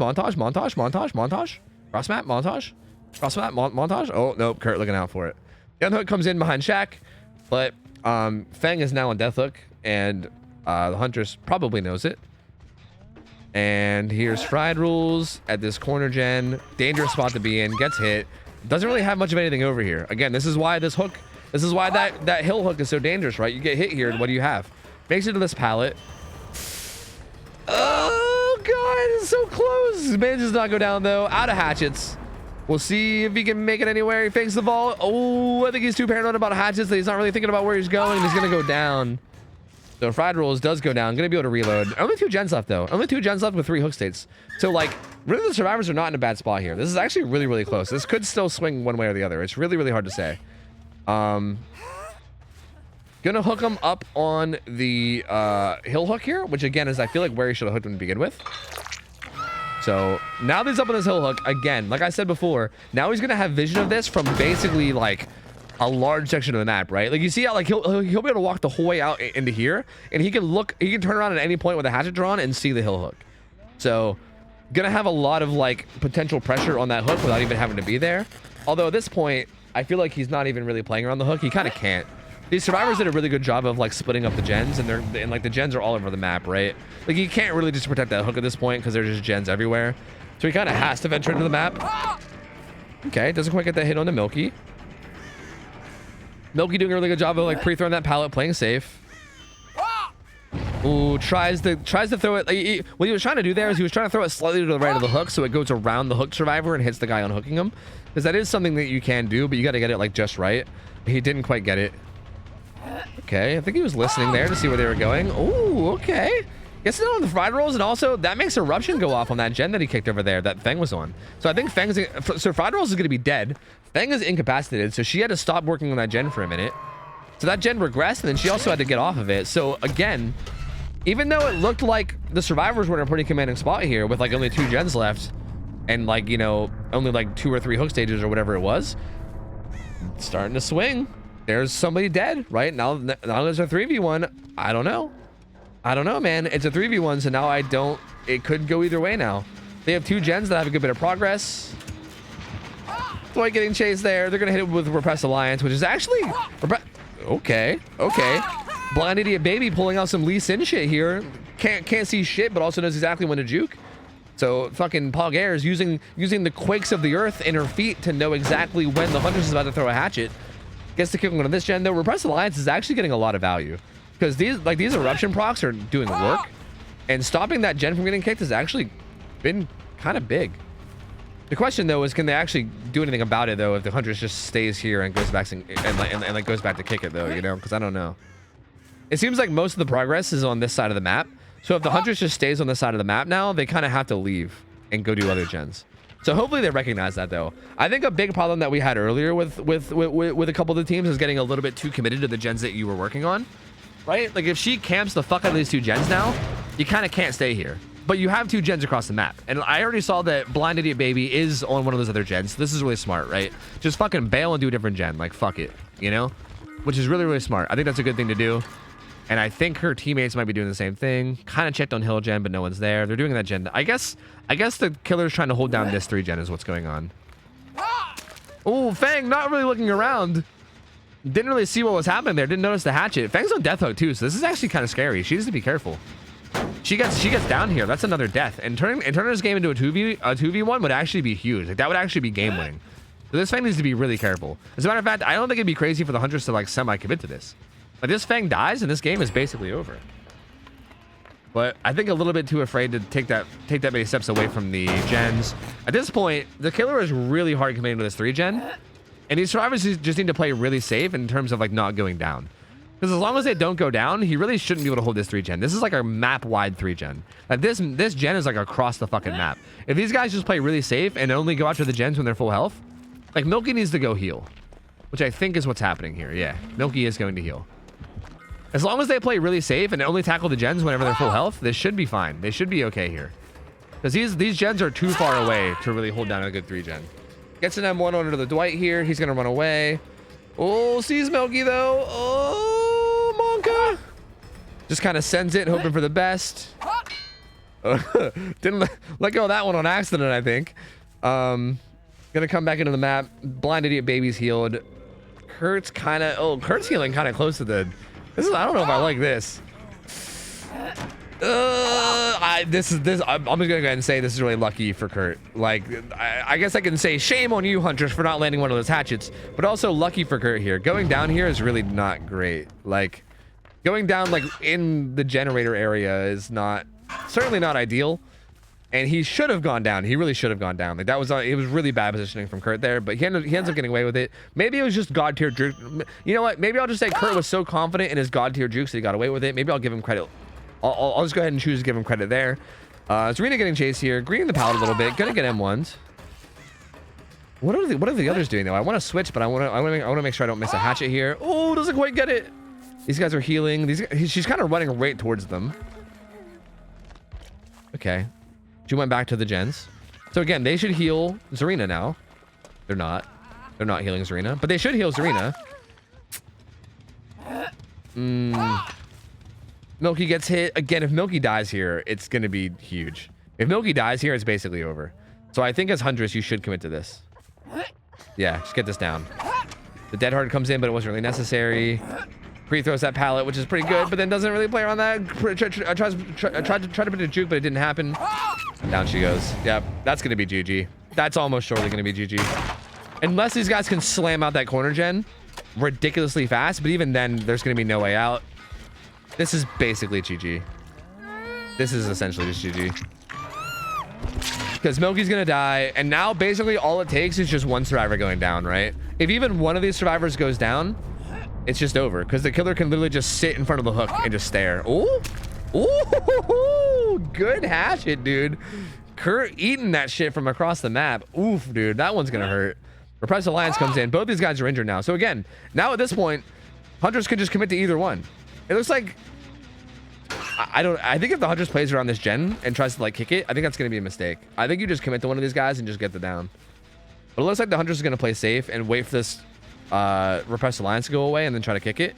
Cross map, montage. Oh, nope. Kurt looking out for it. Gun hook comes in behind Shaq, but Feng is now on death hook, and the Huntress probably knows it. And here's Fried Rules at this corner gen. Dangerous spot to be in. Gets hit. Doesn't really have much of anything over here. Again, this is why that hill hook is so dangerous, right? You get hit here, and what do you have? Makes it to this pallet. Oh god, it's so close. Manages to not go down though. Out of hatchets. We'll see if he can make it anywhere. He fakes the ball. Oh, I think he's too paranoid about hatchets that he's not really thinking about where he's going. He's gonna go down. So fried rolls does go down. Gonna be able to reload. Only 2 gens left though. Only 2 gens left with 3 hook states. So like, really the survivors are not in a bad spot here. This is actually really, really close. This could still swing one way or the other. It's really, really hard to say. Gonna hook him up on the hill hook here, which again is I feel like where he should have hooked him to begin with. So now that he's up on this hill hook, again, like I said before, now he's gonna have vision of this from basically like a large section of the map, right? Like you see how like he'll be able to walk the whole way out into here, and he can turn around at any point with a hatchet drawn and see the hill hook. So gonna have a lot of like potential pressure on that hook without even having to be there. Although at this point, I feel like he's not even really playing around the hook. He kind of can't. These survivors did a really good job of like splitting up the gens, and like the gens are all over the map, right? Like you can't really just protect that hook at this point because there's just gens everywhere. So he kind of has to venture into the map. Okay, doesn't quite get that hit on the Milky. Milky doing a really good job of like pre-throwing that pallet, playing safe. Ooh, tries to throw it. Like, what he was trying to do there is he was trying to throw it slightly to the right of the hook so it goes around the hook survivor and hits the guy unhooking him. Because that is something that you can do, but you got to get it like just right. He didn't quite get it. Okay, I think he was listening there to see where they were going. Ooh, okay. Gets it on the fried rolls, and also that makes eruption go off on that gen that he kicked over there that Feng was on. So I think so fried rolls is going to be dead. Feng is incapacitated, so she had to stop working on that gen for a minute. So that gen regressed, and then she also had to get off of it. So again, even though it looked like the survivors were in a pretty commanding spot here with like only 2 gens left and like, you know, only like 2 or 3 hook stages or whatever it was, it's starting to swing. There's somebody dead, right? Now there's a 3v1. I don't know, man. It's a 3v1, so now it could go either way now. They have 2 gens that have a good bit of progress. Dwight getting chased there. They're gonna hit it with Repressed Alliance, which is actually okay. Blind Idiot Baby pulling out some Lee Sin shit here. Can't see shit, but also knows exactly when to juke. So fucking Pog Air is using the quakes of the earth in her feet to know exactly when the Huntress is about to throw a hatchet. Gets to kick on this gen though. Repressed Alliance is actually getting a lot of value because these eruption procs are doing work, and stopping that gen from getting kicked has actually been kind of big. The question though is, can they actually do anything about it though if the Huntress just stays here and goes back and goes back to kick it though, you know? Because I don't know. It seems like most of the progress is on this side of the map. So if the Huntress just stays on this side of the map now, they kind of have to leave and go do other gens. So hopefully they recognize that though. I think a big problem that we had earlier with a couple of the teams is getting a little bit too committed to the gens that you were working on, right? Like if she camps the fuck out of these 2 gens now, you kind of can't stay here. But you have 2 gens across the map. And I already saw that Blind Idiot Baby is on one of those other gens. This is really smart, right? Just fucking bail and do a different gen. Like, fuck it, you know? Which is really, really smart. I think that's a good thing to do. And I think her teammates might be doing the same thing. Kind of checked on Hill gen, but no one's there. They're doing that gen. I guess the killer's trying to hold down this 3 gen is what's going on. Oh, Fang not really looking around. Didn't really see what was happening there. Didn't notice the hatchet. Fang's on death hook too, so this is actually kind of scary. She needs to be careful. She gets down here. That's another death. And turning this game into a 2v1 would actually be huge. Like that would actually be game winning. So this Fang needs to be really careful. As a matter of fact, I don't think it'd be crazy for the Huntress to like semi-commit to this. Like this Fang dies and this game is basically over. But I think a little bit too afraid to take that many steps away from the gens. At this point, the killer is really hard committing to this 3 gen. And these survivors just need to play really safe in terms of like not going down. Because as long as they don't go down, he really shouldn't be able to hold this 3 gen. This is like a map-wide 3 gen. Like this gen is like across the fucking map. If these guys just play really safe and only go after the gens when they're full health, like Milky needs to go heal. Which I think is what's happening here. Yeah, Milky is going to heal. As long as they play really safe and only tackle the gens whenever they're full health, this should be fine. They should be okay here. Because these gens are too far away to really hold down a good 3 gen. Gets an M1 onto the Dwight here. He's going to run away. Oh, sees Milky though. Oh, Monka. Just kind of sends it, hoping for the best. Didn't let go of that one on accident, I think. Gonna come back into the map. Blind Idiot Baby's healed. Kurt's healing kind of close to the... I don't know if I like this. I'm just gonna go ahead and say this is really lucky for Kurt. Like, I guess I can say shame on you, Huntress, for not landing one of those hatchets, but also lucky for Kurt here. Going down here is really not great. Like, Going down like in the generator area is certainly not ideal. And he should have gone down. He really should have gone down. Like that was it was really bad positioning from Kurt there, but he ends up getting away with it. Maybe it was just god tier juke. You know what? Maybe I'll just say Kurt was so confident in his god tier jukes that he got away with it. Maybe I'll give him credit. I'll just go ahead and choose to give him credit there. Serena getting chased here. Greening the pallet a little bit. Gonna get M1s. What are the others doing though? I want to switch, but I want to make sure I don't miss a hatchet here. Oh, doesn't quite get it. These guys are healing. She's kind of running right towards them. Okay. She went back to the gens. So again, they should heal Zarina now. They're not. They're not healing Zarina, but they should heal Zarina. Milky gets hit. Again, if Milky dies here, it's going to be huge. If Milky dies here, it's basically over. So I think as Huntress, you should commit to this. Yeah, just get this down. The Dead Hard comes in, but it wasn't really necessary. Pre-throws that pallet, which is pretty good, but then doesn't really play around that. Tried to put a juke, but it didn't happen. Down she goes. Yep, that's going to be GG. That's almost surely going to be GG. Unless these guys can slam out that corner gen ridiculously fast, but even then, there's going to be no way out. This is basically GG. This is essentially just GG. Because Milky's going to die, and now basically all it takes is just one survivor going down, right? If even one of these survivors goes down, it's just over, because the killer can literally just sit in front of the hook and just stare. Ooh. Ooh, good hatchet, dude. Kurt eating that shit from across the map. Oof, dude, that one's gonna hurt. Repressed Alliance comes in. Both these guys are injured now. So again, now at this point, Hunters can just commit to either one. It looks like I think if the Huntress plays around this gen and tries to like kick it, I think that's gonna be a mistake. I think you just commit to one of these guys and just get the down. But it looks like the Huntress is gonna play safe and wait for this Repressed Alliance to go away and then try to kick it.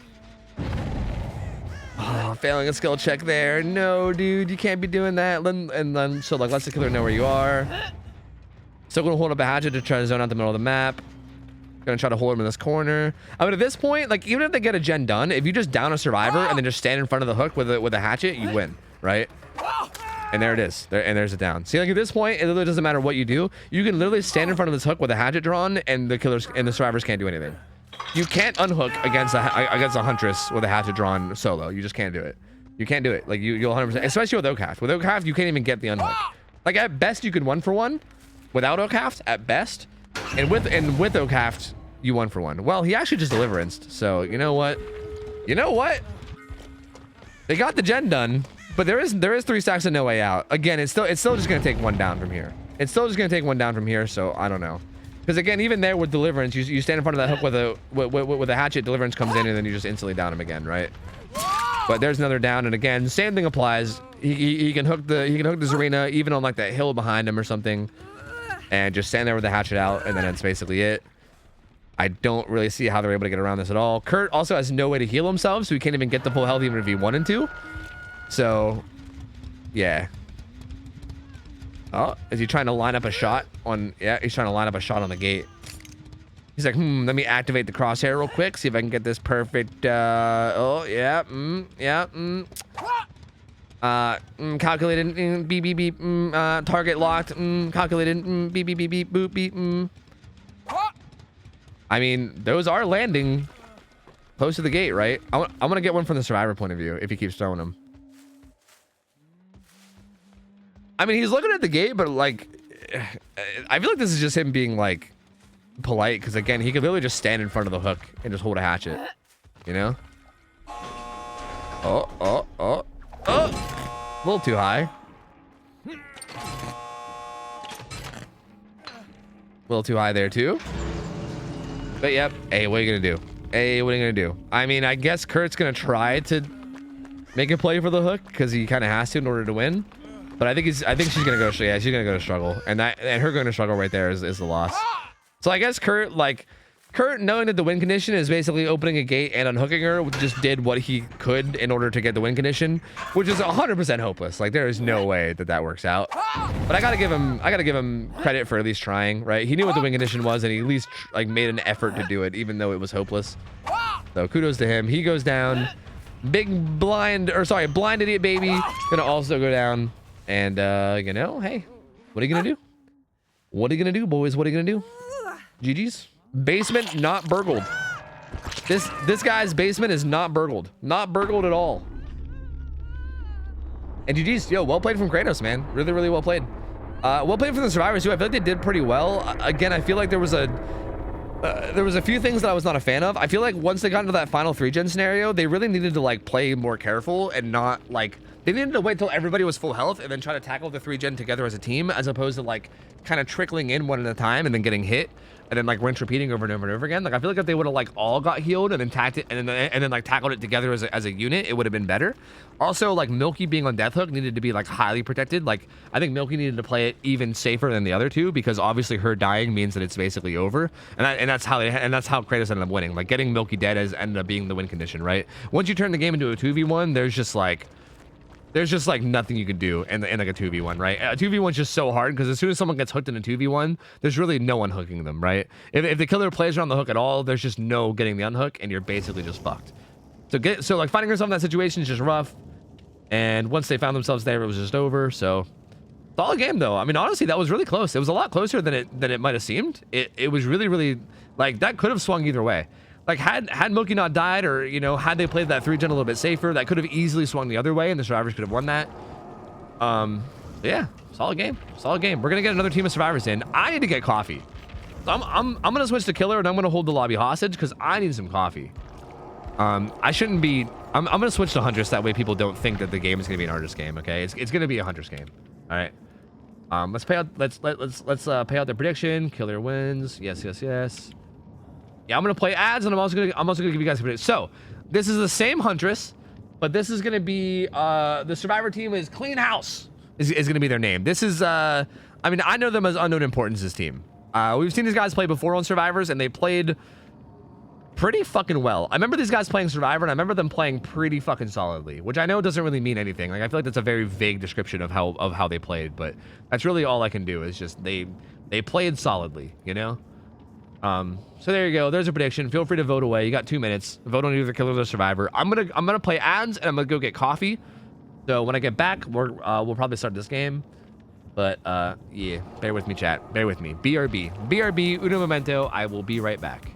Oh, failing a skill check there. No, dude, you can't be doing that. And then so like lets the killer know where you are. Still gonna hold up a hatchet to try to zone out the middle of the map. Gonna try to hold him in this corner. I mean, at this point, like even if they get a gen done, if you just down a survivor and then just stand in front of the hook with a hatchet, you win, right? And there it is. There's a down. See, like at this point, it literally doesn't matter what you do. You can literally stand in front of this hook with a hatchet drawn, and the killers and the survivors can't do anything. You can't unhook against a Huntress with a hatchet drawn solo. You just can't do it. You can't do it. Like you'll 100%, especially with OhTofu. With OhTofu, you can't even get the unhook. Like at best, you could 1-for-1 without OhTofu at best, and with OhTofu, you 1-for-1. Well, he actually just deliveranced. So you know what? You know what? They got the gen done, but there is 3 stacks of no way out. Again, it's still just gonna take one down from here. It's still just gonna take one down from here. So I don't know. Because again, even there with deliverance, you stand in front of that hook with a hatchet, deliverance comes in, and then you just instantly down him again, right? But there's another down, and again, same thing applies. He can hook the Zarina even on like that hill behind him or something, and just stand there with the hatchet out, and then that's basically it. I don't really see how they're able to get around this at all. Kurt also has no way to heal himself, so he can't even get the full health even if he wanted to. So, yeah. Oh, is he trying to line up a shot on... Yeah, he's trying to line up a shot on the gate. He's like, let me activate the crosshair real quick, see if I can get this perfect... oh, yeah, calculated, beep, beep, beep, target locked, calculated, beep, beep, beep, beep, boop, beep, I mean, those are landing close to the gate, right? I'm going to get one from the survivor point of view if he keeps throwing them. I mean, he's looking at the gate, but like, I feel like this is just him being like polite, because again, he could literally just stand in front of the hook and just hold a hatchet, you know? Oh, a little too high. A little too high there too. But yep. Hey, what are you gonna do? Hey, what are you gonna do? I mean, I guess Kurt's gonna try to make a play for the hook because he kind of has to in order to win. But I think she's gonna go. Yeah, she's gonna go to struggle, and her going to struggle right there is the loss. So I guess Kurt, knowing that the win condition is basically opening a gate and unhooking her, just did what he could in order to get the win condition, which is 100% hopeless. Like there is no way that works out. But I gotta give him credit for at least trying. Right? He knew what the win condition was, and he at least like made an effort to do it, even though it was hopeless. So kudos to him. He goes down. Blind idiot baby gonna also go down. And you know, hey, what are you gonna do? What are you gonna do, boys? What are you gonna do? GG's. Basement not burgled. This guy's basement is not burgled. Not burgled at all. And GG's, yo, well played from Kratos, man. Really, really well played. Well played from the survivors too. I feel like they did pretty well. Again, I feel like there was a few things that I was not a fan of. I feel like once they got into that final 3-gen scenario, they really needed to like play more careful and not like, they needed to wait till everybody was full health and then try to tackle the 3-gen together as a team, as opposed to like kind of trickling in one at a time and then getting hit and then like rinse repeating over and over and over again. Like I feel like if they would have like all got healed and then tacked it and then like tackled it together as a unit, it would have been better. Also, like Milky being on Death Hook needed to be like highly protected. Like I think Milky needed to play it even safer than the other two, because obviously her dying means that it's basically over, and that's how Kratos ended up winning. Like getting Milky dead has ended up being the win condition, right? Once you turn the game into a 2v1, there's just like nothing you can do in like a 2v1, right? A 2v1 is just so hard, because as soon as someone gets hooked in a 2v1, there's really no one hooking them, right? If the killer plays around the hook at all, there's just no getting the unhook, and you're basically just fucked. So like finding yourself in that situation is just rough. And once they found themselves there, it was just over. So solid game though. I mean, honestly, that was really close. It was a lot closer than it might have seemed. It was really, really, like, that could have swung either way. Like had Milky not died, or you know, had they played that 3-gen a little bit safer, that could have easily swung the other way, and the survivors could have won that. Yeah, solid game. We're gonna get another team of survivors in. I need to get coffee. So I'm gonna switch to killer, and I'm gonna hold the lobby hostage because I need some coffee. I shouldn't be. I'm gonna switch to Huntress, that way people don't think that the game is gonna be an artist game. Okay, it's gonna be a Huntress game. All right. Let's pay out. Let's pay out the prediction. Killer wins. Yes. Yeah, I'm gonna play ads, and I'm also gonna give you guys a prediction. So this is the same Huntress, but this is gonna be the survivor team is Clean House is gonna be their name. This is I mean, I know them as Unknown Importance, this team. We've seen these guys play before on survivors, and they played pretty fucking well. I remember these guys playing Survivor, and I remember them playing pretty fucking solidly, which I know doesn't really mean anything. Like I feel like that's a very vague description of how they played, but that's really all I can do, is just they played solidly, you know? So there you go. There's a prediction. Feel free to vote away. You got 2 minutes. Vote on either killer or survivor. I'm gonna play ads, and I'm gonna go get coffee. So when I get back, we'll probably start this game. But yeah, bear with me, chat. Bear with me. BRB, uno momento. I will be right back.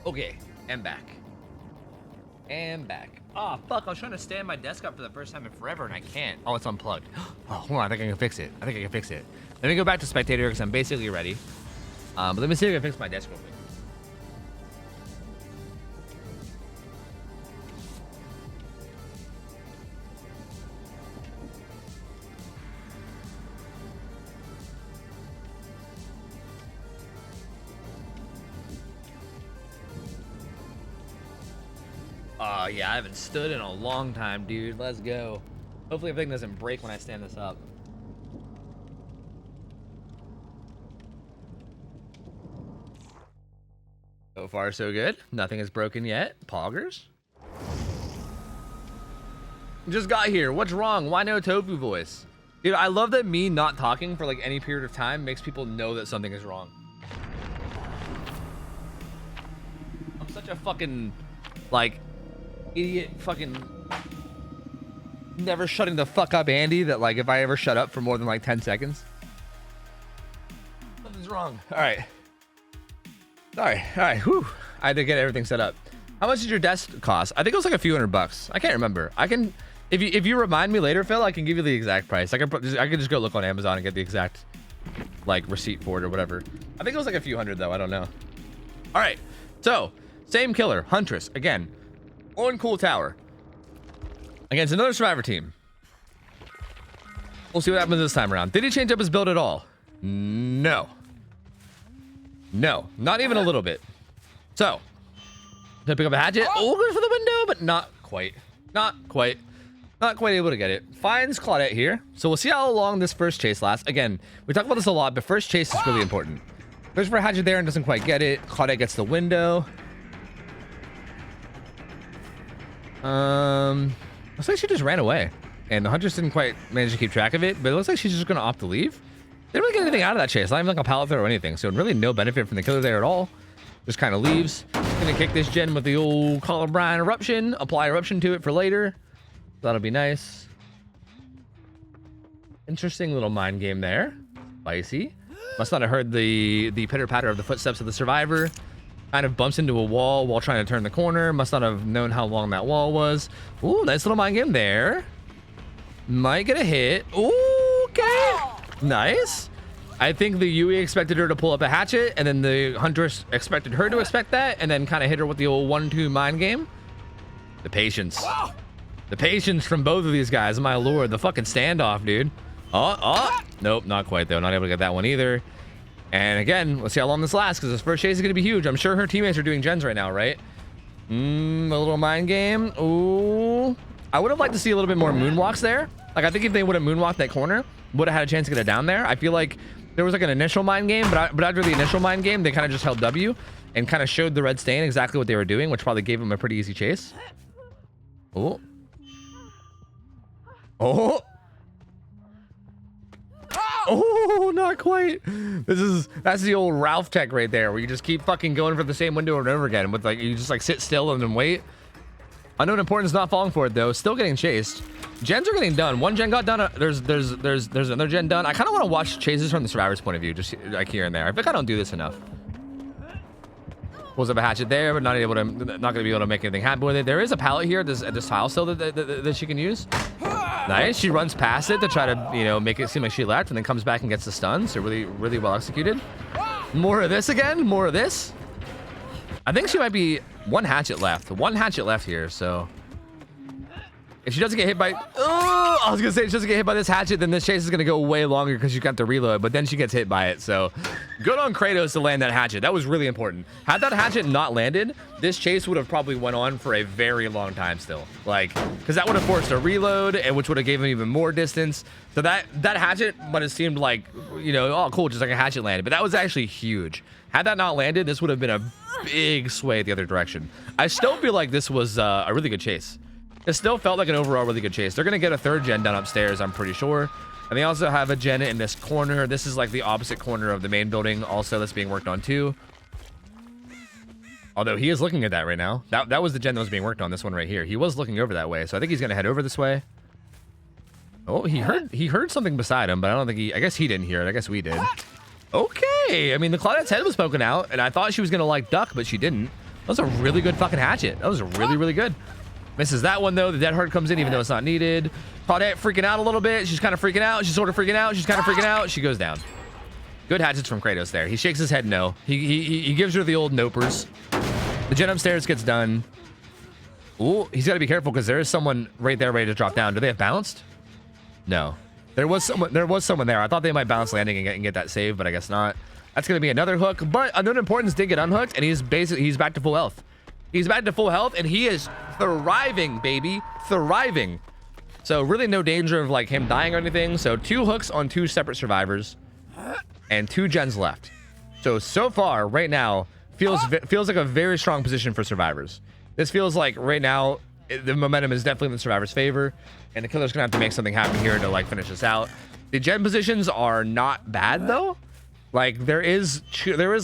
Okay, and back. And back. Oh, fuck. I was trying to stand my desk up for the first time in forever, and I can't. Oh, it's unplugged. Oh, hold on. I think I can fix it. Let me go back to spectator because I'm basically ready. But let me see if I can fix my desk real quick. Oh, yeah, I haven't stood in a long time, dude. Let's go. Hopefully everything doesn't break when I stand this up. So far, so good. Nothing is broken yet. Poggers. Just got here. What's wrong? Why no tofu voice? Dude, I love that me not talking for like any period of time makes people know that something is wrong. I'm such a fucking, like, idiot fucking never shutting the fuck up Andy that like if I ever shut up for more than like 10 seconds, something's wrong. All right. Whew. I had to get everything set up. How much did your desk cost? I think it was like a few $100. I can't remember. I can, if you remind me later, Phil, I can give you the exact price. I can just go look on Amazon and get the exact like receipt for it or whatever. I think it was like a few $100 though. I don't know. All right. So same killer, Huntress again. On Cool Tower against another survivor team. We'll see what happens this time around. Did he change up his build at all? No, not even a little bit. So to pick up a hatchet. Oh, good for the window, but not quite able to get it. Finds Claudette here, so we'll see how long this first chase lasts. Again, we talk about this a lot, but first chase is really important. Goes for a hatchet there and doesn't quite get it. Claudette gets the window. Looks like she just ran away, and the Huntress didn't quite manage to keep track of it, but it looks like she's just gonna opt to leave. Didn't really get anything out of that chase, not even like a pallet throw or anything, so really no benefit from the killer there at all. Just kind of leaves. Gonna kick this gen with the old Columbine eruption, apply eruption to it for later. That'll be nice. Interesting little mind game there. Spicy. Must not have heard the pitter patter of the footsteps of the survivor. Kind of bumps into a wall while trying to turn the corner. Must not have known how long that wall was. Ooh, nice little mind game there. Might get a hit. Ooh, okay. Nice. I think the Yui expected her to pull up a hatchet, and then the Huntress expected her to expect that, and then kind of hit her with the old 1-2 mind game. The patience. The patience from both of these guys. My lord, the fucking standoff, dude. Oh. Nope, not quite, though. Not able to get that one either. And again, let's see how long this lasts, because this first chase is going to be huge. I'm sure her teammates are doing gens right now, right? A little mind game. Ooh. I would have liked to see a little bit more moonwalks there. Like, I think if they would have moonwalked that corner, would have had a chance to get it down there. I feel like there was like an initial mind game, but after the initial mind game, they kind of just held W and kind of showed the red stain exactly what they were doing, which probably gave them a pretty easy chase. Oh. Oh, not quite. That's the old Ralph tech right there, where you just keep fucking going for the same window over and over again with like, you just like sit still and then wait. Unknown importance not falling for it though. Still getting chased. Gens are getting done. One gen got done. There's another gen done. I kind of want to watch chases from the survivor's point of view, just like here and there. I think I don't do this enough. Pulls up a hatchet there, but not gonna be able to make anything happen with it. There is a pallet here at this tile still that she can use. Nice. She runs past it to try to, you know, make it seem like she left, and then comes back and gets the stun. So really well executed. More of this again. More of this. I think she might be one hatchet left. One hatchet left here. So if she doesn't get hit by, oh, I was gonna say if she doesn't get hit by this hatchet, then this chase is gonna go way longer because she got to reload. But then she gets hit by it. So good on Kratos to land that hatchet. That was really important. Had that hatchet not landed, this chase would have probably went on for a very long time still. Like, because that would have forced a reload, and which would have given even more distance. So that hatchet might have seemed like, you know, oh cool, just like a hatchet landed. But that was actually huge. Had that not landed, this would have been a big sway the other direction. I still feel like this was a really good chase. It still felt like an overall really good chase. They're going to get a third gen done upstairs, I'm pretty sure. And they also have a gen in this corner. This is like the opposite corner of the main building also that's being worked on too. Although he is looking at that right now. That was the gen that was being worked on, this one right here. He was looking over that way, so I think he's going to head over this way. Oh, he heard something beside him, but I don't think I guess he didn't hear it. I guess we did. Okay. I mean, the Claudette's head was poking out, and I thought she was going to like duck, but she didn't. That was a really good fucking hatchet. That was really, really good. Misses that one though. The dead hard comes in even though it's not needed. Claudette freaking out a little bit. She's kind of freaking out. She's sort of freaking out. She's kind of freaking out. She goes down. Good hatchets from Kratos there. He shakes his head no. He gives her the old nopers. The gen upstairs gets done. Ooh, he's got to be careful because there is someone right there ready to drop down. Do they have bounced? No. There was someone there. I thought they might bounce landing and get that save, but I guess not. That's going to be another hook, but Unknown Importance did get unhooked, and he's back to full health. He's back to full health, and he is thriving, baby. Thriving. So really no danger of like him dying or anything. So 2 hooks on 2 separate survivors and 2 gens left. So far, right now, feels like a very strong position for survivors. This feels like right now, the momentum is definitely in the survivor's favor, and the killer's going to have to make something happen here to like finish this out. The gen positions are not bad though. Like there is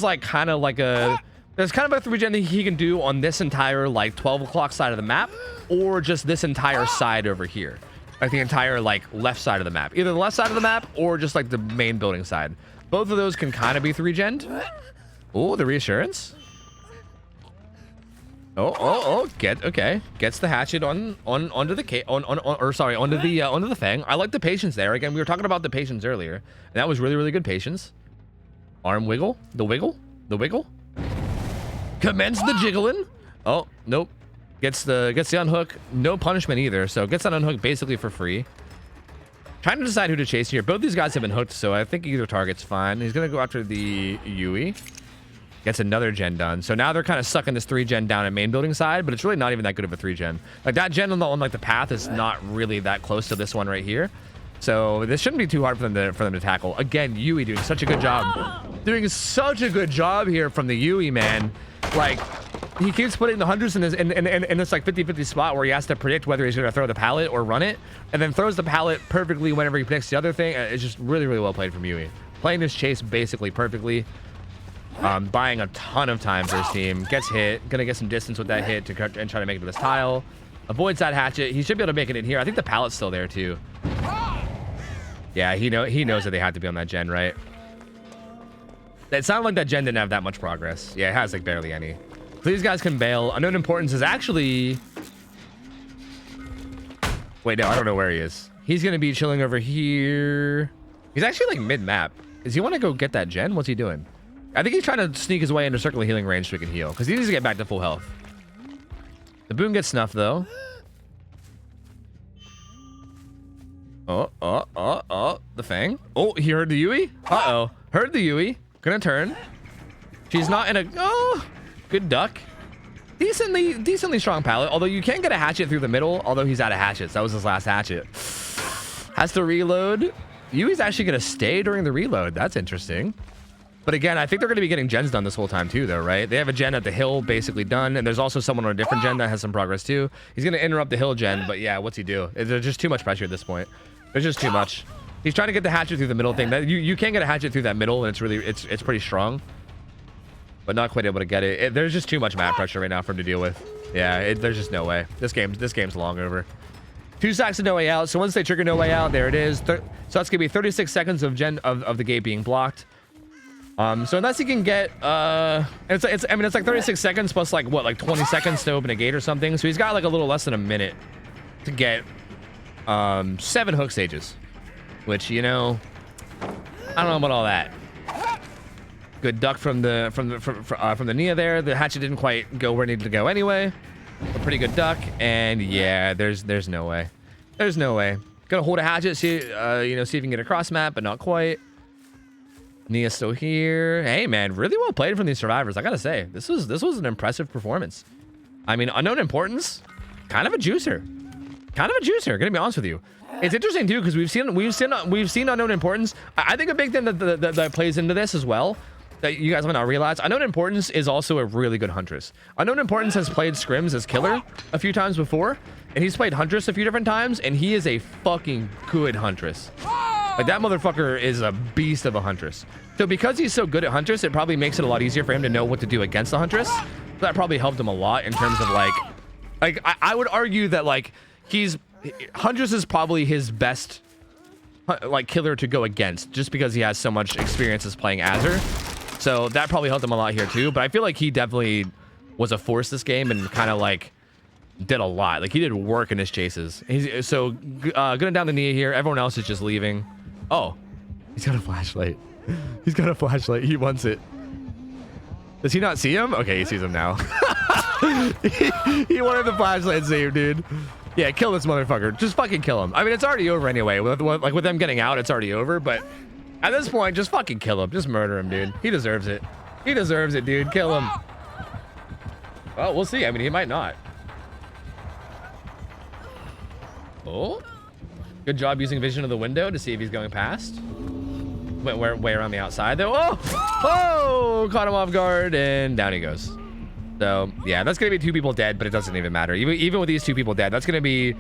like kind of like there's kind of a 3 gen that he can do on this entire like 12 o'clock side of the map, or just this entire side over here, like the entire like left side of the map, either the left side of the map or just like the main building side. Both of those can kind of be 3 gen'd. Oh, the reassurance. Gets the hatchet onto the fang. I like the patience there. Again, we were talking about the patience earlier, and that was really good patience. Arm wiggle, the wiggle. Commence the jiggling. Oh, nope. Gets the unhook. No punishment either, so gets that unhook basically for free. Trying to decide who to chase here. Both these guys have been hooked, so I think either target's fine. He's gonna go after the Yui. Gets another gen done. So now they're kind of sucking this 3 gen down at main building side, but it's really not even that good of a 3 gen. Like that gen on like the path is not really that close to this one right here. So this shouldn't be too hard for them to tackle. Again, Yui doing such a good job. Doing such a good job here from the Yui, man. Like, he keeps putting the hunters in this like 50-50 spot where he has to predict whether he's going to throw the pallet or run it, and then throws the pallet perfectly whenever he predicts the other thing. It's just really well played from Yui. Playing this chase basically perfectly. Buying a ton of time for his team. Gets hit. Gonna get some distance with that hit and try to make it to this tile. Avoids that hatchet. He should be able to make it in here. I think the pallet's still there too. Yeah, he knows that they have to be on that gen, right? It sounded like that gen didn't have that much progress. Yeah, it has like barely any. So these guys can bail. Unknown Importance is actually... Wait, no, I don't know where he is. He's gonna be chilling over here. He's actually like mid-map. Does he want to go get that gen? What's he doing? I think he's trying to sneak his way into circle healing range so he can heal, because he needs to get back to full health. The boom gets snuffed though. The fang. Oh, he heard the Yui. Heard the Yui. Gonna turn. She's not in a... Oh, good duck. Decently strong pallet, although you can get a hatchet through the middle, although he's out of hatchets. That was his last hatchet. Has to reload. Yui's actually gonna stay during the reload. That's interesting. But again, I think they're going to be getting gens done this whole time too, though, right? They have a gen at the hill basically done, and there's also someone on a different gen that has some progress too. He's going to interrupt the hill gen, but yeah, what's he do? There's just too much pressure at this point. There's just too much. He's trying to get the hatchet through the middle thing. You can get a hatchet through that middle, and it's pretty strong, but not quite able to get it. There's just too much map pressure right now for him to deal with. Yeah, there's just no way. This game's long over. 2 stacks of no way out. So once they trigger no way out, there it is. So that's gonna be 36 seconds of of the gate being blocked. So unless he can get it's like 36 seconds plus like what, like 20 seconds to open a gate or something. So he's got like a little less than a minute to get 7 hook stages, which, you know, I don't know about all that. Good duck from the Nia there. The hatchet didn't quite go where it needed to go anyway. A pretty good duck, and yeah, there's no way. There's no way. Gonna hold a hatchet, see see if you can get a cross map, but not quite. Nia's still here. Hey man, really well played from these survivors. I gotta say, this was an impressive performance. I mean, Unknown Importance, kind of a juicer. Gonna be honest with you. It's interesting too because we've seen Unknown Importance. I think a big thing that plays into this as well, that you guys might not realize, Unknown Importance is also a really good Huntress. Unknown Importance has played Scrims as Killer a few times before, and he's played Huntress a few different times, and he is a fucking good Huntress. Like, that motherfucker is a beast of a Huntress. So because he's so good at Huntress, it probably makes it a lot easier for him to know what to do against the Huntress. So that probably helped him a lot in terms of like I would argue that like Huntress is probably his best like killer to go against, just because he has so much experience as playing as her. So that probably helped him a lot here too. But I feel like he definitely was a force this game and kind of like did a lot. Like he did work in his chases. He's so going down the knee here. Everyone else is just leaving. Oh, he's got a flashlight. He's got a flashlight. He wants it. Does he not see him? Okay, he sees him now. he wanted the flashlight save, dude. Yeah, kill this motherfucker. Just fucking kill him. I mean, it's already over anyway. With them getting out, it's already over. But at this point, just fucking kill him. Just murder him, dude. He deserves it. He deserves it, dude. Kill him. Well, we'll see. I mean, he might not. Oh, good job using vision of the window to see if he's going past. Went way around the outside though. Oh, caught him off guard and down he goes. So yeah, that's gonna be 2 people dead, but it doesn't even matter. Even with these 2 people dead, that's gonna be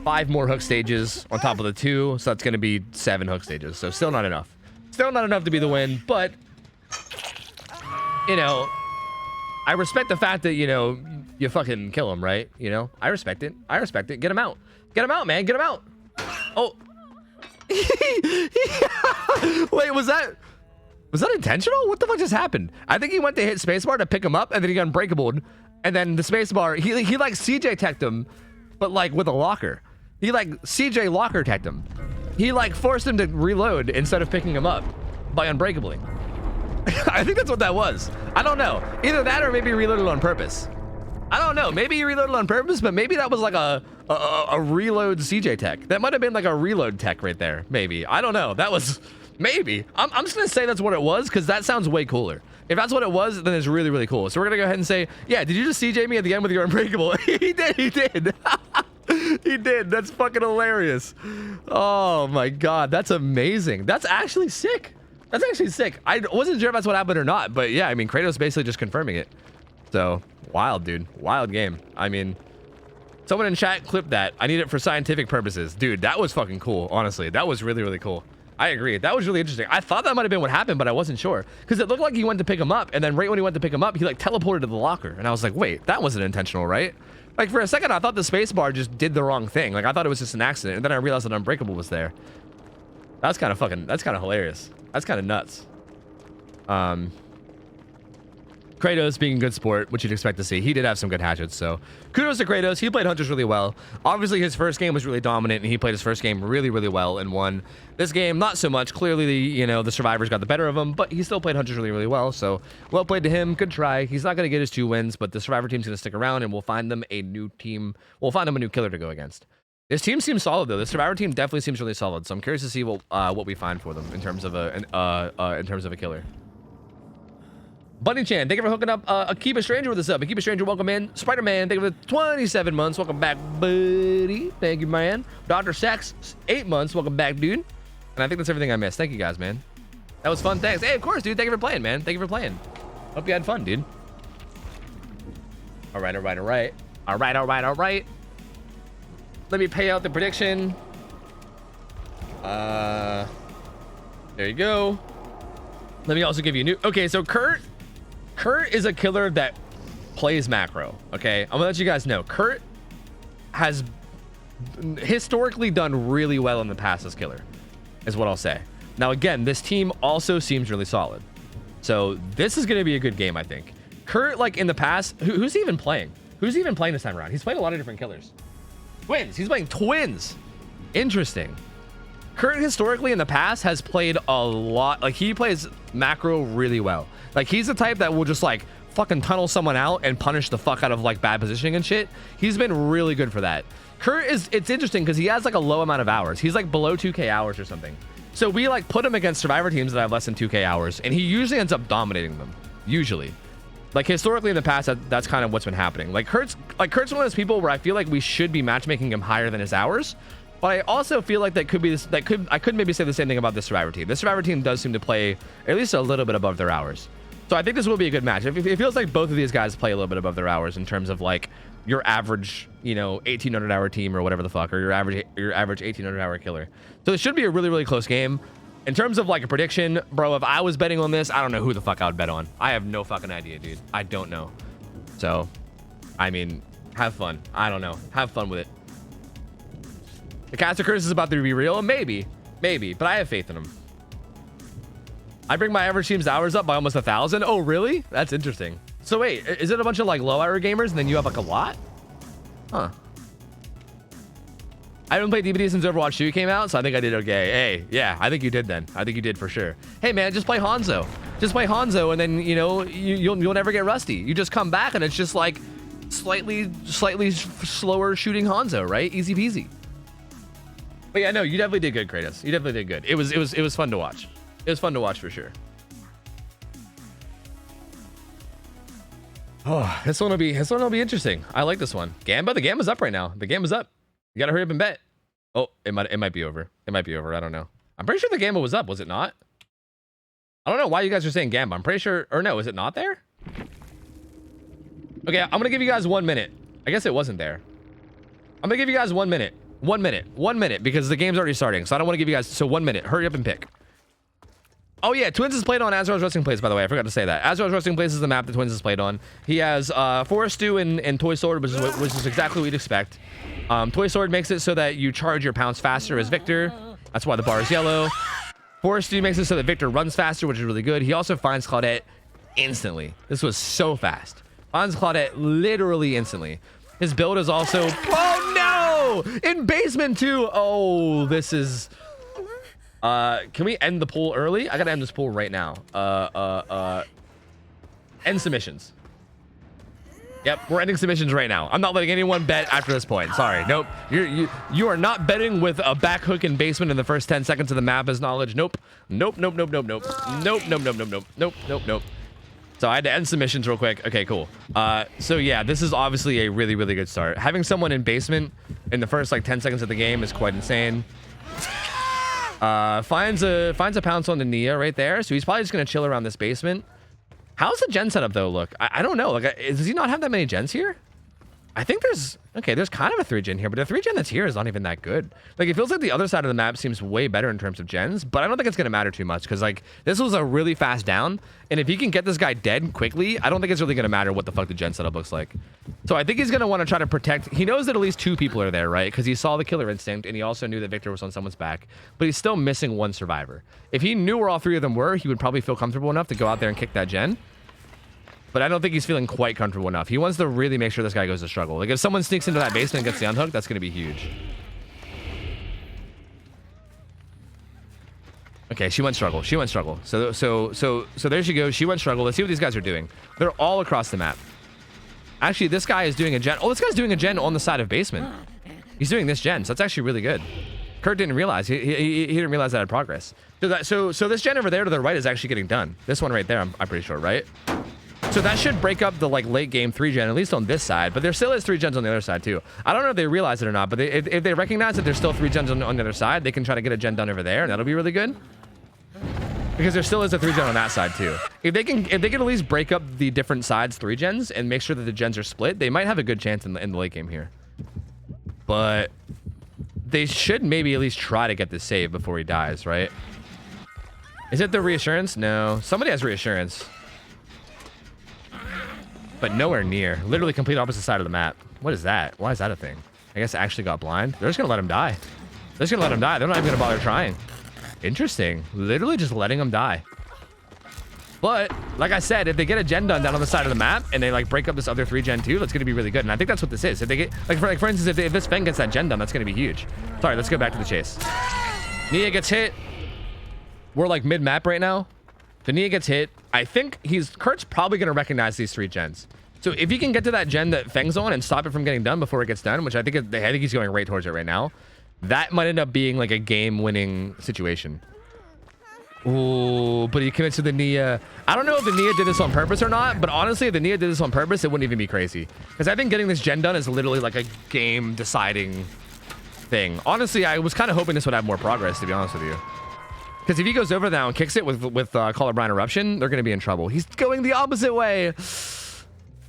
5 more hook stages on top of the 2. So that's gonna be 7 hook stages. So still not enough. Still not enough to be the win, but you know, I respect the fact that, you know, you fucking kill him, right? You know, I respect it. I respect it. Get him out. Get him out, man. Get him out. Oh. Wait, was that intentional? What the fuck just happened? I think he went to hit spacebar to pick him up, and then he got unbreakable, and then the spacebar, he like CJ teched him, but like with a locker. He like CJ locker teched him. He like forced him to reload instead of picking him up by unbreakabling. I think that's what that was. I don't know. Either that or maybe he reloaded on purpose. I don't know. Maybe he reloaded on purpose, but maybe that was like a reload CJ tech. That might have been like a reload tech right there. Maybe. I don't know. That was maybe. I'm just going to say that's what it was because that sounds way cooler. If that's what it was, then it's really, really cool. So we're going to go ahead and say, yeah, did you just CJ me at the end with your unbreakable? He did. He did. He did. That's fucking hilarious. Oh my God. That's amazing. That's actually sick. That's actually sick. I wasn't sure if that's what happened or not, but yeah, I mean, Kratos basically just confirming it. So wild, dude. Wild game. I mean, someone in chat clip that. I need it for scientific purposes. Dude, that was fucking cool. Honestly, that was really, really cool. I agree. That was really interesting. I thought that might have been what happened, but I wasn't sure because it looked like he went to pick him up. And then right when he went to pick him up, he like teleported to the locker. And I was like, wait, that wasn't intentional, right? Like for a second, I thought the spacebar just did the wrong thing. Like I thought it was just an accident. And then I realized that Unbreakable was there. That's kind of hilarious. That's kind of nuts. Kratos being a good sport, which you'd expect to see. He did have some good hatchets, so kudos to Kratos. He played Hunters really well. Obviously, his first game was really dominant, and he played his first game really, really well and won. This game, not so much. Clearly, you know, the survivors got the better of him, but he still played Hunters really, really well, so well played to him. Good try. He's not going to get his 2 wins, but the survivor team's going to stick around, and we'll find them a new team. We'll find them a new killer to go against. This team seems solid, though. The survivor team definitely seems really solid, so I'm curious to see what we find for them in terms of a killer. Bunny Chan, thank you for hooking up Akiba Stranger with us up. Akiba Stranger, welcome in. Spider-Man, thank you for the 27 months. Welcome back, buddy. Thank you, man. Dr. Sax, 8 months. Welcome back, dude. And I think that's everything I missed. Thank you, guys, man. That was fun. Thanks. Hey, of course, dude. Thank you for playing, man. Thank you for playing. Hope you had fun, dude. All right. Let me pay out the prediction. There you go. Let me also give you a new. Okay, so Kurt is a killer that plays macro. Okay, I'm gonna let you guys know. Kurt has historically done really well in the past as killer, is what I'll say. Now again, this team also seems really solid. So this is gonna be a good game, I think. Kurt, like in the past, who's he even playing? Who's he even playing this time around? He's played a lot of different killers. Twins. He's playing twins. Interesting. Kurt historically in the past has played a lot. Like he plays macro really well. Like he's the type that will just like fucking tunnel someone out and punish the fuck out of like bad positioning and shit. He's been really good for that. Kurt it's interesting because he has like a low amount of hours. He's like below 2K hours or something. So we like put him against survivor teams that have less than 2K hours, and he usually ends up dominating them. Usually. Like historically in the past, that's kind of what's been happening. Like Kurt's one of those people where I feel like we should be matchmaking him higher than his hours, but I also feel like I could maybe say the same thing about this survivor team. This survivor team does seem to play at least a little bit above their hours, so I think this will be a good match. It feels like both of these guys play a little bit above their hours in terms of like your average, you know, 1800 hour team or whatever the fuck, or your average 1800 hour killer. So it should be a really, really close game. In terms of like a prediction, bro, if I was betting on this, I don't know who the fuck I would bet on. I have no fucking idea, dude. I don't know. So, I mean, have fun. I don't know. Have fun with it. The caster curse is about to be real. Maybe, but I have faith in him. I bring my average team's hours up by almost 1,000. Oh, really? That's interesting. So wait, is it a bunch of like low hour gamers and then you have like a lot? Huh. I haven't played DBD since Overwatch 2 came out, so I think I did okay. Hey, yeah, I think you did then. I think you did for sure. Hey man, just play Hanzo. Just play Hanzo, and then you know you'll never get rusty. You just come back and it's just like slightly slower shooting Hanzo, right? Easy peasy. But yeah, no, you definitely did good, Kratos. You definitely did good. It was fun to watch. It was fun to watch for sure. Oh, this one will be interesting. I like this one. Gamba, the Gamba's up right now. The Gamba's up. You gotta hurry up and bet. Oh, it might be over. It might be over. I don't know. I'm pretty sure the Gamba was up, was it not? I don't know why you guys are saying Gamba. I'm pretty sure, or no, is it not there? Okay, I'm gonna give you guys 1 minute. I guess it wasn't there. I'm gonna give you guys 1 minute. 1 minute. 1 minute, because the game's already starting, so I don't want to give you guys, so 1 minute. Hurry up and pick. Oh yeah, Twins is played on Azrael's Resting Place, by the way. I forgot to say that. Azrael's Resting Place is the map that Twins is played on. He has Forest Stew and Toy Sword, which is exactly what you'd expect. Toy Sword makes it so that you charge your pounce faster as Victor. That's why the bar is yellow. Forest Stew makes it so that Victor runs faster, which is really good. He also finds Claudette instantly. This was so fast. Finds Claudette literally instantly. His build is also... Oh no! In basement too! Oh, this is... can we end the pool early? I gotta end this pool right now. End submissions. Yep, we're ending submissions right now. I'm not letting anyone bet after this point. Sorry, nope. You are not betting with a back hook in basement in the first 10 seconds of the map as knowledge. Nope. Nope, nope, nope, nope, nope. Nope, nope, nope, nope, nope, nope, nope, nope. So I had to end submissions real quick. Okay, cool. So yeah, this is obviously a really, really good start. Having someone in basement in the first like 10 seconds of the game is quite insane. Finds a pounce on the Nia right there. So he's probably just gonna chill around this basement. How's the gen setup though look? I don't know. Like, does he not have that many gens here? I think there's kind of a 3 gen here, but the 3 gen that's here is not even that good. Like, it feels like the other side of the map seems way better in terms of gens, but I don't think it's gonna matter too much because like this was a really fast down, and if he can get this guy dead quickly, I don't think it's really gonna matter what the fuck the gen setup looks like. So I think he's gonna want to try to protect. He knows that at least 2 people are there, right? Because he saw the killer instinct, and he also knew that Victor was on someone's back, but he's still missing 1 survivor. If he knew where all 3 of them were, he would probably feel comfortable enough to go out there and kick that gen. But I don't think he's feeling quite comfortable enough. He wants to really make sure this guy goes to struggle. Like, if someone sneaks into that basement and gets the unhook, that's going to be huge. Okay, she went struggle. She went struggle. So there she goes. She went struggle. Let's see what these guys are doing. They're all across the map. Actually, this guy is doing a gen. Oh, this guy's doing a gen on the side of basement. He's doing this gen, so that's actually really good. Kurt didn't realize. He didn't realize that had progress. So this gen over there to the right is actually getting done. This one right there, I'm pretty sure, right? So that should break up the like late game 3 gen, at least on this side, but there still is 3 gens on the other side too. I don't know if they realize it or not, but if they recognize that there's still 3 gens on the other side, they can try to get a gen done over there, and that'll be really good. Because there still is a 3 gen on that side too. If they can at least break up the different sides 3 gens and make sure that the gens are split, they might have a good chance in the late game here. But they should maybe at least try to get this save before he dies, right? Is it the reassurance? No. Somebody has reassurance. But nowhere near. Literally complete opposite side of the map. What is that? Why is that a thing? I guess I actually got blind. They're just gonna let him die. They're just gonna let him die. They're not even gonna bother trying. Interesting. Literally just letting him die. But like I said, if they get a gen done down on the side of the map and they like break up this other 3 gen too, that's gonna be really good. And I think that's what this is. If they get like for instance, if this Feng gets that gen done, that's gonna be huge. Sorry, let's go back to the chase. Nia gets hit. We're like mid map right now. The Nia gets hit. I think Kurt's probably going to recognize these 3 gens. So if he can get to that gen that Feng's on and stop it from getting done before it gets done, which I think he's going right towards it right now, that might end up being like a game-winning situation. Ooh, but he commits to the Nia. I don't know if the Nia did this on purpose or not, but honestly, if the Nia did this on purpose, it wouldn't even be crazy. Because I think getting this gen done is literally like a game-deciding thing. Honestly, I was kind of hoping this would have more progress, to be honest with you. Because if he goes over now and kicks it with Colorblind Eruption, they're going to be in trouble. He's going the opposite way.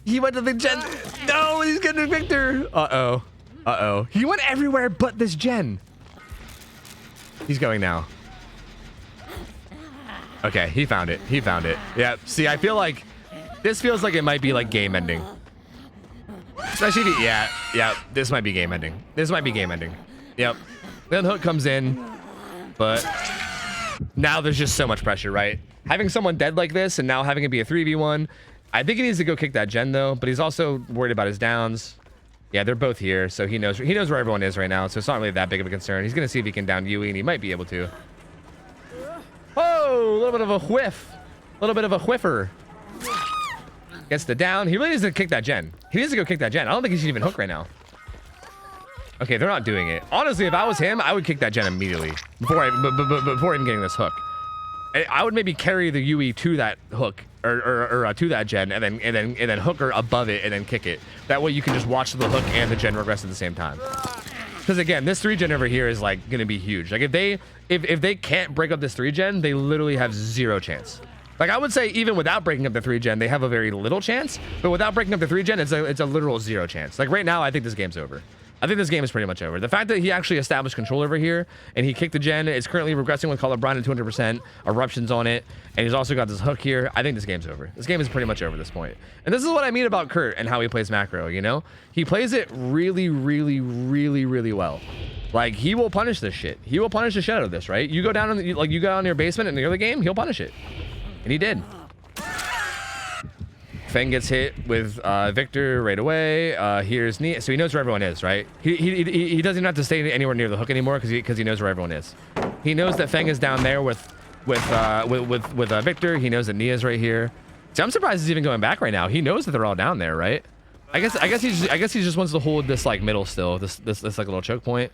He went to the gen. No, he's getting Victor. Uh-oh. Uh-oh. He went everywhere but this gen. He's going now. Okay, he found it. He found it. Yeah, see, I feel like this feels like it might be like game ending. Especially if yeah, this might be game ending. This might be game ending. Yep. Then Hook comes in, but now there's just so much pressure, right? Having someone dead like this and now having it be a 3v1, I think he needs to go kick that gen though, but he's also worried about his downs. Yeah, they're both here, so he knows where everyone is right now, so it's not really that big of a concern. He's gonna see if he can down Yui, and he might be able to. Oh, a little bit of a whiff. A little bit of a whiffer. Gets the down. He really needs to kick that gen. He needs to go kick that gen. I don't think he should even hook right now. Okay, they're not doing it. Honestly, if I was him, I would kick that gen immediately before even getting this hook. I would maybe carry the Yui to that hook or to that gen and then hook her above it and then kick it. That way you can just watch the hook and the gen regress at the same time. Because again, this 3-gen over here is like gonna be huge. Like if they can't break up this 3-gen, they literally have 0 chance. Like I would say even without breaking up the 3-gen, they have a very little chance. But without breaking up the 3-gen, it's a literal 0 chance. Like right now, I think this game's over. I think this game is pretty much over. The fact that he actually established control over here and he kicked the gen, is currently regressing with Call of Brine at 200%, eruptions on it, and he's also got this hook here. I think this game's over. This game is pretty much over at this point. And this is what I mean about Kurt and how he plays macro, you know? He plays it really, really, really, really well. Like, he will punish this shit. He will punish the shit out of this, right? You go down in you go in your basement in the early game, he'll punish it. And he did. Feng gets hit with Victor right away. Here's Nia. So he knows where everyone is, right? He doesn't even have to stay anywhere near the hook anymore because he knows where everyone is. He knows that Feng is down there with Victor. He knows that Nia's right here. See, I'm surprised he's even going back right now. He knows that they're all down there, right? I guess he just wants to hold this like middle still. This like little choke point.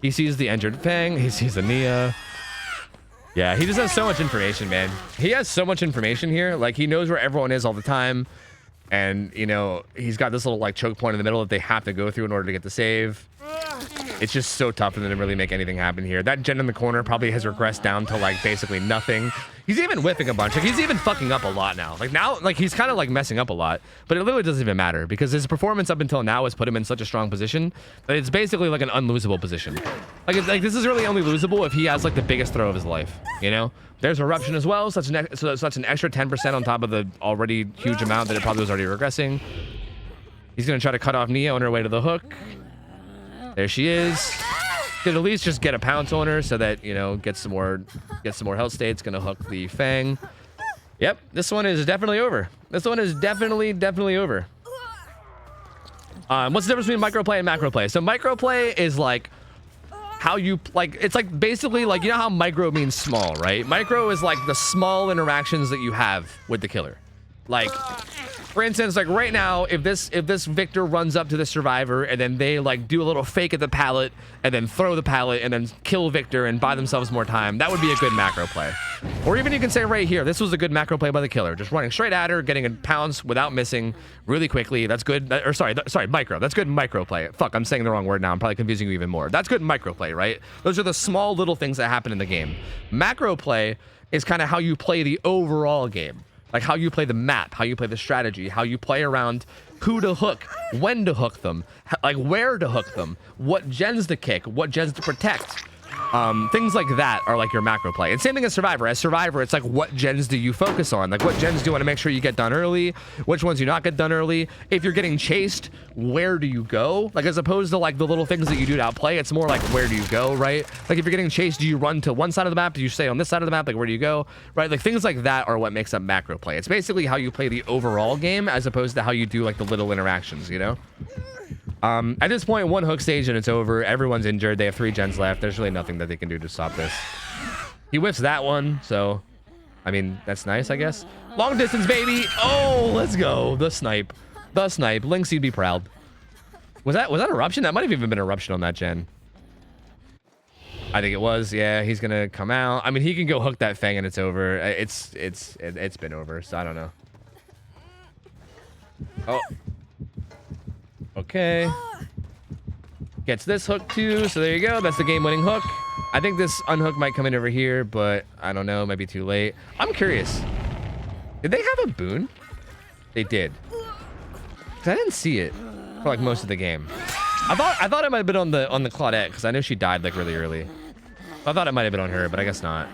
He sees the injured Feng. He sees the Nia. Yeah, he just has so much information, man. He has so much information here. Like, he knows where everyone is all the time. And, you know, he's got this little, like, choke point in the middle that they have to go through in order to get the save. It's just so tough for them to really make anything happen here. That gen in the corner probably has regressed down to, like, basically nothing. He's even whiffing a bunch. Like, he's even fucking up a lot now. Like, now, like, he's kind of, like, messing up a lot. But it literally doesn't even matter because his performance up until now has put him in such a strong position that it's basically, like, an unlosable position. Like, this is really only losable if he has, like, the biggest throw of his life, you know? There's eruption as well, so that's an extra 10% on top of the already huge amount that it probably was already regressing. He's going to try to cut off Nia on her way to the hook. There she is. Could at least just get a pounce on her so that, you know, get some more health states. Gonna hook the Fang. Yep, this one is definitely over. This one is definitely over. What's the difference between microplay and macroplay? So microplay is like how you it's like basically like, you know how micro means small, right? Micro is like the small interactions that you have with the killer. Like, for instance, like right now, if this Victor runs up to the survivor and then they like do a little fake at the pallet and then throw the pallet and then kill Victor and buy themselves more time, that would be a good macro play. Or even you can say right here, this was a good macro play by the killer, just running straight at her, getting a pounce without missing really quickly. That's good. Or sorry, micro. That's good micro play. Fuck, I'm saying the wrong word now. I'm probably confusing you even more. That's good micro play, right? Those are the small little things that happen in the game. Macro play is kind of how you play the overall game. Like how you play the map, how you play the strategy, how you play around who to hook, when to hook them, like where to hook them, what gens to kick, what gens to protect. Things like that are like your macro play. And same thing as Survivor. As Survivor, it's like what gens do you focus on? Like what gens do you want to make sure you get done early? Which ones do you not get done early? If you're getting chased, where do you go? Like as opposed to like the little things that you do to outplay, it's more like where do you go, right? Like if you're getting chased, do you run to one side of the map? Do you stay on this side of the map? Like where do you go? Right? Like things like that are what makes up macro play. It's basically how you play the overall game as opposed to how you do like the little interactions, you know? At this point, one hook stage and it's over. Everyone's injured. They have 3 gens left. There's really nothing that they can do to stop this. He whiffs that one, so I mean that's nice, I guess. Long distance, baby. Oh, let's go. The snipe. Lynx, you'd be proud. Was that eruption? That might have even been eruption on that gen. I think it was. Yeah, he's gonna come out. I mean, he can go hook that Fang and it's over. It's been over. So I don't know. Oh. Okay. Gets this hook too, so there you go. That's the game-winning hook. I think this unhook might come in over here, but I don't know. Might be too late. I'm curious. Did they have a boon? They did. 'Cause I didn't see it for like most of the game. I thought it might have been on the Claudette because I know she died like really early. I thought it might have been on her, but I guess not.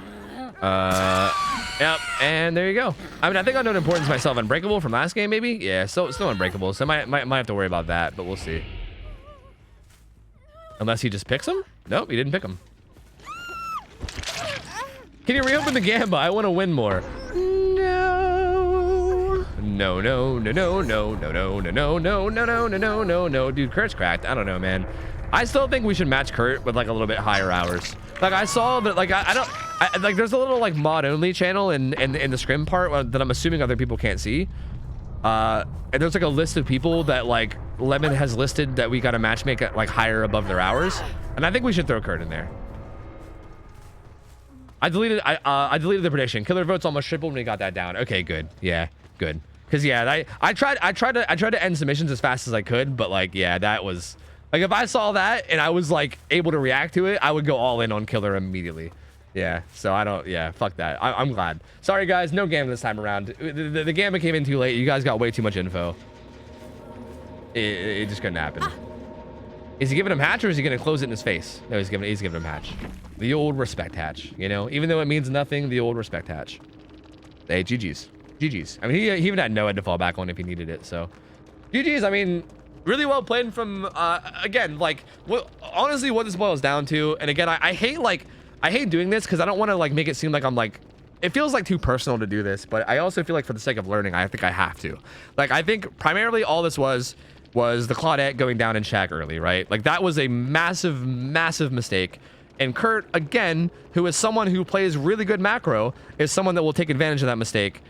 Yep, and there you go. I mean, I think I know the importance myself. Unbreakable from last game, maybe? Yeah, still unbreakable. So I might have to worry about that, but we'll see. Unless he just picks him? Nope, he didn't pick him. Can you reopen the Gamba? I want to win more. No. No, no, no, no, no, no, no, no, no, no, no, no, no, no, no, no. Dude, Kurt's cracked. I don't know, man. I still think we should match Kurt with like a little bit higher hours. Like I saw that, like like there's a little like mod only channel in the scrim part that I'm assuming other people can't see. And there's like a list of people that like Lemon has listed that we got to match make at like higher above their hours, and I think we should throw Kurt in there. I deleted the prediction. Killer votes almost tripled when he got that down. Okay, good. Yeah, good. Cause yeah, I tried to end submissions as fast as I could, but like yeah, that was like if I saw that and I was like able to react to it, I would go all in on Killer immediately. Yeah, so I don't. Yeah, fuck that. I'm glad. Sorry guys, no Gamma this time around. The Gamma came in too late. You guys got way too much info. It just couldn't happen. Is he giving him hatch or is he gonna close it in his face? No, he's giving him hatch. The old respect hatch, you know, even though it means nothing, the old respect hatch. Hey, GG's. GG's. I mean, he even had no head to fall back on if he needed it, so. GG's, I mean, really well played from, again, like, honestly, what this boils down to, and again, I hate doing this because I don't want to, like, make it seem like I'm, like, it feels, like, too personal to do this, but I also feel like for the sake of learning, I think I have to. Like, I think primarily all this was the Claudette going down in Shaq early, right? Like, that was a massive, massive mistake. And Kurt, again, who is someone who plays really good macro, is someone that will take advantage of that mistake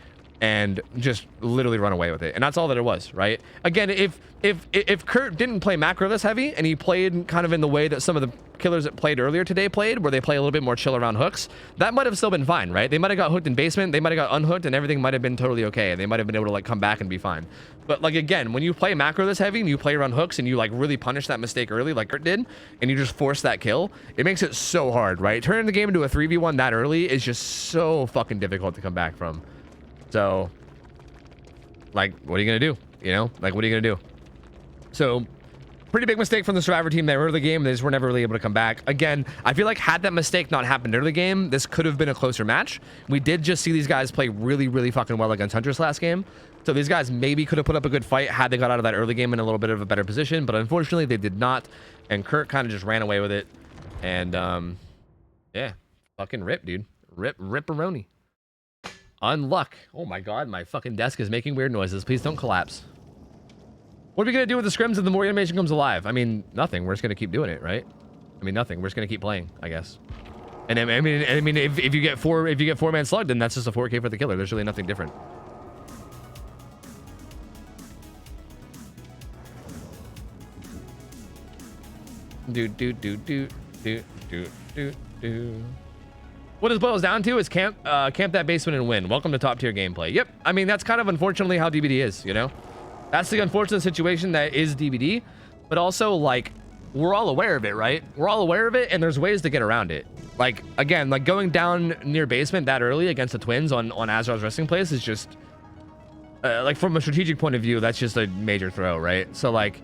and just literally run away with it. And that's all that it was, right? Again, if Kurt didn't play macro this heavy and he played kind of in the way that some of the killers that played earlier today played, where they play a little bit more chill around hooks, that might have still been fine, right? They might have got hooked in basement, they might have got unhooked, and everything might have been totally okay, and they might have been able to like come back and be fine. But like again, when you play macro this heavy and you play around hooks and you like really punish that mistake early like Kurt did, and you just force that kill, it makes it so hard, right? Turning the game into a 3v1 that early is just so fucking difficult to come back from. So, like, what are you gonna do? You know, like, what are you gonna do? So, pretty big mistake from the Survivor team that early game. They just were never really able to come back. Again, I feel like had that mistake not happened early game, this could have been a closer match. We did just see these guys play really, really fucking well against Huntress last game. So these guys maybe could have put up a good fight had they got out of that early game in a little bit of a better position, but unfortunately they did not. And Kurt kind of just ran away with it. And, yeah, fucking rip, dude. Ripperoni. Unluck. Oh my god, my fucking desk is making weird noises. Please don't collapse. What are we gonna do with the scrims if the more animation comes alive? I mean, nothing. We're just gonna keep doing it, right? I mean, nothing. We're just gonna keep playing, I guess. And I mean, if you get four-man slug, then that's just a 4K for the killer. There's really nothing different. What it boils down to is camp that basement and win. Welcome to top tier gameplay. Yep. I mean, that's kind of unfortunately how DBD is, you know? That's the unfortunate situation that is DBD, but also like we're all aware of it, right? We're all aware of it, and there's ways to get around it. Like again, like going down near basement that early against the twins on Azrael's resting place is just like from a strategic point of view, that's just a major throw, right? So like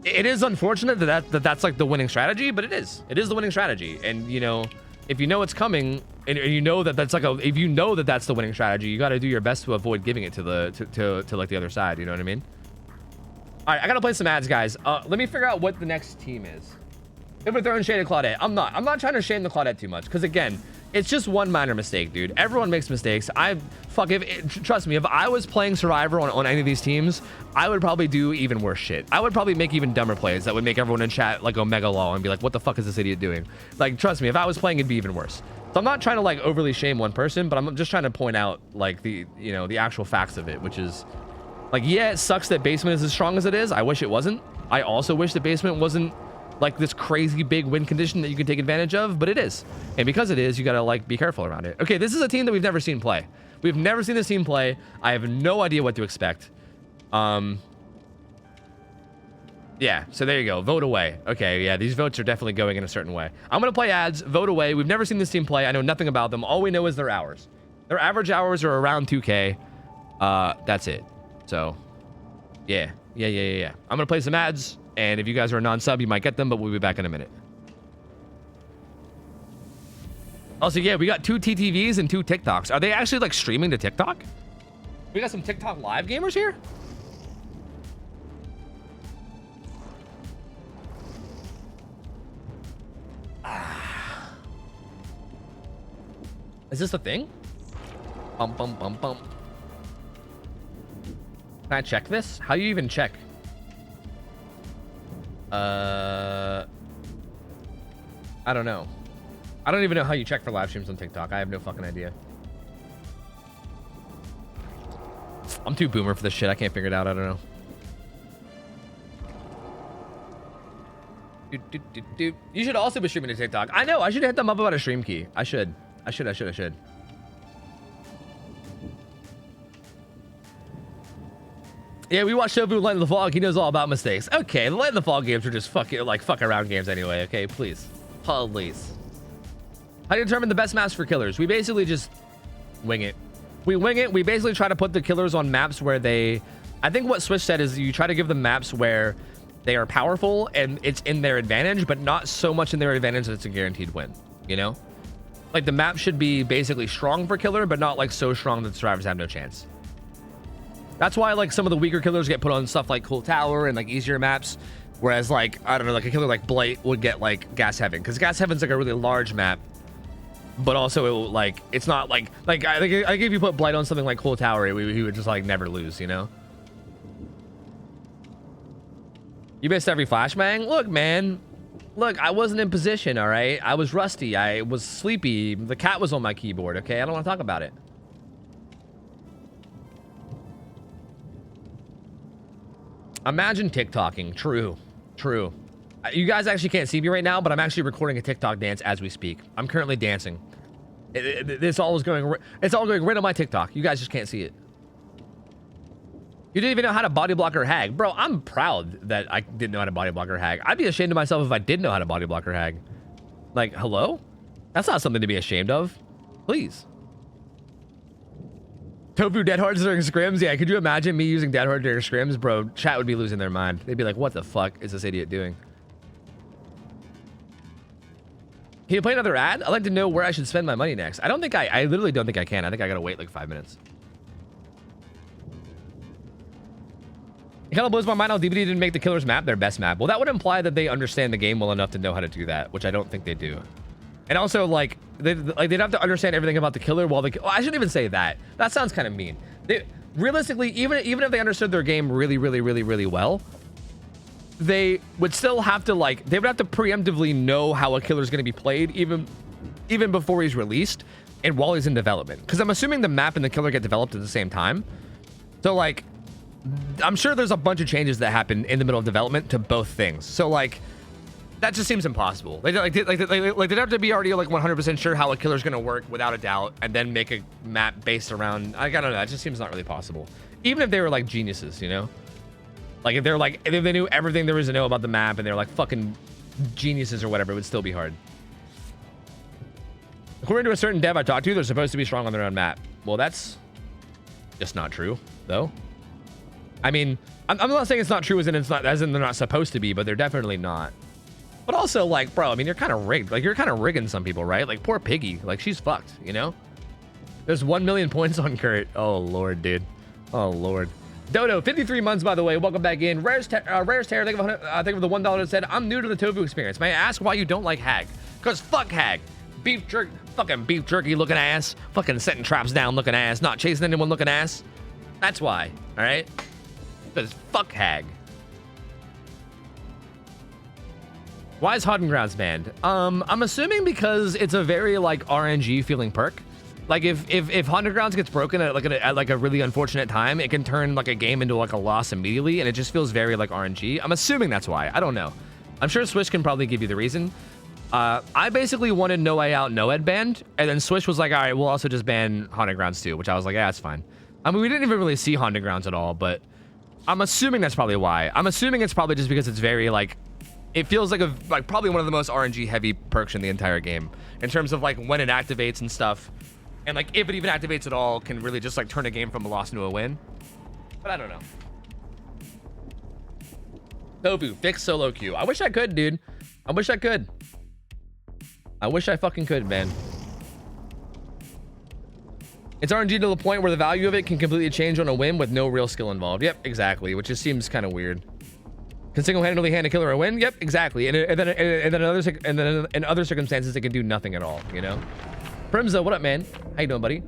it is unfortunate that's like the winning strategy, but it is the winning strategy. And you know, if you know it's coming and you know that that's like if you know that that's the winning strategy, you got to do your best to avoid giving it to like the other side. You know what I mean? All right, I gotta play some ads, guys. Let me figure out what the next team is. If we're throwing shade at Claudette, I'm not trying to shame the Claudette too much, because again, it's just one minor mistake, dude. Everyone makes mistakes. Trust me, if I was playing Survivor on any of these teams, I would probably do even worse shit. I would probably make even dumber plays that would make everyone in chat like go mega lol and be like, what the fuck is this idiot doing? Like, trust me, if I was playing, it'd be even worse. So I'm not trying to like overly shame one person, but I'm just trying to point out like the actual facts of it, which is like, yeah, it sucks that basement is as strong as it is. I wish it wasn't. I also wish that basement wasn't like this crazy big win condition that you can take advantage of, but it is. And because it is, you gotta like be careful around it. Okay, this is a team that we've never seen play. We've never seen this team play. I have no idea what to expect. Yeah, so there you go. Vote away. Okay, yeah, these votes are definitely going in a certain way. I'm gonna play ads, vote away. We've never seen this team play. I know nothing about them. All we know is their hours. Their average hours are around 2K. That's it. So, yeah. I'm gonna play some ads, and if you guys are a non-sub, you might get them, but we'll be back in a minute. Also, yeah, we got 2 TTVs and 2 TikToks. Are they actually like streaming to TikTok? We got some TikTok live gamers here? Is this a thing? Bum. Can I check this? How do you even check? I don't know. I don't even know how you check for live streams on TikTok. I have no fucking idea. I'm too boomer for this shit. I can't figure it out. I don't know. You should also be streaming to TikTok. I know. I should hit them up about a stream key. I should. Yeah, we watched Shofu Light in the Fog. He knows all about mistakes. Okay, the Light in the Fog games are just fuck around games anyway. Okay, please. Please. How do you determine the best maps for killers? We basically just wing it. We wing it. We basically try to put the killers on maps where they... I think what Swish said is you try to give them maps where they are powerful and it's in their advantage, but not so much in their advantage that it's a guaranteed win, you know? Like the map should be basically strong for killer, but not like so strong that the survivors have no chance. That's why like some of the weaker killers get put on stuff like Cool Tower and like easier maps. Whereas like, I don't know, like a killer like Blight would get like Gas Heaven. Because Gas Heaven's like a really large map. But also it will, like, it's not like I think if you put Blight on something like Cool Tower, he would just like never lose, you know? You missed every flashbang? Look, man. Look, I wasn't in position, all right? I was rusty. I was sleepy. The cat was on my keyboard, okay? I don't want to talk about it. Imagine TikToking. True. True. You guys actually can't see me right now, but I'm actually recording a TikTok dance as we speak. I'm currently dancing. It's all going right on my TikTok. You guys just can't see it. You didn't even know how to body block or hag. Bro, I'm proud that I didn't know how to body block or hag. I'd be ashamed of myself if I did know how to body block or hag. Like, hello? That's not something to be ashamed of. Please. Tofu dead hards during scrims? Yeah, could you imagine me using dead hard during scrims? Bro, chat would be losing their mind. They'd be like, what the fuck is this idiot doing? Can you play another ad? I'd like to know where I should spend my money next. I literally don't think I can. I think I gotta wait like 5 minutes. It kind of blows my mind how DVD didn't make the killer's map their best map. Well, that would imply that they understand the game well enough to know how to do that, which I don't think they do. And also, like, they'd have to understand everything about the killer while they... Oh, I shouldn't even say that. That sounds kind of mean. Realistically, even if they understood their game really, really, really, really well, they would still have to, like... They would have to preemptively know how a killer's going to be played even before he's released and while he's in development. Because I'm assuming the map and the killer get developed at the same time. So, like... I'm sure there's a bunch of changes that happen in the middle of development to both things. So, like, that just seems impossible. They'd have to be already, like, 100% sure how a killer's going to work without a doubt and then make a map based around... I don't know. It just seems not really possible. Even if they were, like, geniuses, you know? Like, if they knew everything there is to know about the map and they're, like, fucking geniuses or whatever, it would still be hard. According to a certain dev I talked to, they're supposed to be strong on their own map. Well, that's just not true, though. I mean, I'm not saying it's not true as in they're not supposed to be, but they're definitely not. But also, like, bro, I mean, you're kind of rigged. Like, you're kind of rigging some people, right? Like, poor Piggy. Like, she's fucked, you know? There's 1 million points on Kurt. Oh, Lord, dude. Oh, Lord. Dodo, 53 months, by the way. Welcome back in. Rare's Terror, thank you for the $1 that said, I'm new to the Tofu experience. May I ask why you don't like hag? Because fuck hag. Fucking beef jerky looking ass. Fucking setting traps down looking ass. Not chasing anyone looking ass. That's why, all right? Because fuck hag. Why is Haunted Grounds banned? I'm assuming because it's a very like RNG feeling perk. Like if Haunted Grounds gets broken at like a really unfortunate time, it can turn like a game into like a loss immediately, and it just feels very like RNG. I'm assuming that's why. I don't know. I'm sure Swish can probably give you the reason. I basically wanted No Way Out No Ed banned, and then Swish was like, all right, we'll also just ban Haunted Grounds too, which I was like, yeah, that's fine. I mean, we didn't even really see Haunted Grounds at all, but I'm assuming that's probably why. I'm assuming it's probably just because it's very like, it feels like probably one of the most RNG heavy perks in the entire game in terms of like when it activates and stuff, and like if it even activates at all, can really just like turn a game from a loss into a win. But I don't know. Tofu, fix solo queue. I wish I could, dude. I wish I could. I wish I fucking could, man. It's RNG to the point where the value of it can completely change on a whim with no real skill involved. Yep, exactly, which just seems kind of weird. Can single-handedly hand a killer a win? Yep, exactly. And then in other circumstances, it can do nothing at all, you know? Primza, what up, man? How you doing, buddy?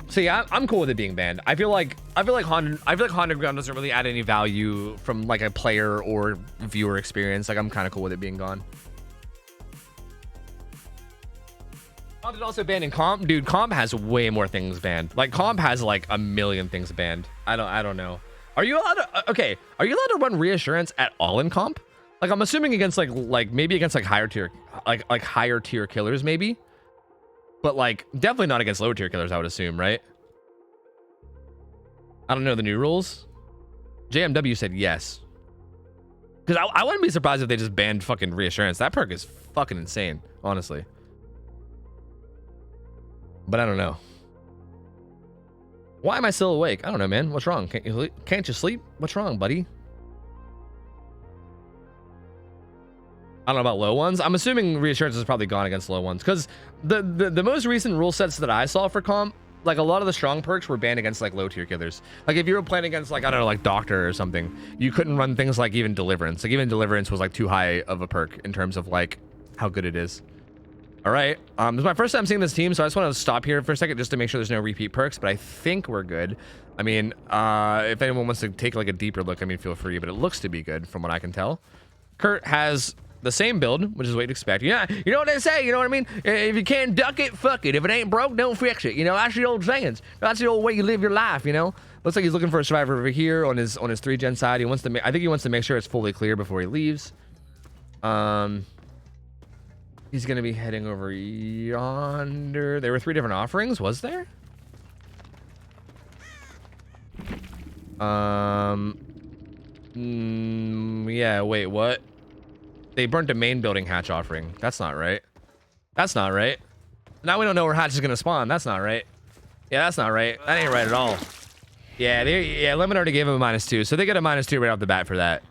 So yeah, I'm cool with it being banned. I feel like Haunted Ground doesn't really add any value from like a player or viewer experience. Like I'm kind of cool with it being gone. Haunted also banned in comp. Dude, comp has way more things banned. Like comp has like a million things banned. I don't know. Are you allowed to, okay, are you allowed to run reassurance at all in comp? Like I'm assuming against like maybe against like higher tier killers maybe. But like definitely not against lower tier killers, I would assume, right? I don't know the new rules. JMW said yes. Because I wouldn't be surprised if they just banned fucking reassurance. That perk is fucking insane, honestly. But I don't know. Why am I still awake? I don't know, man. What's wrong? Can't you sleep? What's wrong, buddy? I don't know about low ones. I'm assuming reassurance is probably gone against low ones because the most recent rule sets that I saw for comp, like a lot of the strong perks were banned against like low tier killers. Like if you were playing against like, I don't know, like Doctor or something, you couldn't run things like even Deliverance. Like even Deliverance was like too high of a perk in terms of like how good it is. All right, this is my first time seeing this team, so I just want to stop here for a second just to make sure there's no repeat perks, but I think we're good. I mean, if anyone wants to take like a deeper look, I mean, feel free, but it looks to be good from what I can tell. Kurt has the same build, which is what you'd expect. Yeah, you know what they say, you know what I mean? If you can't duck it, fuck it. If it ain't broke, don't fix it. You know, that's the old sayings. That's the old way you live your life, you know? Looks like he's looking for a survivor over here on his 3-gen side. He wants to I think he wants to make sure it's fully clear before he leaves. He's gonna be heading over yonder. There were 3 different offerings, was there? Yeah, wait, what? They burnt a main building hatch offering. That's not right. That's not right. Now we don't know where hatch is gonna spawn. That's not right. Yeah, that's not right. That ain't right at all. Yeah, Lemon already gave him a -2, so they get a -2 right off the bat for that.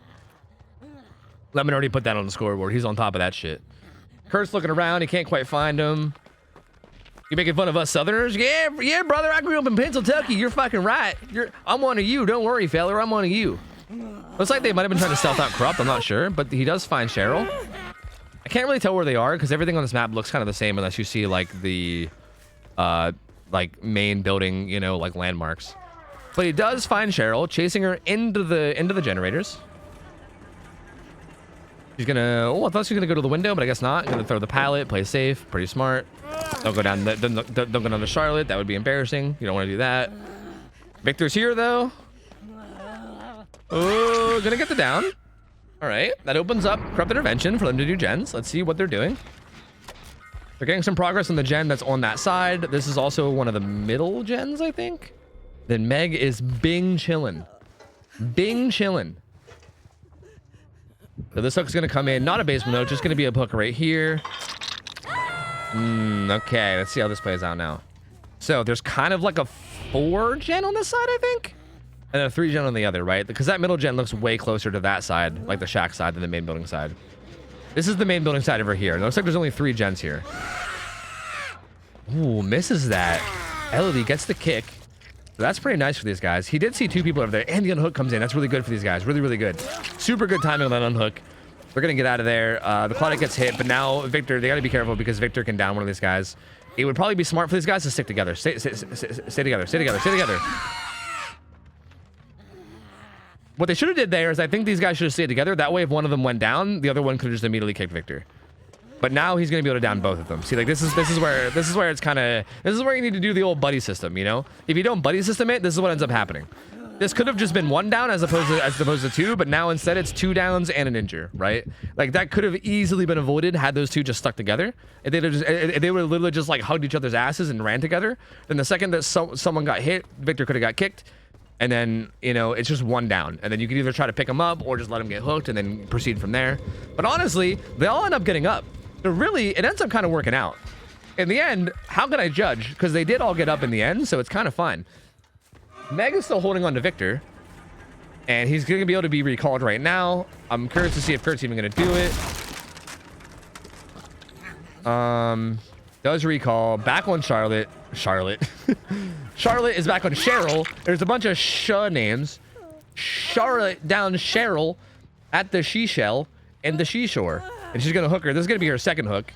Lemon already put that on the scoreboard. He's on top of that shit. Kurt's looking around. He can't quite find him. You making fun of us Southerners? Yeah, brother. I grew up in Pennsylvania. You're fucking right. I'm one of you. Don't worry, fella. I'm one of you. Looks like they might have been trying to stealth out Corrupt. I'm not sure, but he does find Cheryl. I can't really tell where they are because everything on this map looks kind of the same unless you see like the like main building, you know, like landmarks. But he does find Cheryl, chasing her into the generators. He's gonna, oh, I thought she was gonna go to the window, but I guess not. Gonna throw the pallet, play safe, pretty smart. Don't go down don't go down to Charlotte. That would be embarrassing. You don't want to do that. Victor's here though. Oh, gonna get the down. All right, that opens up Corrupt Intervention for them to do gens. Let's see what they're doing. They're getting some progress on the gen that's on that side. This is also one of the middle gens, I think. Then Meg is Bing chillin'. Bing chillin'. So this hook's gonna come in, not a basement note, just gonna be a hook right here. Okay, let's see how this plays out now. So there's kind of like a 4-gen on this side, I think, and a 3-gen on the other, right? Because that middle gen looks way closer to that side, like the shack side, than the main building side. This is the main building side over here. It looks like there's only 3 gens here. Ooh, misses that. Elodie gets the kick. So that's pretty nice for these guys. He did see 2 people over there, and the unhook comes in. That's really good for these guys. Really, really good. Super good timing on that unhook. They're going to get out of there. The Claudic gets hit, but now Victor, they got to be careful because Victor can down one of these guys. It would probably be smart for these guys to stick together. Stay together. Stay together. Stay together. What they should have did there is I think these guys should have stayed together. That way, if one of them went down, the other one could have just immediately kicked Victor. But now he's going to be able to down both of them. See, like this is where it's kind of, this is where you need to do the old buddy system, you know? If you don't buddy system it, this is what ends up happening. This could have just been 1 down as opposed to 2, but now instead it's 2 downs and an injure, right? Like that could have easily been avoided had those 2 just stuck together. If they would literally just like hugged each other's asses and ran together, then the second that someone got hit, Victor could have got kicked. And then, you know, it's just 1 down. And then you can either try to pick him up or just let him get hooked and then proceed from there. But honestly, they all end up getting up. So really, it ends up kind of working out. In the end, how can I judge? Because they did all get up in the end, so it's kind of fine. Meg is still holding on to Victor. And he's going to be able to be recalled right now. I'm curious to see if Kurt's even going to do it. Does recall. Back on Charlotte. Charlotte is back on Cheryl. There's a bunch of names. Charlotte down Cheryl at the she shell and the she shore. And she's going to hook her. This is going to be her second hook.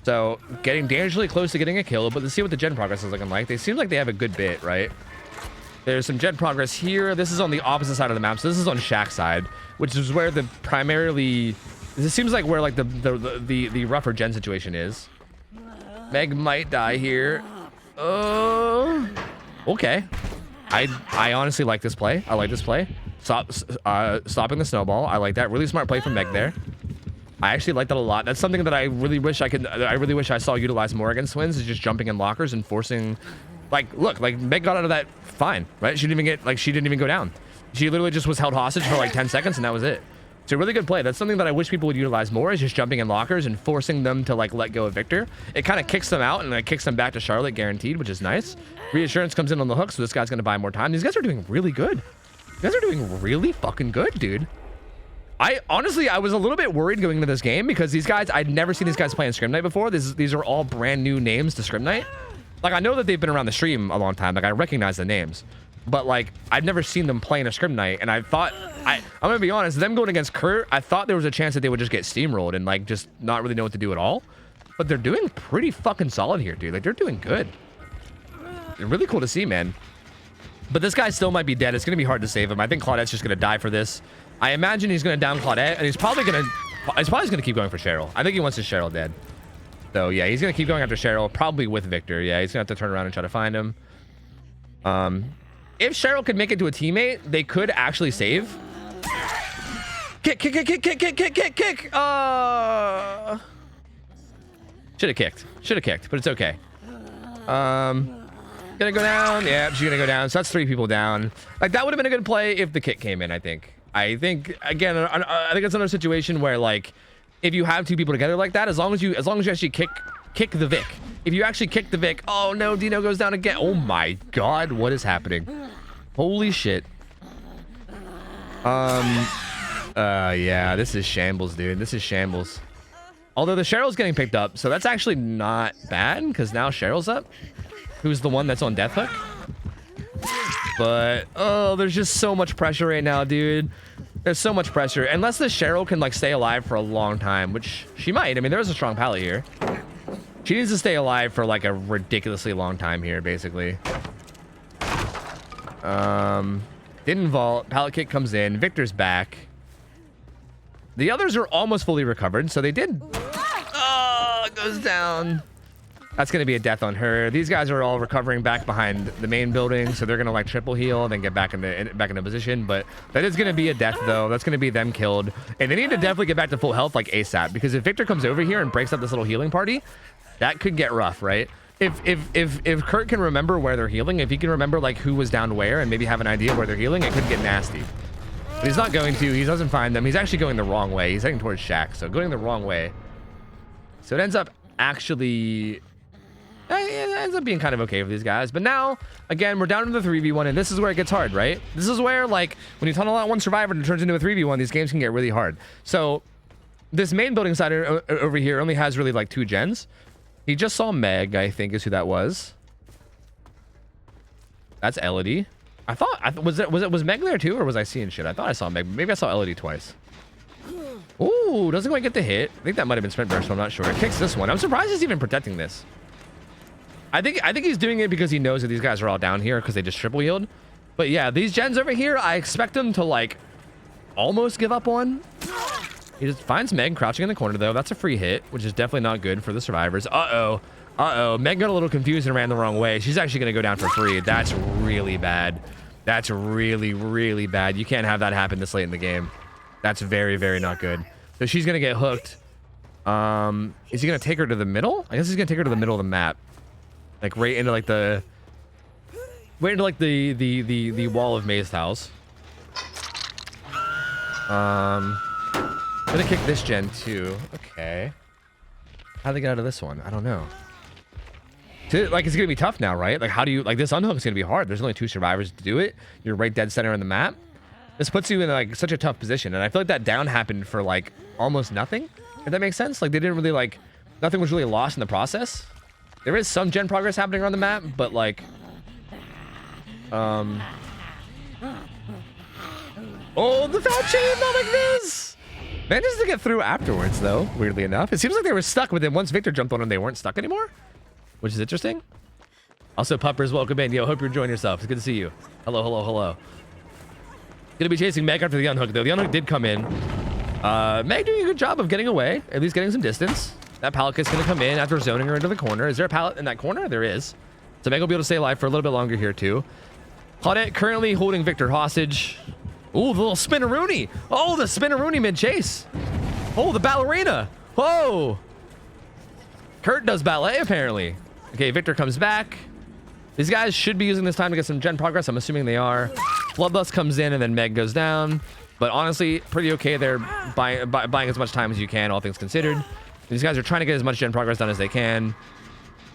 So getting dangerously close to getting a kill, but let's see what the gen progress is looking like. They seem like they have a good bit, right? There's some gen progress here. This is on the opposite side of the map. So this is on Shaq's side, which is where the primarily, this seems like where like the rougher gen situation is. Meg might die here. Oh, okay. I honestly like this play. I like this play. Stopping the snowball. I like that. Really smart play from Meg there. I actually like that a lot. That's something that I really wish I saw utilized more against Twins, is just jumping in lockers and forcing, like, look, like Meg got out of that fine, right? She didn't even go down. She literally just was held hostage for like 10 seconds and that was it. It's a really good play. That's something that I wish people would utilize more, is just jumping in lockers and forcing them to like let go of Victor. It kind of kicks them out and like kicks them back to Charlotte guaranteed, which is nice. Reassurance comes in on the hook, so this guy's gonna buy more time. These guys are doing really good. You guys are doing really fucking good, dude. I honestly was a little bit worried going into this game because these guys, I'd never seen these guys play in Scrim Night before. These are all brand new names to Scrim Night. Like, I know that they've been around the stream a long time. Like, I recognize the names. But, like, I've never seen them play in a Scrim Night. And I thought, I'm going to be honest, them going against Kurt, I thought there was a chance that they would just get steamrolled and, like, just not really know what to do at all. But they're doing pretty fucking solid here, dude. Like, they're doing good. They're really cool to see, man. But this guy still might be dead. It's going to be hard to save him. I think Claudette's just going to die for this. I imagine he's going to down Claudette, and he's probably going to keep going for Cheryl. I think he wants his Cheryl dead. So, yeah, he's going to keep going after Cheryl, probably with Victor. Yeah, he's going to have to turn around and try to find him. If Cheryl could make it to a teammate, they could actually save. Kick. Should have kicked, but it's okay. Gonna go down. Yeah, she's gonna go down. So that's 3 people down. Like, that would have been a good play if the kick came in, I think. I think, again, I think it's another situation where, like, if you have 2 people together like that, as long as you actually kick the Vic. If you actually kick the Vic, oh no, Dino goes down again. Oh my god, what is happening? Holy shit. Yeah, this is shambles, dude. This is shambles. Although the Cheryl's getting picked up, so that's actually not bad, because now Cheryl's up. Who's the one that's on death hook? But, oh, there's just so much pressure right now, dude. There's so much pressure. Unless the Cheryl can, like, stay alive for a long time, which she might. I mean, there's a strong pallet here. She needs to stay alive for, like, a ridiculously long time here, basically. Didn't vault. Pallet kick comes in. Victor's back. The others are almost fully recovered, so they did... Oh, it goes down. That's going to be a death on her. These guys are all recovering back behind the main building, so they're going to like triple heal and then get back into position. But that is going to be a death, though. That's going to be them killed. And they need to definitely get back to full health like ASAP, because if Victor comes over here and breaks up this little healing party, that could get rough, right? If Kurt can remember where they're healing, if he can remember like who was down where and maybe have an idea where they're healing, it could get nasty. But he's not going to. He doesn't find them. He's actually going the wrong way. He's heading towards Shaq, so going the wrong way. So it ends up actually... It ends up being kind of okay for these guys. But now, again, we're down to the 3v1, and this is where it gets hard, right? This is where, like, when you tunnel out one survivor and it turns into a 3v1, these games can get really hard. So this main building side over here only has really, like, 2 gens. He just saw Meg, I think, is who that was. That's Elodie. Was Meg there too, or was I seeing shit? I thought I saw Meg. Maybe I saw Elodie twice. Ooh, doesn't quite get the hit. I think that might have been sprint burst, so I'm not sure. It kicks this one. I'm surprised he's even protecting this. I think he's doing it because he knows that these guys are all down here because they just triple healed. But yeah, these gens over here, I expect them to like almost give up on. He just finds Meg crouching in the corner though. That's a free hit, which is definitely not good for the survivors. Uh-oh. Meg got a little confused and ran the wrong way. She's actually going to go down for free. That's really bad. That's really, really bad. You can't have that happen this late in the game. That's very, very not good. So she's going to get hooked. Is he going to take her to the middle? I guess he's going to take her to the middle of the map. Like right into like the the wall of May's house. I'm gonna kick this gen too. Okay. How'd they get out of this one? I don't know. Like, it's gonna be tough now, right? Like, how do you like this unhook is gonna be hard. There's only 2 survivors to do it. You're right dead center on the map. This puts you in like such a tough position, and I feel like that down happened for like almost nothing. If that makes sense. Like, they didn't really like nothing was really lost in the process. There is some gen progress happening around the map, but like, oh, the foul chain, not like this. Manages to get through afterwards, though, weirdly enough. It seems like they were stuck, but then once Victor jumped on them, they weren't stuck anymore, which is interesting. Also, Puppers, welcome in. Yo, hope you're enjoying yourself. It's good to see you. Hello, hello, hello. Gonna be chasing Meg after the unhook, though. The unhook did come in. Meg doing a good job of getting away, at least getting some distance. That pallet kit's gonna come in after zoning her into the corner. Is there a pallet in that corner? There is. So Meg will be able to stay alive for a little bit longer here, too. Claudette currently holding Victor hostage. Ooh, the little spinneroonie. Oh, the spinneroonie mid-chase. Oh, the ballerina. Whoa. Kurt does ballet, apparently. Okay, Victor comes back. These guys should be using this time to get some gen progress. I'm assuming they are. Bloodlust comes in, and then Meg goes down. But honestly, pretty okay there, buying as much time as you can, all things considered. These guys are trying to get as much gen progress done as they can.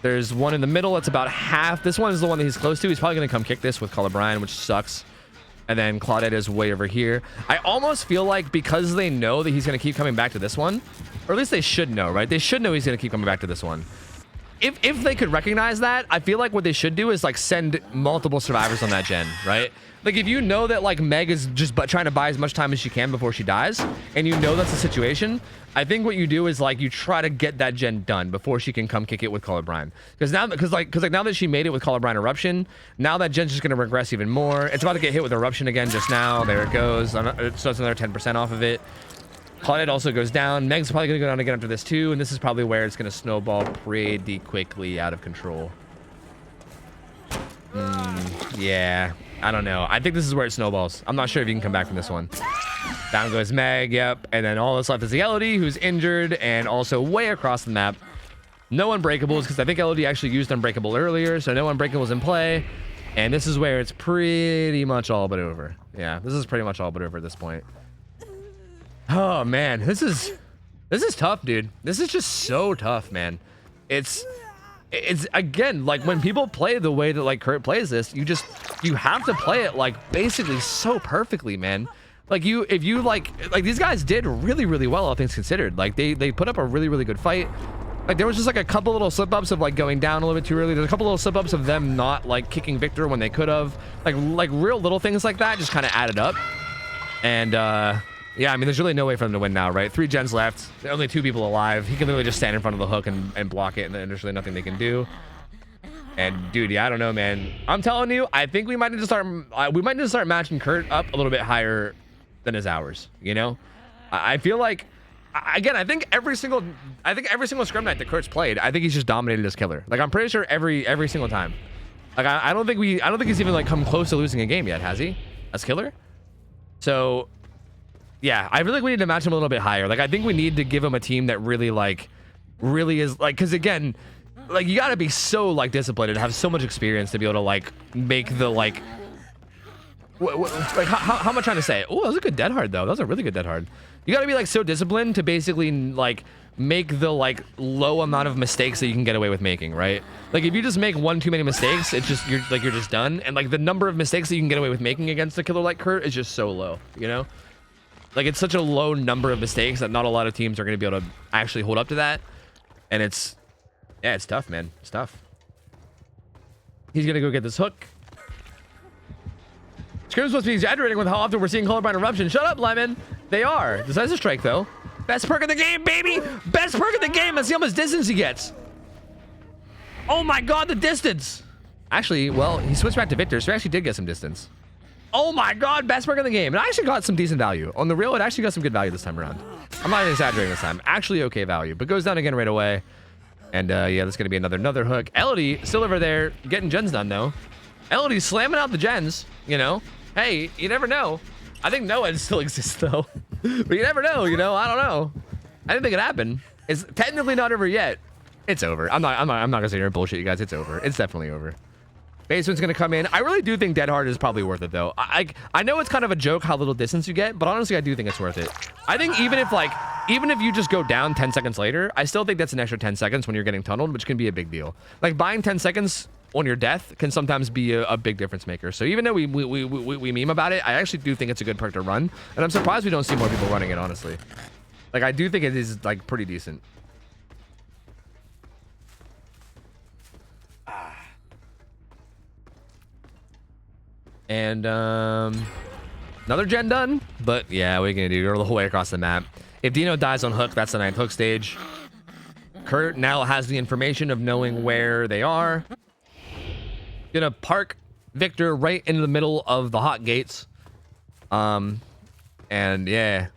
There's one in the middle. It's about half. This one is the one that he's close to. He's probably going to come kick this with Color Brian, which sucks. And then Claudette is way over here. I almost feel like because they know that he's going to keep coming back to this one, or at least they should know, right? They should know he's going to keep coming back to this one. If they could recognize that, I feel like what they should do is like send multiple survivors on that gen, right? Like if you know that like Meg is just trying to buy as much time as she can before she dies, and you know that's the situation, I think what you do is like you try to get that gen done before she can come kick it with Color Brian. Because now that she made it with Color Brian Eruption, now that gen's just gonna regress even more. It's about to get hit with Eruption again just now. There it goes. So it's another 10% off of it. Claudette also goes down. Meg's probably gonna go down again after this too, and this is probably where it's gonna snowball pretty quickly out of control. Yeah, I don't know. I think this is where it snowballs. I'm not sure if you can come back from this one. Down goes Meg, yep. And then all that's left is the Elodie, who's injured and also way across the map. No Unbreakables, because I think Elodie actually used Unbreakable earlier, so no Unbreakables in play. And this is where it's pretty much all but over. Yeah, this is pretty much all but over at this point. Oh man, this is tough, dude. This is just so tough, man. It's again, like when people play the way that like Kurt plays this, you have to play it like basically so perfectly, man. Like if you like these guys did really, really well, all things considered. Like they put up a really, really good fight. Like there was just like a couple little slip-ups of like going down a little bit too early. There's a couple little slip-ups of them not like kicking Victor when they could have. Like real little things like that just kind of added up. And yeah, I mean, there's really no way for them to win now, right? 3 gens left. There are only 2 people alive. He can literally just stand in front of the hook and block it, and there's really nothing they can do. And dude, yeah, I don't know, man. I'm telling you, I think we might need to start matching Kurt up a little bit higher than his hours. You know, I feel like, again, I think every single scrim night that Kurt's played, I think he's just dominated as killer. Like I'm pretty sure every single time. Like I don't think he's even like come close to losing a game yet, has he? As killer? So. Yeah, I feel like we need to match him a little bit higher. Like, I think we need to give him a team that really is, like, because, again, like, you got to be so, like, disciplined and have so much experience to be able to, like, make the, like, like, how am I trying to say? Oh, that was a good dead hard, though. That was a really good dead hard. You got to be, like, so disciplined to basically, like, make the, like, low amount of mistakes that you can get away with making, right? Like, if you just make one too many mistakes, it's just, you're just done. And, like, the number of mistakes that you can get away with making against a killer like Kurt is just so low, you know? Like, it's such a low number of mistakes that not a lot of teams are going to be able to actually hold up to that. And it's tough, man. It's tough. He's going to go get this hook. Scrim's supposed to be exaggerating with how often we're seeing Color Brian Eruption. Shut up, Lemon. They are. Decisive Strike, though. Best perk in the game, baby. Best perk in the game. Let's see how much distance he gets. Oh, my God, the distance. Actually, well, he switched back to Victor, so he actually did get some distance. Oh my God, best perk in the game. And I actually got some decent value. On the real, it actually got some good value this time around. I'm not even exaggerating this time. Actually okay value, but goes down again right away. And yeah, that's going to be another hook. Elodie still over there getting gens done, though. Elodie's slamming out the gens, you know. Hey, you never know. I think Noah still exists, though. But you never know, you know. I don't know. I didn't think it happened. It's technically not over yet. It's over. I'm not going to sit here and bullshit you guys. It's over. It's definitely over. Basement's gonna come in. I really do think Dead Hard is probably worth it, though. I know it's kind of a joke how little distance you get, but honestly, I do think it's worth it. I think even if you just go down 10 seconds later, I still think that's an extra 10 seconds when you're getting tunneled, which can be a big deal. Like buying 10 seconds on your death can sometimes be a big difference maker. So even though we meme about it, I actually do think it's a good perk to run, and I'm surprised we don't see more people running it, honestly. Like I do think it is like pretty decent. And another gen done, but yeah, what are you gonna do? Go the whole way across the map. If Dino dies on hook, that's the 9th hook stage. Kurt now has the information of knowing where they are. Gonna park Victor right in the middle of the hot gates. And yeah,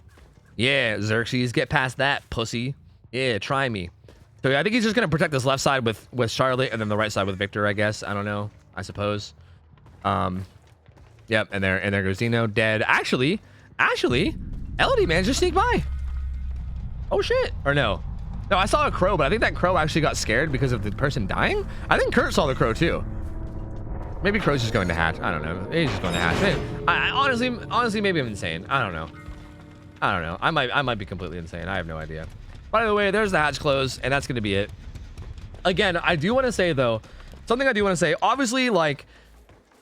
Xerxes, get past that, pussy. Yeah, try me. So yeah, I think he's just gonna protect this left side with Charlotte, and then the right side with Victor, I guess. I don't know. I suppose. Yep, and there goes Dino, dead. Actually, Elodie managed to sneak by. Oh shit, or no? No, I saw a crow, but I think that crow actually got scared because of the person dying. I think Kurt saw the crow too. Maybe Crow's just going to hatch. I don't know. He's just going to hatch. I honestly, maybe I'm insane. I don't know. I might be completely insane. I have no idea. By the way, there's the hatch close, and that's going to be it. Again, I do want to say though, something I do want to say. Obviously, like,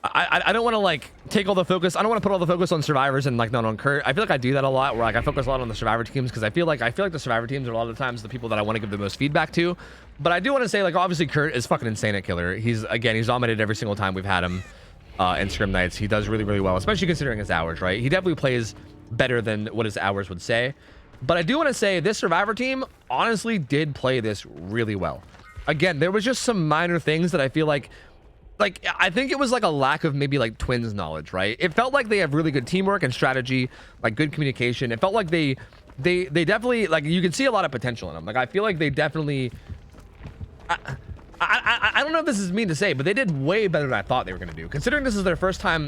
I don't want to like take all the focus. I don't want to put all the focus on survivors and like not on Kurt. I feel like I do that a lot, where like I focus a lot on the survivor teams because I feel like the survivor teams are a lot of the times the people that I want to give the most feedback to. But I do want to say, like, obviously Kurt is fucking insane at killer. He's dominated every single time we've had him in scrim nights. He does really, really well, especially considering his hours, right? He definitely plays better than what his hours would say. But I do want to say this survivor team honestly did play this really well. Again, there was just some minor things that I feel like I think it was like a lack of maybe like Twins knowledge, right? It felt like they have really good teamwork and strategy, like good communication. It felt like they definitely, like, you can see a lot of potential in them. Like, I feel like they definitely, I don't know if this is mean to say, but they did way better than I thought they were going to do. Considering this is their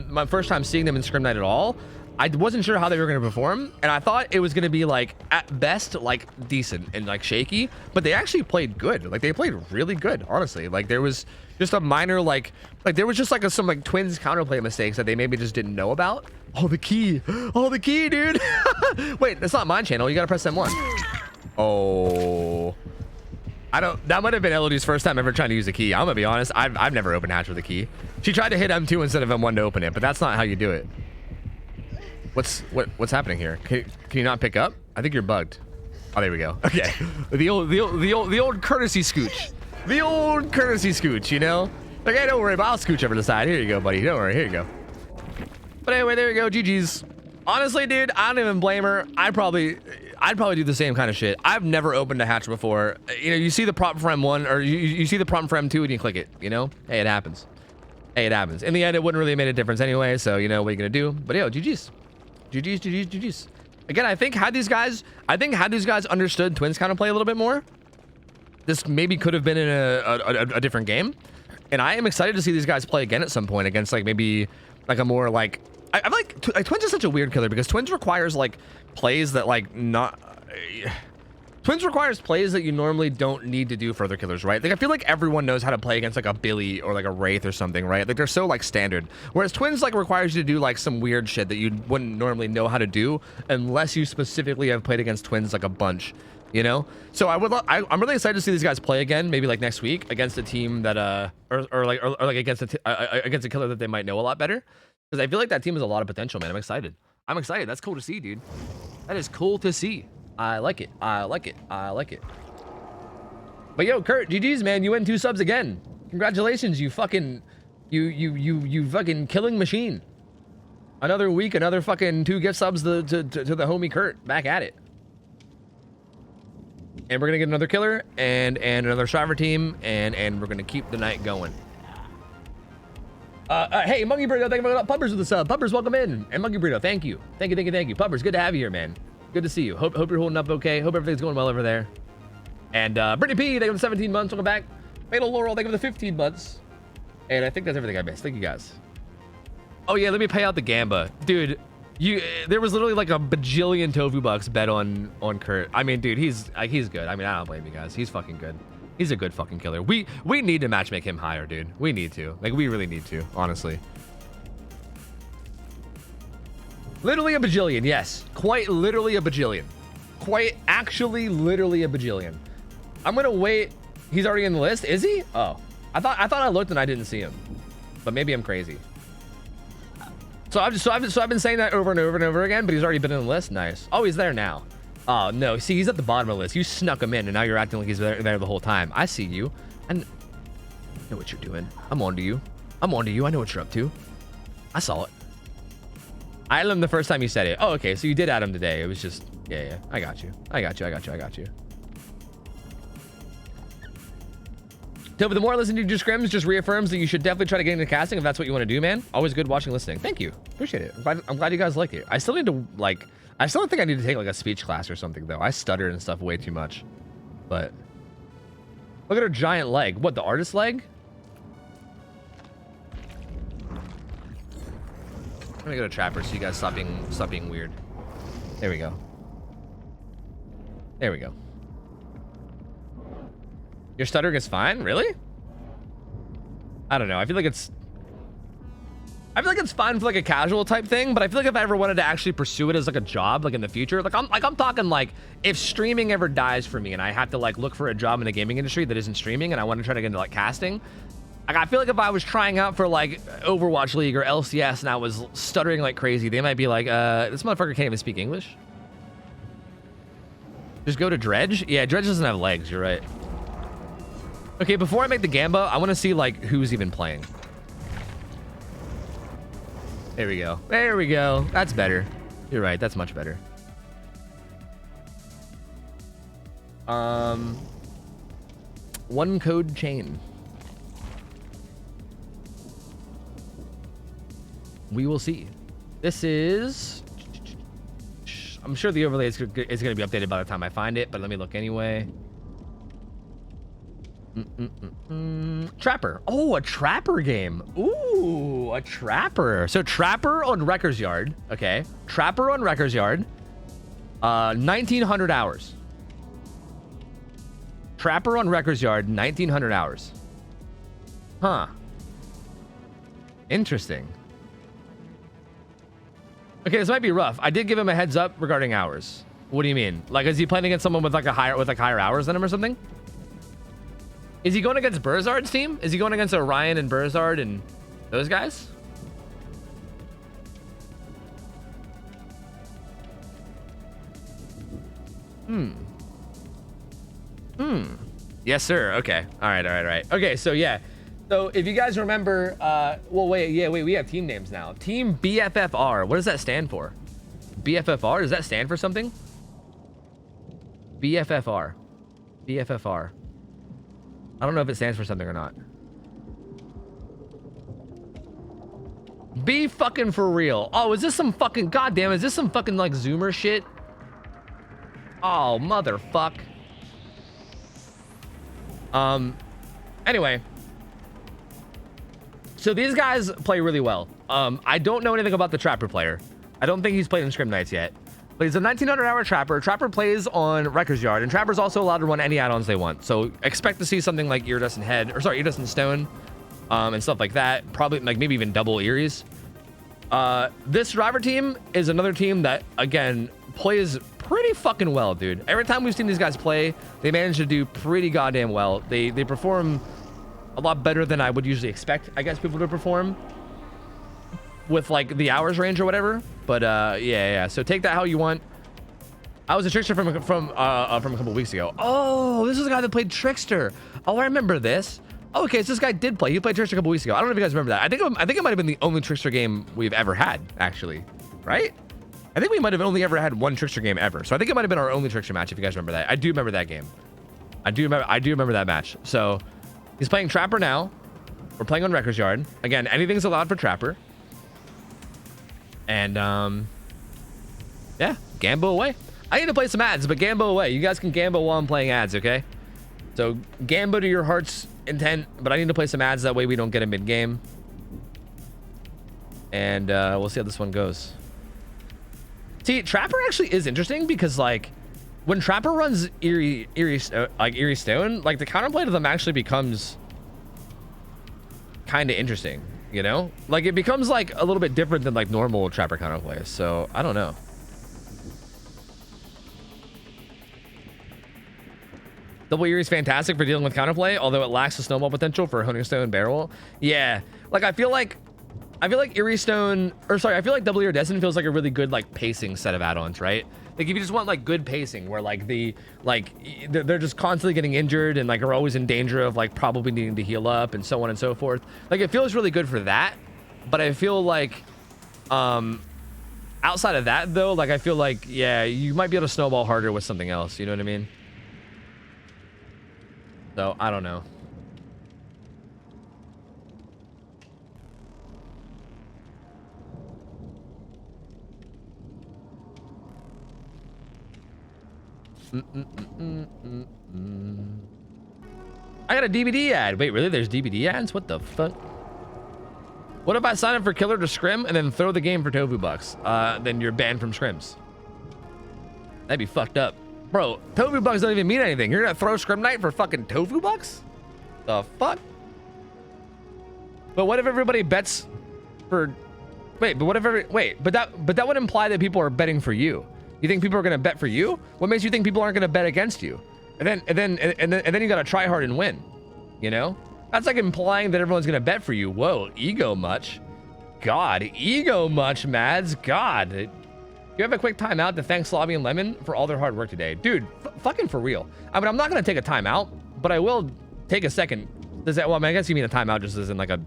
my first time seeing them in scrim night at all, I wasn't sure how they were going to perform, and I thought it was going to be like at best like decent and like shaky, but they actually played good. Like, they played really good, honestly. Like, there was just a minor like there was just like some like Twins counterplay mistakes that they maybe just didn't know about. Oh, the key, dude. Wait, that's not my channel. You gotta press M1. Oh, that might have been Elodie's first time ever trying to use a key. I'm gonna be honest, I've never opened hatch with a key. She tried to hit M2 instead of M1 to open it, but that's not how you do it. What's happening here? Can you not pick up? I think you're bugged. Oh, there we go. Okay, the old courtesy scooch. The old courtesy scooch, you know? Like, hey, don't worry, but I'll scooch over the side. Here you go, buddy. Don't worry. Here you go. But anyway, there you go. GG's. Honestly, dude, I don't even blame her. I'd probably do the same kind of shit. I've never opened a hatch before. You know, you see the prompt for M1, or you see the prompt for M2 and you click it, you know? Hey, it happens. In the end, it wouldn't really have made a difference anyway, so, you know, what are you gonna do? But yo, GG's. GG's. Again, I think had these guys understood Twins counterplay a little bit more, this maybe could have been in a different game. And I am excited to see these guys play again at some point against like maybe like a more like I like Twins is such a weird killer because Twins requires like plays that like Twins requires plays that you normally don't need to do for other killers, right? Like, I feel like everyone knows how to play against like a Billy or like a Wraith or something, right? Like, they're so like standard. Whereas Twins like requires you to do like some weird shit that you wouldn't normally know how to do unless you specifically have played against Twins like a bunch, you know? So I'm really excited to see these guys play again, maybe like next week against a team that or like against a killer that they might know a lot better, because I feel like that team has a lot of potential, man. I'm excited. That's cool to see, dude. That is cool to see. I like it. But yo, Kurt, GG's, man. You win 2 subs again. Congratulations, you fucking fucking killing machine. Another week, another fucking 2 gift subs to the homie Kurt. Back at it. And we're gonna get another killer and another survivor team, and we're gonna keep the night going. Hey, Monkey Burrito, thank you for Pubbers with the sub. Pubbers, welcome in. And Monkey Burrito, thank you. Thank you. Pubbers, good to have you here, man. Good to see you. Hope you're holding up okay. Hope everything's going well over there. And Brittany P, thank you for the 17 months. Welcome back. Fatal Laurel, thank you for the 15 months. And I think that's everything I missed. Thank you guys. Oh yeah, let me pay out the Gamba. Dude, there was literally like a bajillion tofu bucks bet on Kurt. I mean, dude, he's good. I mean, I don't blame you guys. He's fucking good. He's a good fucking killer. We need to matchmake him higher, dude. We need to. Like, we really need to, honestly. Literally a bajillion, yes. Quite literally a bajillion. Quite actually literally a bajillion. I'm gonna wait. He's already in the list, is he? Oh, I thought I looked and I didn't see him, but maybe I'm crazy. So I've been saying that over and over again, but he's already been in the list. Nice. Oh, he's there now. Oh no, see, he's at the bottom of the list. You snuck him in, and now you're acting like he's there the whole time. I see you. I know what you're doing. I'm on to you. I know what you're up to. I saw it. I added him the first time you said it. Oh, okay, so you did add him today. It was just, Yeah. I got you. I got you. So, but the more I listen to your scrims, just reaffirms that you should definitely try to get into casting if that's what you want to do, man. Always good watching, listening. Thank you. Appreciate it. I'm glad you guys like it. I still need to, like, I still think I need to take, like, a speech class or something, though. I stutter and stuff way too much. But, look at her giant leg. What, the artist leg? I'm gonna go to Trapper so you guys stop being weird. There we go. There we go. Your stuttering is fine? Really? I don't know. I feel like it's fine for like a casual type thing, but I feel like if I ever wanted to actually pursue it as like a job, like in the future, like I'm talking like if streaming ever dies for me and I have to like look for a job in the gaming industry that isn't streaming and I want to try to get into like casting, like I feel like if I was trying out for like Overwatch League or LCS and I was stuttering like crazy, they might be like, this motherfucker can't even speak English. Just go to Dredge? Yeah, Dredge doesn't have legs, you're right. Okay, before I make the Gamba, I want to see, like, who's even playing. There we go. There we go. That's better. You're right. That's much better. One code chain. We will see. This is... I'm sure the overlay is going to be updated by the time I find it, but let me look anyway. Trapper. Oh, a Trapper game. Ooh, a Trapper. So Trapper on Wrecker's Yard. Okay. Trapper on Wrecker's Yard. 1,900 hours. Trapper on Wrecker's Yard, 1,900 hours. Huh. Interesting. Okay, this might be rough. I did give him a heads up regarding hours. What do you mean? Like, is he playing against someone with like higher hours than him or something? Is he going against Burzard's team? Is he going against Orion and Burzard and those guys? Yes, sir. Okay. All right. Okay, so yeah. So if you guys remember, well, wait, we have team names now. Team BFFR. What does that stand for? BFFR? Does that stand for something? BFFR. BFFR. I don't know if it stands for something or not. Be fucking for real. Oh, is this some fucking... Goddamn, is this some fucking, like, Zoomer shit? Oh, motherfuck. Anyway. So these guys play really well. I don't know anything about the Trapper player. I don't think he's played in Scrim Nights yet. But he's a 1,900-hour Trapper. Trapper plays on Wrecker's Yard, and Trapper's also allowed to run any add-ons they want. So expect to see something like Iridescent Head, or sorry, Iridescent Stone, and stuff like that. Probably like maybe even double Eries. This driver team is another team that, again, plays pretty fucking well, dude. Every time we've seen these guys play, they manage to do pretty goddamn well. They perform a lot better than I would usually expect, I guess, people to perform with like the hours range or whatever. But yeah. So take that how you want. I was a Trickster from a couple weeks ago. Oh, this is the guy that played Trickster. Oh, I remember this. Oh, okay, so this guy did play. He played Trickster a couple weeks ago. I don't know if you guys remember that. I think it might have been the only Trickster game we've ever had, actually. Right? I think we might have only ever had one Trickster game ever. So I think it might have been our only Trickster match, if you guys remember that. I do remember that game. I do remember that match. So he's playing Trapper now. We're playing on Wrecker's Yard. Again, anything's allowed for Trapper. And yeah, Gambo away. I need to play some ads, but Gambo away. You guys can Gambo while I'm playing ads, okay? So Gambo to your heart's intent, but I need to play some ads, that way we don't get a mid-game. And we'll see how this one goes. See, Trapper actually is interesting because, like, when Trapper runs Eerie Stone, like, the counterplay to them actually becomes kind of interesting, you know? Like, it becomes, like, a little bit different than, like, normal Trapper counterplays, so I don't know. Double Eerie's fantastic for dealing with counterplay, although it lacks the snowball potential for Honing Stone Barrel. Yeah, like, I feel like Eerie Stone, or sorry, I feel like Double Iridescent feels like a really good, like, pacing set of add-ons, right? Like, if you just want, like, good pacing, where, like, they're just constantly getting injured and, like, are always in danger of, like, probably needing to heal up and so on and so forth. Like, it feels really good for that, but I feel like, Outside of that, though, like, I feel like, yeah, you might be able to snowball harder with something else. You know what I mean? So, I don't know. I got a DVD ad. Wait, really? There's DVD ads? What the fuck? What if I sign up for Killer to Scrim and then throw the game for Tofu bucks? Then you're banned from Scrims. That'd be fucked up. Bro, Tofu bucks don't even mean anything. You're gonna throw Scrim Night for fucking Tofu bucks? The fuck? But what if everybody bets for... Wait, but what if wait, but that would imply that people are betting for you. You think people are gonna bet for you? What makes you think people aren't gonna bet against you? And then you gotta try hard and win. You know? That's like implying that everyone's gonna bet for you. Whoa, ego much? God, ego much, Mads? God. You have a quick timeout to thank Slobby and Lemon for all their hard work today. Dude, fucking for real. I mean, I'm not gonna take a timeout, but I will take a second. Does that, well, I mean, I guess you mean a timeout just as in like a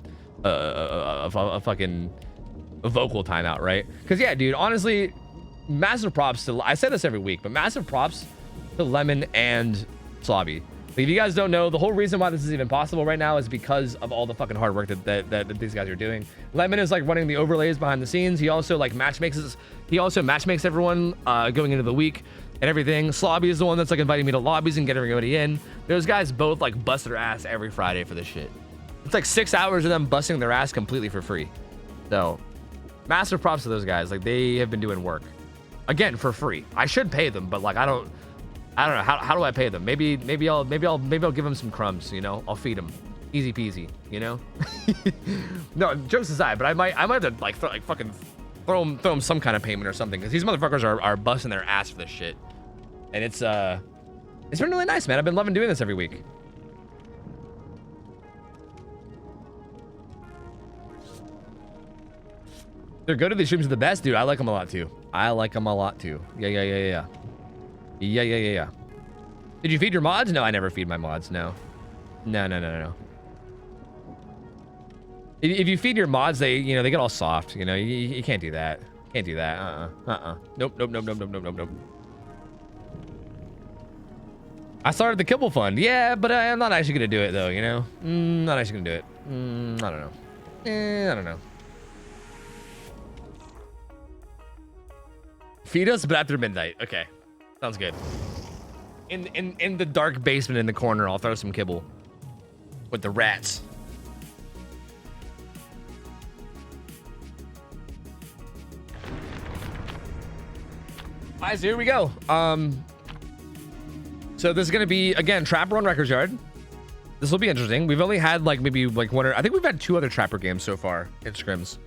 fucking vocal timeout, right? Because yeah, dude, honestly, massive props to, I say this every week, but massive props to Lemon and Slobby. If you guys don't know, the whole reason why this is even possible right now is because of all the fucking hard work that these guys are doing. Lemon is like running the overlays behind the scenes. He also like matchmakes everyone going into the week and everything. Slobby is the one that's like inviting me to lobbies and getting everybody in. Those guys both like bust their ass every Friday for this shit. It's like 6 hours of them busting their ass completely for free. So massive props to those guys. Like, they have been doing work again for free. I should pay them, but like I don't know how do I pay them. Maybe I'll give them some crumbs, you know. I'll feed them, easy peasy, you know. No, jokes aside, but I might have to like fucking throw them some kind of payment or something, because these motherfuckers are busting their ass for this shit, and it's been really nice, man. I've been loving doing this every week. They're good at these streams are the best, dude. I like them a lot too. Yeah. Did you feed your mods? No, I never feed my mods. No. If you feed your mods, they get all soft. You know, you can't do that. Nope. I started the Kibble Fund. Yeah, but I'm not actually gonna do it though. You know, not actually gonna do it. I don't know. I don't know. Feed us, but after midnight. Okay, sounds good. In the dark basement in the corner, I'll throw some kibble with the rats. Alright, so here we go. So this is gonna be again Trapper on Records Yard. This will be interesting. We've only had like maybe like one or I think we've had 2 other Trapper games so far in Scrims.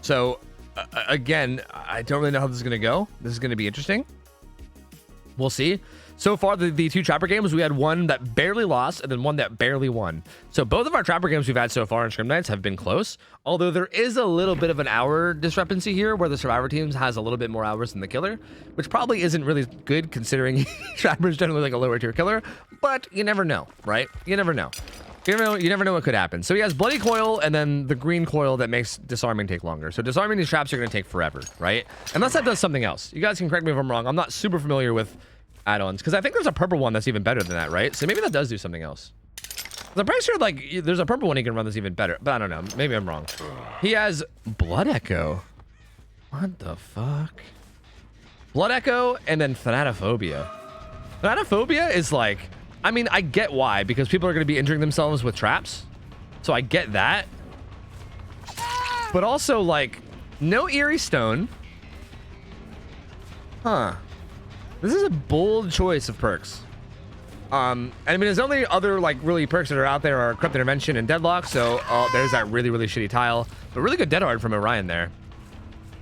So again, I don't really know how this is gonna go. This is gonna be interesting. We'll see. So far, the 2 Trapper games, we had one that barely lost and then one that barely won. So both of our Trapper games we've had so far in Scrim Nights have been close. Although there is a little bit of an hour discrepancy here where the Survivor teams has a little bit more hours than the Killer, which probably isn't really good considering Trapper is generally like a lower tier killer. But you never know, right? You never know. You never know what could happen. So he has Bloody Coil and then the green coil that makes disarming take longer. So disarming these traps are going to take forever, right? Unless that does something else. You guys can correct me if I'm wrong. I'm not super familiar with add-ons because I think there's a purple one that's even better than that, right? So maybe that does do something else. I'm pretty sure like there's a purple one he can run that's even better, but I don't know. Maybe I'm wrong. He has Blood Echo. What the fuck? Blood Echo and then Thanatophobia. Thanatophobia is like, I mean, I get why, because people are going to be injuring themselves with traps. So I get that. But also, like, no Eerie Stone. Huh. This is a bold choice of perks. I mean, there's only other, like, really perks that are out there are Corrupt Intervention and Deadlock. So there's that really, really shitty tile. But really good Dead Hard from Orion there.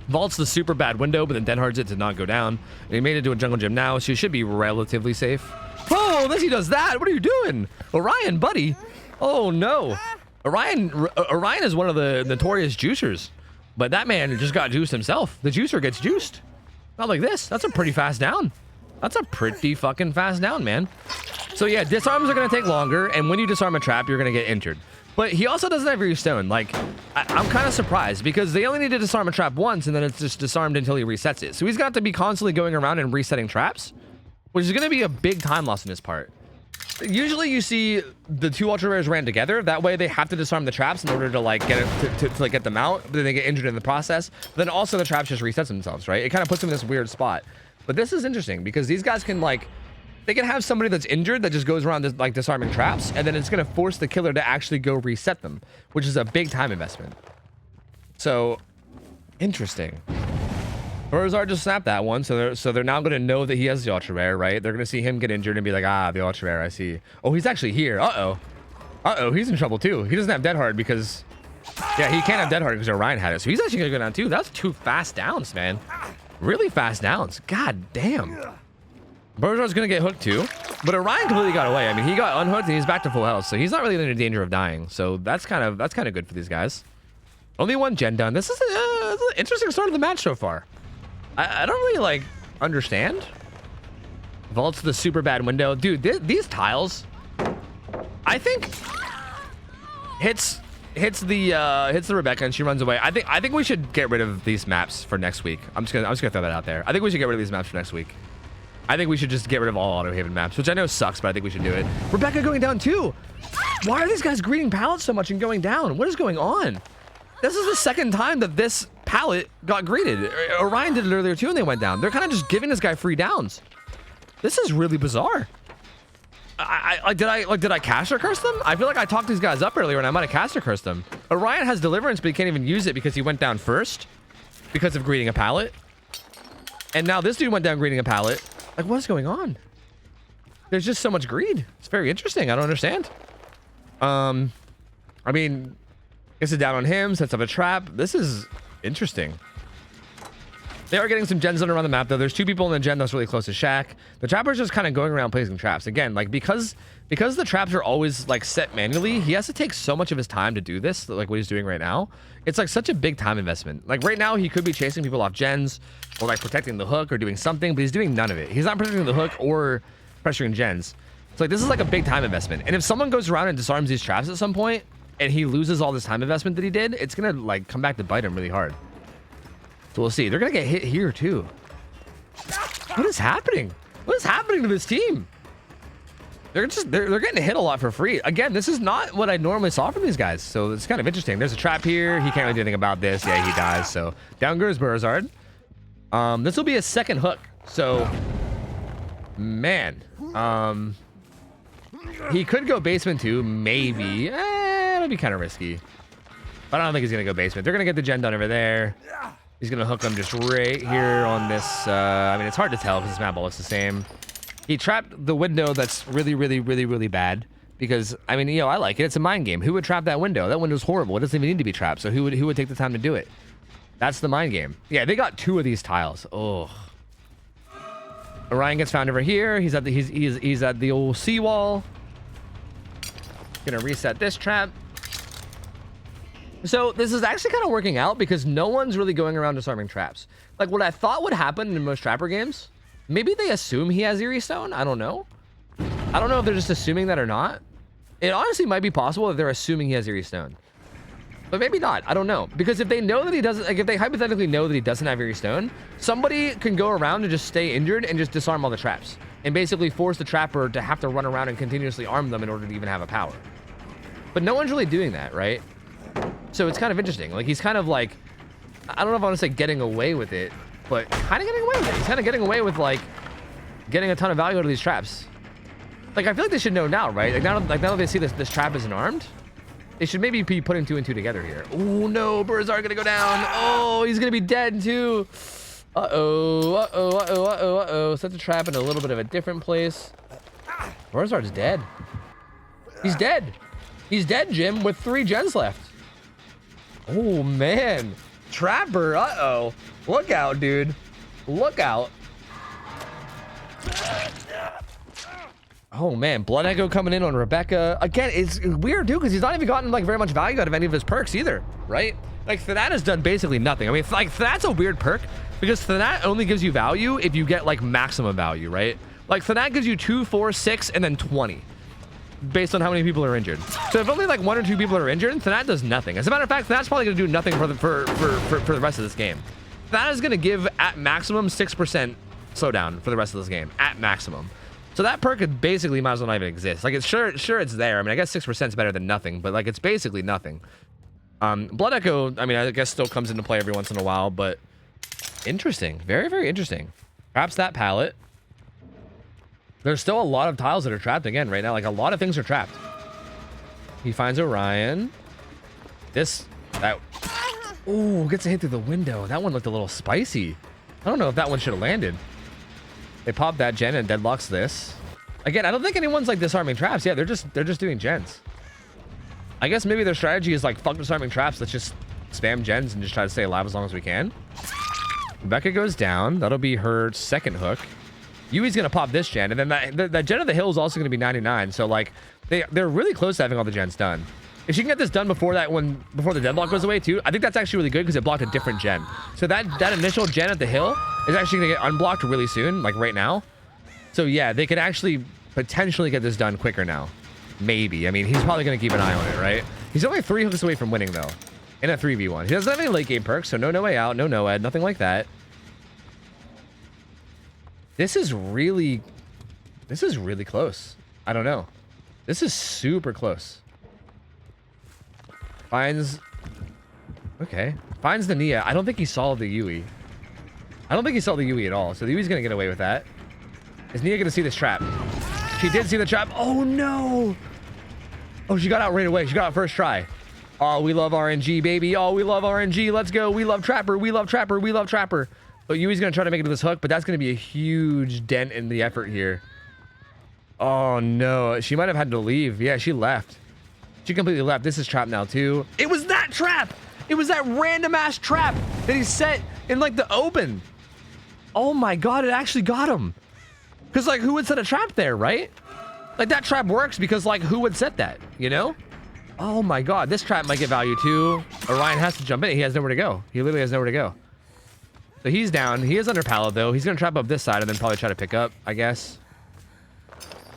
Vault's the super bad window, but then Dead Hard's it did not go down. And he made it to a jungle gym now, so he should be relatively safe. Oh, unless he does that. What are you doing? Orion, buddy. Oh, no. Orion is one of the notorious juicers. But that man just got juiced himself. The juicer gets juiced. Not like this. That's a pretty fast down. That's a pretty fucking fast down, man. So, yeah, disarms are going to take longer. And when you disarm a trap, you're going to get injured. But he also doesn't have Stone. Like, I'm kind of surprised because they only need to disarm a trap once and then it's just disarmed until he resets it. So he's got to be constantly going around and resetting traps, which is going to be a big time loss in his part. Usually you see the two ultra rares ran together. That way they have to disarm the traps in order to like get it to like get them out. But then they get injured in the process. But then also the traps just resets themselves, right? It kind of puts them in this weird spot. But this is interesting because these guys can like, they can have somebody that's injured that just goes around like disarming traps, and then it's going to force the killer to actually go reset them, which is a big time investment. So interesting. Burzard just snapped that one, so they're now going to know that he has the ultra rare, right? They're going to see him get injured and be like, ah, the ultra rare, I see. Oh, he's actually here. Uh-oh, he's in trouble too. He doesn't have Dead Hard because, yeah, he can't have Dead Hard because Orion had it. So he's actually going to go down too. That's 2 fast downs, man. Really fast downs. God damn. Burzard's going to get hooked too, but Orion completely got away. I mean, he got unhooked and he's back to full health, so he's not really in any danger of dying. So that's kind of good for these guys. Only 1 gen done. This is an interesting start of the match so far. I don't really like understand. Vaults the super bad window, dude. These tiles, I think, hits the Rebecca and she runs away. I think we should get rid of these maps for next week. I'm just gonna throw that out there. I think we should get rid of these maps for next week. I think we should just get rid of all Auto Haven maps, which I know sucks, but I think we should do it. Rebecca going down too. Why are these guys greeting pallets so much and going down? What is going on? This is the second time that this pallet got greeted. Orion did it earlier too and they went down. They're kind of just giving this guy free downs. This is really bizarre. Did I caster curse them? I feel like I talked these guys up earlier and I might have caster cursed them. Orion has deliverance, but he can't even use it because he went down first because of greeting a pallet. And now this dude went down greeting a pallet. Like, what is going on? There's just so much greed. It's very interesting. I don't understand. I mean, gets it down on him, sets up a trap. This is interesting. They are getting some gens done around the map, though. There's 2 people in the gen that's really close to Shaq. The trapper's just kind of going around placing traps. Again, like, because the traps are always, like, set manually, he has to take so much of his time to do this, like what he's doing right now. It's, like, such a big time investment. Like, right now, he could be chasing people off gens or, like, protecting the hook or doing something, but he's doing none of it. He's not protecting the hook or pressuring gens. So, like, this is, like, a big time investment. And if someone goes around and disarms these traps at some point and he loses all this time investment that he did, it's going to, like, come back to bite him really hard. So we'll see. They're going to get hit here, too. What is happening? What is happening to this team? They're getting hit a lot for free. Again, this is not what I normally saw from these guys. So it's kind of interesting. There's a trap here. He can't really do anything about this. Yeah, he dies. So down goes Burzard. This will be a second hook. So, man. He could go basement too. Maybe. It'll be kind of risky. But I don't think he's going to go basement. They're going to get the gen done over there. He's going to hook them just right here on this. I mean, it's hard to tell because this map all looks the same. He trapped the window that's really, really, really, really bad. Because, I mean, I like it. It's a mind game. Who would trap that window? That window's horrible. It doesn't even need to be trapped. So who would take the time to do it? That's the mind game. Yeah, they got 2 of these tiles. Oh. Orion gets found over here. He's at the old seawall. Gonna reset this trap. So this is actually kind of working out because no one's really going around disarming traps. Like what I thought would happen in most trapper games, maybe they assume he has Eerie Stone. I don't know. I don't know if they're just assuming that or not. It honestly might be possible that they're assuming he has Eerie Stone. But maybe not. I don't know. Because if they know that he doesn't, like if they hypothetically know that he doesn't have Eerie Stone, somebody can go around and just stay injured and just disarm all the traps. And basically force the trapper to have to run around and continuously arm them in order to even have a power. But no one's really doing that, right? So it's kind of interesting. Like he's kind of like, I don't know if I want to say getting away with it, but kind of getting away with it. He's kind of getting away with like getting a ton of value out of these traps. Like I feel like they should know now, right? Like now that they see this trap isn't armed, they should maybe be putting 2 and 2 together here. Oh no, Burzard gonna go down. Oh, he's gonna be dead too. Uh-oh. Set the trap in a little bit of a different place. Burzard's dead. He's dead. He's dead, Jim, with 3 gens left. Oh, man. Trapper, uh-oh. Look out, dude. Look out. Oh, man. Blood Echo coming in on Rebecca. Again, it's weird, dude, because he's not even gotten, like, very much value out of any of his perks either, right? Like, Thanat has done basically nothing. I mean, like, Thanat's a weird perk because Thanat only gives you value if you get, like, maximum value, right? Like, Thanat gives you 2, 4, 6, and then 20. based on how many people are injured. So if only like 1 or 2 people are injured, then that does nothing. As a matter of fact, that's probably going to do nothing for the rest of this game. That is going to give at maximum 6% slowdown for the rest of this game at maximum. So that perk could basically might as well not even exist. Like it's sure it's there. I mean, I guess 6% is better than nothing, but like it's basically nothing. Blood Echo, I mean, I guess still comes into play every once in a while, but interesting. Very, very interesting. Traps that pallet. There's still a lot of tiles that are trapped again right now. Like a lot of things are trapped. He finds Orion. Ooh, gets a hit through the window. That one looked a little spicy. I don't know if that one should have landed. They pop that gen and deadlocks this. Again, I don't think anyone's like disarming traps. Yeah, they're just doing gens. I guess maybe their strategy is like, fuck disarming traps. Let's just spam gens and just try to stay alive as long as we can. Rebecca goes down. That'll be her second hook. Yui's gonna pop this gen, and then that gen of the hill is also gonna be 99. So like they're really close to having all the gens done. If she can get this done before the deadlock goes away too, I think that's actually really good because it blocked a different gen. So that initial gen at the hill is actually gonna get unblocked really soon, like right now. So yeah, they could actually potentially get this done quicker now. Maybe. I mean, he's probably gonna keep an eye on it, right? He's only 3 hooks away from winning though, in a 3v1. He doesn't have any late game perks, so no way out, no Noed, nothing like that. This is really close. I don't know. This is super close. Finds the Nia. I don't think he saw the Yui. I don't think he saw the Yui at all. So the Yui's gonna get away with that. Is Nia gonna see this trap? She did see the trap. Oh no! Oh, she got out right away. She got out first try. Oh, we love RNG, baby. Oh, we love RNG. Let's go. We love Trapper. We love Trapper. We love Trapper. But Yui's gonna try to make it to this hook, but that's gonna be a huge dent in the effort here. Oh no, she might have had to leave. Yeah, she left. She completely left. This is trap now too. It was that trap. It was that random ass trap that he set in like the open. Oh my God, it actually got him. Cause like who would set a trap there, right? Like that trap works because like who would set that, you know? Oh my God, this trap might get value too. Orion has to jump in. He has nowhere to go. He literally has nowhere to go. So he's down. He is under pallet though. He's gonna trap up this side and then probably try to pick up, I guess.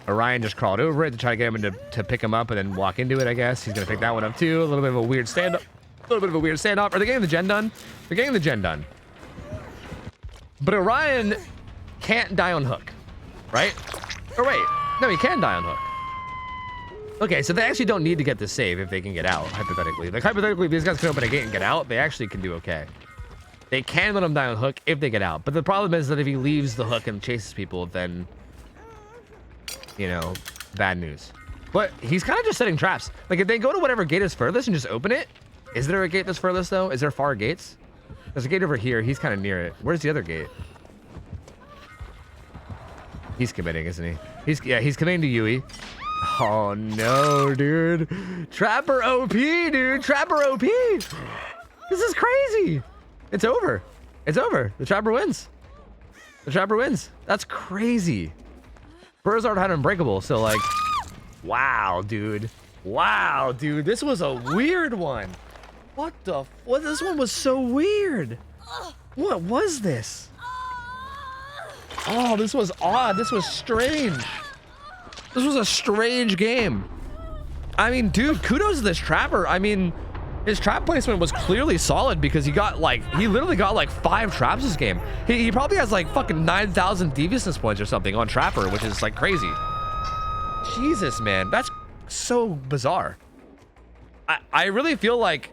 Orion just crawled over it to try to get him to pick him up and then walk into it, I guess. He's gonna pick that one up too. A little bit of a weird stand up. A little bit of a weird standoff. Are they getting the gen done? They're getting the gen done. But Orion can't die on hook, right? Or wait, no, he can die on hook. Okay, so they actually don't need to get the save if they can get out, hypothetically. Like hypothetically, if these guys can open a gate and get out, they actually can do okay. They can let him die on hook if they get out. But the problem is that if he leaves the hook and chases people, then, you know, bad news. But he's kind of just setting traps. Like if they go to whatever gate is furthest and just open it. Is there a gate that's furthest though? Is there far gates? There's a gate over here. He's kind of near it. Where's the other gate? He's committing, isn't he? He's committing to Yui. Oh no, dude. Trapper OP, dude. Trapper OP. This is crazy. It's over. It's over. The Trapper wins. The Trapper wins. That's crazy. Burzard had Unbreakable, so like, wow, dude. Wow, dude. This was a weird one. What the? What? This one was so weird. What was this? Oh, this was odd. This was strange. This was a strange game. I mean, dude, kudos to this Trapper. I mean, his trap placement was clearly solid because he literally got like 5 traps this game. He probably has like fucking 9,000 deviousness points or something on Trapper, which is like crazy. Jesus, man, that's so bizarre. I really feel like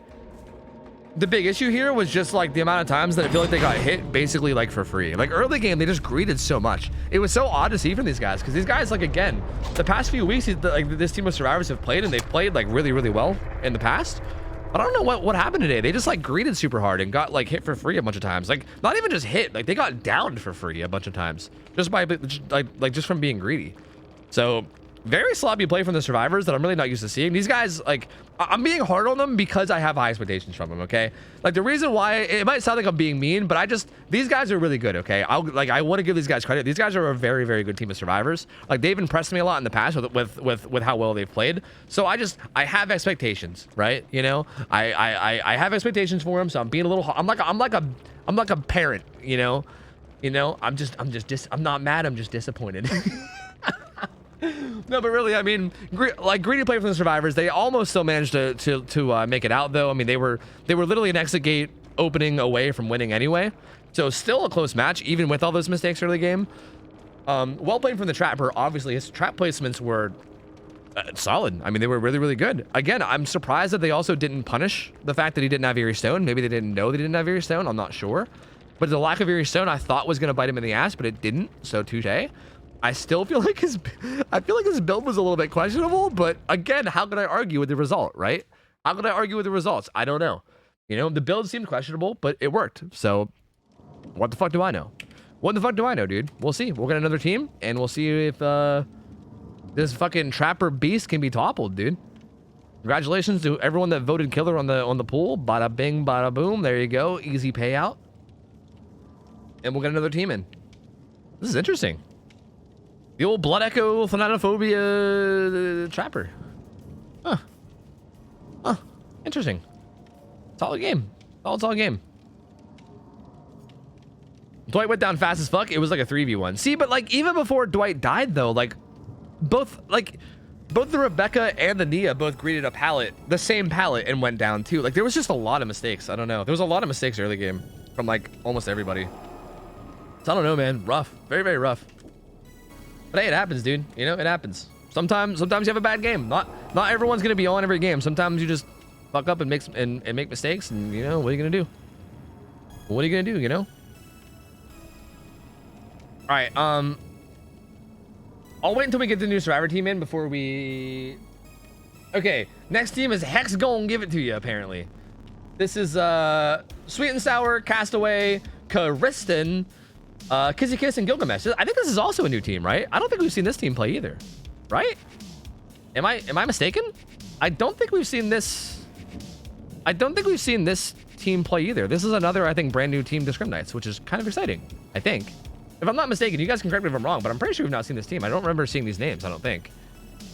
the big issue here was just like the amount of times that I feel like they got hit basically like for free. Like early game, they just greeted so much. It was so odd to see from these guys because these guys, like, again, the past few weeks, like this team of survivors have played and they've played like really, really well in the past. But I don't know what happened today. They just like greeted super hard and got like hit for free a bunch of times. Like not even just hit, like they got downed for free a bunch of times just by like just from being greedy. So very sloppy play from the survivors that I'm really not used to seeing. These guys, like, I'm being hard on them because I have high expectations from them, okay? Like, the reason why, it might sound like I'm being mean, but these guys are really good, okay? I want to give these guys credit. These guys are a very, very good team of survivors. Like, they've impressed me a lot in the past with how well they've played. So I have expectations, right? You know, I have expectations for them, so I'm being a little, I'm like a parent, you know? I'm not mad, I'm just disappointed. No, but really, I mean, like greedy play from the survivors, they almost still managed to make it out though. I mean, they were literally an exit gate opening away from winning anyway. So still a close match, even with all those mistakes early game. Well played from the trapper. Obviously, his trap placements were solid. I mean, they were really, really good. Again, I'm surprised that they also didn't punish the fact that he didn't have Eerie Stone. Maybe they didn't know they didn't have Eerie Stone. I'm not sure. But the lack of Eerie Stone, I thought was going to bite him in the ass, but it didn't. So touche. I still feel like his build was a little bit questionable. But again, how could I argue with the result, right? How could I argue with the results? I don't know. You know, the build seemed questionable, but it worked. So what the fuck do I know? What the fuck do I know, dude? We'll see. We'll get another team, and we'll see if this fucking trapper beast can be toppled, dude. Congratulations to everyone that voted killer on the pool. Bada bing, bada boom. There you go. Easy payout. And we'll get another team in. This is interesting. The old Blood Echo Thanatophobia trapper. Huh. Huh. Interesting. Solid game. Solid game. Dwight went down fast as fuck. It was like a 3v1. See, but like even before Dwight died though, like both the Rebecca and the Nia both greeted a pallet, the same pallet, and went down too. Like there was just a lot of mistakes. I don't know. There was a lot of mistakes early game from like almost everybody. So I don't know, man. Rough. Very, very rough. But hey, it happens, dude. You know, it happens. Sometimes you have a bad game. Not everyone's gonna be on every game. Sometimes you just fuck up and make mistakes, and you know, what are you gonna do? What are you gonna do, you know? All right, I'll wait until we get the new survivor team in before we... Okay, next team is Hex gonna give it to you, apparently. This is Sweet and Sour, Castaway, Karistan, Kissy Kiss, and Gilgamesh. I think this is also a new team, right? I don't think we've seen this team play either, right? Am I mistaken? I don't think we've seen this... I don't think we've seen this team play either. This is another, I think, brand new team to Scrim Knights, which is kind of exciting, I think. If I'm not mistaken, you guys can correct me if I'm wrong, but I'm pretty sure we've not seen this team. I don't remember seeing these names, I don't think.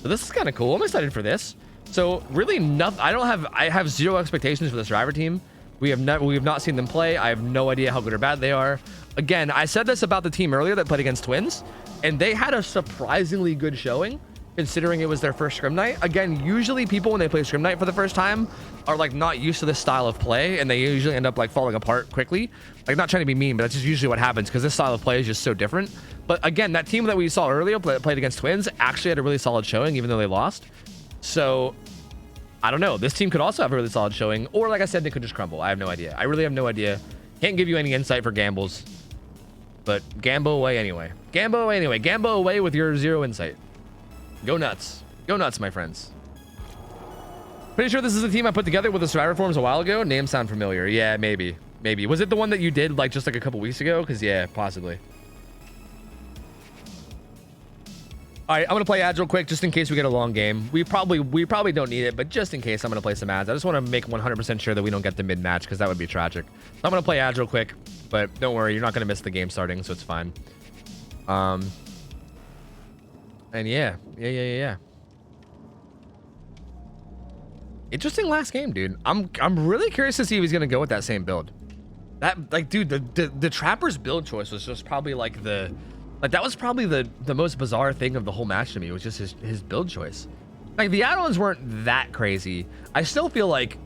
So this is kind of cool. I'm excited for this. So really nothing, I have zero expectations for the survivor team. We have not seen them play. I have no idea how good or bad they are. Again, I said this about the team earlier that played against Twins, and they had a surprisingly good showing considering it was their first Scrim Night. Again, usually people when they play Scrim Night for the first time are like not used to this style of play, and they usually end up like falling apart quickly. Like, not trying to be mean, but that's just usually what happens because this style of play is just so different. But again, that team that we saw earlier played against Twins actually had a really solid showing, even though they lost. So I don't know. This team could also have a really solid showing, or like I said, they could just crumble. I have no idea. I really have no idea. Can't give you any insight for gambles, but gamble away anyway. Gamble away anyway. Gamble away with your zero insight. Go nuts. Go nuts, my friends. Pretty sure this is a team I put together with the Survivor forums a while ago. Names sound familiar. Yeah, maybe. Maybe. Was it the one that you did like just like a couple weeks ago? Because yeah, possibly. All right, I'm gonna play ads real quick just in case we get a long game. We probably don't need it, but just in case, I'm gonna play some ads. I just want to make 100% sure that we don't get the mid match because that would be tragic. So I'm gonna play ads real quick, but don't worry, you're not gonna miss the game starting, so it's fine. And yeah. Interesting last game, dude. I'm really curious to see if he's gonna go with that same build. That like, dude, the Trapper's build choice was just probably like that was probably the most bizarre thing of the whole match to me. Was just his build choice. Like the add-ons weren't that crazy. I still feel like,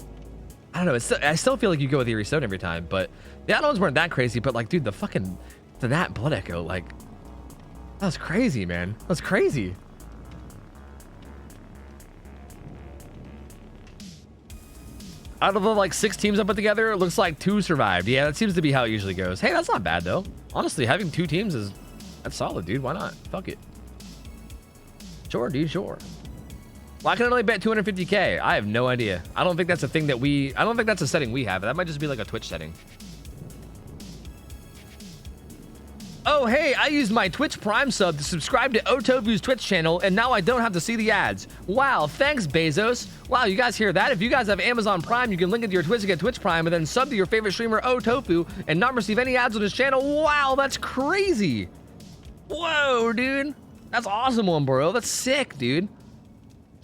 I don't know. I still feel like you go with Eerie Stone every time, but the add-ons weren't that crazy. But like, dude, that Blood Echo, like, that was crazy, man. That's crazy. Out of the like 6 teams I put together, it looks like 2 survived. Yeah, that seems to be how it usually goes. Hey, that's not bad though. Honestly, having 2 teams that's solid, dude. Why not? Fuck it. Sure, dude, sure. Well, I can only bet 250K. I have no idea. I don't think that's a thing that I don't think that's a setting we have. That might just be like a Twitch setting. Oh, hey, I used my Twitch Prime sub to subscribe to OhTofu's Twitch channel, and now I don't have to see the ads. Wow, thanks, Bezos. Wow, you guys hear that? If you guys have Amazon Prime, you can link it to your Twitch to get Twitch Prime, and then sub to your favorite streamer, OhTofu, and not receive any ads on his channel. Wow, that's crazy. Whoa, dude. That's awesome one, bro. That's sick, dude.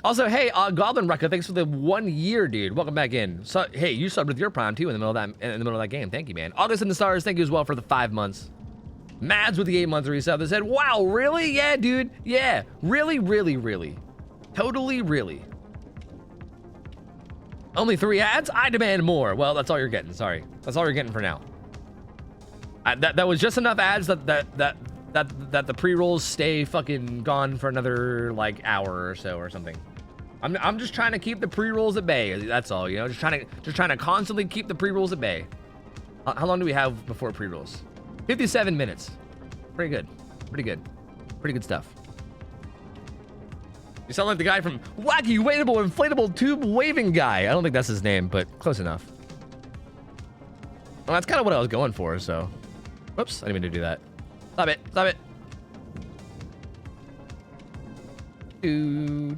Also, hey, Goblin Rucker, thanks for the 1 year, dude. Welcome back in. So, hey, you subbed with your Prime, too, in the middle of that game. Thank you, man. August in the Stars, thank you as well for the 5 months. Mads with the 8-month resub that said, wow, really? Yeah, dude. Yeah, really, really, really. Totally, really. Only 3 ads? I demand more. Well, that's all you're getting. Sorry. That's all you're getting for now. That was just enough ads that the pre-rolls stay fucking gone for another like hour or so or something. I'm just trying to keep the pre-rolls at bay. That's all, you know. Just trying to constantly keep the pre-rolls at bay. How long do we have before pre-rolls? 57 minutes. Pretty good. Pretty good. Pretty good stuff. You sound like the guy from Wacky Wadeable Inflatable Tube Waving Guy. I don't think that's his name, but close enough. Well, that's kind of what I was going for, so. Whoops, I didn't mean to do that. Stop it, stop it. Do.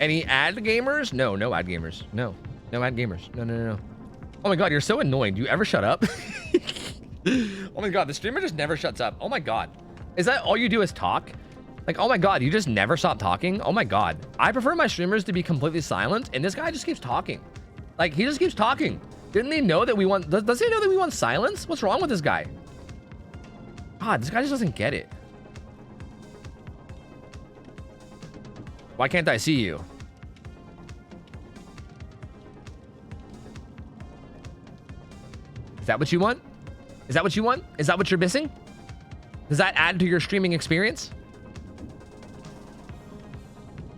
Any ad gamers? No, no ad gamers. No ad gamers. No. Oh my God, you're so annoying. Do you ever shut up? Oh my God, the streamer just never shuts up. Oh my God. Is that all you do is talk? Like, oh my God, you just never stop talking? Oh my God. I prefer my streamers to be completely silent, and this guy just keeps talking. Like, he just keeps talking. Didn't he know that we want, does he know that we want silence? What's wrong with this guy? God, this guy just doesn't get it. Why can't I see you? Is that what you want? Is that what you want? Is that what you're missing? Does that add to your streaming experience?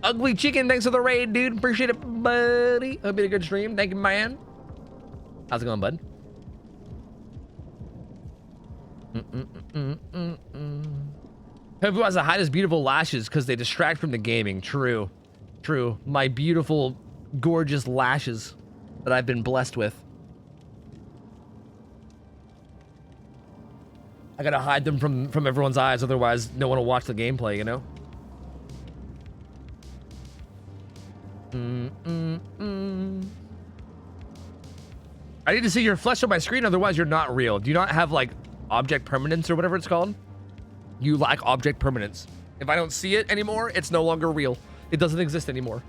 Ugly Chicken, thanks for the raid, dude. Appreciate it, buddy. Hope you had a good stream. Thank you, man. How's it going, bud? Who has the highest beautiful lashes because they distract from the gaming. True. True. My beautiful, gorgeous lashes that I've been blessed with. I gotta hide them from everyone's eyes, otherwise no one will watch the gameplay, you know? I need to see your flesh on my screen, otherwise you're not real. Do you not have, like, object permanence or whatever it's called? You lack object permanence. If I don't see it anymore, it's no longer real. It doesn't exist anymore.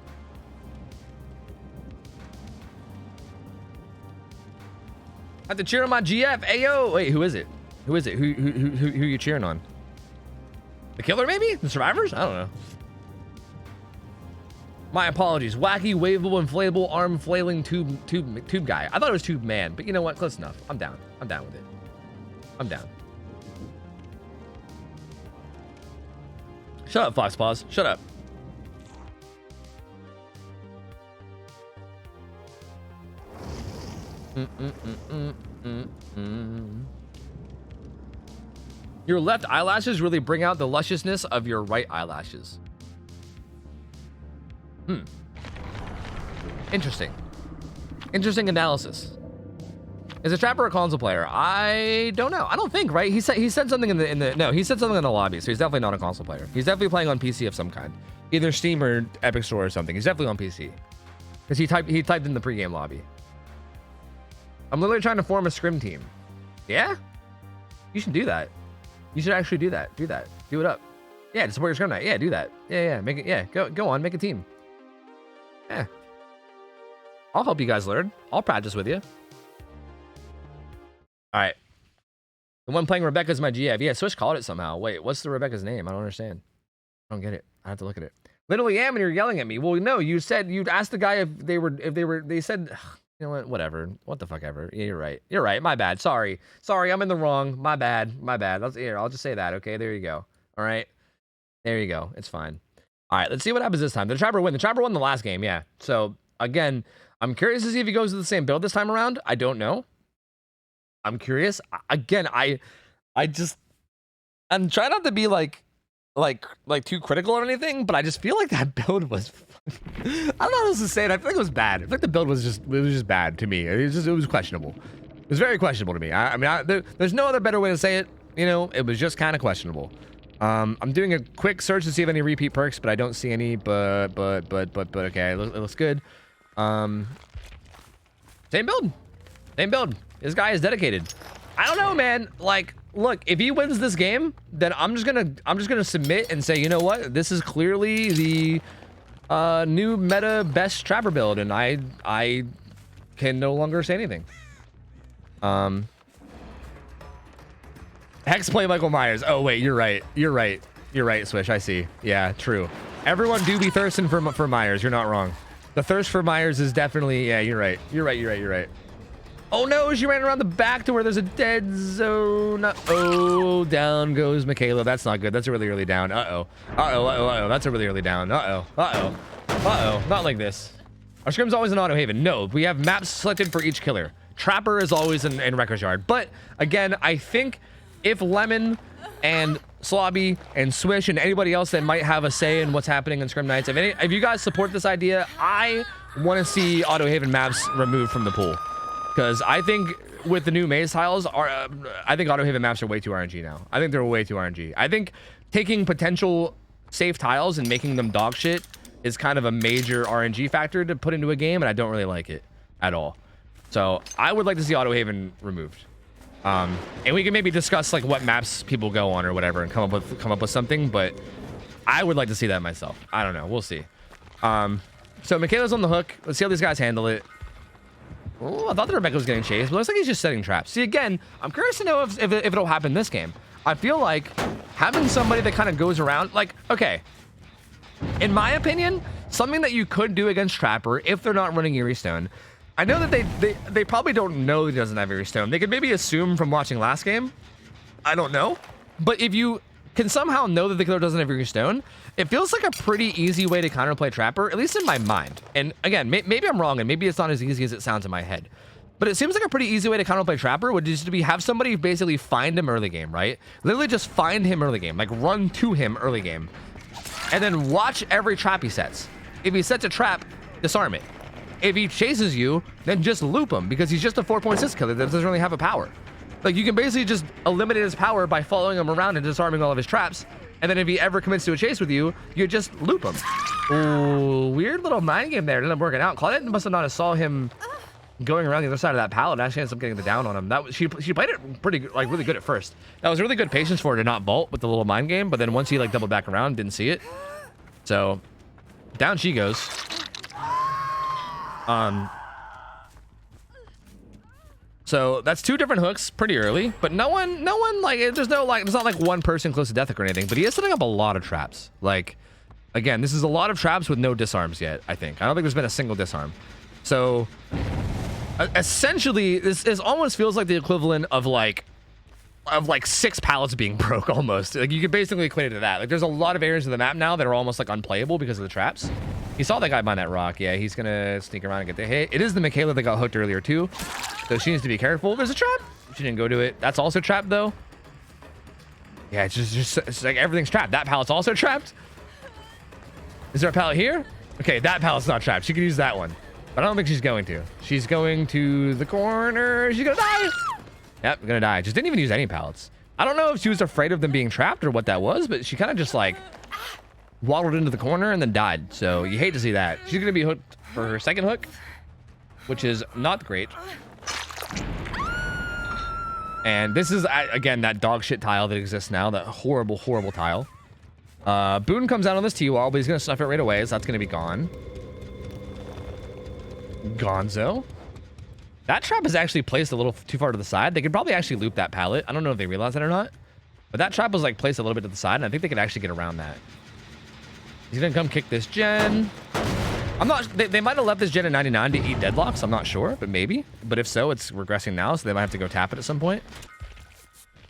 I have to cheer on my GF. Ayo! Wait, who is it? Who is it? Who are you cheering on? The killer, maybe? The survivors? I don't know. My apologies. Wacky, waveable, inflatable, arm flailing tube guy. I thought it was tube man, but you know what? Close enough. I'm down. I'm down with it. I'm down. Shut up, Fox Paws. Shut up. Your left eyelashes really bring out the lusciousness of your right eyelashes. Interesting. Interesting analysis. Is a trapper a console player? I don't know. I don't think, right? He said something in the no, he said something in the lobby, so he's definitely not a console player. He's definitely playing on PC of some kind. Either Steam or Epic Store or something. He's definitely on PC. Because he typed in the pregame lobby. I'm literally trying to form a scrim team. Yeah? You should do that. You should actually do that. Do that. Do it up. Yeah, to support your scrim night. Yeah, do that. Yeah. Make it. Yeah, go on. Make a team. Yeah. I'll help you guys learn. I'll practice with you. All right. The one playing Rebecca's my GF. Yeah, Swish called it somehow. Wait, what's the Rebecca's name? I don't understand. I don't get it. I have to look at it. Literally am, and you're yelling at me. Well, no, you said you'd asked the guy if they said, you know what, whatever. What the fuck ever. Yeah, you're right. You're right. My bad. Sorry, I'm in the wrong. My bad. I'll just say that. Okay, there you go. All right. There you go. It's fine. All right, let's see what happens this time. The Trapper win. The Trapper won the last game, yeah. So, again, I'm curious to see if he goes to the same build this time around. I don't know. I'm curious. Again, I'm trying not to be like too critical or anything, but I just feel like that build was I don't know how else to say it. I feel like it was bad. I feel like the build was just bad to me. It was questionable. It was very questionable to me. I mean, there's no other better way to say it. You know, it was just kind of questionable. I'm doing a quick search to see if any repeat perks, but I don't see any. But okay, it looks good. Same build. This guy is dedicated. I don't know, man. Like, look, if he wins this game, then I'm just gonna submit and say, you know what? This is clearly the new meta best Trapper build, and I can no longer say anything. Hex play Michael Myers. Oh wait, you're right. You're right. You're right, Swish. I see. Yeah, true. Everyone do be thirsting for Myers. You're not wrong. The thirst for Myers is definitely. Yeah, you're right. You're right. You're right. You're right. Oh no, she ran around the back to where there's a dead zone. Oh, down goes Michaela. That's not good. That's a really early down. Uh-oh. Uh-oh, uh-oh, uh-oh. That's a really early down. Uh-oh. Uh-oh. Uh-oh. Not like this. Our scrim's always in Auto Haven. No, we have maps selected for each killer. Trapper is always in Wrecker's Yard. But, again, I think if Lemon and Slobby and Swish and anybody else that might have a say in what's happening in Scrim Nights, if you guys support this idea, I want to see Auto Haven maps removed from the pool. Because I think with the new maze tiles, I think Auto Haven maps are way too RNG now. I think they're way too RNG. I think taking potential safe tiles and making them dog shit is kind of a major RNG factor to put into a game, and I don't really like it at all. So I would like to see Auto Haven removed. And we can maybe discuss like what maps people go on or whatever and come up with something, but I would like to see that myself. I don't know. We'll see. So Michaela's on the hook. Let's see how these guys handle it. Oh, I thought that Rebecca was getting chased, but it looks like he's just setting traps. See, again, I'm curious to know if it'll happen this game. I feel like having somebody that kind of goes around, like, okay, in my opinion, something that you could do against Trapper if they're not running Eerie Stone. I know that they probably don't know he doesn't have Eerie Stone. They could maybe assume from watching last game. I don't know. But if you can somehow know that the killer doesn't have Eerie Stone, it feels like a pretty easy way to counterplay Trapper, at least in my mind. And again, maybe I'm wrong, and maybe it's not as easy as it sounds in my head. But it seems like a pretty easy way to counterplay Trapper would just be have somebody basically find him early game, right? Literally just find him early game, like run to him early game. And then watch every trap he sets. If he sets a trap, disarm it. If he chases you, then just loop him, because he's just a 4.6 killer that doesn't really have a power. Like, you can basically just eliminate his power by following him around and disarming all of his traps. And then if he ever commits to a chase with you, you just loop him. Ooh, weird little mind game there. It ended up working out. Claudette must have not have saw him going around the other side of that pallet and actually ends up getting the down on him. That was, she played it pretty, like, really good at first. That was really good patience for her to not vault with the little mind game, but then once he, like, doubled back around, didn't see it. So, down she goes. So that's two different hooks pretty early, but no one like, there's not like one person close to death hook or anything, but he is setting up a lot of traps. Like, again, this is a lot of traps with no disarms yet, I think. I don't think there's been a single disarm. So essentially this almost feels like the equivalent of like 6 pallets being broke almost. Like, you could basically equate it to that. Like, there's a lot of areas of the map now that are almost like unplayable because of the traps. He saw that guy behind that rock. Yeah, he's gonna sneak around and get the hit. It is the Michaela that got hooked earlier too, so she needs to be careful. There's a trap. She didn't go to it. That's also trapped though. Yeah, it's like everything's trapped. That pallet's also trapped. Is there a pallet here? Okay, that pallet's not trapped. She can use that one, but I don't think she's going to. She's going to the corner. She's gonna die. Yep, gonna die. Just didn't even use any pallets. I don't know if she was afraid of them being trapped or what that was, but she kind of just like waddled into the corner and then died. So you hate to see that. She's gonna be hooked for her second hook, which is not great. And this is, again, that dog shit tile that exists now, that horrible, horrible tile. Boone comes out on this T-wall, but he's gonna snuff it right away, so that's gonna be gone. Gonzo. That trap is actually placed a little too far to the side. They could probably actually loop that pallet. I don't know if they realize that or not, but that trap was like placed a little bit to the side, and I think they could actually get around that. He's gonna come kick this gen. I'm not, they might have left this gen at 99 to eat deadlocks. I'm not sure, but maybe. But if so, it's regressing now, so they might have to go tap it at some point.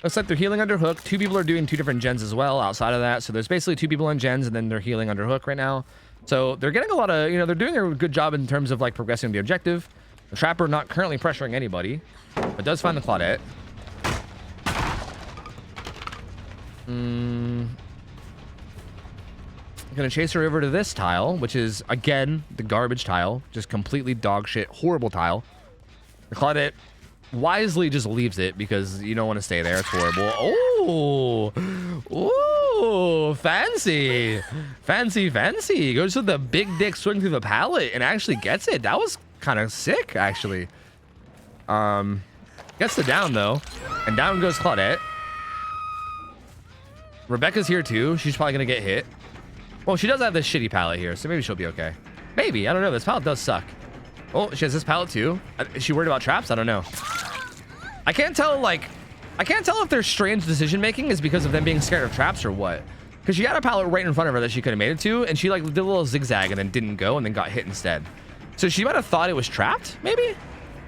Looks like they're healing under hook. 2 people are doing 2 different gens as well outside of that. So there's basically 2 people in gens, and then they're healing under hook right now. So they're getting a lot of, they're doing a good job in terms of like progressing the objective. The Trapper not currently pressuring anybody, but does find the Claudette. Gonna chase her over to this tile, which is, again, the garbage tile. Just completely dog shit, horrible tile. The Claudette wisely just leaves it because you don't want to stay there. It's horrible. Oh! Ooh! Fancy! Fancy, fancy! Goes to the big dick swing through the pallet and actually gets it. That was kind of sick, actually. Gets the down, though. And down goes Claudette. Rebecca's here, too. She's probably gonna get hit. Well, she does have this shitty pallet here, so maybe she'll be okay. Maybe. I don't know. This pallet does suck. Oh, she has this pallet, too. Is she worried about traps? I don't know. I can't tell if their strange decision making is because of them being scared of traps or what. Because she had a pallet right in front of her that she could have made it to, and she like did a little zigzag and then didn't go and then got hit instead. So she might have thought it was trapped, maybe?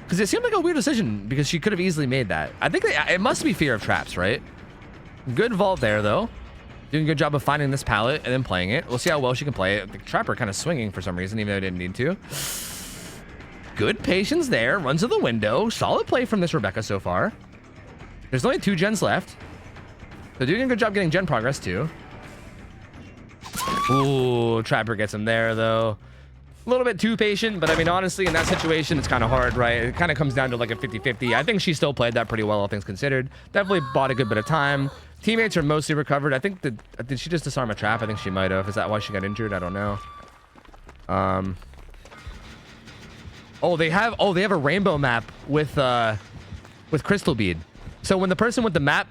Because it seemed like a weird decision because she could have easily made that. I think it must be fear of traps, right? Good vault there, though. Doing a good job of finding this pallet and then playing it. We'll see how well she can play it. The trapper kind of swinging for some reason, even though it didn't need to. Good patience there. Runs to the window. Solid play from this Rebecca so far. There's only 2 gens left. They're doing a good job getting gen progress, too. Ooh, trapper gets him there, though. A little bit too patient, but I mean, honestly, in that situation, it's kind of hard, right? It kind of comes down to like a 50-50. I think she still played that pretty well, all things considered. Definitely bought a good bit of time. Teammates are mostly recovered. I think did she just disarm a trap? I think she might have. Is that why she got injured? I don't know. Oh, they have a rainbow map with crystal bead. So when the person with the map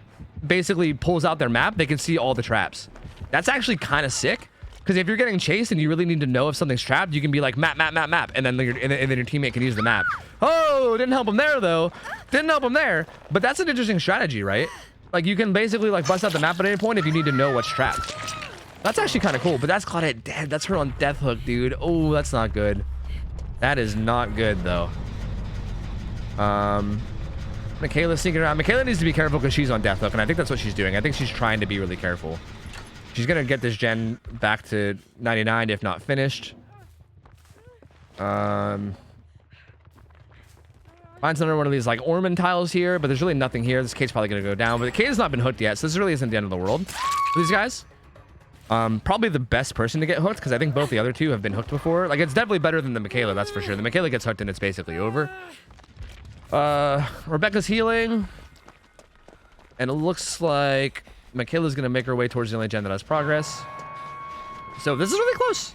basically pulls out their map, they can see all the traps. That's actually kind of sick. Because if you're getting chased and you really need to know if something's trapped, you can be like map, and then your teammate can use the map. Oh, didn't help him there though. Didn't help him there. But that's an interesting strategy, right? Like you can basically like bust out the map at any point if you need to know what's trapped. That's actually kind of cool. But that's Claudette dead. That's her on death hook, dude. Oh, that's not good. That is not good though. Michaela's sneaking around. Michaela needs to be careful because she's on death hook, and I think that's what she's doing. I think she's trying to be really careful. She's going to get this gen back to 99, if not finished. Finds another one of these, like, Ormond tiles here, but there's really nothing here. This Kate's probably going to go down, but the Kate has not been hooked yet, so this really isn't the end of the world for these guys. Probably the best person to get hooked, because I think both the other two have been hooked before. Like, it's definitely better than the Michaela, that's for sure. The Michaela gets hooked, and it's basically over. Rebecca's healing. And it looks like Michaela's going to make her way towards the only gen that has progress. So this is really close.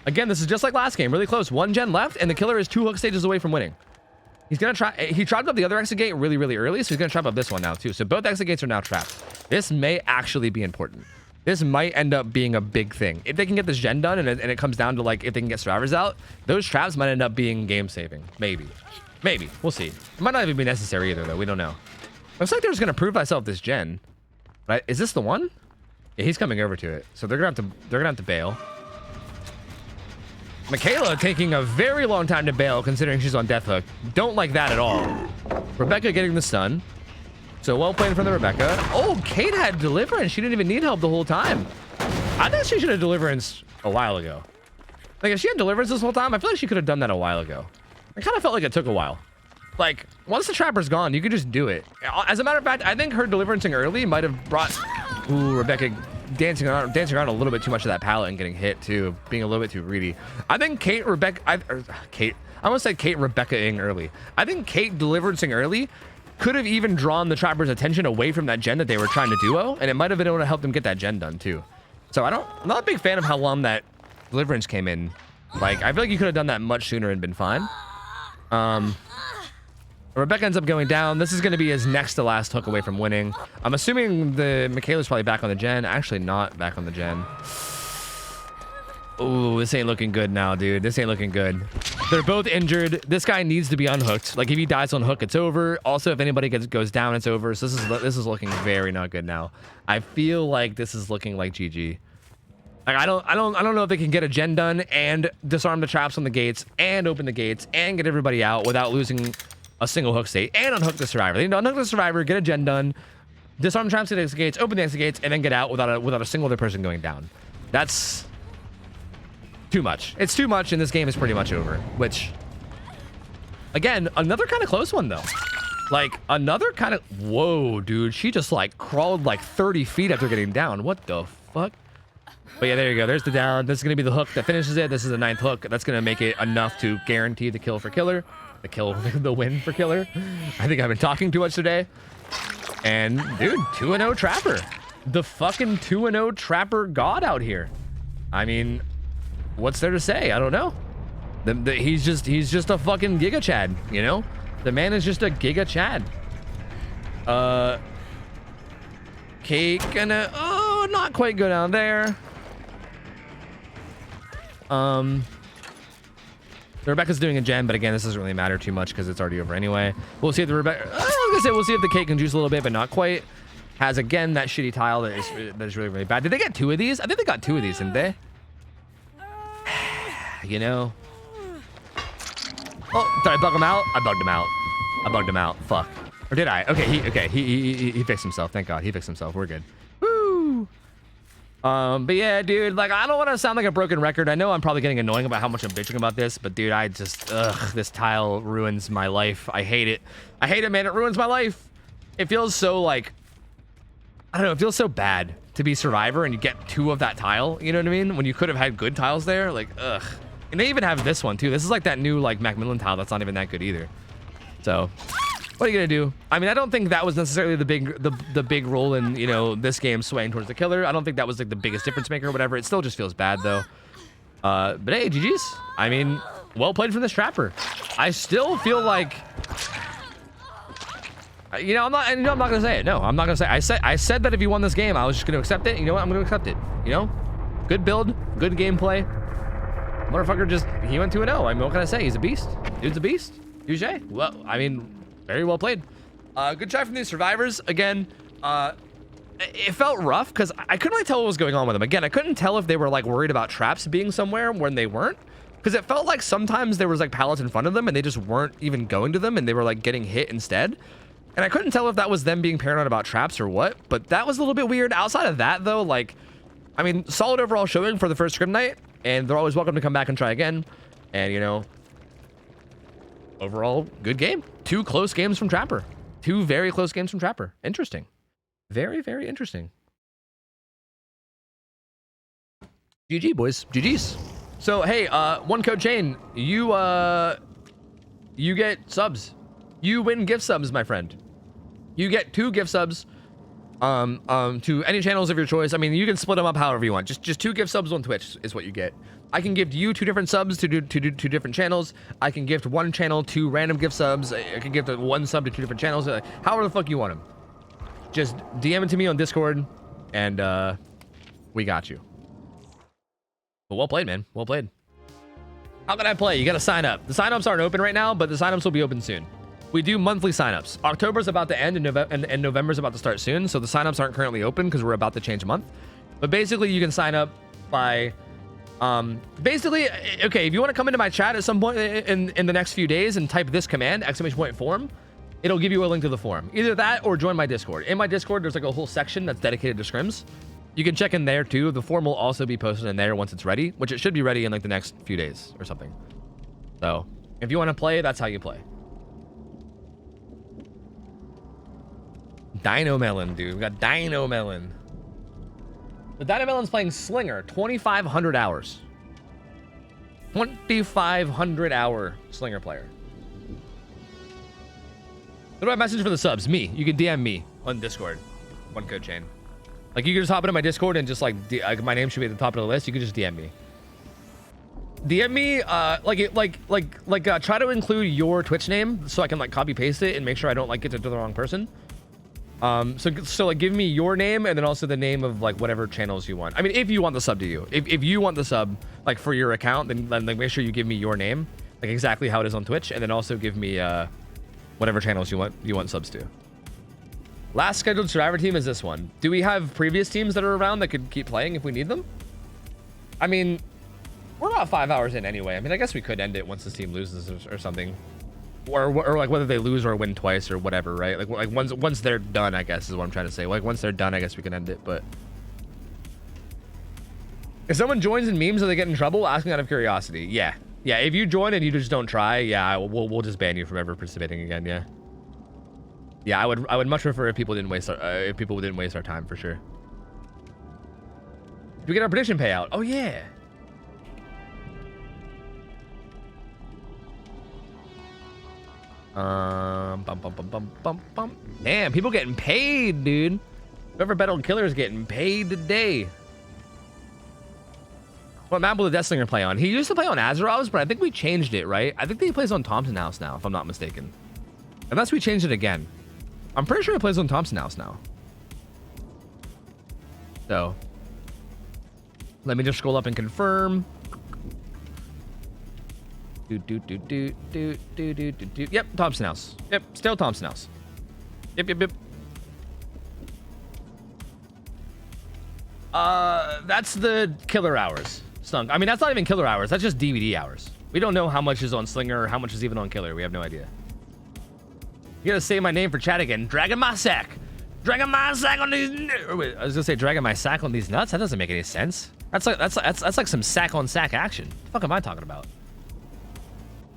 Again, this is just like last game. Really close. 1 gen left, and the killer is 2 hook stages away from winning. He's going to try... He trapped up the other exit gate really, really early, so he's going to trap up this one now, too. So both exit gates are now trapped. This may actually be important. This might end up being a big thing. If they can get this gen done, and it comes down to, like, if they can get survivors out, those traps might end up being game-saving. Maybe. Maybe. We'll see. It might not even be necessary either, though. We don't know. Looks like they're just going to prove myself this gen. Right? Is this the one? Yeah, he's coming over to it. So they're gonna have to bail. Michaela taking a very long time to bail considering she's on death hook. Don't like that at all. Rebecca getting the stun. So well played from the Rebecca. Oh, Kate had deliverance. She didn't even need help the whole time. I think she should have deliverance a while ago. Like if she had deliverance this whole time, I feel like she could have done that a while ago. I kind of felt like it took a while. Like, once the trapper's gone, you could just do it. As a matter of fact, I think her deliverancing early might have brought... Ooh, Rebecca dancing around a little bit too much of that pallet and getting hit, too. Being a little bit too greedy. I think I almost said Kate Rebecca-ing early. I think Kate deliverancing early could have even drawn the trapper's attention away from that gen that they were trying to duo, and it might have been able to help them get that gen done, too. So I'm not a big fan of how long that deliverance came in. Like, I feel like you could have done that much sooner and been fine. Rebecca ends up going down. This is going to be his next to last hook away from winning. I'm assuming the Michaela's probably back on the gen. Actually, not back on the gen. Ooh, this ain't looking good now, dude. This ain't looking good. They're both injured. This guy needs to be unhooked. Like, if he dies on hook, it's over. Also, if anybody goes down, it's over. So this is looking very not good now. I feel like this is looking like GG. Like, I don't know if they can get a gen done and disarm the traps on the gates and open the gates and get everybody out without losing a single hook state and unhook the survivor. They need to unhook the survivor, get a gen done, disarm traps at the exit gates, open the exit gates, and then get out without a single other person going down. That's too much. It's too much, and this game is pretty much over. Which, again, another kind of close one though. Like another kind of whoa, dude. She just like crawled like 30 feet after getting down. What the fuck? But yeah, there you go. There's the down. This is gonna be the hook that finishes it. This is the 9th hook. That's gonna make it enough to guarantee the kill for killer. The win for killer. I think I've been talking too much today. And dude, 2-0 trapper. The fucking 2-0 trapper god out here. I mean, what's there to say? I don't know. He's just a fucking Giga Chad, you know? The man is just a Giga Chad. Kate gonna not quite go down there. Rebecca's doing a gen, but again, this doesn't really matter too much because it's already over anyway. We'll see if the Rebecca... like I said, we'll see if the cake can juice a little bit, but not quite. Has again that shitty tile that is really, really bad. Did they get 2 of these? I think they got 2 of these, didn't they? You know. Oh, did I bug him out? I bugged him out. I bugged him out. Fuck. Or did I? Okay, he fixed himself. Thank God, he fixed himself. We're good. Woo. But yeah, dude, like, I don't want to sound like a broken record. I know I'm probably getting annoying about how much I'm bitching about this, but dude, I just, this tile ruins my life. I hate it. I hate it, man. It ruins my life. It feels so like, I don't know, it feels so bad to be Survivor and you get 2 of that tile, you know what I mean? When you could have had good tiles there, like, ugh. And they even have this one too. This is like that new like Macmillan tile that's not even that good either. So, what are you gonna do? I mean, I don't think that was necessarily the big role in, you know, this game swaying towards the killer. I don't think that was like the biggest difference maker or whatever. It still just feels bad though. But hey, GG's. I mean, well played from this Trapper. I still feel like, you know, I'm not gonna say it. No, I'm not gonna say it. I said that if you won this game, I was just gonna accept it. You know what? I'm gonna accept it. You know, good build, good gameplay. Motherfucker just, he went 2-0. I mean, what can I say? He's a beast. Dude's a beast. Touche. Well, I mean, very well played. Good try from these survivors. Again, it felt rough because I couldn't really tell what was going on with them. Again, I couldn't tell if they were like worried about traps being somewhere when they weren't. Because it felt like sometimes there was like pallets in front of them and they just weren't even going to them and they were like getting hit instead. And I couldn't tell if that was them being paranoid about traps or what, but that was a little bit weird. Outside of that though, like, I mean, solid overall showing for the first scrim night, and they're always welcome to come back and try again. And, you know, overall, good game. 2 close games from Trapper. 2 very close games from Trapper. Interesting. Very, very interesting. GG, boys. GG's. So, hey, one code chain. You get subs. You win gift subs, my friend. You get 2 gift subs to any channels of your choice. I mean, you can split them up however you want. Just 2 gift subs on Twitch is what you get. I can gift you 2 different subs to do 2 different channels. I can gift one channel 2 random gift subs. I can gift 1 sub to 2 different channels. However the fuck you want them. Just DM it to me on Discord, and we got you. But well played, man. Well played. How can I play? You gotta sign up. The signups aren't open right now, but the signups will be open soon. We do monthly signups. October's about to end, and November's about to start soon, so the signups aren't currently open because we're about to change a month. But basically, you can sign up by, basically, okay, if you want to come into my chat at some point in the next few days and type this command, !forum, it'll give you a link to the forum. Either that or join my Discord. In my Discord, there's like a whole section that's dedicated to scrims. You can check in there too. The forum will also be posted in there once it's ready, which it should be ready in like the next few days or something. So if you want to play, that's how you play. Dino Melon, dude. We got Dino Melon. The Dino Melon's playing Slinger, 2,500 hours. 2,500 hour Slinger player. What do I message for the subs? Me. You can DM me on Discord. One code chain. Like, you can just hop into my Discord and just like my name should be at the top of the list. You can just DM me. DM me, try to include your Twitch name so I can like copy paste it and make sure I don't like get to the wrong person. So like give me your name and then also the name of like whatever channels you want. I mean, if you want the sub to you, if you want the sub like for your account, then like make sure you give me your name, like exactly how it is on Twitch, and then also give me whatever channels you want subs to. Last scheduled Survivor team is this one. Do we have previous teams that are around that could keep playing if we need them? I mean, we're about 5 hours in anyway. I mean, I guess we could end it once this team loses or something. Or like whether they lose or win twice or whatever, right? Like once they're done, I guess is what I'm trying to say. Like once they're done, I guess we can end it. But if someone joins in memes, do they get in trouble? Asking out of curiosity. Yeah. If you join and you just don't try, yeah, we'll just ban you from ever participating again. Yeah. Yeah, I would much prefer if people didn't waste our time for sure. Did we get our prediction payout? Oh yeah. Damn, people getting paid, dude. Whoever bet on Killer is getting paid today. What map will the Deathslinger play on? He used to play on Azerov's, but I think we changed it, right? I think he plays on Thompson House now, if I'm not mistaken. Unless we changed it again. I'm pretty sure he plays on Thompson House now. So, let me just scroll up and confirm. Yep, Thompson House. Yep, still Thompson House. Yep, yep, yep. That's the killer hours. Stunk. I mean, that's not even killer hours. That's just DVD hours. We don't know how much is on Slinger or how much is even on Killer. We have no idea. You gotta say my name for chat again. Dragging my sack. Dragging my sack on these. Wait, I was gonna say dragging my sack on these nuts. That doesn't make any sense. That's like some sack on sack action. What the fuck am I talking about?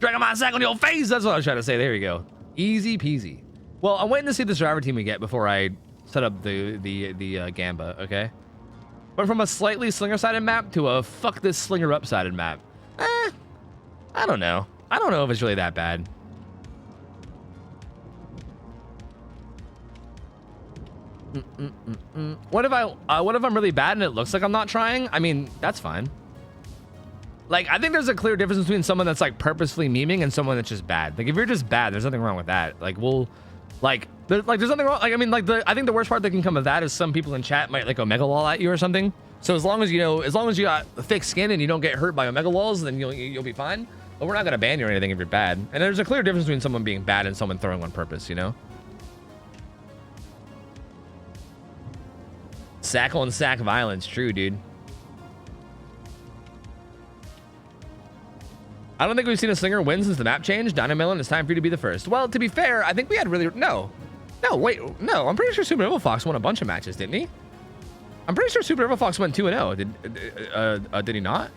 Dragging my sack on your face. That's what I was trying to say. There you go. Easy peasy. Well, I'm waiting to see this driver team we get before I set up the Gamba. Okay. Went from a slightly slinger-sided map to a fuck this slinger up-sided map. I don't know. I don't know if it's really that bad. What if I'm really bad and it looks like I'm not trying? I mean, that's fine. Like, I think there's a clear difference between someone that's like purposefully memeing and someone that's just bad. Like, if you're just bad, there's nothing wrong with that. Like, there's nothing wrong. Like, I mean, like, I think the worst part that can come of that is some people in chat might like Omega Lol at you or something. So as long as you got thick skin and you don't get hurt by Omega Lols, then you'll be fine. But we're not gonna ban you or anything if you're bad. And there's a clear difference between someone being bad and someone throwing on purpose, you know? Sack on sack violence, true, dude. I don't think we've seen a slinger win since the map changed. Dynamelon, it's time for you to be the first. Well, to be fair, I think we had really... No, wait. No, I'm pretty sure Super Evil Fox won a bunch of matches, didn't he? I'm pretty sure Super Evil Fox went 2-0. Did he not?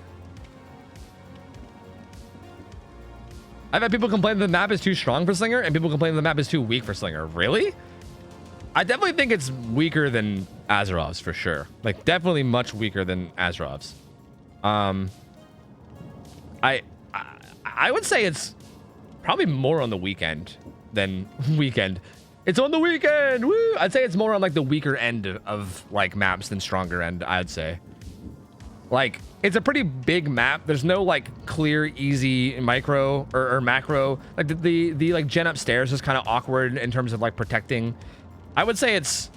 I've had people complain that the map is too strong for Slinger, and people complain that the map is too weak for Slinger. Really? I definitely think it's weaker than Azerov's, for sure. Like, definitely much weaker than Azerov's. I would say it's probably more on the weekend than weekend. It's on the weekend. Woo! I'd say it's more on like the weaker end of like maps than stronger end, I'd say. Like, it's a pretty big map. There's no like clear, easy micro or macro. Like the like gen upstairs is kind of awkward in terms of like protecting. I would say it's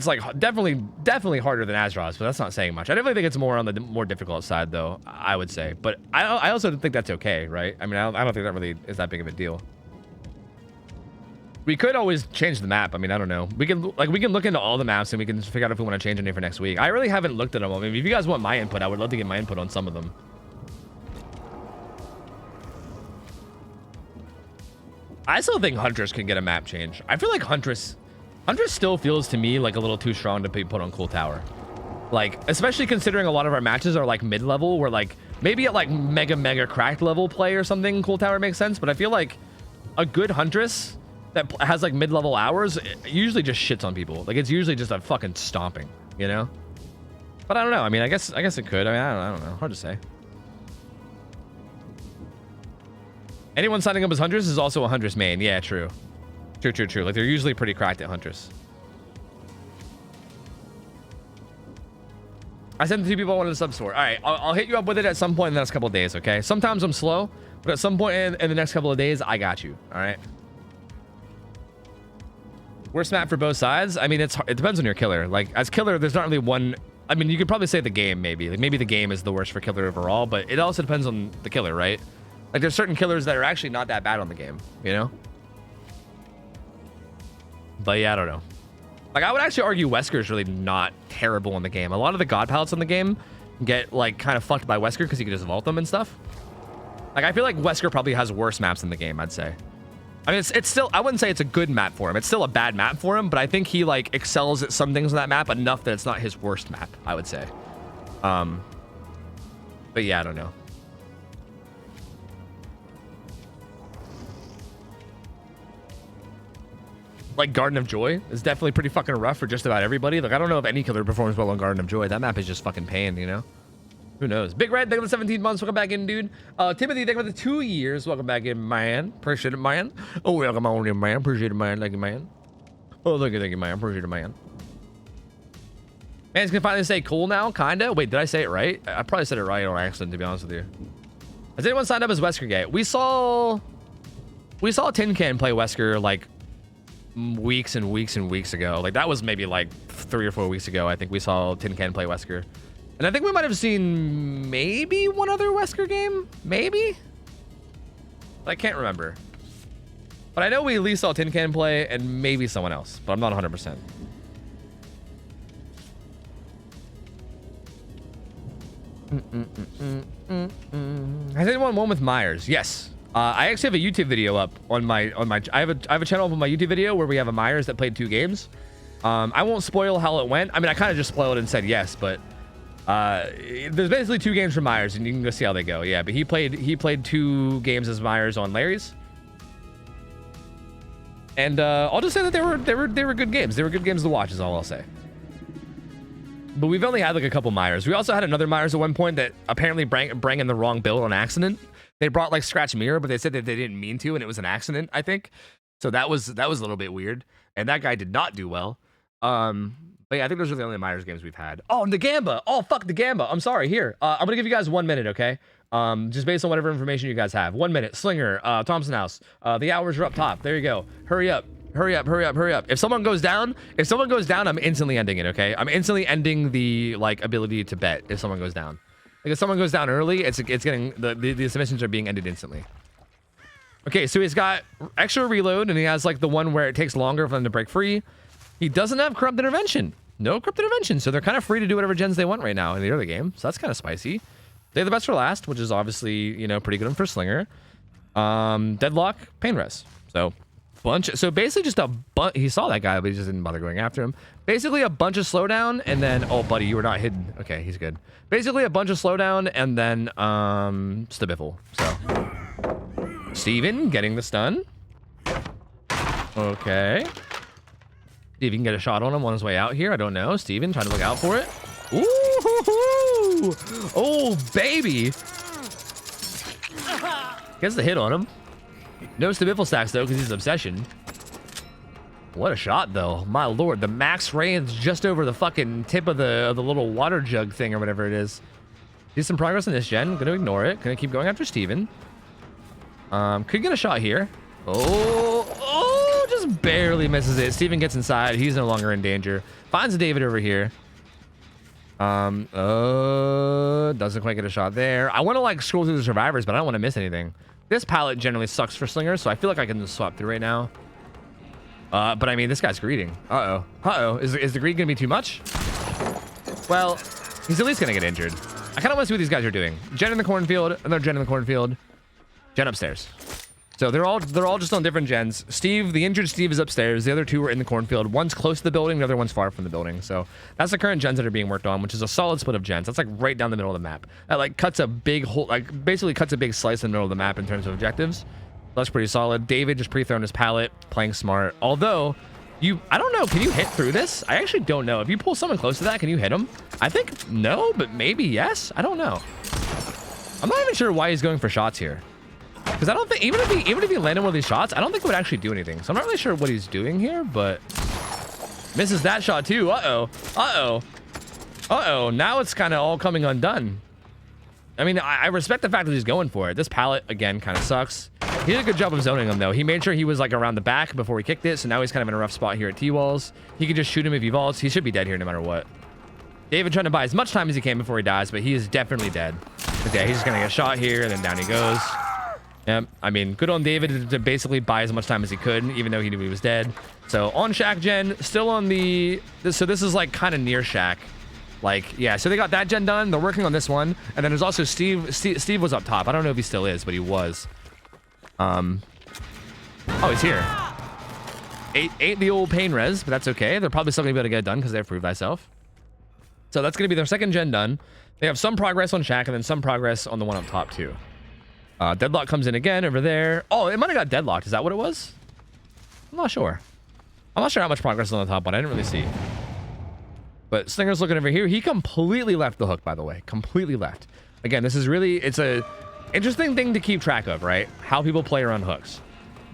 like definitely harder than Azeroth's, but that's not saying much. I definitely think it's more on the more difficult side, though, I would say. But I also think that's okay, right? I mean, I don't think that really is that big of a deal. We could always change the map. I mean, I don't know. We can look into all the maps and we can figure out if we want to change any for next week. I really haven't looked at them. I mean, if you guys want my input, I would love to get my input on some of them. I still think Huntress can get a map change. I feel like Huntress still feels to me like a little too strong to be put on Cool Tower. Like, especially considering a lot of our matches are like mid-level, where like maybe at like mega cracked level play or something, Cool Tower makes sense. But I feel like a good Huntress that has like mid-level hours usually just shits on people. Like, it's usually just a fucking stomping, you know? But I don't know. I mean, I guess it could. I mean, I don't know. Hard to say. Anyone signing up as Huntress is also a Huntress main. Yeah, true. True. Like, they're usually pretty cracked at Huntress. I sent the 2 people I wanted to subs for. All right, I'll hit you up with it at some point in the next couple of days, okay? Sometimes I'm slow, but at some point in the next couple of days, I got you, all right? Worst map for both sides? I mean, it depends on your killer. Like, as killer, there's not really one... I mean, you could probably say the game, maybe. Like, maybe the game is the worst for killer overall, but it also depends on the killer, right? Like, there's certain killers that are actually not that bad on the game, you know? But yeah, I don't know. Like, I would actually argue Wesker is really not terrible in the game. A lot of the god palettes in the game get, like, kind of fucked by Wesker because you can just vault them and stuff. Like, I feel like Wesker probably has worse maps in the game, I'd say. I mean, it's still... I wouldn't say it's a good map for him. It's still a bad map for him, but I think he, like, excels at some things on that map enough that it's not his worst map, I would say. But yeah, I don't know. Like, Garden of Joy is definitely pretty fucking rough for just about everybody. Like, I don't know if any killer performs well on Garden of Joy. That map is just fucking pain, you know? Who knows? Big Red, thank you for the 17 months. Welcome back in, dude. Timothy, thank you for the 2 years. Welcome back in, man. Appreciate it, man. Oh, welcome on in, man. Appreciate it, man. Thank you, man. Oh, thank you, man. Appreciate it, man. Man's gonna finally say cool now, kinda. Wait, did I say it right? I probably said it right on accident, to be honest with you. Has anyone signed up as Wesker Gate? We saw Tin Can play Wesker, like, weeks and weeks ago. Like, that was maybe like 3 or 4 weeks ago. I think we saw Tin Can play Wesker, and I think we might have seen maybe one other Wesker game, maybe. I can't remember. But I know we at least saw Tin Can play and maybe someone else, but I'm not 100%. Has anyone won with Myers? Yes. I actually have a YouTube video up on my I have a channel up on my YouTube video where we have a Myers that played 2 games. I won't spoil how it went. I mean, I kind of just spoiled and said yes, but there's basically 2 games from Myers, and you can go see how they go. Yeah, but he played 2 games as Myers on Larry's, and I'll just say that they were good games. They were good games to watch, is all I'll say. But we've only had like a couple Myers. We also had another Myers at one point that apparently bring in the wrong build on accident. They brought like Scratch Mirror, but they said that they didn't mean to, and it was an accident, I think. So that was a little bit weird, and that guy did not do well. But yeah, I think those are the only Myers games we've had. Oh, Nagamba. Oh, fuck Nagamba. I'm sorry. Here, I'm gonna give you guys 1 minute, okay? Just based on whatever information you guys have. 1 minute. Slinger, Thompson House. The hours are up top. There you go. Hurry up. Hurry up, hurry up, hurry up. If someone goes down, I'm instantly ending it, okay? I'm instantly ending the like ability to bet if someone goes down. Like if someone goes down early, it's getting the submissions are being ended instantly. Okay, so he's got extra reload, and he has like the one where it takes longer for them to break free. He doesn't have corrupt intervention. No corrupt intervention, so they're kind of free to do whatever gens they want right now in the early game. So that's kind of spicy. They have the best for last, which is obviously, you know, pretty good for Slinger. Deadlock, pain res. So basically just a bunch. He saw that guy, but he just didn't bother going after him. Basically a bunch of slowdown, and then oh buddy, you were not hidden. Okay, he's good. Basically a bunch of slowdown, and then Stabiffle. So Steven getting the stun. Okay. See if you can get a shot on him on his way out here. I don't know. Steven trying to look out for it. Ooh, oh baby. Gets the hit on him. No Stabiffle stacks though, because he's Obsession. What a shot though. My lord, the max range just over the fucking tip of the little water jug thing or whatever it is. See some progress in this gen. Gonna ignore it. Gonna keep going after Steven. Could get a shot here. Oh, just barely misses it. Steven gets inside. He's no longer in danger. Finds David over here. Doesn't quite get a shot there. I want to like scroll through the survivors, but I don't want to miss anything. This palette generally sucks for Slingers, so I feel like I can just swap through right now. But I mean, this guy's greeting. Uh-oh. Is the greed gonna be too much? Well, he's at least gonna get injured. I kind of want to see what these guys are doing. Gen in the cornfield, another Gen in the cornfield. Gen upstairs. So they're all just on different gens. Steve, the injured Steve is upstairs. The other 2 are in the cornfield. One's close to the building, the other one's far from the building. So that's the current gens that are being worked on, which is a solid split of gens. That's like right down the middle of the map. That like cuts a big hole, like basically cuts a big slice in the middle of the map in terms of objectives. That's pretty solid. David just pre-thrown his pallet, playing smart. Although, I don't know, can you hit through this? I actually don't know. If you pull someone close to that, can you hit him? I think no, but maybe yes. I don't know. I'm not even sure why he's going for shots here. Because I don't think, even if he landed one of these shots, I don't think it would actually do anything. So I'm not really sure what he's doing here, but misses that shot too. Now it's kind of all coming undone. I mean, I respect the fact that he's going for it. This pallet, again, kind of sucks. He did a good job of zoning him, though. He made sure he was like around the back before he kicked it, so now he's kind of in a rough spot here at T-Walls. He could just shoot him if he vaults. He should be dead here no matter what. David trying to buy as much time as he can before he dies, but he is definitely dead. Okay, he's just going to get shot here, and then down he goes. Yep, I mean, good on David to basically buy as much time as he could, even though he knew he was dead. So on Shack gen, still on the... So this is like kind of near Shack. Like, yeah, so they got that gen done. They're working on this one. And then there's also Steve. Steve was up top. I don't know if he still is, but he was. Oh, he's here. Ain't the old pain res, but that's okay. They're probably still going to be able to get it done because they've proved thyself. So that's going to be their second gen done. They have some progress on Shack and then some progress on the one up top too. Deadlock comes in again over there. Oh, it might have got deadlocked. Is that what it was? I'm not sure. I'm not sure how much progress is on the top one. I didn't really see. But Slinger's looking over here. He completely left the hook, by the way. Completely left. Again, this is really... It's a interesting thing to keep track of, right? How people play around hooks.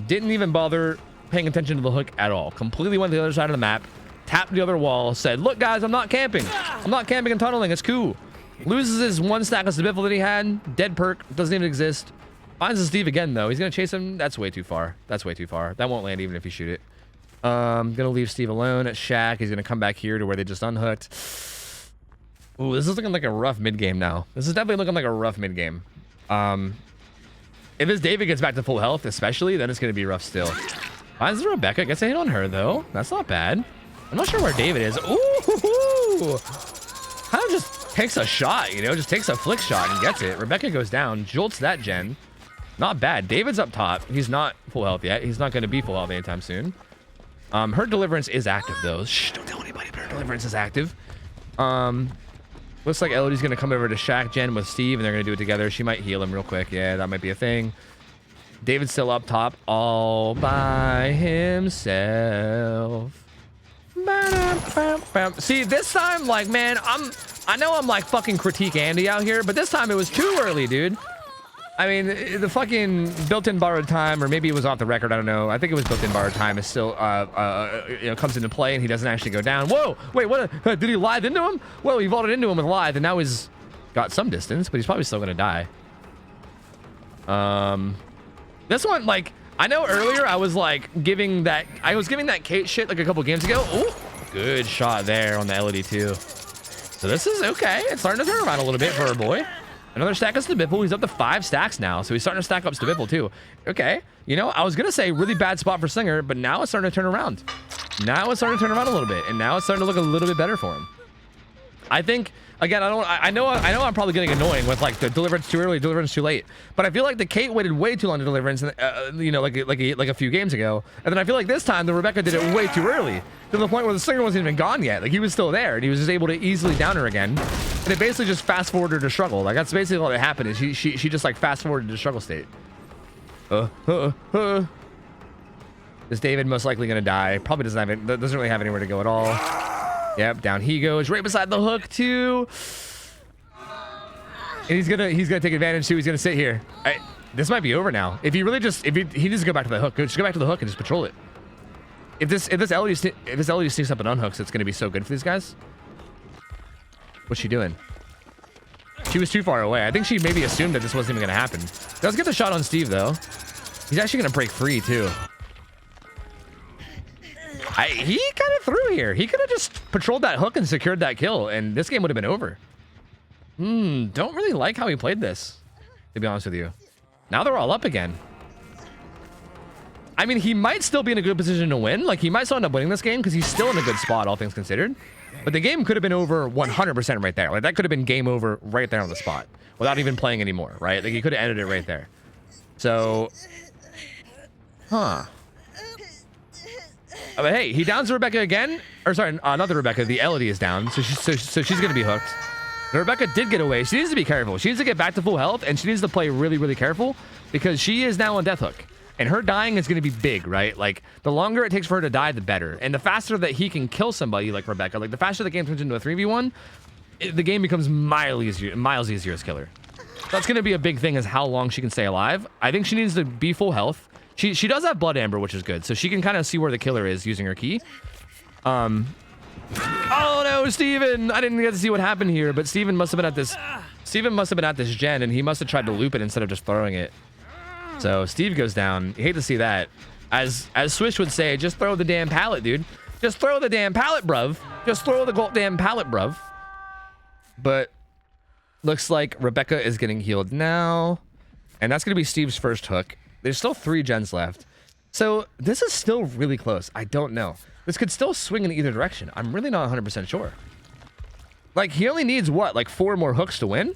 Didn't even bother paying attention to the hook at all. Completely went to the other side of the map. Tapped the other wall. Said, look, guys, I'm not camping. I'm not camping and tunneling. It's cool. Loses his 1 stack of Stabiffle that he had. Dead perk. Doesn't even exist. Finds his Steve again, though. He's going to chase him. That's way too far. That's way too far. That won't land even if you shoot it. Gonna leave Steve alone at Shack. He's gonna come back here to where they just unhooked. Ooh, this is looking like a rough mid game now. This is definitely looking like a rough mid game. If this David gets back to full health, especially, then it's going to be rough still. Finds Rebecca. Gets a hit on her, though. That's not bad. I'm not sure where David is. Ooh! Kind of just takes a shot, you know? Just takes a flick shot and gets it. Rebecca goes down. Jolts that gen. Not bad. David's up top. He's not full health yet. He's not going to be full health anytime soon. Her deliverance is active, though. Shh, don't tell anybody, but her deliverance is active. Looks like Elodie's going to come over to Shaq Gen with Steve, and they're going to do it together. She might heal him real quick. Yeah, that might be a thing. David's still up top all by himself. See, this time, like, man, I know I'm like fucking critique Andy out here, but this time it was too early, dude. I mean, the fucking built-in borrowed time, or maybe it was off the record, I don't know. I think it was built-in borrowed time is still, you know, comes into play, and he doesn't actually go down. Whoa, wait, what? Did he lithe into him? Well, he vaulted into him with lithe, and now he's got some distance, but he's probably still gonna die. This one, like, I know earlier I was like giving that Kate shit like a couple games ago. Ooh, good shot there on the LED too. So this is okay. It's starting to turn around a little bit for our boy. Another stack of Stabipple. He's up to 5 stacks now, so he's starting to stack up Stabipple too. Okay, you know, I was gonna say really bad spot for Slinger, but now it's starting to turn around. Now it's starting to turn around a little bit, and now it's starting to look a little bit better for him. I think, again, I know I'm probably getting annoying with like the deliverance too early, deliverance too late, but I feel like the Kate waited way too long to deliverance, you know, like a few games ago, and then I feel like this time the Rebecca did it way too early to the point where the Slinger wasn't even gone yet. Like he was still there, and he was just able to easily down her again, and it basically just fast forwarded her to struggle. Like that's basically what happened. Is she just like fast forwarded to struggle state. This David most likely gonna die. Probably doesn't really have anywhere to go at all. Yep, down he goes, right beside the hook too. And he's gonna take advantage too. He's gonna sit here. This might be over now. If he really just he needs to go back to the hook. Just go back to the hook and just patrol it. If this LED sneaks up and unhooks, it's gonna be so good for these guys. What's she doing? She was too far away. I think she maybe assumed that this wasn't even gonna happen. Does get the shot on Steve though. He's actually gonna break free too. He kind of threw here. He could have just patrolled that hook and secured that kill, and this game would have been over. Don't really like how he played this, to be honest with you. Now they're all up again. I mean, he might still be in a good position to win. Like, he might still end up winning this game because he's still in a good spot, all things considered. But the game could have been over 100% right there. Like, that could have been game over right there on the spot without even playing anymore, right? Like, he could have ended it right there. So, but hey, he downs Rebecca again. Or sorry, not the Rebecca. The Elodie is down, so she's gonna be hooked. The Rebecca did get away. She needs to be careful. She needs to get back to full health, and she needs to play really, really careful because she is now on death hook, and her dying is gonna be big, right? Like the longer it takes for her to die, the better. And the faster that he can kill somebody like Rebecca, like the faster the game turns into a 3v1, the game becomes miles easier as killer. That's gonna be a big thing, is how long she can stay alive. I think she needs to be full health. She does have Blood Amber, which is good, so she can kind of see where the killer is using her key. Oh no, Steven! I didn't get to see what happened here, but Steven must have been at this gen, and he must have tried to loop it instead of just throwing it. So Steve goes down. You hate to see that. As Swish would say, just throw the damn pallet, dude. Just throw the damn pallet, bruv. Just throw the damn pallet, bruv. But looks like Rebecca is getting healed now, and that's gonna be Steve's first hook. There's still 3 gens left. So this is still really close. I don't know. This could still swing in either direction. I'm really not 100% sure. Like, he only needs, what, like 4 more hooks to win?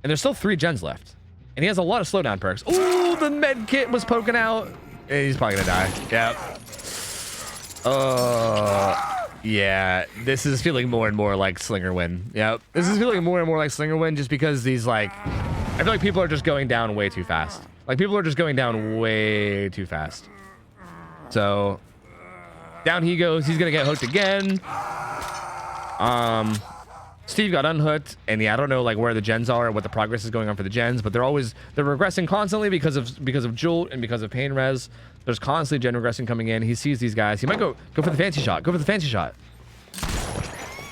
And there's still 3 gens left. And he has a lot of slowdown perks. Ooh, the med kit was poking out. He's probably gonna die. Yep. Yeah, this is feeling more and more like Slinger win. Yep. This is feeling more and more like Slinger win just because these, like, I feel like people are just going down way too fast. Like, people are just going down way too fast. So, down he goes. He's going to get hooked again. Steve got unhooked. And, yeah, I don't know, like, where the gens are, what the progress is going on for the gens. But they're regressing constantly because of Jolt and because of Pain Res. There's constantly gen regressing coming in. He sees these guys. He might go for the fancy shot. Go for the fancy shot.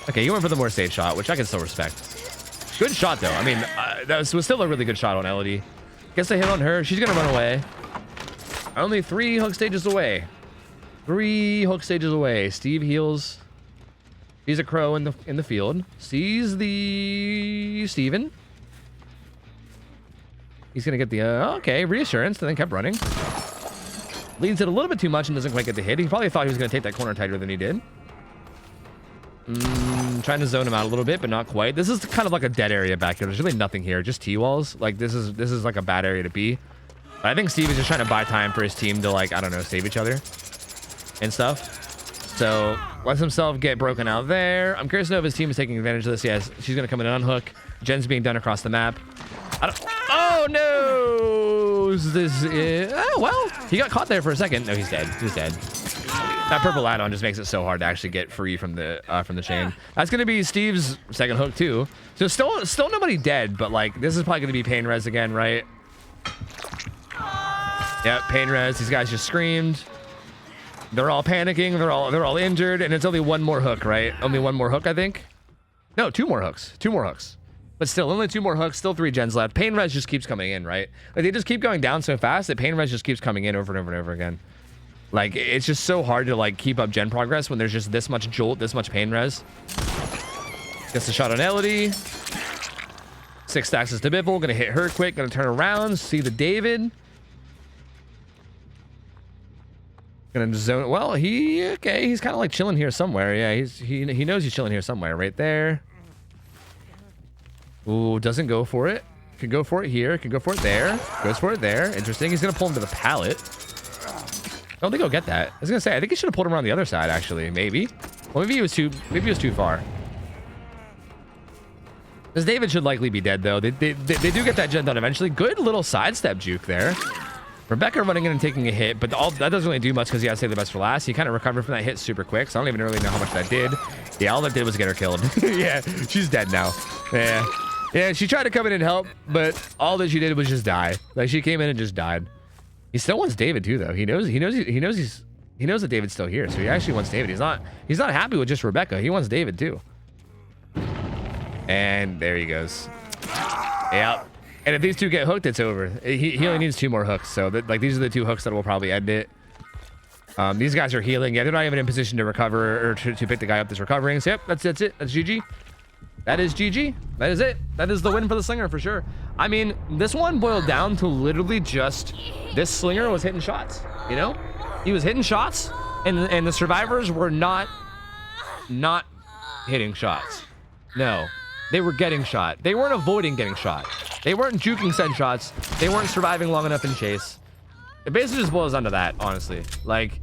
Okay, you went for the more safe shot, which I can still respect. Good shot, though. I mean, that was still a really good shot on Elodie. Gets a hit on her. She's gonna run away. Only 3 hook stages away. 3 hook stages away. Steve heals. Sees a crow in the field. Sees the Steven. He's gonna get the okay reassurance, and then kept running. Leads it a little bit too much and doesn't quite get the hit. He probably thought he was gonna take that corner tighter than he did. Trying to zone him out a little bit, but not quite. This is kind of like a dead area back here. There's really nothing here, just T-walls. Like this is like a bad area to be. But I think Steve is just trying to buy time for his team to, like, I don't know, save each other and stuff. So lets himself get broken out there. I'm curious to know if his team is taking advantage of this. Yes, she's gonna come in and unhook. Gen's being done across the map. Oh no! This is, oh well, he got caught there for a second. No, he's dead. He's dead. That purple add-on just makes it so hard to actually get free from the chain. That's gonna be Steve's second hook too. So still nobody dead, but like this is probably gonna be pain res again, right? Yep, pain res. These guys just screamed. They're all panicking. They're all injured, and it's only one more hook, right? Only one more hook, I think. No, two more hooks. Two more hooks. But still, only two more hooks. Still 3 gens left. Pain res just keeps coming in, right? Like they just keep going down so fast that pain res just keeps coming in over and over and over again. Like it's just so hard to like keep up gen progress when there's just this much jolt, this much pain res. Gets the shot on Elodie. 6 stacks is to Biffle. Gonna hit her quick. Gonna turn around. See the David. Gonna zone. Well, he's kind of like chilling here somewhere. Yeah, he knows he's chilling here somewhere. Right there. Ooh, doesn't go for it. Can go for it here. Can go for it there. Goes for it there. Interesting. He's gonna pull him to the pallet. I don't think he'll get that. I was gonna say I think he should have pulled him around the other side. Actually, maybe. Well, maybe he was too far. This David should likely be dead though. They do get that gen done eventually. Good little sidestep juke there. Rebecca running in and taking a hit, but that doesn't really do much because he has to save the best for last. He kind of recovered from that hit super quick, so I don't even really know how much that did. Yeah, all that did was get her killed. Yeah, she's dead now. Yeah, she tried to come in and help, but all that she did was just die. Like she came in and just died. He still wants David too, though. He knows that David's still here, so he actually wants David. He's not happy with just Rebecca. He wants David too. And there he goes. Yep. And if these two get hooked, it's over. He only needs 2 more hooks. So like these are the 2 hooks that will probably end it. These guys are healing. Yeah, they're not even in position to recover or to pick the guy up that's recovering. So yep, that's it. That's GG. That is GG. That is it. That is the win for the Slinger for sure. I mean, this one boiled down to literally just this Slinger was hitting shots. You know, he was hitting shots, and the survivors were not hitting shots. No. They were getting shot. They weren't avoiding getting shot. They weren't juking said shots. They weren't surviving long enough in chase. It basically just boils down to that, honestly. Like,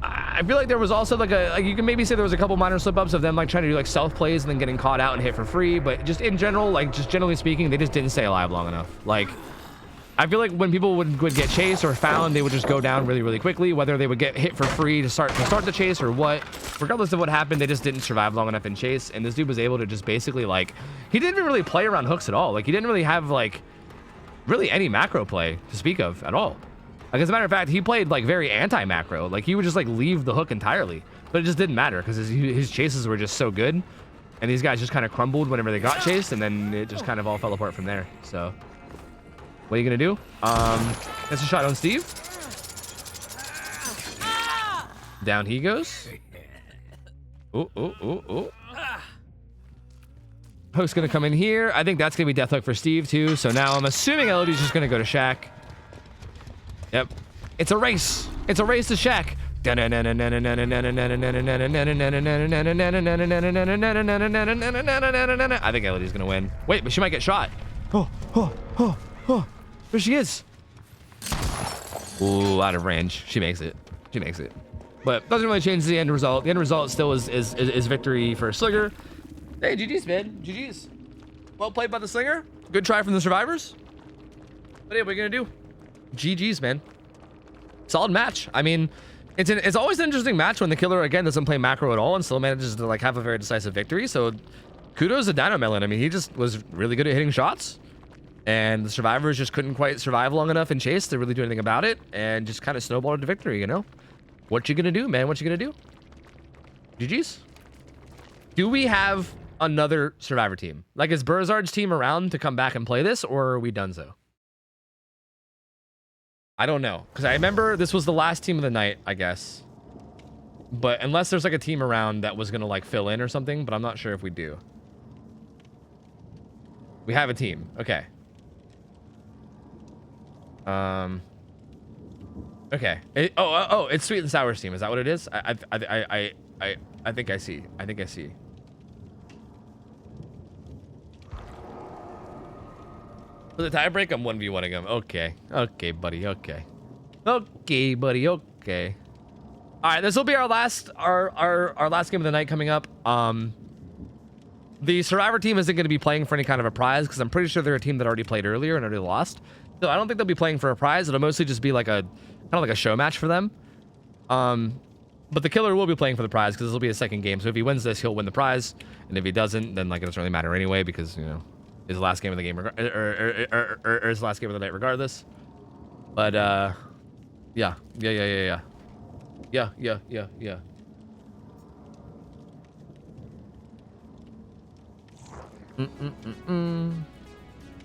I feel like there was also like you can maybe say there was a couple minor slip-ups of them like trying to do like stealth plays and then getting caught out and hit for free. But just in general, like just generally speaking, they just didn't stay alive long enough. Like, I feel like when people would get chased or found, they would just go down really, really quickly, whether they would get hit for free to start the chase or what. Regardless of what happened, they just didn't survive long enough in chase. And this dude was able to just basically like, he didn't even really play around hooks at all. Like he didn't really have like really any macro play to speak of at all. Like as a matter of fact, he played like very anti-macro. Like he would just like leave the hook entirely, but it just didn't matter because his chases were just so good. And these guys just kind of crumbled whenever they got chased, and then it just kind of all fell apart from there. So what are you gonna do? That's a shot on Steve. Down he goes. Ooh. Hook's gonna come in here. I think that's gonna be death hook for Steve too. So now I'm assuming Elodie's just gonna go to Shaq. Yep. It's a race. It's a race to Shaq. I think Elodie's gonna win. Wait, but she might get shot. Oh. There she is. Ooh, out of range. She makes it. But doesn't really change the end result. The end result still is victory for Slinger. Hey, GG's, man. GG's. Well played by the Slinger. Good try from the survivors. But yeah, what are you gonna do? GG's, man. Solid match. I mean, it's always an interesting match when the killer again doesn't play macro at all and still manages to like have a very decisive victory. So kudos to Dino Melon. I mean, he just was really good at hitting shots. And the survivors just couldn't quite survive long enough in chase to really do anything about it, and just kind of snowballed to victory, you know? What you gonna do, man? What you gonna do? GG's. Do we have another survivor team? Like, is Burzard's team around to come back and play this, or are we done so? I don't know, because I remember this was the last team of the night, I guess. But unless there's like a team around that was gonna like fill in or something, but I'm not sure if we do. We have a team. Okay. Okay. It's Sweet and Sour team. Is that what it is? I think I see. I think I see. For the tiebreak, I'm 1v1ing him. Okay. Okay, buddy. Okay. Okay, buddy. Okay. All right, this will be our last last game of the night coming up. The Survivor team isn't going to be playing for any kind of a prize because I'm pretty sure they're a team that already played earlier and already lost. So I don't think they'll be playing for a prize. It'll mostly just be like a kind of like a show match for them. But the killer will be playing for the prize because this will be a second game. So if he wins this, he'll win the prize, and if he doesn't, then like it doesn't really matter anyway because you know it's the last game of the game or it's the last game of the night regardless. But yeah.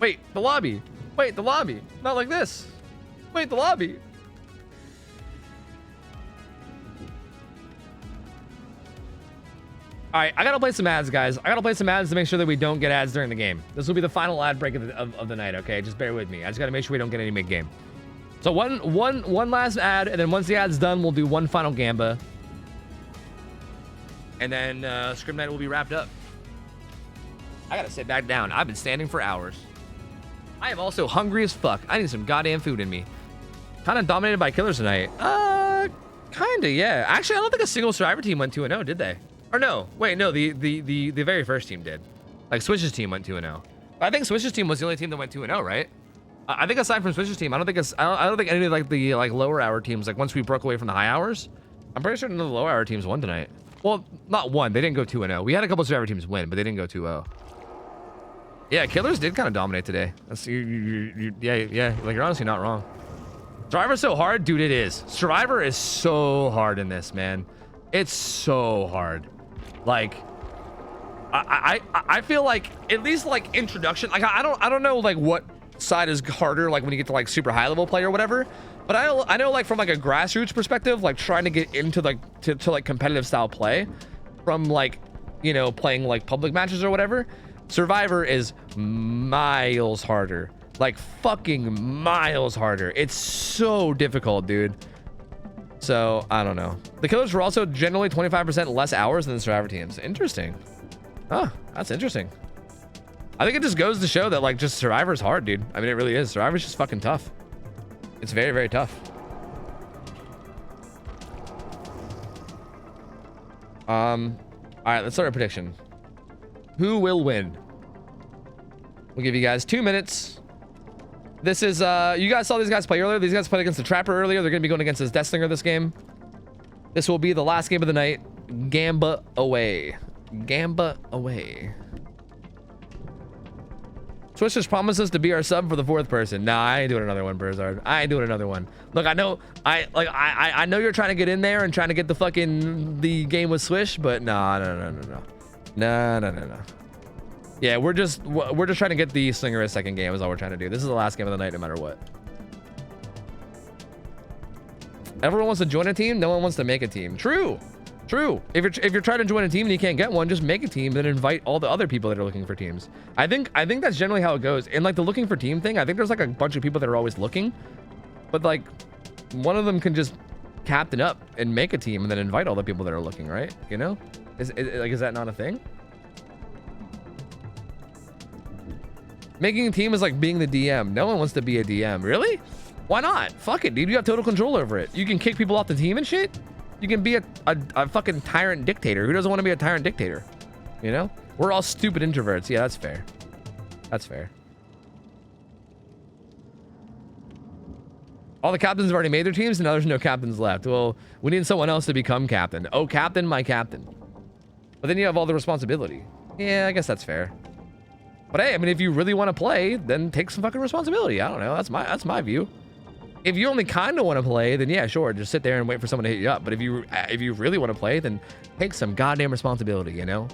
Wait, the lobby. Wait, the lobby. Not like this. Wait, the lobby. All right, I gotta play some ads, guys. I gotta play some ads to make sure that we don't get ads during the game. This will be the final ad break of the night. Okay, just bear with me. I just gotta make sure we don't get any mid-game. So one last ad, and then once the ad's done, we'll do one final gamba, and then Scrim Night will be wrapped up. I gotta sit back down. I've been standing for hours. I am also hungry as fuck. I need some goddamn food in me. Kind of dominated by killers tonight. Kinda, yeah. Actually, I don't think a single Survivor team went 2-0, did they? Or no, wait, no, the very first team did. Like Switch's team went 2-0. I think Switch's team was the only team that went 2-0, right? I think aside from Switch's team, I don't think any of like the lower hour teams, like once we broke away from the high hours, I'm pretty sure none of the lower hour teams won tonight. Well, not one. They didn't go 2-0. We had a couple Survivor teams win, but they didn't go 2-0. Yeah, killers did kind of dominate today. That's yeah. Like you're honestly not wrong. Survivor's so hard, dude. It is. Survivor is so hard in this, man. It's so hard. Like, I feel like at least like introduction. Like I don't know like what side is harder. Like when you get to like super high level play or whatever. But I know like from like a grassroots perspective, like trying to get into like to like competitive style play, from like you know playing like public matches or whatever. Survivor is miles harder. Like fucking miles harder. It's so difficult, dude. So I don't know. The killers were also generally 25% less hours than the Survivor teams. Interesting. Oh, that's interesting. I think it just goes to show that like just Survivor's hard, dude. I mean, it really is. Survivor's just fucking tough. It's very, very tough. All right, let's start a prediction. Who will win? We'll give you guys 2 minutes. This is, you guys saw these guys play earlier. These guys played against the Trapper earlier. They're going to be going against this Deathslinger this game. This will be the last game of the night. Gamba away. Gamba away. Switch just promises to be our sub for the 4th person. Nah, I ain't doing another one, Burzard. I ain't doing another one. Look, I know, I know you're trying to get in there and trying to get the game with Swish, but no. Yeah, we're just trying to get the Slinger a second game is all we're trying to do. This is the last game of the night no matter what. Everyone wants to join a team, no one wants to make a team. True. If you're trying to join a team and you can't get one, just make a team, then invite all the other people that are looking for teams. I think that's generally how it goes. And like the looking for team thing, I think there's like a bunch of people that are always looking, but like one of them can just captain up and make a team and then invite all the people that are looking, right? You know, is that not a thing? Making a team is like being the DM. No one wants to be a DM. Really? Why not? Fuck it, dude. You have total control over it. You can kick people off the team and shit. You can be a fucking tyrant dictator. Who doesn't want to be a tyrant dictator? You know? We're all stupid introverts. Yeah, that's fair. That's fair. All the captains have already made their teams, and now there's no captains left. Well, we need someone else to become captain. Oh, captain, my captain. But then you have all the responsibility. Yeah, I guess that's fair. But hey, I mean, if you really want to play, then take some fucking responsibility. I don't know. That's my view. If you only kind of want to play, then yeah, sure, just sit there and wait for someone to hit you up. But if you really want to play, then take some goddamn responsibility, you know?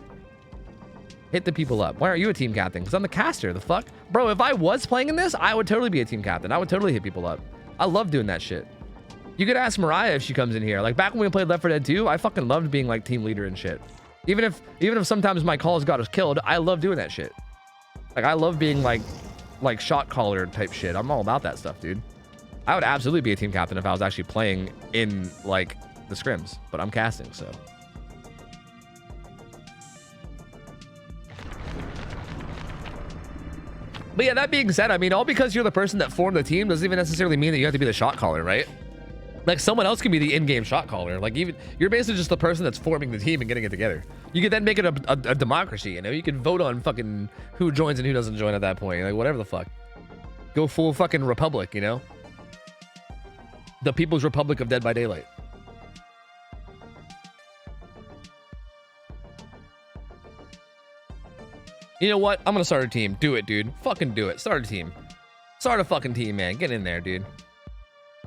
Hit the people up. Why aren't you a team captain? Because I'm the caster. The fuck? Bro, if I was playing in this, I would totally be a team captain. I would totally hit people up. I love doing that shit. You could ask Mariah if she comes in here. Like back when we played Left 4 Dead 2, I fucking loved being like team leader and shit. Even if sometimes my calls got us killed, I love doing that shit. Like I love being like shot caller type shit. I'm all about that stuff, dude. I would absolutely be a team captain if I was actually playing in like the scrims, but I'm casting, so. But yeah, that being said, I mean, all because you're the person that formed the team doesn't even necessarily mean that you have to be the shot caller, right? Like someone else can be the in-game shot caller. Like even you're basically just the person that's forming the team and getting it together. You could then make it a democracy, you know? You can vote on fucking who joins and who doesn't join at that point. Like whatever the fuck. Go full fucking republic, you know? The People's Republic of Dead by Daylight. You know what? I'm gonna start a team. Do it, dude. Fucking do it. Start a team. Start a fucking team, man. Get in there, dude.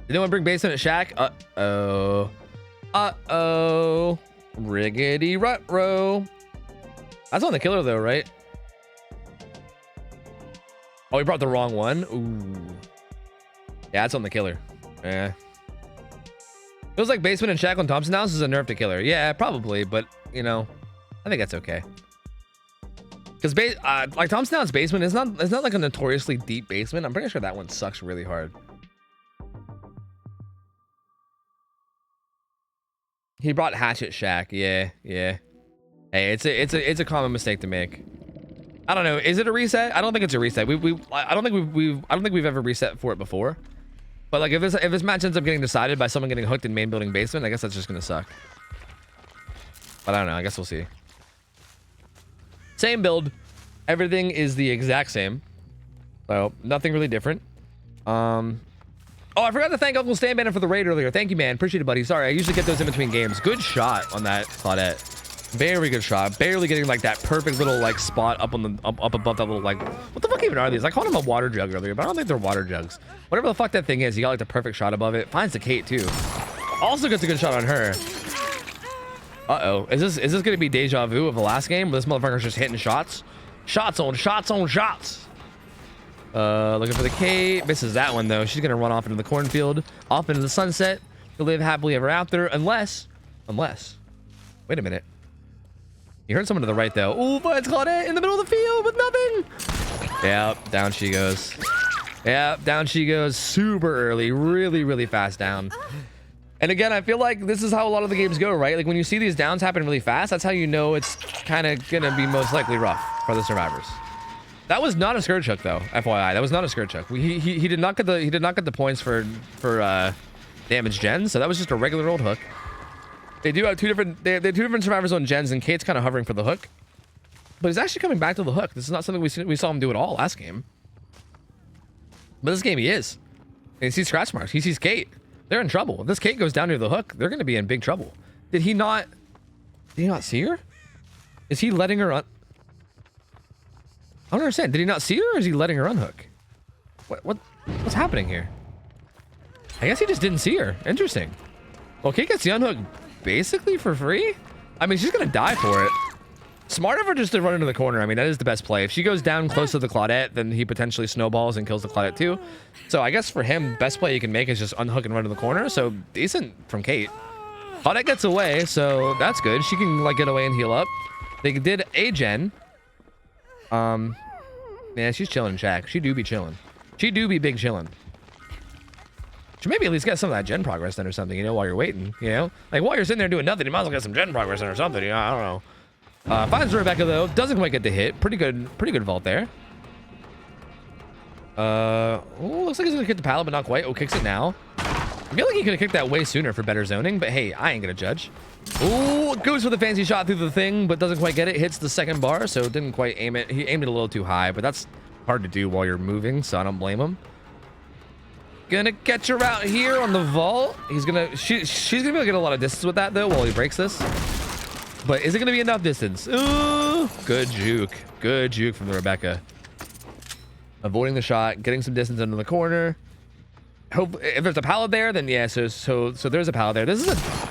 Did anyone bring basement at Shack? Uh-oh. Uh-oh. Riggedy rut-row. That's on the killer, though, right? Oh, he brought the wrong one? Ooh. Yeah, that's on the killer. Yeah. Feels like basement and Shack on Thompson House is a nerf to killer. Yeah, probably, but, you know, I think that's okay. Because like Thompson House basement is not like a notoriously deep basement. I'm pretty sure that one sucks really hard. He brought Hatchet Shack. Yeah, yeah. Hey, it's a common mistake to make. I don't know. Is it a reset? I don't think it's a reset. I don't think we've ever reset for it before. But like if this match ends up getting decided by someone getting hooked in main building basement, I guess that's just gonna suck. But I don't know. I guess we'll see. Same build. Everything is the exact same. So nothing really different. Oh, I forgot to thank Uncle Stan Banner for the raid earlier. Thank you, man. Appreciate it, buddy. Sorry, I usually get those in between games. Good shot on that Claudette. Very good shot. Barely getting like that perfect little like spot up on the up above that little like, what the fuck even are these? I called them a water jug earlier, but I don't think they're water jugs. Whatever the fuck that thing is, you got like the perfect shot above it. Finds the Kate too. Also gets a good shot on her. Uh-oh. Is this gonna be deja vu of the last game where this motherfucker's just hitting shots? Shots on shots on shots. Looking for the Kate. Misses that one though. She's gonna run off into the cornfield, off into the sunset. To live happily ever after, unless. Wait a minute. You heard someone to the right though. Ooh, but it's Claudette in the middle of the field with nothing. Yep, down she goes. Yep, down she goes super early, really fast down. And again, I feel like this is how a lot of the games go, right? Like when you see these downs happen really fast, that's how you know it's kind of gonna be most likely rough for the survivors. That was not a scourge hook though, FYI. That was not a scourge hook. He did not get the points for damage gens, so that was just a regular old hook. They do have two different survivors on gens, and Kate's kind of hovering for the hook. But he's actually coming back to the hook. This is not something we saw him do at all last game. But this game he is. And he sees scratch marks. He sees Kate. They're in trouble. If this Kate goes down near the hook, they're going to be in big trouble. Did he not see her? Is he letting her I don't understand. Did he not see her, or is he letting her unhook? What's happening here? I guess he just didn't see her. Interesting. Well, Kate gets the unhook basically for free. I mean, she's gonna die for it. Smart of her just to run into the corner. I mean, that is the best play. If she goes down close to the Claudette, then he potentially snowballs and kills the Claudette too. So I guess for him, best play you can make is just unhook and run to the corner. So decent from Kate. Claudette gets away, so that's good. She can like get away and heal up. They did a gen. Yeah, she's chilling in Shack. She do be chilling. She do be big chilling. Should maybe at least get some of that gen progress then or something, you know, while you're waiting, you know? Like, while you're sitting there doing nothing, you might as well get some gen progress then or something, you know? I don't know. Finds Rebecca, though. Doesn't quite get the hit. Pretty good vault there. Oh, looks like he's gonna kick the pallet, but not quite. Oh, kicks it now. I feel like he could have kicked that way sooner for better zoning, but hey, I ain't gonna judge. Oh, goes for the fancy shot through the thing, but doesn't quite get it. Hits the second bar, so didn't quite aim it. He aimed it a little too high, but that's hard to do while you're moving, so I don't blame him. Gonna catch her out here on the vault. She's gonna be able to get a lot of distance with that though while he breaks this. But is it gonna be enough distance? Ooh, good juke. Good juke from the Rebecca. Avoiding the shot, getting some distance into the corner. Hope if there's a pallet there, then yeah, so there's a pallet there. This is a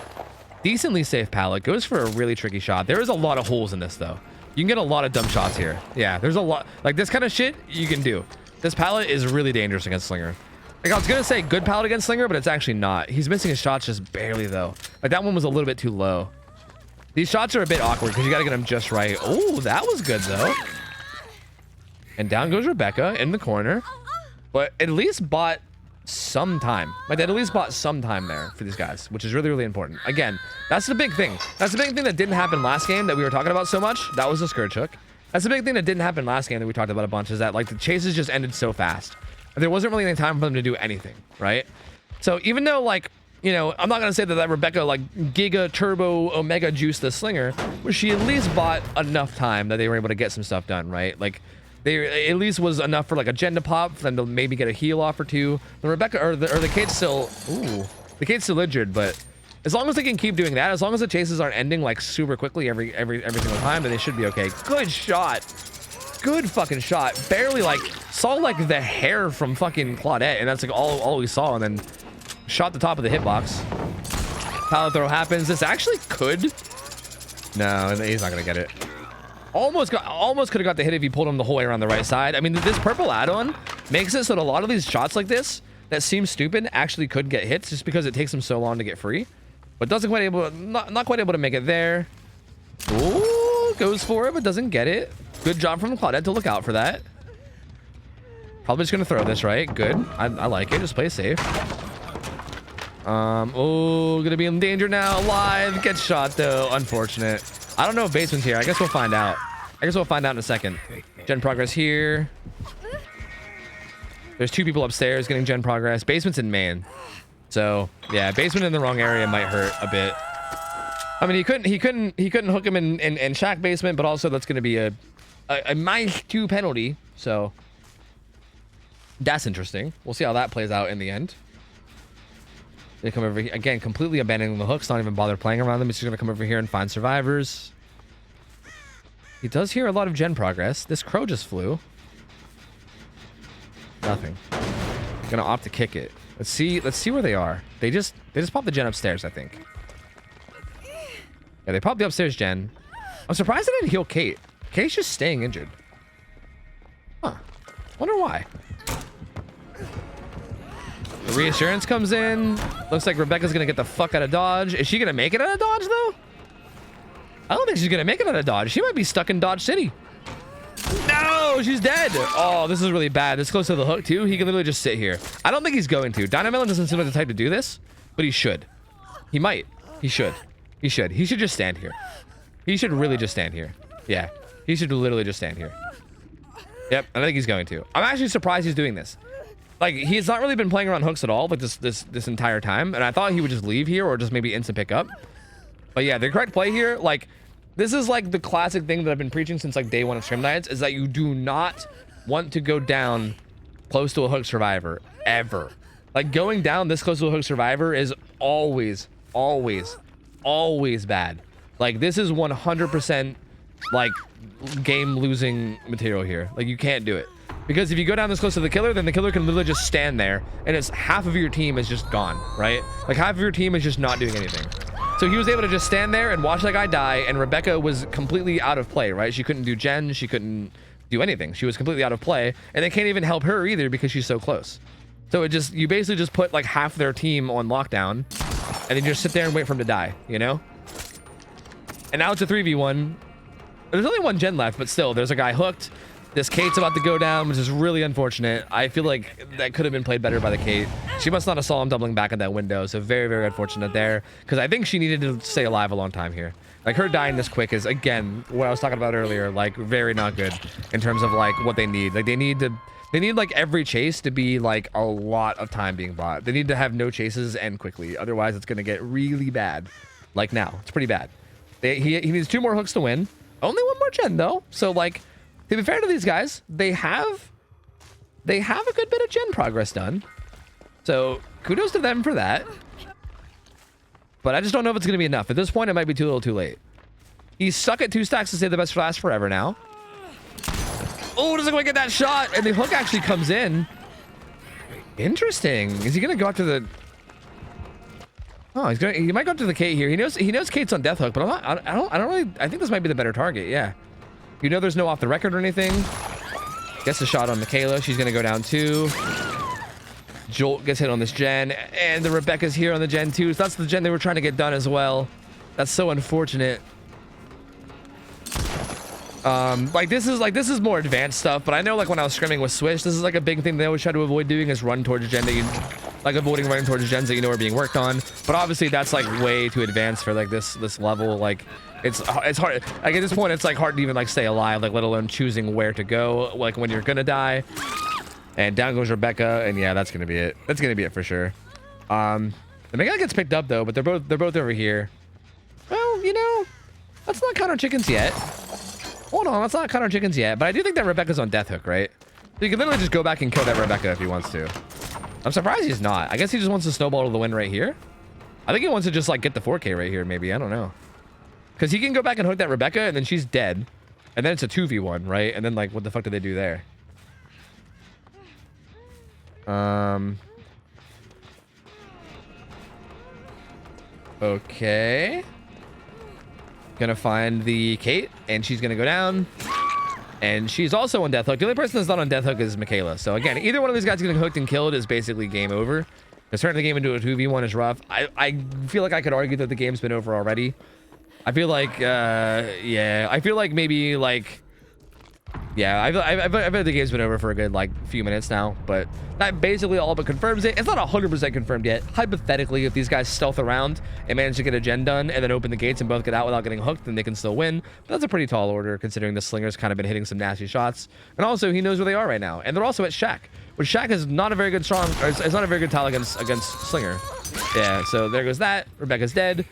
decently safe pallet. Goes for a really tricky shot. There is a lot of holes in this though. You can get a lot of dumb shots here. Yeah, there's a lot. Like this kind of shit you can do. This pallet is really dangerous against Slinger. Like I was gonna say good pallet against Slinger, but it's actually not. He's missing his shots just barely though. Like that one was a little bit too low. These shots are a bit awkward because you gotta get them just right. Oh, that was good though. And down goes Rebecca in the corner. But at least bot some time. Like, they at least bought some time there for these guys, which is really, really important. Again, that's the big thing. That's the big thing that didn't happen last game that we were talking about so much. That was the Scourge Hook. That's the big thing that didn't happen last game that we talked about a bunch, is that, like, the chases just ended so fast. There wasn't really any time for them to do anything, right? So even though, like, you know, I'm not going to say that Rebecca, like, Giga Turbo Omega juiced the Slinger, but she at least bought enough time that they were able to get some stuff done, right? Like, they at least was enough for, like, a gen to pop, for them to maybe get a heal off or two. The Rebecca, or the Kate's still, ooh, the Kate's still injured, but as long as they can keep doing that, as long as the chases aren't ending, like, super quickly every single time, then they should be okay. Good shot. Good fucking shot. Barely, like, saw, like, the hair from fucking Claudette, and that's, like, all we saw, and then shot the top of the hitbox. Pallet throw happens. This actually could. No, he's not gonna get it. Almost could have got the hit if he pulled him the whole way around the right side. I mean, this purple add-on makes it so that a lot of these shots like this that seem stupid actually could get hits just because it takes them so long to get free. But doesn't quite able, not quite able to make it there. Ooh, goes for it, but doesn't get it. Good job from Claudette to look out for that. Probably just gonna throw this, right? Good. I like it. Just play safe. Oh, gonna be in danger now. Alive. Gets shot though. Unfortunate. I don't know if Basement's here. I guess we'll find out. In a second. Gen progress here. There's 2 people upstairs getting gen progress. Basement's in main. So yeah, basement in the wrong area might hurt a bit. I mean, he couldn't hook him in shack basement, but also that's gonna be a -2 penalty. So that's interesting. We'll see how that plays out in the end. They come over here again, completely abandoning the hooks, not even bother playing around them. He's just gonna come over here and find survivors. He does hear a lot of gen progress. This crow just flew. Nothing. Gonna opt to kick it. Let's see where they are. They just popped the gen upstairs, I think. Yeah, they popped the upstairs gen. I'm surprised they didn't heal Kate. Kate's just staying injured. Huh. Wonder why. The reassurance comes in. Looks like Rebecca's gonna get the fuck out of Dodge. Is she gonna make it out of Dodge though? I don't think she's gonna make it out of Dodge. She might be stuck in Dodge City. No, she's dead. Oh, this is really bad. This close to the hook too. He can literally just sit here. I don't think he's going to. Dynamelon doesn't seem like the type to do this, but he should. He might. He should. He should. He should just stand here. He should really just stand here. Yeah, he should literally just stand here. Yep, I think he's going to. I'm actually surprised he's doing this. Like, he's not really been playing around hooks at all, like this entire time, and I thought he would just leave here or just maybe instant pick up. But yeah, the correct play here, like, this is like the classic thing that I've been preaching since like day 1 of Scrim Nights, is that you do not want to go down close to a hook survivor ever. Like, going down this close to a hook survivor is always bad. Like, this is 100% like game losing material here. Like, you can't do it. Because if you go down this close to the killer, then the killer can literally just stand there, and it's half of your team is just gone, right? Like, half of your team is just not doing anything. So he was able to just stand there and watch that guy die, and Rebecca was completely out of play, right? She couldn't do gen, she couldn't do anything. She was completely out of play, and they can't even help her either because she's so close. So you basically just put like half their team on lockdown, and then you just sit there and wait for him to die, you know? And now it's a 3v1. There's only 1 gen left, but still, there's a guy hooked. This Kate's about to go down, which is really unfortunate. I feel like that could have been played better by the Kate. She must not have saw him doubling back in that window, so very, very unfortunate there. Because I think she needed to stay alive a long time here. Like, her dying this quick is, again, what I was talking about earlier, like, very not good in terms of, like, what they need. Like, they need, like, every chase to be, like, a lot of time being bought. They need to have no chases and quickly. Otherwise, it's going to get really bad. Like now. It's pretty bad. He needs 2 more hooks to win. Only 1 more gen, though. So, like, to be fair to these guys, they have a good bit of gen progress done. So kudos to them for that. But I just don't know if it's going to be enough. At this point, it might be too little too late. He's stuck at 2 stacks to save the best for last forever now. Oh, doesn't quite get that shot. And the hook actually comes in. Interesting. Is he going to go after the... Oh, he might go up to the Kate here. He knows Kate's on death hook, but I don't really... I think this might be the better target, yeah. You know there's no off the record or anything. Gets a shot on Michaela. She's going to go down too. Jolt gets hit on this gen. And the Rebecca's here on the gen too. So that's the gen they were trying to get done as well. That's so unfortunate. Like this is more advanced stuff, but I know like when I was scrimming with Swish, this is like a big thing they always try to avoid doing is run towards a gen that you like, avoiding running towards gens that you know are being worked on. But obviously that's like way too advanced for like this level. Like it's hard. Like at this point, it's like hard to even like stay alive, like let alone choosing where to go, like when you're gonna die. And down goes Rebecca, and yeah, that's gonna be it. That's gonna be it for sure. The Mega gets picked up though, but they're both over here. Well, you know, let's not count our chickens yet. Hold on, let's not count our chickens yet. But I do think that Rebecca's on death hook, right? So you can literally just go back and kill that Rebecca if he wants to. I'm surprised he's not. I guess he just wants to snowball to the win right here. I think he wants to just like get the 4K right here, maybe. I don't know. Because he can go back and hook that Rebecca, and then she's dead. And then it's a 2v1, right? And then like, what the fuck did they do there? Okay. Gonna find the Kate, and she's gonna go down. And she's also on death hook. The only person that's not on death hook is Michaela. So again, either one of these guys getting hooked and killed is basically game over. Because turning the game into a 2v1 is rough. I feel like I could argue that the game's been over already. I feel like, yeah, I feel like maybe like, yeah, I feel the game's been over for a good like few minutes now, but that basically all but confirms it. It's not 100% confirmed yet. Hypothetically, if these guys stealth around and manage to get a gen done and then open the gates and both get out without getting hooked, then they can still win. But that's a pretty tall order considering the Slinger's kind of been hitting some nasty shots. And also, he knows where they are right now. And they're also at Shack, which Shack is not a very good it's not a very good tile against Slinger. Yeah, so there goes that. Rebecca's dead.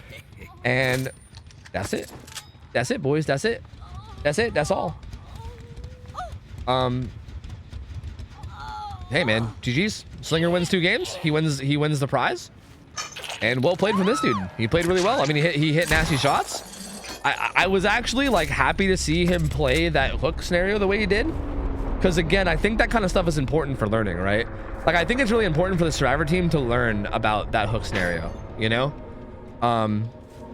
And that's it. That's it, boys. That's it. That's it. That's all. Hey man, GG's. Slinger wins 2 games. He wins the prize. And well played from this dude. He played really well. I mean, he hit nasty shots. I was actually like happy to see him play that hook scenario the way he did. Because again, I think that kind of stuff is important for learning, right? Like I think it's really important for the Survivor team to learn about that hook scenario, you know?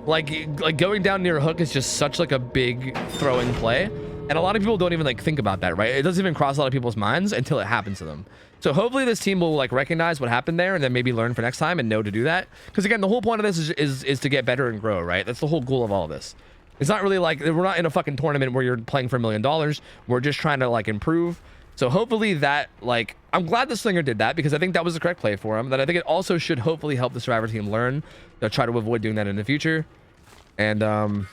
Like going down near a hook is just such like a big throwing play. And a lot of people don't even like think about that, right? It doesn't even cross a lot of people's minds until it happens to them. So hopefully this team will like recognize what happened there and then maybe learn for next time and know to do that. Because again, the whole point of this is to get better and grow, right? That's the whole goal of all of this. It's not really like, we're not in a fucking tournament where you're playing for $1 million. We're just trying to like improve. So hopefully that, like, I'm glad the Slinger did that because I think that was the correct play for him. That I think it also should hopefully help the Survivor team learn. They'll try to avoid doing that in the future. And,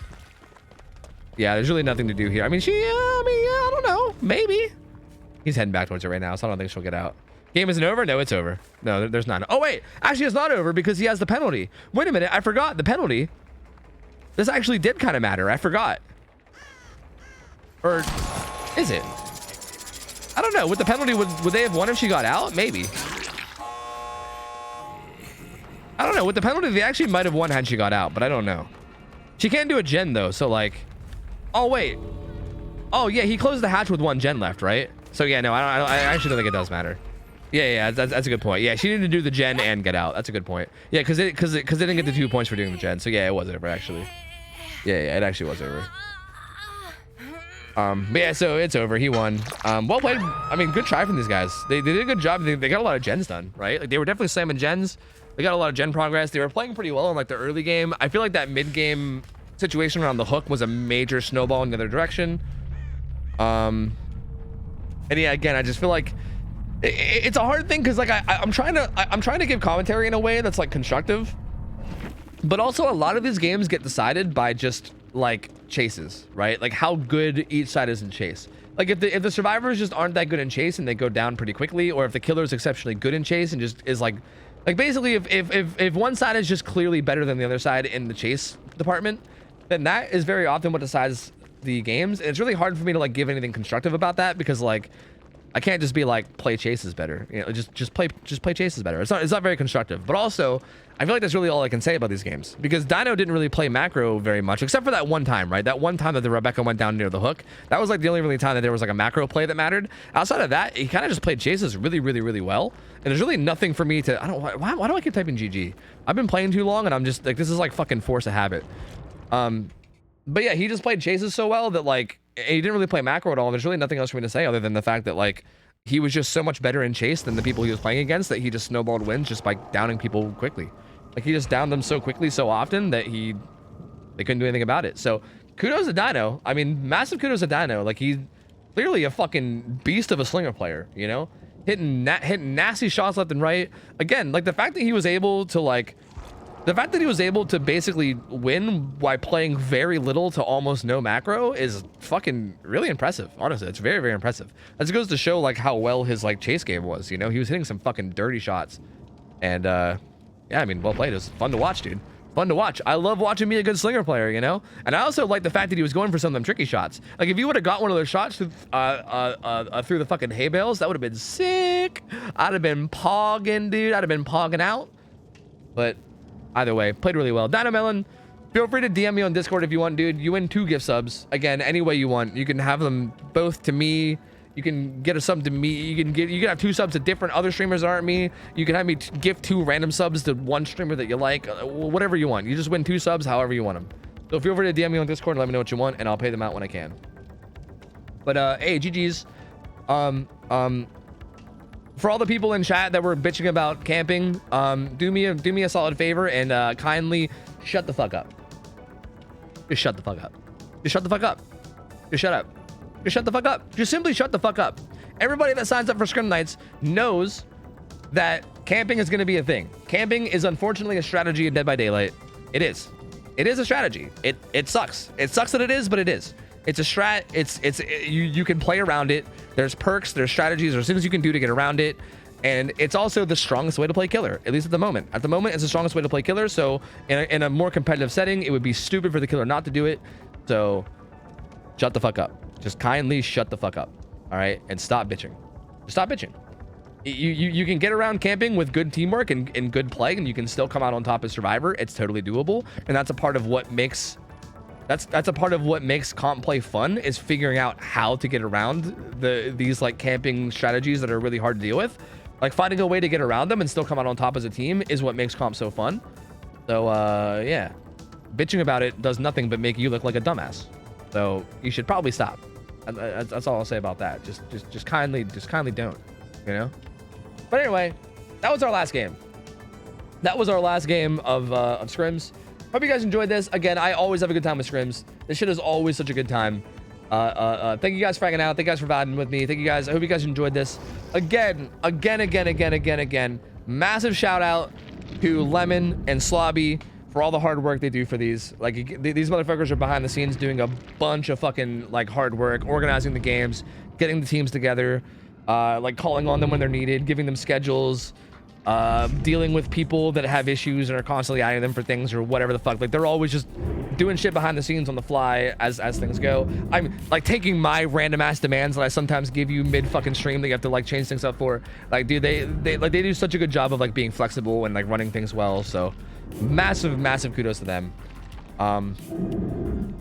yeah, there's really nothing to do here. I mean, I don't know. Maybe. He's heading back towards it right now, so I don't think she'll get out. Game isn't over? No, it's over. No, there's not. Oh, wait. Actually, it's not over because he has the penalty. Wait a minute. I forgot the penalty. This actually did kind of matter. I forgot. Or is it? I don't know. With the penalty, would they have won if she got out? Maybe. I don't know. With the penalty, they actually might have won had she got out, but I don't know. She can't do a gen, though, so, like... Oh, wait. Oh, yeah, he closed the hatch with 1 gen left, right? So, yeah, no, I actually don't think it does matter. Yeah, that's a good point. Yeah, she needed to do the gen and get out. That's a good point. Yeah, because they didn't get the 2 points for doing the gen. So, yeah, it was over, actually. Yeah, it actually was over. But yeah, so it's over. He won. Well played. I mean, good try from these guys. They did a good job. They got a lot of gens done, right? Like, they were definitely slamming gens. They got a lot of gen progress. They were playing pretty well in, like, the early game. I feel like that mid-game situation around the hook was a major snowball in the other direction. And yeah, again, I just feel like it's a hard thing because like I'm trying to give commentary in a way that's like constructive, but also a lot of these games get decided by just like chases, right? Like how good each side is in chase. Like if the survivors just aren't that good in chase and they go down pretty quickly, or if the killer is exceptionally good in chase and just is like basically if one side is just clearly better than the other side in the chase department, then that is very often what decides the games. It's really hard for me to like give anything constructive about that because like I can't just be like play chases better, you know, just play chases better. It's not very constructive. But also I feel like that's really all I can say about these games because Dino didn't really play macro very much except for that one time, right? That one time that the Rebecca went down near the hook. That was like the only really time that there was like a macro play that mattered. Outside of that, he kind of just played chases really well. And there's really nothing for me to why do I keep typing GG? I've been playing too long and I'm just like, this is like fucking force of habit. But yeah, he just played chases so well that like he didn't really play macro at all. There's really nothing else for me to say other than the fact that like he was just so much better in chase than the people he was playing against that he just snowballed wins just by downing people quickly. Like he just downed them so quickly so often that they couldn't do anything about it. So kudos to Dino. I mean, massive kudos to Dino. Like, he's clearly a fucking beast of a slinger player, you know? Hitting nasty shots left and right. Again, like, the fact that he was able to basically win by playing very little to almost no macro is fucking really impressive. Honestly, it's very, very impressive. That goes to show, like, how well his, like, chase game was, you know? He was hitting some fucking dirty shots. And, yeah, I mean, well played. It was fun to watch, dude. Fun to watch. I love watching me a good slinger player, you know? And I also like the fact that he was going for some of them tricky shots. Like, if you would have got one of those shots through the fucking hay bales, that would have been sick. I'd have been pogging, dude. I'd have been pogging out. But either way, played really well. Dynamelon, feel free to DM me on Discord if you want, dude. You win 2 gift subs. Again, any way you want. You can have them both to me. You can get a sub to me. You can have 2 subs to different other streamers that aren't me. You can have me gift 2 random subs to one streamer that you like. Whatever you want. You just win 2 subs however you want them. So feel free to DM me on Discord and let me know what you want, and I'll pay them out when I can. But hey, GG's. For all the people in chat that were bitching about camping, do me a solid favor and kindly shut the fuck up. Just shut the fuck up. Just shut the fuck up. Just shut up. Just shut the fuck up. Just simply shut the fuck up. Everybody that signs up for Scrim Nights knows that camping is going to be a thing. Camping is unfortunately a strategy in Dead by Daylight. It is. It is a strategy. It sucks. It sucks that it is, but it is. It's a strat. You can play around it. There's perks. There's strategies. There's things you can do to get around it. And it's also the strongest way to play killer, at least at the moment. At the moment, it's the strongest way to play killer. So in a more competitive setting, it would be stupid for the killer not to do it. So shut the fuck up. Just kindly shut the fuck up. All right? And stop bitching. Just stop bitching. You can get around camping with good teamwork and good play, and you can still come out on top as Survivor. It's totally doable. And that's a part of what makes... That's a part of what makes comp play fun, is figuring out how to get around these like camping strategies that are really hard to deal with. Like finding a way to get around them and still come out on top as a team is what makes comp so fun. So yeah, bitching about it does nothing but make you look like a dumbass. So you should probably stop. That's all I'll say about that. Just kindly don't, you know. But anyway, that was our last game. That was our last game of scrims. Hope you guys enjoyed this. Again, I always have a good time with scrims. This shit is always such a good time. Thank you guys for hanging out. Thank you guys for vibing with me. Thank you guys. I hope you guys enjoyed this. Again. Massive shout out to Lemon and Slobby for all the hard work they do for these. Like, these motherfuckers are behind the scenes doing a bunch of fucking like hard work, organizing the games, getting the teams together, like calling on them when they're needed, giving them schedules, dealing with people that have issues and are constantly adding them for things or whatever the fuck. Like, they're always just doing shit behind the scenes on the fly as things go. I'm like taking my random ass demands that I sometimes give you mid fucking stream that you have to like change things up for. Like, dude, they do such a good job of like being flexible and like running things well. So massive kudos to them.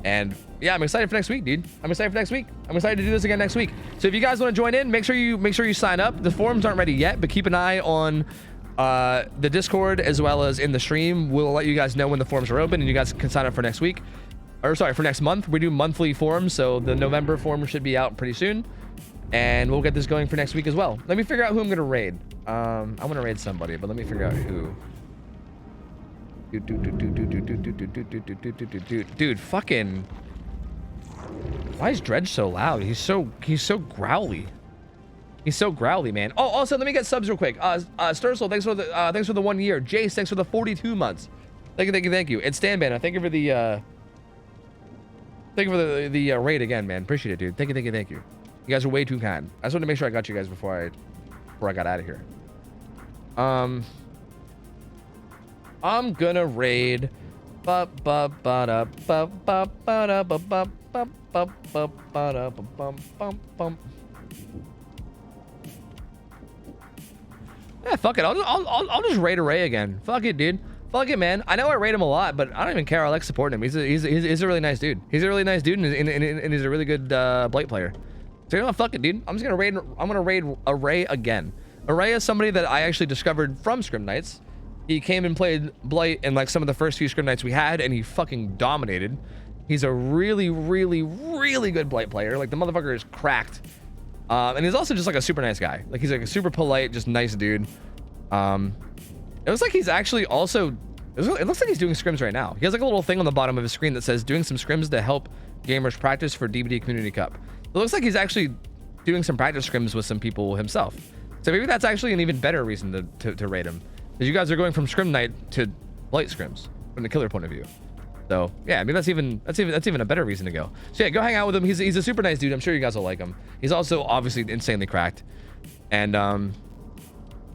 And yeah, I'm excited for next week, dude. I'm excited for next week. I'm excited to do this again next week. So if you guys want to join in, make sure you sign up. The forums aren't ready yet, but keep an eye on the Discord as well as in the stream. We'll let you guys know when the forums are open and you guys can sign up for next week. Or sorry, for next month. We do monthly forums, so the November forum should be out pretty soon. And we'll get this going for next week as well. Let me figure out who I'm gonna raid. I'm gonna raid somebody, but let me figure out who. Dude, fucking. Why is Dredge so loud? He's so growly. He's so growly, man. Oh, also, let me get subs real quick. Stursel, thanks for the 1 year. Jace, thanks for the 42 months. Thank you. And Stanban, thank you for the raid again, man. Appreciate it, dude. Thank you. You guys are way too kind. I just wanted to make sure I got you guys before I got out of here. I'm gonna raid. Yeah, fuck it. I'll just raid Array again. Fuck it, dude. Fuck it, man. I know I rate him a lot, but I don't even care. I like supporting him. He's a really nice dude. He's a really nice dude, and he's a really good Blight player. So you know what? Fuck it, dude. I'm gonna raid Array again. Array is somebody that I actually discovered from Scrim Nights. He came and played Blight in like some of the first few Scrim Nights we had, and he fucking dominated. He's a really good Blight player. Like, the motherfucker is cracked. And he's also just like a super nice guy. Like, he's like a super polite, just nice dude. It looks like he's actually also, it looks like he's doing scrims right now. He has like a little thing on the bottom of his screen that says doing some scrims to help gamers practice for DBD Community Cup. It looks like he's actually doing some practice scrims with some people himself. So maybe that's actually an even better reason to rate him. Because you guys are going from scrim night to light scrims from the killer point of view. So yeah, I mean that's even a better reason to go. So yeah, go hang out with him. He's a super nice dude. I'm sure you guys will like him. He's also obviously insanely cracked. And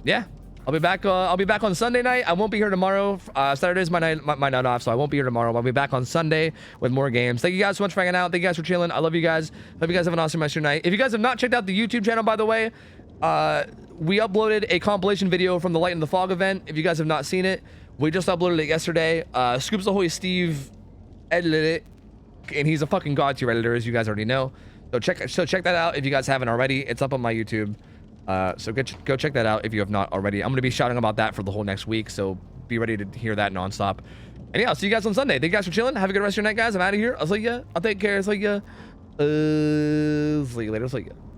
yeah, I'll be back on Sunday night. I won't be here tomorrow. Saturday is my night off, so I won't be here tomorrow. I'll be back on Sunday with more games. Thank you guys so much for hanging out. Thank you guys for chilling. I love you guys. Hope you guys have an awesome rest of your night. If you guys have not checked out the YouTube channel, by the way, we uploaded a compilation video from the Light in the Fog event. If you guys have not seen it, we just uploaded it yesterday. Scoops Ahoy Steve edited it, and he's a fucking god tier editor, as you guys already know. So check that out if you guys haven't already. It's up on my YouTube. So go check that out if you have not already. I'm going to be shouting about that for the whole next week, so be ready to hear that nonstop. And yeah, I'll see you guys on Sunday. Thank you guys for chilling. Have a good rest of your night, guys. I'm out of here. I'll see ya. I'll take care. See ya. See you later. See ya.